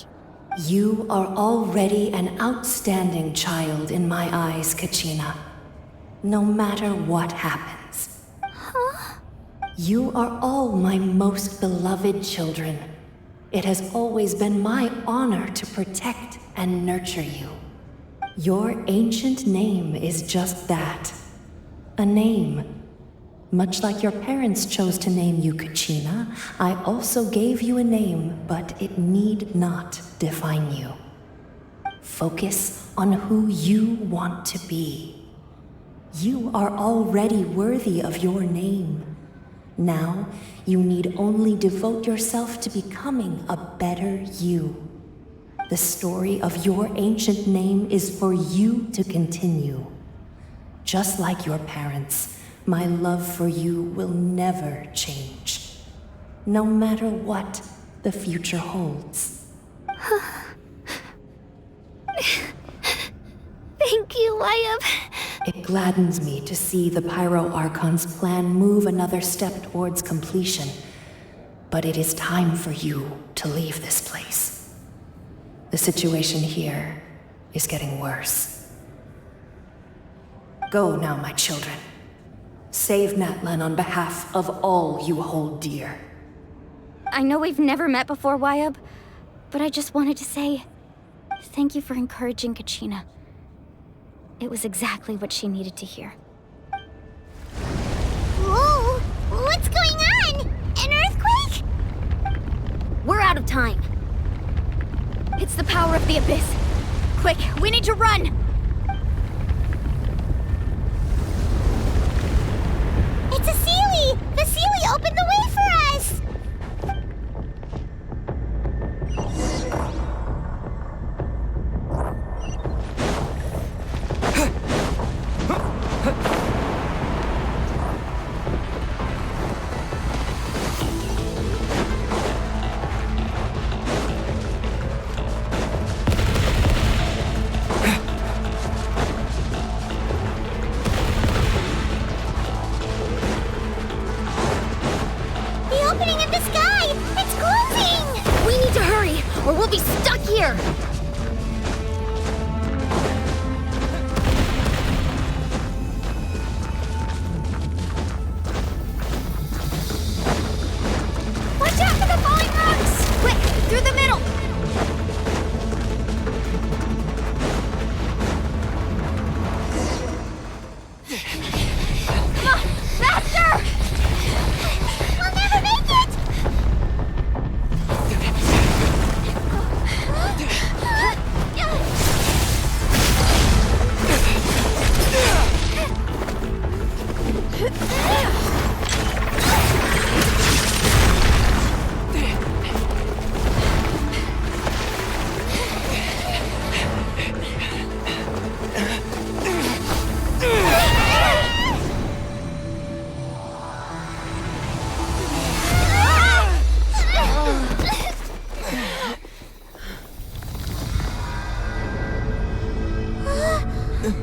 You are already an outstanding child in my eyes, Kachina. No matter what happens. Huh? You are all my most beloved children. It has always been my honor to protect and nurture you. Your ancient name is just that. A name. Much like your parents chose to name you Kachina, I also gave you a name, but it need not define you. Focus on who you want to be. You are already worthy of your name. Now, you need only devote yourself to becoming a better you. The story of your ancient name is for you to continue. Just like your parents, my love for you will never change. No matter what the future holds. Thank you, Wyatt. It gladdens me to see the Pyro Archon's plan move another step towards completion. But it is time for you to leave this place. The situation here is getting worse. Go now, my children. Save Natlan on behalf of all you hold dear. I know we've never met before, Wyatt, but I just wanted to say thank you for encouraging Kachina. It was exactly what she needed to hear. Whoa! What's going on? An earthquake? We're out of time. It's the power of the Abyss. Quick, we need to run! It's a Seelie! The Seelie opened the way for us! You've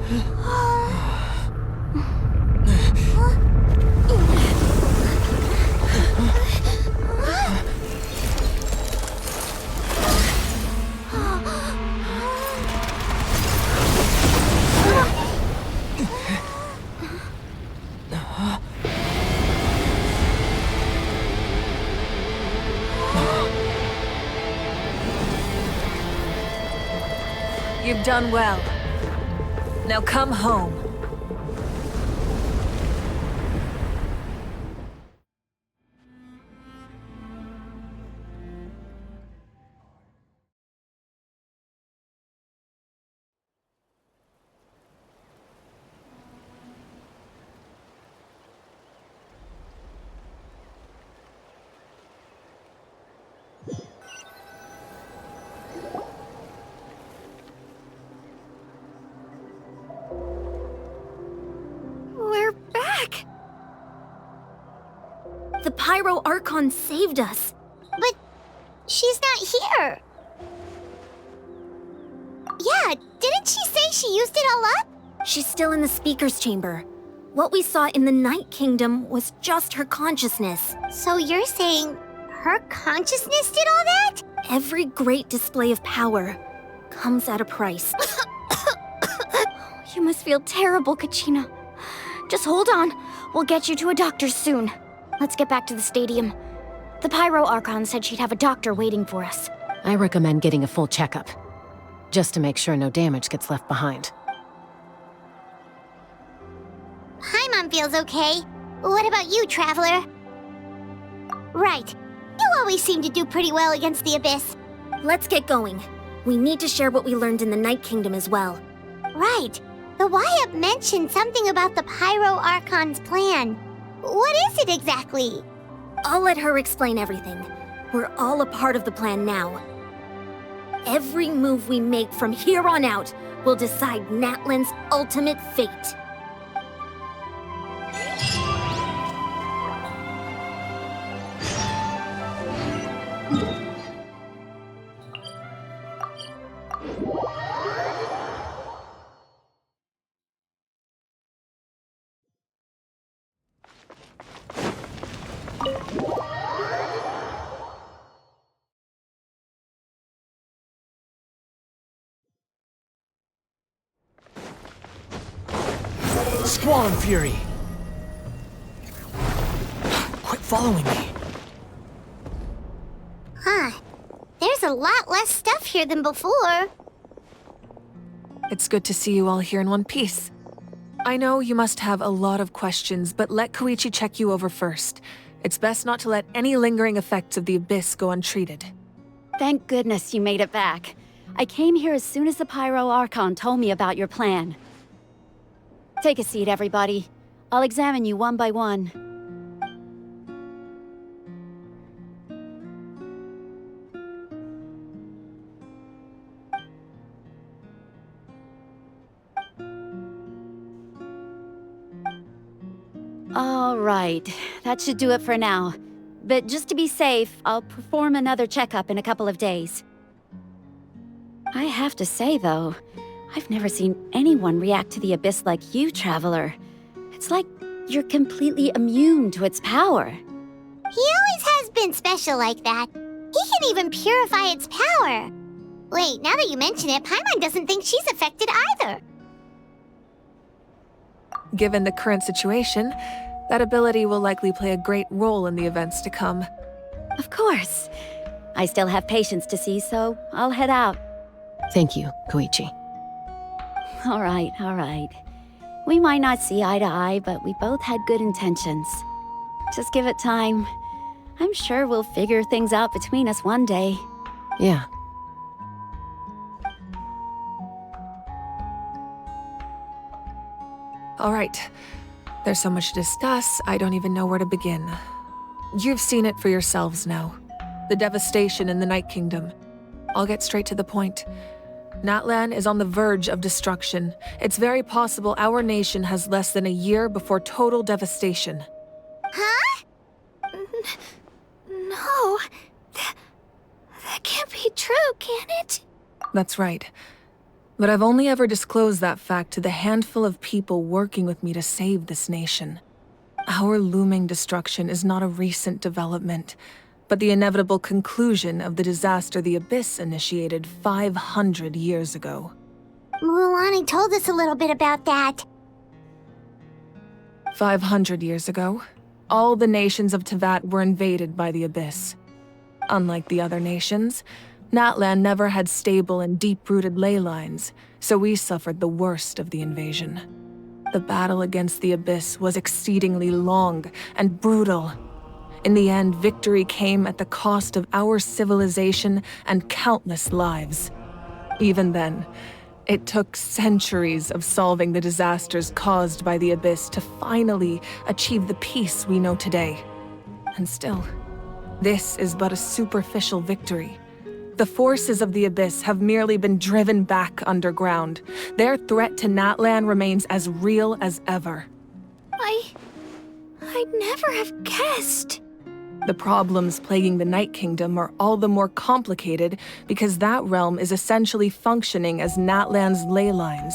done well. Now come home. We're back! The Pyro Archon saved us. But she's not here. Yeah, didn't she say she used it all up? She's still in the Speaker's Chamber. What we saw in the Night Kingdom was just her consciousness. So you're saying her consciousness did all that? Every great display of power comes at a price. You must feel terrible, Kachina. Just hold on. We'll get you to a doctor soon. Let's get back to the stadium. The Pyro Archon said she'd have a doctor waiting for us. I recommend getting a full checkup, just to make sure no damage gets left behind. Paimon feels okay. What about you, Traveler? Right. You always seem to do pretty well against the Abyss. Let's get going. We need to share what we learned in the Night Kingdom as well. Right. The Wyatt mentioned something about the Pyro Archon's plan. What is it exactly? I'll let her explain everything. We're all a part of the plan now. Every move we make from here on out will decide Natlan's ultimate fate. Squall and Fury! Quit following me. Huh. There's a lot less stuff here than before. It's good to see you all here in one piece. I know you must have a lot of questions, but let Koichi check you over first. It's best not to let any lingering effects of the Abyss go untreated. Thank goodness you made it back. I came here as soon as the Pyro Archon told me about your plan. Take a seat, everybody. I'll examine you one by one. All right, that should do it for now. But just to be safe, I'll perform another checkup in a couple of days. I have to say, though, I've never seen anyone react to the Abyss like you, Traveler. It's like you're completely immune to its power. He always has been special like that. He can even purify its power. Wait, now that you mention it, Paimon doesn't think she's affected either. Given the current situation, that ability will likely play a great role in the events to come. Of course. I still have patients to see, so I'll head out. Thank you, Koichi. All right. We might not see eye to eye, but we both had good intentions. Just give it time. I'm sure we'll figure things out between us one day. Yeah. All right. There's so much to discuss, I don't even know where to begin. You've seen it for yourselves now. The devastation in the Night Kingdom. I'll get straight to the point. Natlan is on the verge of destruction. It's very possible our nation has less than a year before total devastation. Huh? No. That can't be true, can it? That's right. But I've only ever disclosed that fact to the handful of people working with me to save this nation. Our looming destruction is not a recent development, but the inevitable conclusion of the disaster the Abyss initiated 500 years ago. Mualani told us a little bit about that. 500 years ago, all the nations of Teyvat were invaded by the Abyss. Unlike the other nations, Natlan never had stable and deep-rooted ley lines, so we suffered the worst of the invasion. The battle against the Abyss was exceedingly long and brutal. In the end, victory came at the cost of our civilization and countless lives. Even then, it took centuries of solving the disasters caused by the Abyss to finally achieve the peace we know today. And still, this is but a superficial victory. The forces of the Abyss have merely been driven back underground. Their threat to Natlan remains as real as ever. I'd never have guessed. The problems plaguing the Night Kingdom are all the more complicated because that realm is essentially functioning as Natlan's ley lines.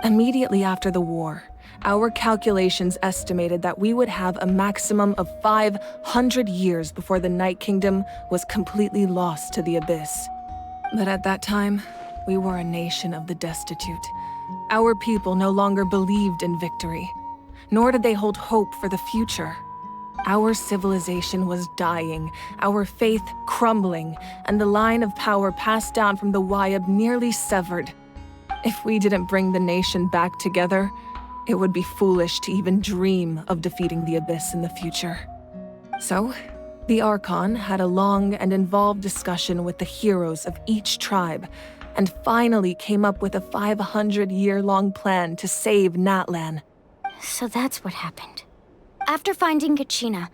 Immediately after the war, our calculations estimated that we would have a maximum of 500 years before the Night Kingdom was completely lost to the Abyss. But at that time, we were a nation of the destitute. Our people no longer believed in victory, nor did they hold hope for the future. Our civilization was dying, our faith crumbling, and the line of power passed down from the Wayab nearly severed. If we didn't bring the nation back together, it would be foolish to even dream of defeating the Abyss in the future. So, the Archon had a long and involved discussion with the heroes of each tribe, and finally came up with a 500-year-long plan to save Natlan. So that's what happened. After finding Kachina,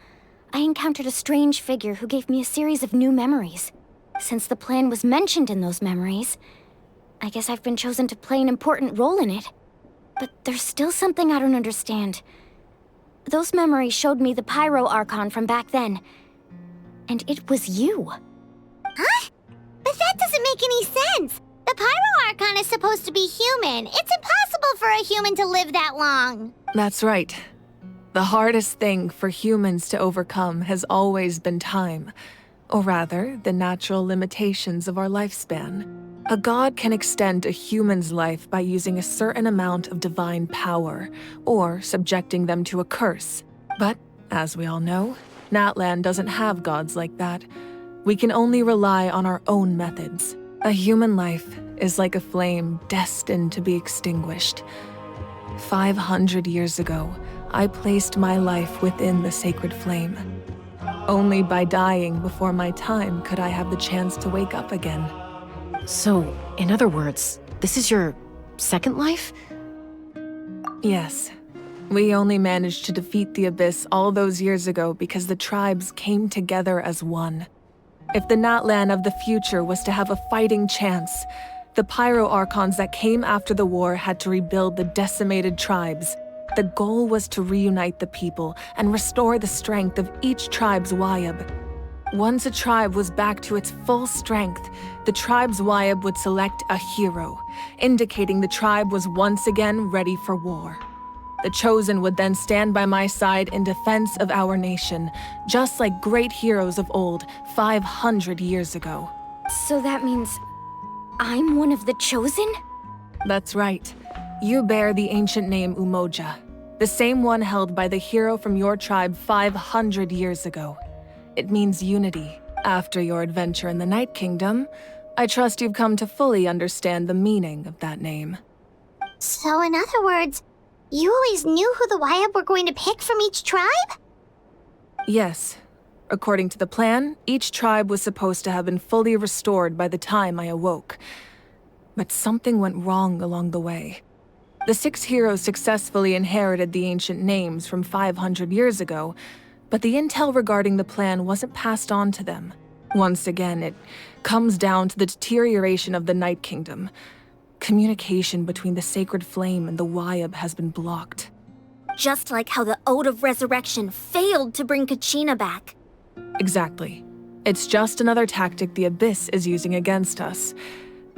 I encountered a strange figure who gave me a series of new memories. Since the plan was mentioned in those memories, I guess I've been chosen to play an important role in it. But there's still something I don't understand. Those memories showed me the Pyro Archon from back then. And it was you. Huh? But that doesn't make any sense! The Pyro Archon is supposed to be human. It's impossible for a human to live that long. That's right. The hardest thing for humans to overcome has always been time, or rather, the natural limitations of our lifespan. A god can extend a human's life by using a certain amount of divine power, or subjecting them to a curse. But, as we all know, Natlan doesn't have gods like that. We can only rely on our own methods. A human life is like a flame destined to be extinguished. 500 years ago, I placed my life within the sacred flame. Only by dying before my time could I have the chance to wake up again. So, in other words, this is your second life? Yes. We only managed to defeat the Abyss all those years ago because the tribes came together as one. If the Natlan of the future was to have a fighting chance, the Pyro Archons that came after the war had to rebuild the decimated tribes. The goal was to reunite the people and restore the strength of each tribe's Wayab. Once a tribe was back to its full strength, the tribe's Wayab would select a hero, indicating the tribe was once again ready for war. The Chosen would then stand by my side in defense of our nation, just like great heroes of old 500 years ago. So that means I'm one of the Chosen? That's right. You bear the ancient name Umoja, the same one held by the hero from your tribe 500 years ago. It means unity. After your adventure in the Night Kingdom, I trust you've come to fully understand the meaning of that name. So in other words, you always knew who the Wayab were going to pick from each tribe? Yes. According to the plan, each tribe was supposed to have been fully restored by the time I awoke. But something went wrong along the way. The 6 heroes successfully inherited the ancient names from 500 years ago, but the intel regarding the plan wasn't passed on to them. Once again, it comes down to the deterioration of the Night Kingdom. Communication between the Sacred Flame and the Wayab has been blocked. Just like how the Ode of Resurrection failed to bring Kachina back. Exactly. It's just another tactic the Abyss is using against us.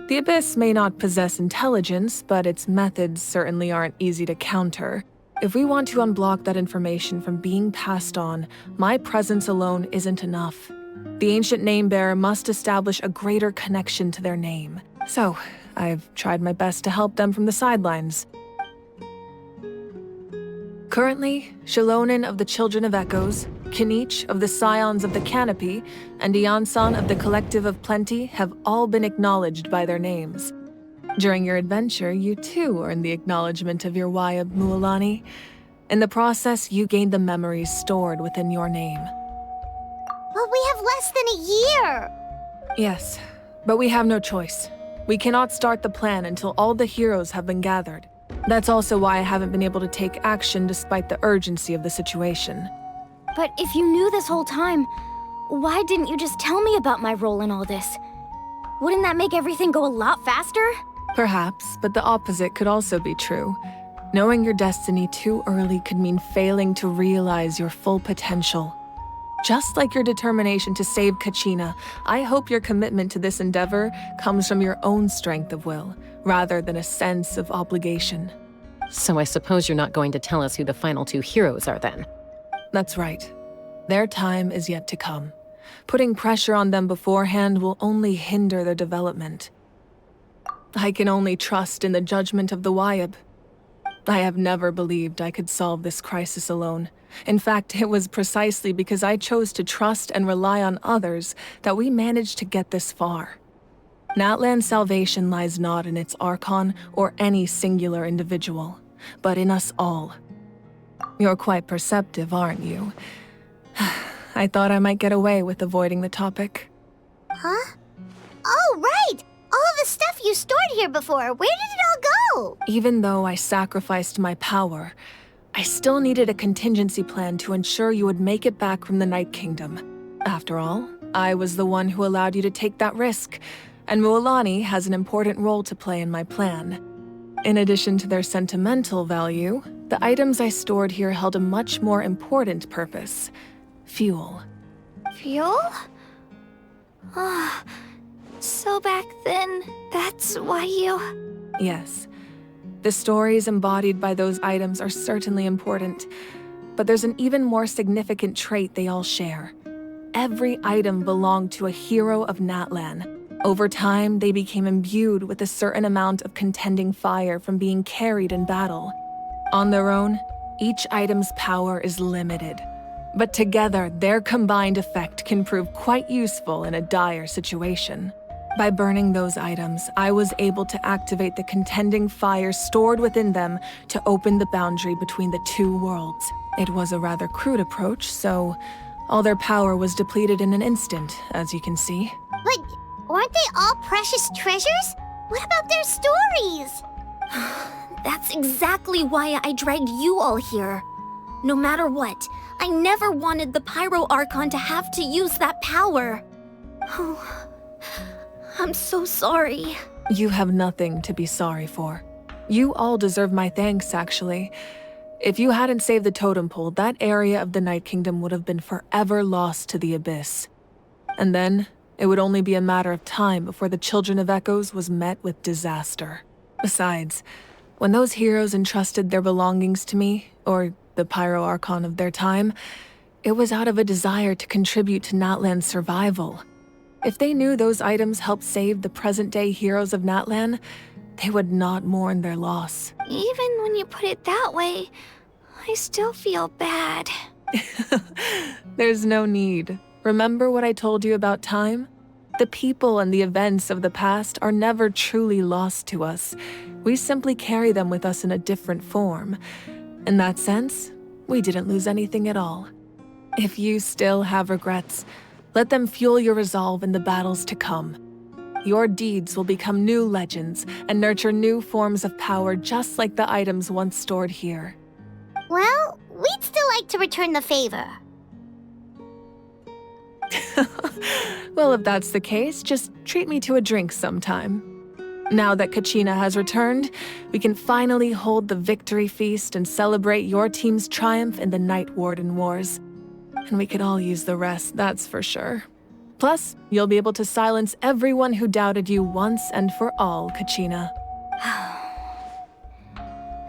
The Abyss may not possess intelligence, but its methods certainly aren't easy to counter. If we want to unblock that information from being passed on, my presence alone isn't enough. The ancient name-bearer must establish a greater connection to their name. So, I've tried my best to help them from the sidelines. Currently, Shilonen of the Children of Echoes, Kinich of the Scions of the Canopy, and Iansan of the Collective of Plenty have all been acknowledged by their names. During your adventure, you too earned the acknowledgement of your Wayab Mualani. In the process, you gained the memories stored within your name. But we have less than a year! Yes, but we have no choice. We cannot start the plan until all the heroes have been gathered. That's also why I haven't been able to take action despite the urgency of the situation. But if you knew this whole time, why didn't you just tell me about my role in all this? Wouldn't that make everything go a lot faster? Perhaps, but the opposite could also be true. Knowing your destiny too early could mean failing to realize your full potential. Just like your determination to save Kachina, I hope your commitment to this endeavor comes from your own strength of will, rather than a sense of obligation. So I suppose you're not going to tell us who the final two heroes are then? That's right. Their time is yet to come. Putting pressure on them beforehand will only hinder their development. I can only trust in the judgment of the Wayab. I have never believed I could solve this crisis alone. In fact, it was precisely because I chose to trust and rely on others that we managed to get this far. Natlan's salvation lies not in its Archon or any singular individual, but in us all. You're quite perceptive, aren't you? I thought I might get away with avoiding the topic. Huh? Oh, right! All of the stuff you stored here before, where did it all go? Even though I sacrificed my power, I still needed a contingency plan to ensure you would make it back from the Night Kingdom. After all, I was the one who allowed you to take that risk, and Mualani has an important role to play in my plan. In addition to their sentimental value, the items I stored here held a much more important purpose: fuel. Fuel? Ah, so back then, that's why you... Yes. The stories embodied by those items are certainly important, but there's an even more significant trait they all share. Every item belonged to a hero of Natlan. Over time, they became imbued with a certain amount of contending fire from being carried in battle. On their own, each item's power is limited, but together, their combined effect can prove quite useful in a dire situation. By burning those items, I was able to activate the contending fire stored within them to open the boundary between the two worlds. It was a rather crude approach, so all their power was depleted in an instant, as you can see. But weren't they all precious treasures? What about their stories? That's exactly why I dragged you all here. No matter what, I never wanted the Pyro Archon to have to use that power. Oh, I'm so sorry. You have nothing to be sorry for. You all deserve my thanks, actually. If you hadn't saved the totem pole, that area of the Night Kingdom would have been forever lost to the Abyss. And then, it would only be a matter of time before the Children of Echoes was met with disaster. Besides, when those heroes entrusted their belongings to me, or the Pyro Archon of their time, it was out of a desire to contribute to Natlan's survival. If they knew those items helped save the present-day heroes of Natlan, they would not mourn their loss. Even when you put it that way, I still feel bad. There's no need. Remember what I told you about time? The people and the events of the past are never truly lost to us. We simply carry them with us in a different form. In that sense, we didn't lose anything at all. If you still have regrets, let them fuel your resolve in the battles to come. Your deeds will become new legends and nurture new forms of power just like the items once stored here. Well, we'd still like to return the favor. Well, if that's the case, just treat me to a drink sometime. Now that Kachina has returned, we can finally hold the victory feast and celebrate your team's triumph in the Night Warden Wars. And we could all use the rest, that's for sure. Plus, you'll be able to silence everyone who doubted you once and for all, Kachina.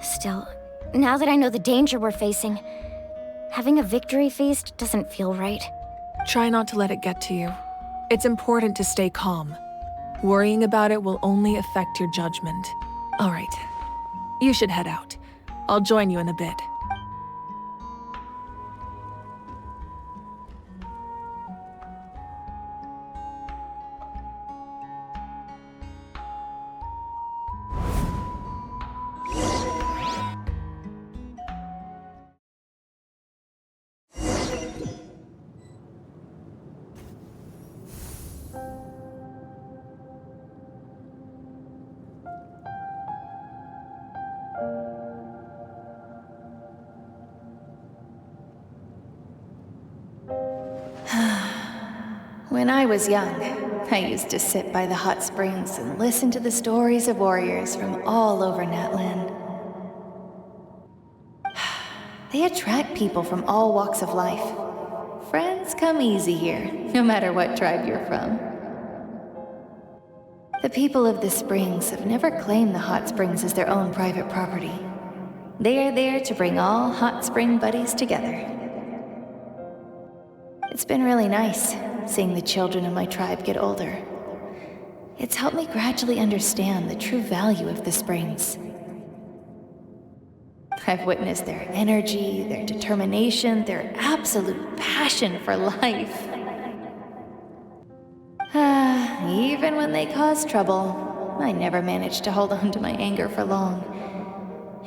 Still, now that I know the danger we're facing, having a victory feast doesn't feel right. Try not to let it get to you. It's important to stay calm. Worrying about it will only affect your judgment. All right, you should head out. I'll join you in a bit. When I was young, I used to sit by the hot springs and listen to the stories of warriors from all over Natlan. They attract people from all walks of life. Friends come easy here, no matter what tribe you're from. The people of the springs have never claimed the hot springs as their own private property. They are there to bring all hot spring buddies together. It's been really nice, seeing the children of my tribe get older. It's helped me gradually understand the true value of the springs. I've witnessed their energy, their determination, their absolute passion for life. Even when they cause trouble, I never managed to hold on to my anger for long.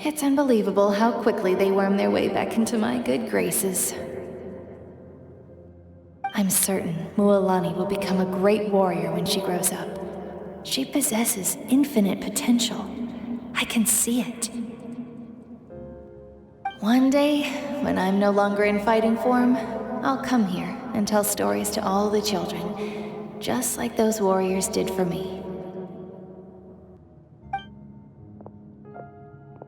It's unbelievable how quickly they worm their way back into my good graces. I'm certain Mualani will become a great warrior when she grows up. She possesses infinite potential. I can see it. One day, when I'm no longer in fighting form, I'll come here and tell stories to all the children, just like those warriors did for me.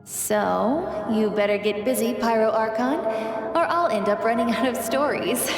So, you better get busy, Pyro Archon, or I'll end up running out of stories.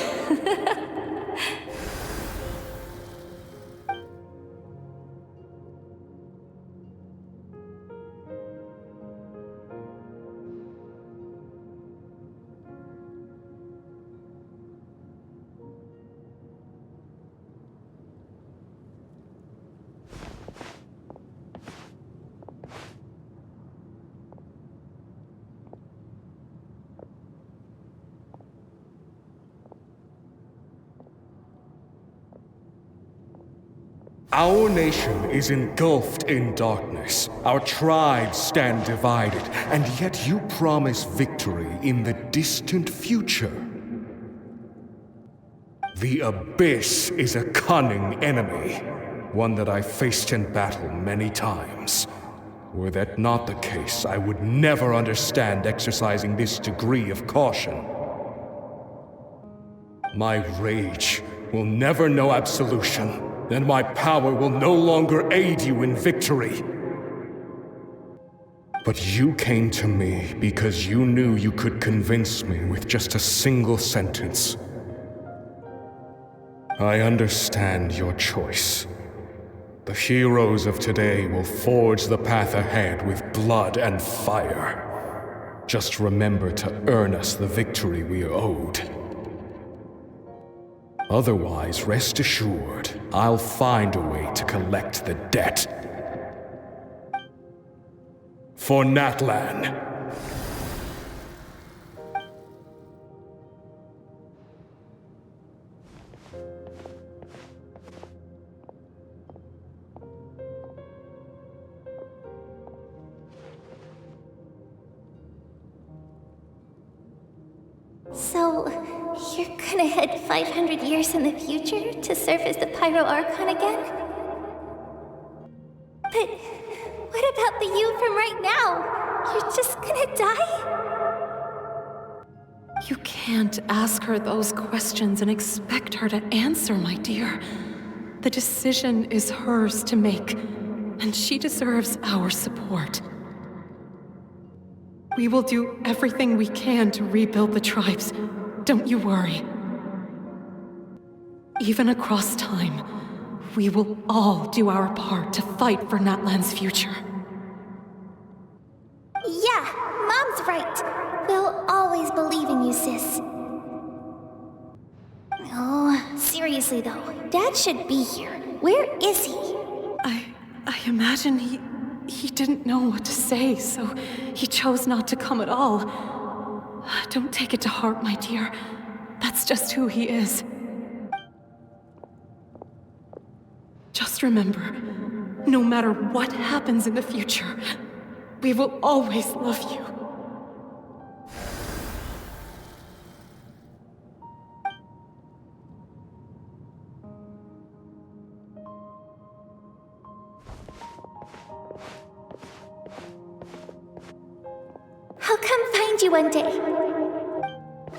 Our nation is engulfed in darkness. Our tribes stand divided, and yet you promise victory in the distant future. The Abyss is a cunning enemy, one that I faced in battle many times. Were that not the case, I would never understand exercising this degree of caution. My rage will never know absolution, and my power will no longer aid you in victory. But you came to me because you knew you could convince me with just a single sentence. I understand your choice. The heroes of today will forge the path ahead with blood and fire. Just remember to earn us the victory we are owed. Otherwise, rest assured, I'll find a way to collect the debt. For Natlan. So, you're gonna head 500 years in the future to serve as the Pyro Archon again? But what about the you from right now? You're just gonna die? You can't ask her those questions and expect her to answer, my dear. The decision is hers to make, and she deserves our support. We will do everything we can to rebuild the tribes. Don't you worry. Even across time, we will all do our part to fight for Natlan's future. Yeah, Mom's right. We'll always believe in you, sis. Oh, seriously though, Dad should be here. Where is he? I imagine he didn't know what to say, so he chose not to come at all. Don't take it to heart, my dear. That's just who he is. Just remember, no matter what happens in the future, we will always love you. I'll come find you one day.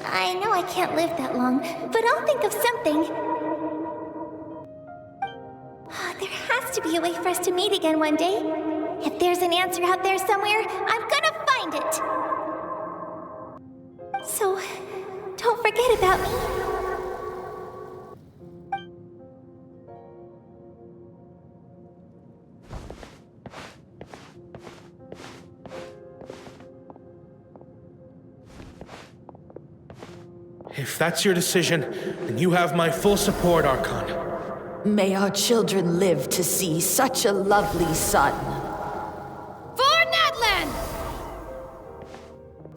I know I can't live that long, but I'll think of something. There has to be a way for us to meet again one day. If there's an answer out there somewhere, I'm gonna find it. So, don't forget about me. If that's your decision, then you have my full support, Archon. May our children live to see such a lovely son. For Natlan!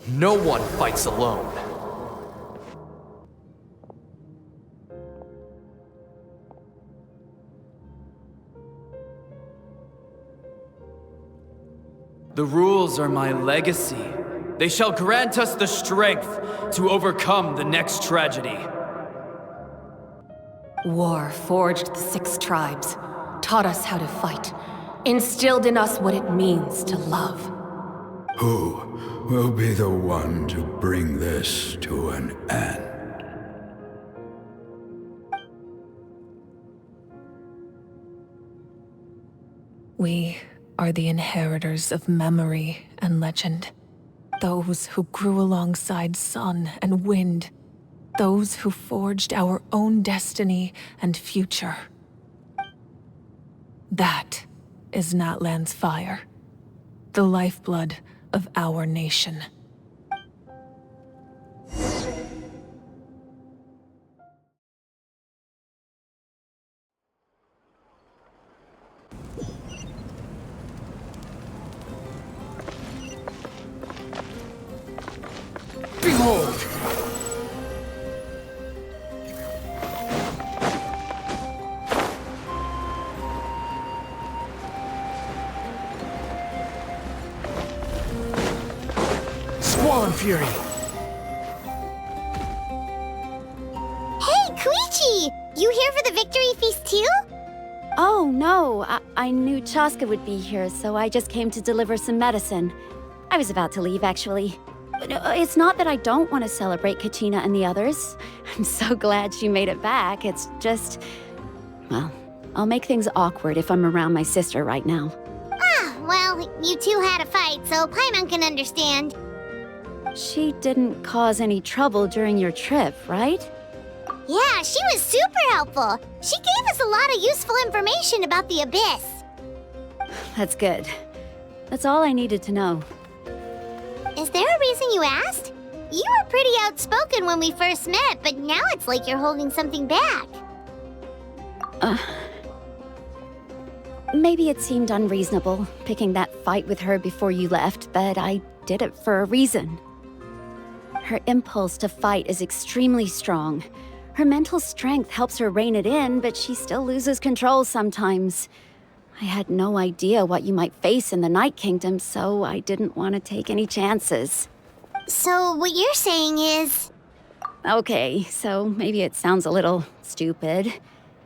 No one fights alone. The rules are my legacy. They shall grant us the strength to overcome the next tragedy. War forged the 6 tribes, taught us how to fight, instilled in us what it means to love. Who will be the one to bring this to an end? We are the inheritors of memory and legend. Those who grew alongside sun and wind. Those who forged our own destiny and future. That is Natlan's fire. The lifeblood of our nation. Behold! Squall Fury! Hey, Koichi! You here for the victory feast too? Oh, no. I knew Chaska would be here, so I just came to deliver some medicine. I was about to leave, actually. It's not that I don't want to celebrate Kachina and the others. I'm so glad she made it back. It's just... well, I'll make things awkward if I'm around my sister right now. Ah, well, you two had a fight, so Paimon can understand. She didn't cause any trouble during your trip, right? Yeah, she was super helpful. She gave us a lot of useful information about the Abyss. That's good. That's all I needed to know. Is there a reason you asked? You were pretty outspoken when we first met, but now it's like you're holding something back. Maybe it seemed unreasonable, picking that fight with her before you left, but I did it for a reason. Her impulse to fight is extremely strong. Her mental strength helps her rein it in, but she still loses control sometimes. I had no idea what you might face in the Night Kingdom, so I didn't want to take any chances. So what you're saying is... Okay, so maybe it sounds a little stupid,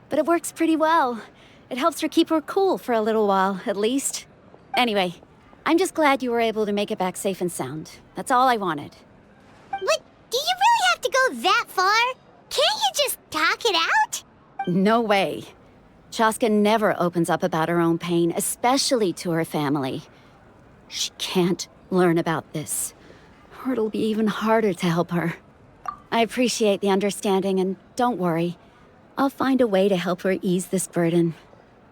but it works pretty well. It helps her keep her cool for a little while, at least. Anyway, I'm just glad you were able to make it back safe and sound. That's all I wanted. But do you really have to go that far? Can't you just talk it out? No way. Chaska never opens up about her own pain, especially to her family. She can't learn about this, or it'll be even harder to help her. I appreciate the understanding, and don't worry. I'll find a way to help her ease this burden.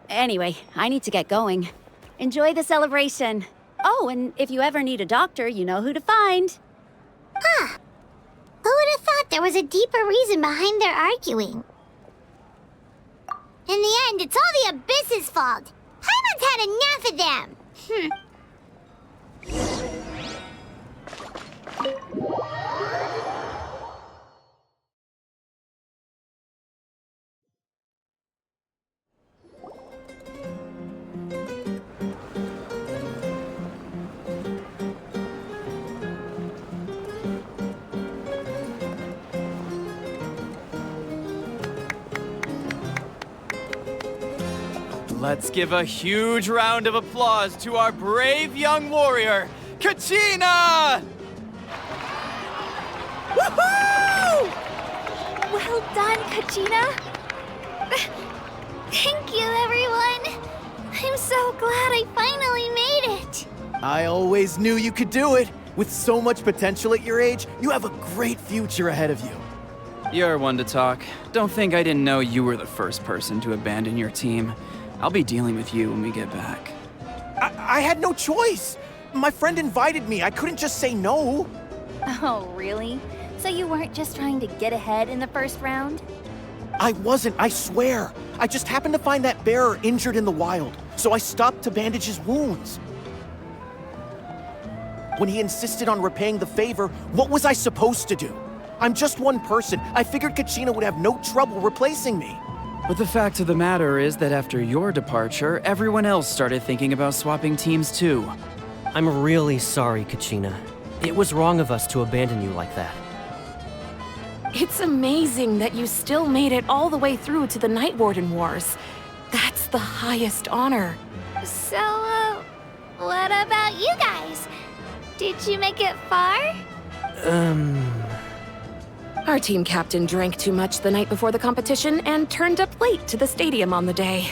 Anyway, I need to get going. Enjoy the celebration. Oh, and if you ever need a doctor, you know who to find. Huh. Who would have thought there was a deeper reason behind their arguing? In the end, it's all the Abyss's fault. Paimon's had enough of them. Let's give a huge round of applause to our brave young warrior, Kachina! Woohoo! Well done, Kachina. Thank you, everyone. I'm so glad I finally made it. I always knew you could do it. With so much potential at your age, you have a great future ahead of you. You're one to talk. Don't think I didn't know you were the first person to abandon your team. I'll be dealing with you when we get back. I had no choice. My friend invited me. I couldn't just say no. Oh, really? So you weren't just trying to get ahead in the first round? I wasn't, I swear. I just happened to find that bearer injured in the wild, so I stopped to bandage his wounds. When he insisted on repaying the favor, what was I supposed to do? I'm just one person. I figured Kachina would have no trouble replacing me. But the fact of the matter is that after your departure, everyone else started thinking about swapping teams too. I'm really sorry, Kachina. It was wrong of us to abandon you like that. It's amazing that you still made it all the way through to the Night Warden Wars. That's the highest honor. So, what about you guys? Did you make it far? Our team captain drank too much the night before the competition and turned up late to the stadium on the day.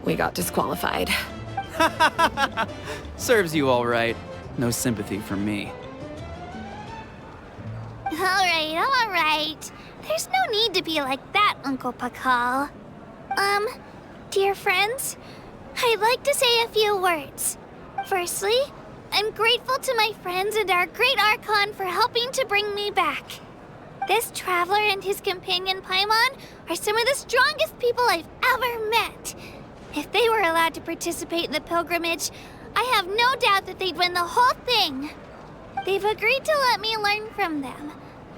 We got disqualified. Serves you all right. No sympathy from me. All right. There's no need to be like that, Uncle Pakal. Dear friends, I'd like to say a few words. Firstly, I'm grateful to my friends and our great Archon for helping to bring me back. This traveler and his companion Paimon are some of the strongest people I've ever met. If they were allowed to participate in the pilgrimage, I have no doubt that they'd win the whole thing. They've agreed to let me learn from them.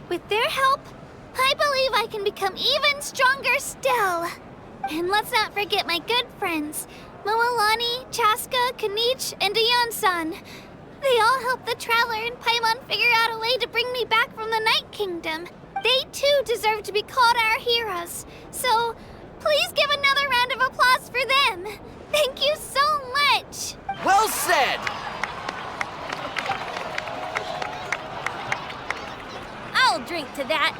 With their help, I believe I can become even stronger still. And let's not forget my good friends, Moalani, Chaska, Kanich, and Aeon-san. They all helped the Traveler and Paimon figure out a way to bring me back from the Night Kingdom. They too deserve to be called our heroes. So, please give another round of applause for them. Thank you so much. Well said! I'll drink to that.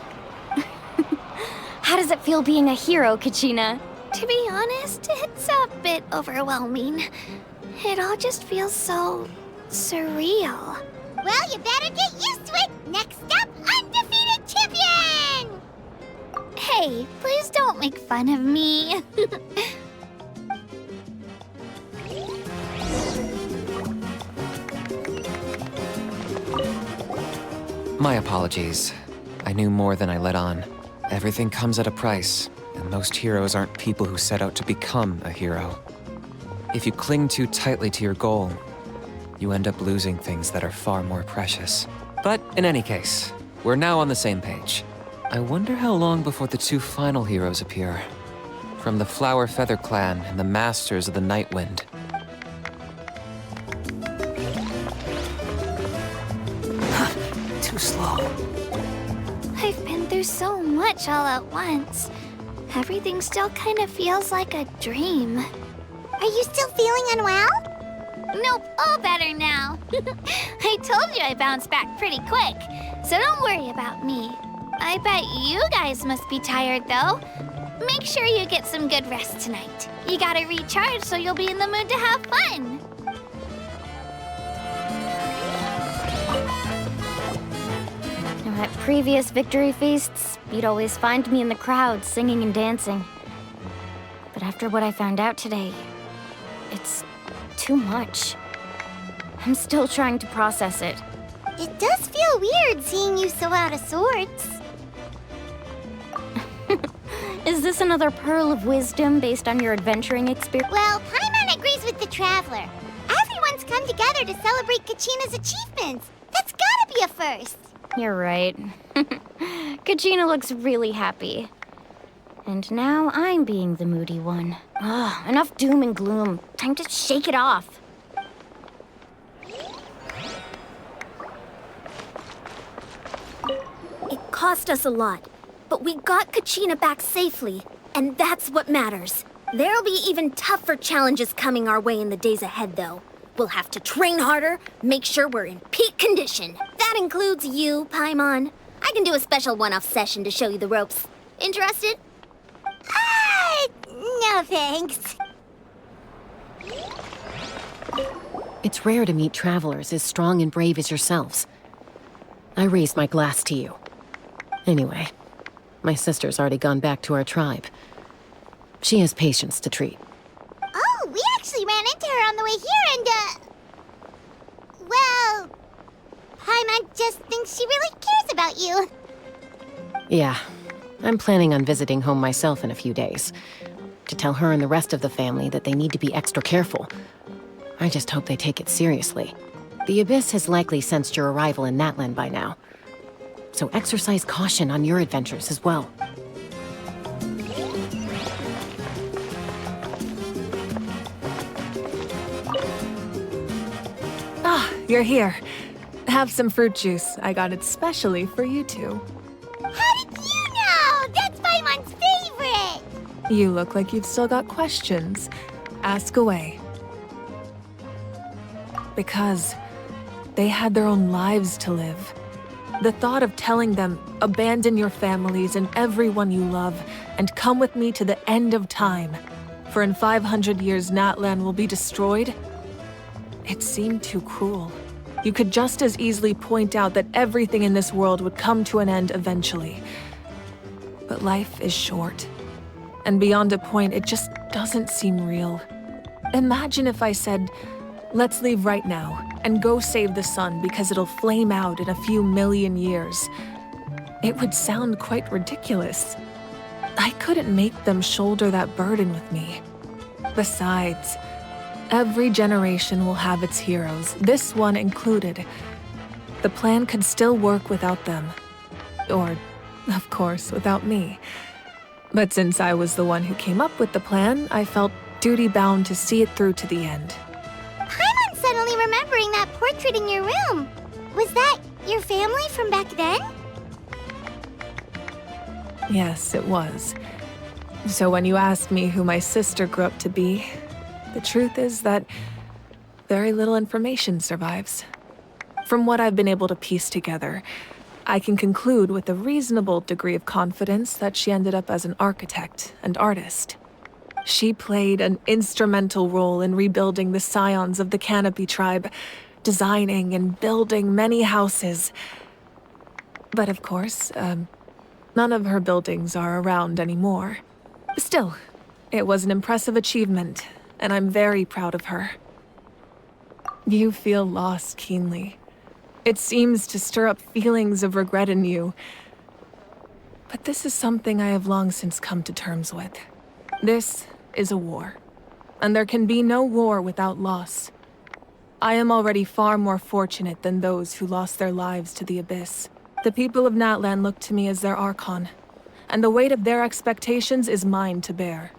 How does it feel being a hero, Kachina? To be honest, it's a bit overwhelming. It all just feels so surreal. Well, you better get used to it. Next up, undefeated champion! Hey, please don't make fun of me. My apologies. I knew more than I let on. Everything comes at a price, and most heroes aren't people who set out to become a hero. If you cling too tightly to your goal, you end up losing things that are far more precious. But in any case, we're now on the same page. I wonder how long before the two final heroes appear. From the Flower Feather Clan and the Masters of the Night Wind. Too slow. I've been through so much all at once. Everything still kind of feels like a dream. Are you still feeling unwell? Nope, all better now. I told you I bounced back pretty quick, so don't worry about me. I bet you guys must be tired, though. Make sure you get some good rest tonight. You gotta recharge so you'll be in the mood to have fun. At previous victory feasts, you'd always find me in the crowd singing and dancing. But after what I found out today, it's too much. I'm still trying to process it. It does feel weird seeing you so out of sorts. Is this another pearl of wisdom based on your adventuring experience? Well, Paimon agrees with the Traveler. Everyone's come together to celebrate Kachina's achievements. That's gotta be a first. You're right. Kachina looks really happy. And now I'm being the moody one. Ugh, enough doom and gloom. Time to shake it off. It cost us a lot, but we got Kachina back safely, and that's what matters. There'll be even tougher challenges coming our way in the days ahead, though. We'll have to train harder, make sure we're in peak condition. That includes you, Paimon. I can do a special one-off session to show you the ropes. Interested? No thanks. It's rare to meet travelers as strong and brave as yourselves. I raise my glass to you. Anyway, my sister's already gone back to our tribe. She has patients to treat. Oh, we actually ran into her on the way here and, well, Paimon just thinks she really cares about you. Yeah, I'm planning on visiting home myself in a few days. To tell her and the rest of the family that they need to be extra careful. I just hope they take it seriously. The Abyss has likely sensed your arrival in Natlan by now. So exercise caution on your adventures as well. Ah, you're here. Have some fruit juice. I got it specially for you two. How did you know? That's Paimon's favorite! You look like you've still got questions. Ask away. Because they had their own lives to live. The thought of telling them, abandon your families and everyone you love, and come with me to the end of time, for in 500 years Natlan will be destroyed, it seemed too cruel. You could just as easily point out that everything in this world would come to an end eventually. But life is short. And beyond a point, it just doesn't seem real. Imagine if I said, let's leave right now and go save the sun because it'll flame out in a few million years. It would sound quite ridiculous. I couldn't make them shoulder that burden with me. Besides, every generation will have its heroes, this one included. The plan could still work without them. Or, of course, without me. But since I was the one who came up with the plan, I felt duty-bound to see it through to the end. Paimon's suddenly remembering that portrait in your room. Was that your family from back then? Yes, it was. So when you asked me who my sister grew up to be, the truth is that very little information survives. From what I've been able to piece together, I can conclude with a reasonable degree of confidence that she ended up as an architect and artist. She played an instrumental role in rebuilding the scions of the Canopy tribe, designing and building many houses. But of course, none of her buildings are around anymore. Still, it was an impressive achievement, and I'm very proud of her. You feel loss keenly. It seems to stir up feelings of regret in you. But this is something I have long since come to terms with. This is a war, and there can be no war without loss. I am already far more fortunate than those who lost their lives to the Abyss. The people of Natlan look to me as their Archon, and the weight of their expectations is mine to bear.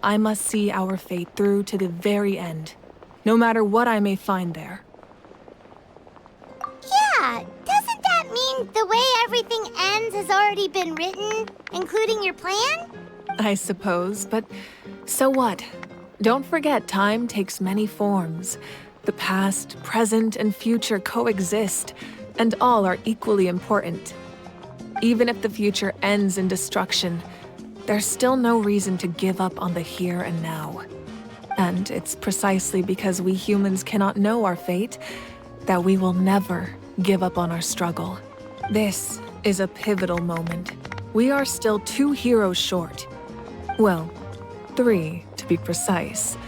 I must see our fate through to the very end, no matter what I may find there. Yeah, doesn't that mean the way everything ends has already been written, including your plan? I suppose, but so what? Don't forget, time takes many forms. The past, present, and future coexist, and all are equally important. Even if the future ends in destruction, there's still no reason to give up on the here and now. And it's precisely because we humans cannot know our fate that we will never give up on our struggle. This is a pivotal moment. We are still 2 heroes short. Well, 3 to be precise.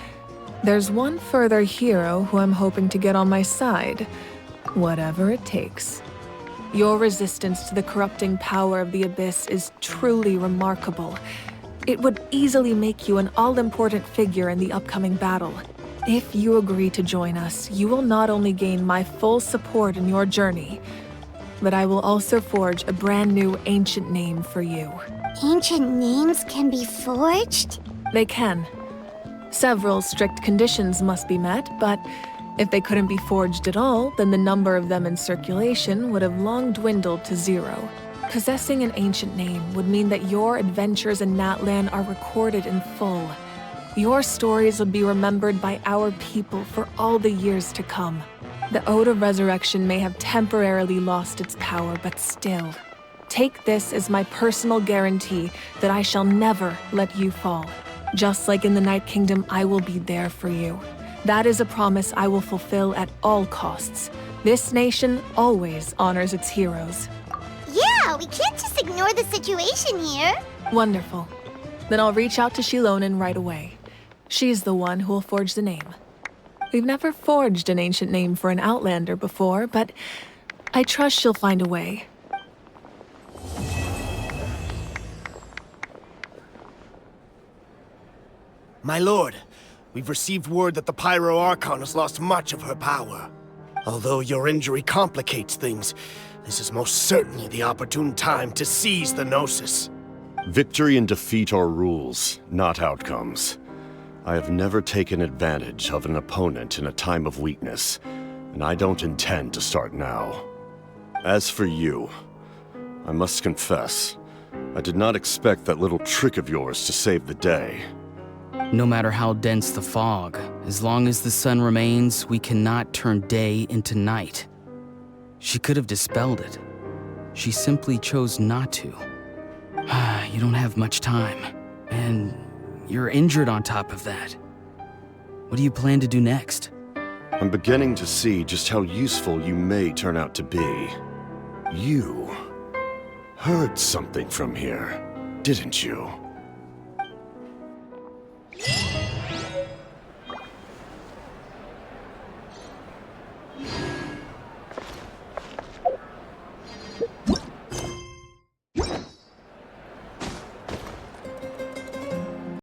There's one further hero who I'm hoping to get on my side, whatever it takes. Your resistance to the corrupting power of the Abyss is truly remarkable. It would easily make you an all-important figure in the upcoming battle. If you agree to join us, you will not only gain my full support in your journey, but I will also forge a brand new ancient name for you. Ancient names can be forged? They can. Several strict conditions must be met, but if they couldn't be forged at all, then the number of them in circulation would have long dwindled to 0. Possessing an ancient name would mean that your adventures in Natlan are recorded in full. Your stories would be remembered by our people for all the years to come. The Ode of Resurrection may have temporarily lost its power, but still, take this as my personal guarantee that I shall never let you fall. Just like in the Night Kingdom, I will be there for you. That is a promise I will fulfill at all costs. This nation always honors its heroes. Yeah, we can't just ignore the situation here. Wonderful. Then I'll reach out to Shilonen right away. She's the one who will forge the name. We've never forged an ancient name for an Outlander before, but I trust she'll find a way. My lord, we've received word that the Pyro Archon has lost much of her power. Although your injury complicates things, this is most certainly the opportune time to seize the Gnosis. Victory and defeat are rules, not outcomes. I have never taken advantage of an opponent in a time of weakness, and I don't intend to start now. As for you, I must confess, I did not expect that little trick of yours to save the day. No matter how dense the fog, as long as the sun remains, we cannot turn day into night. She could have dispelled it. She simply chose not to. You don't have much time, and you're injured on top of that. What do you plan to do next? I'm beginning to see just how useful you may turn out to be. You heard something from here, didn't you?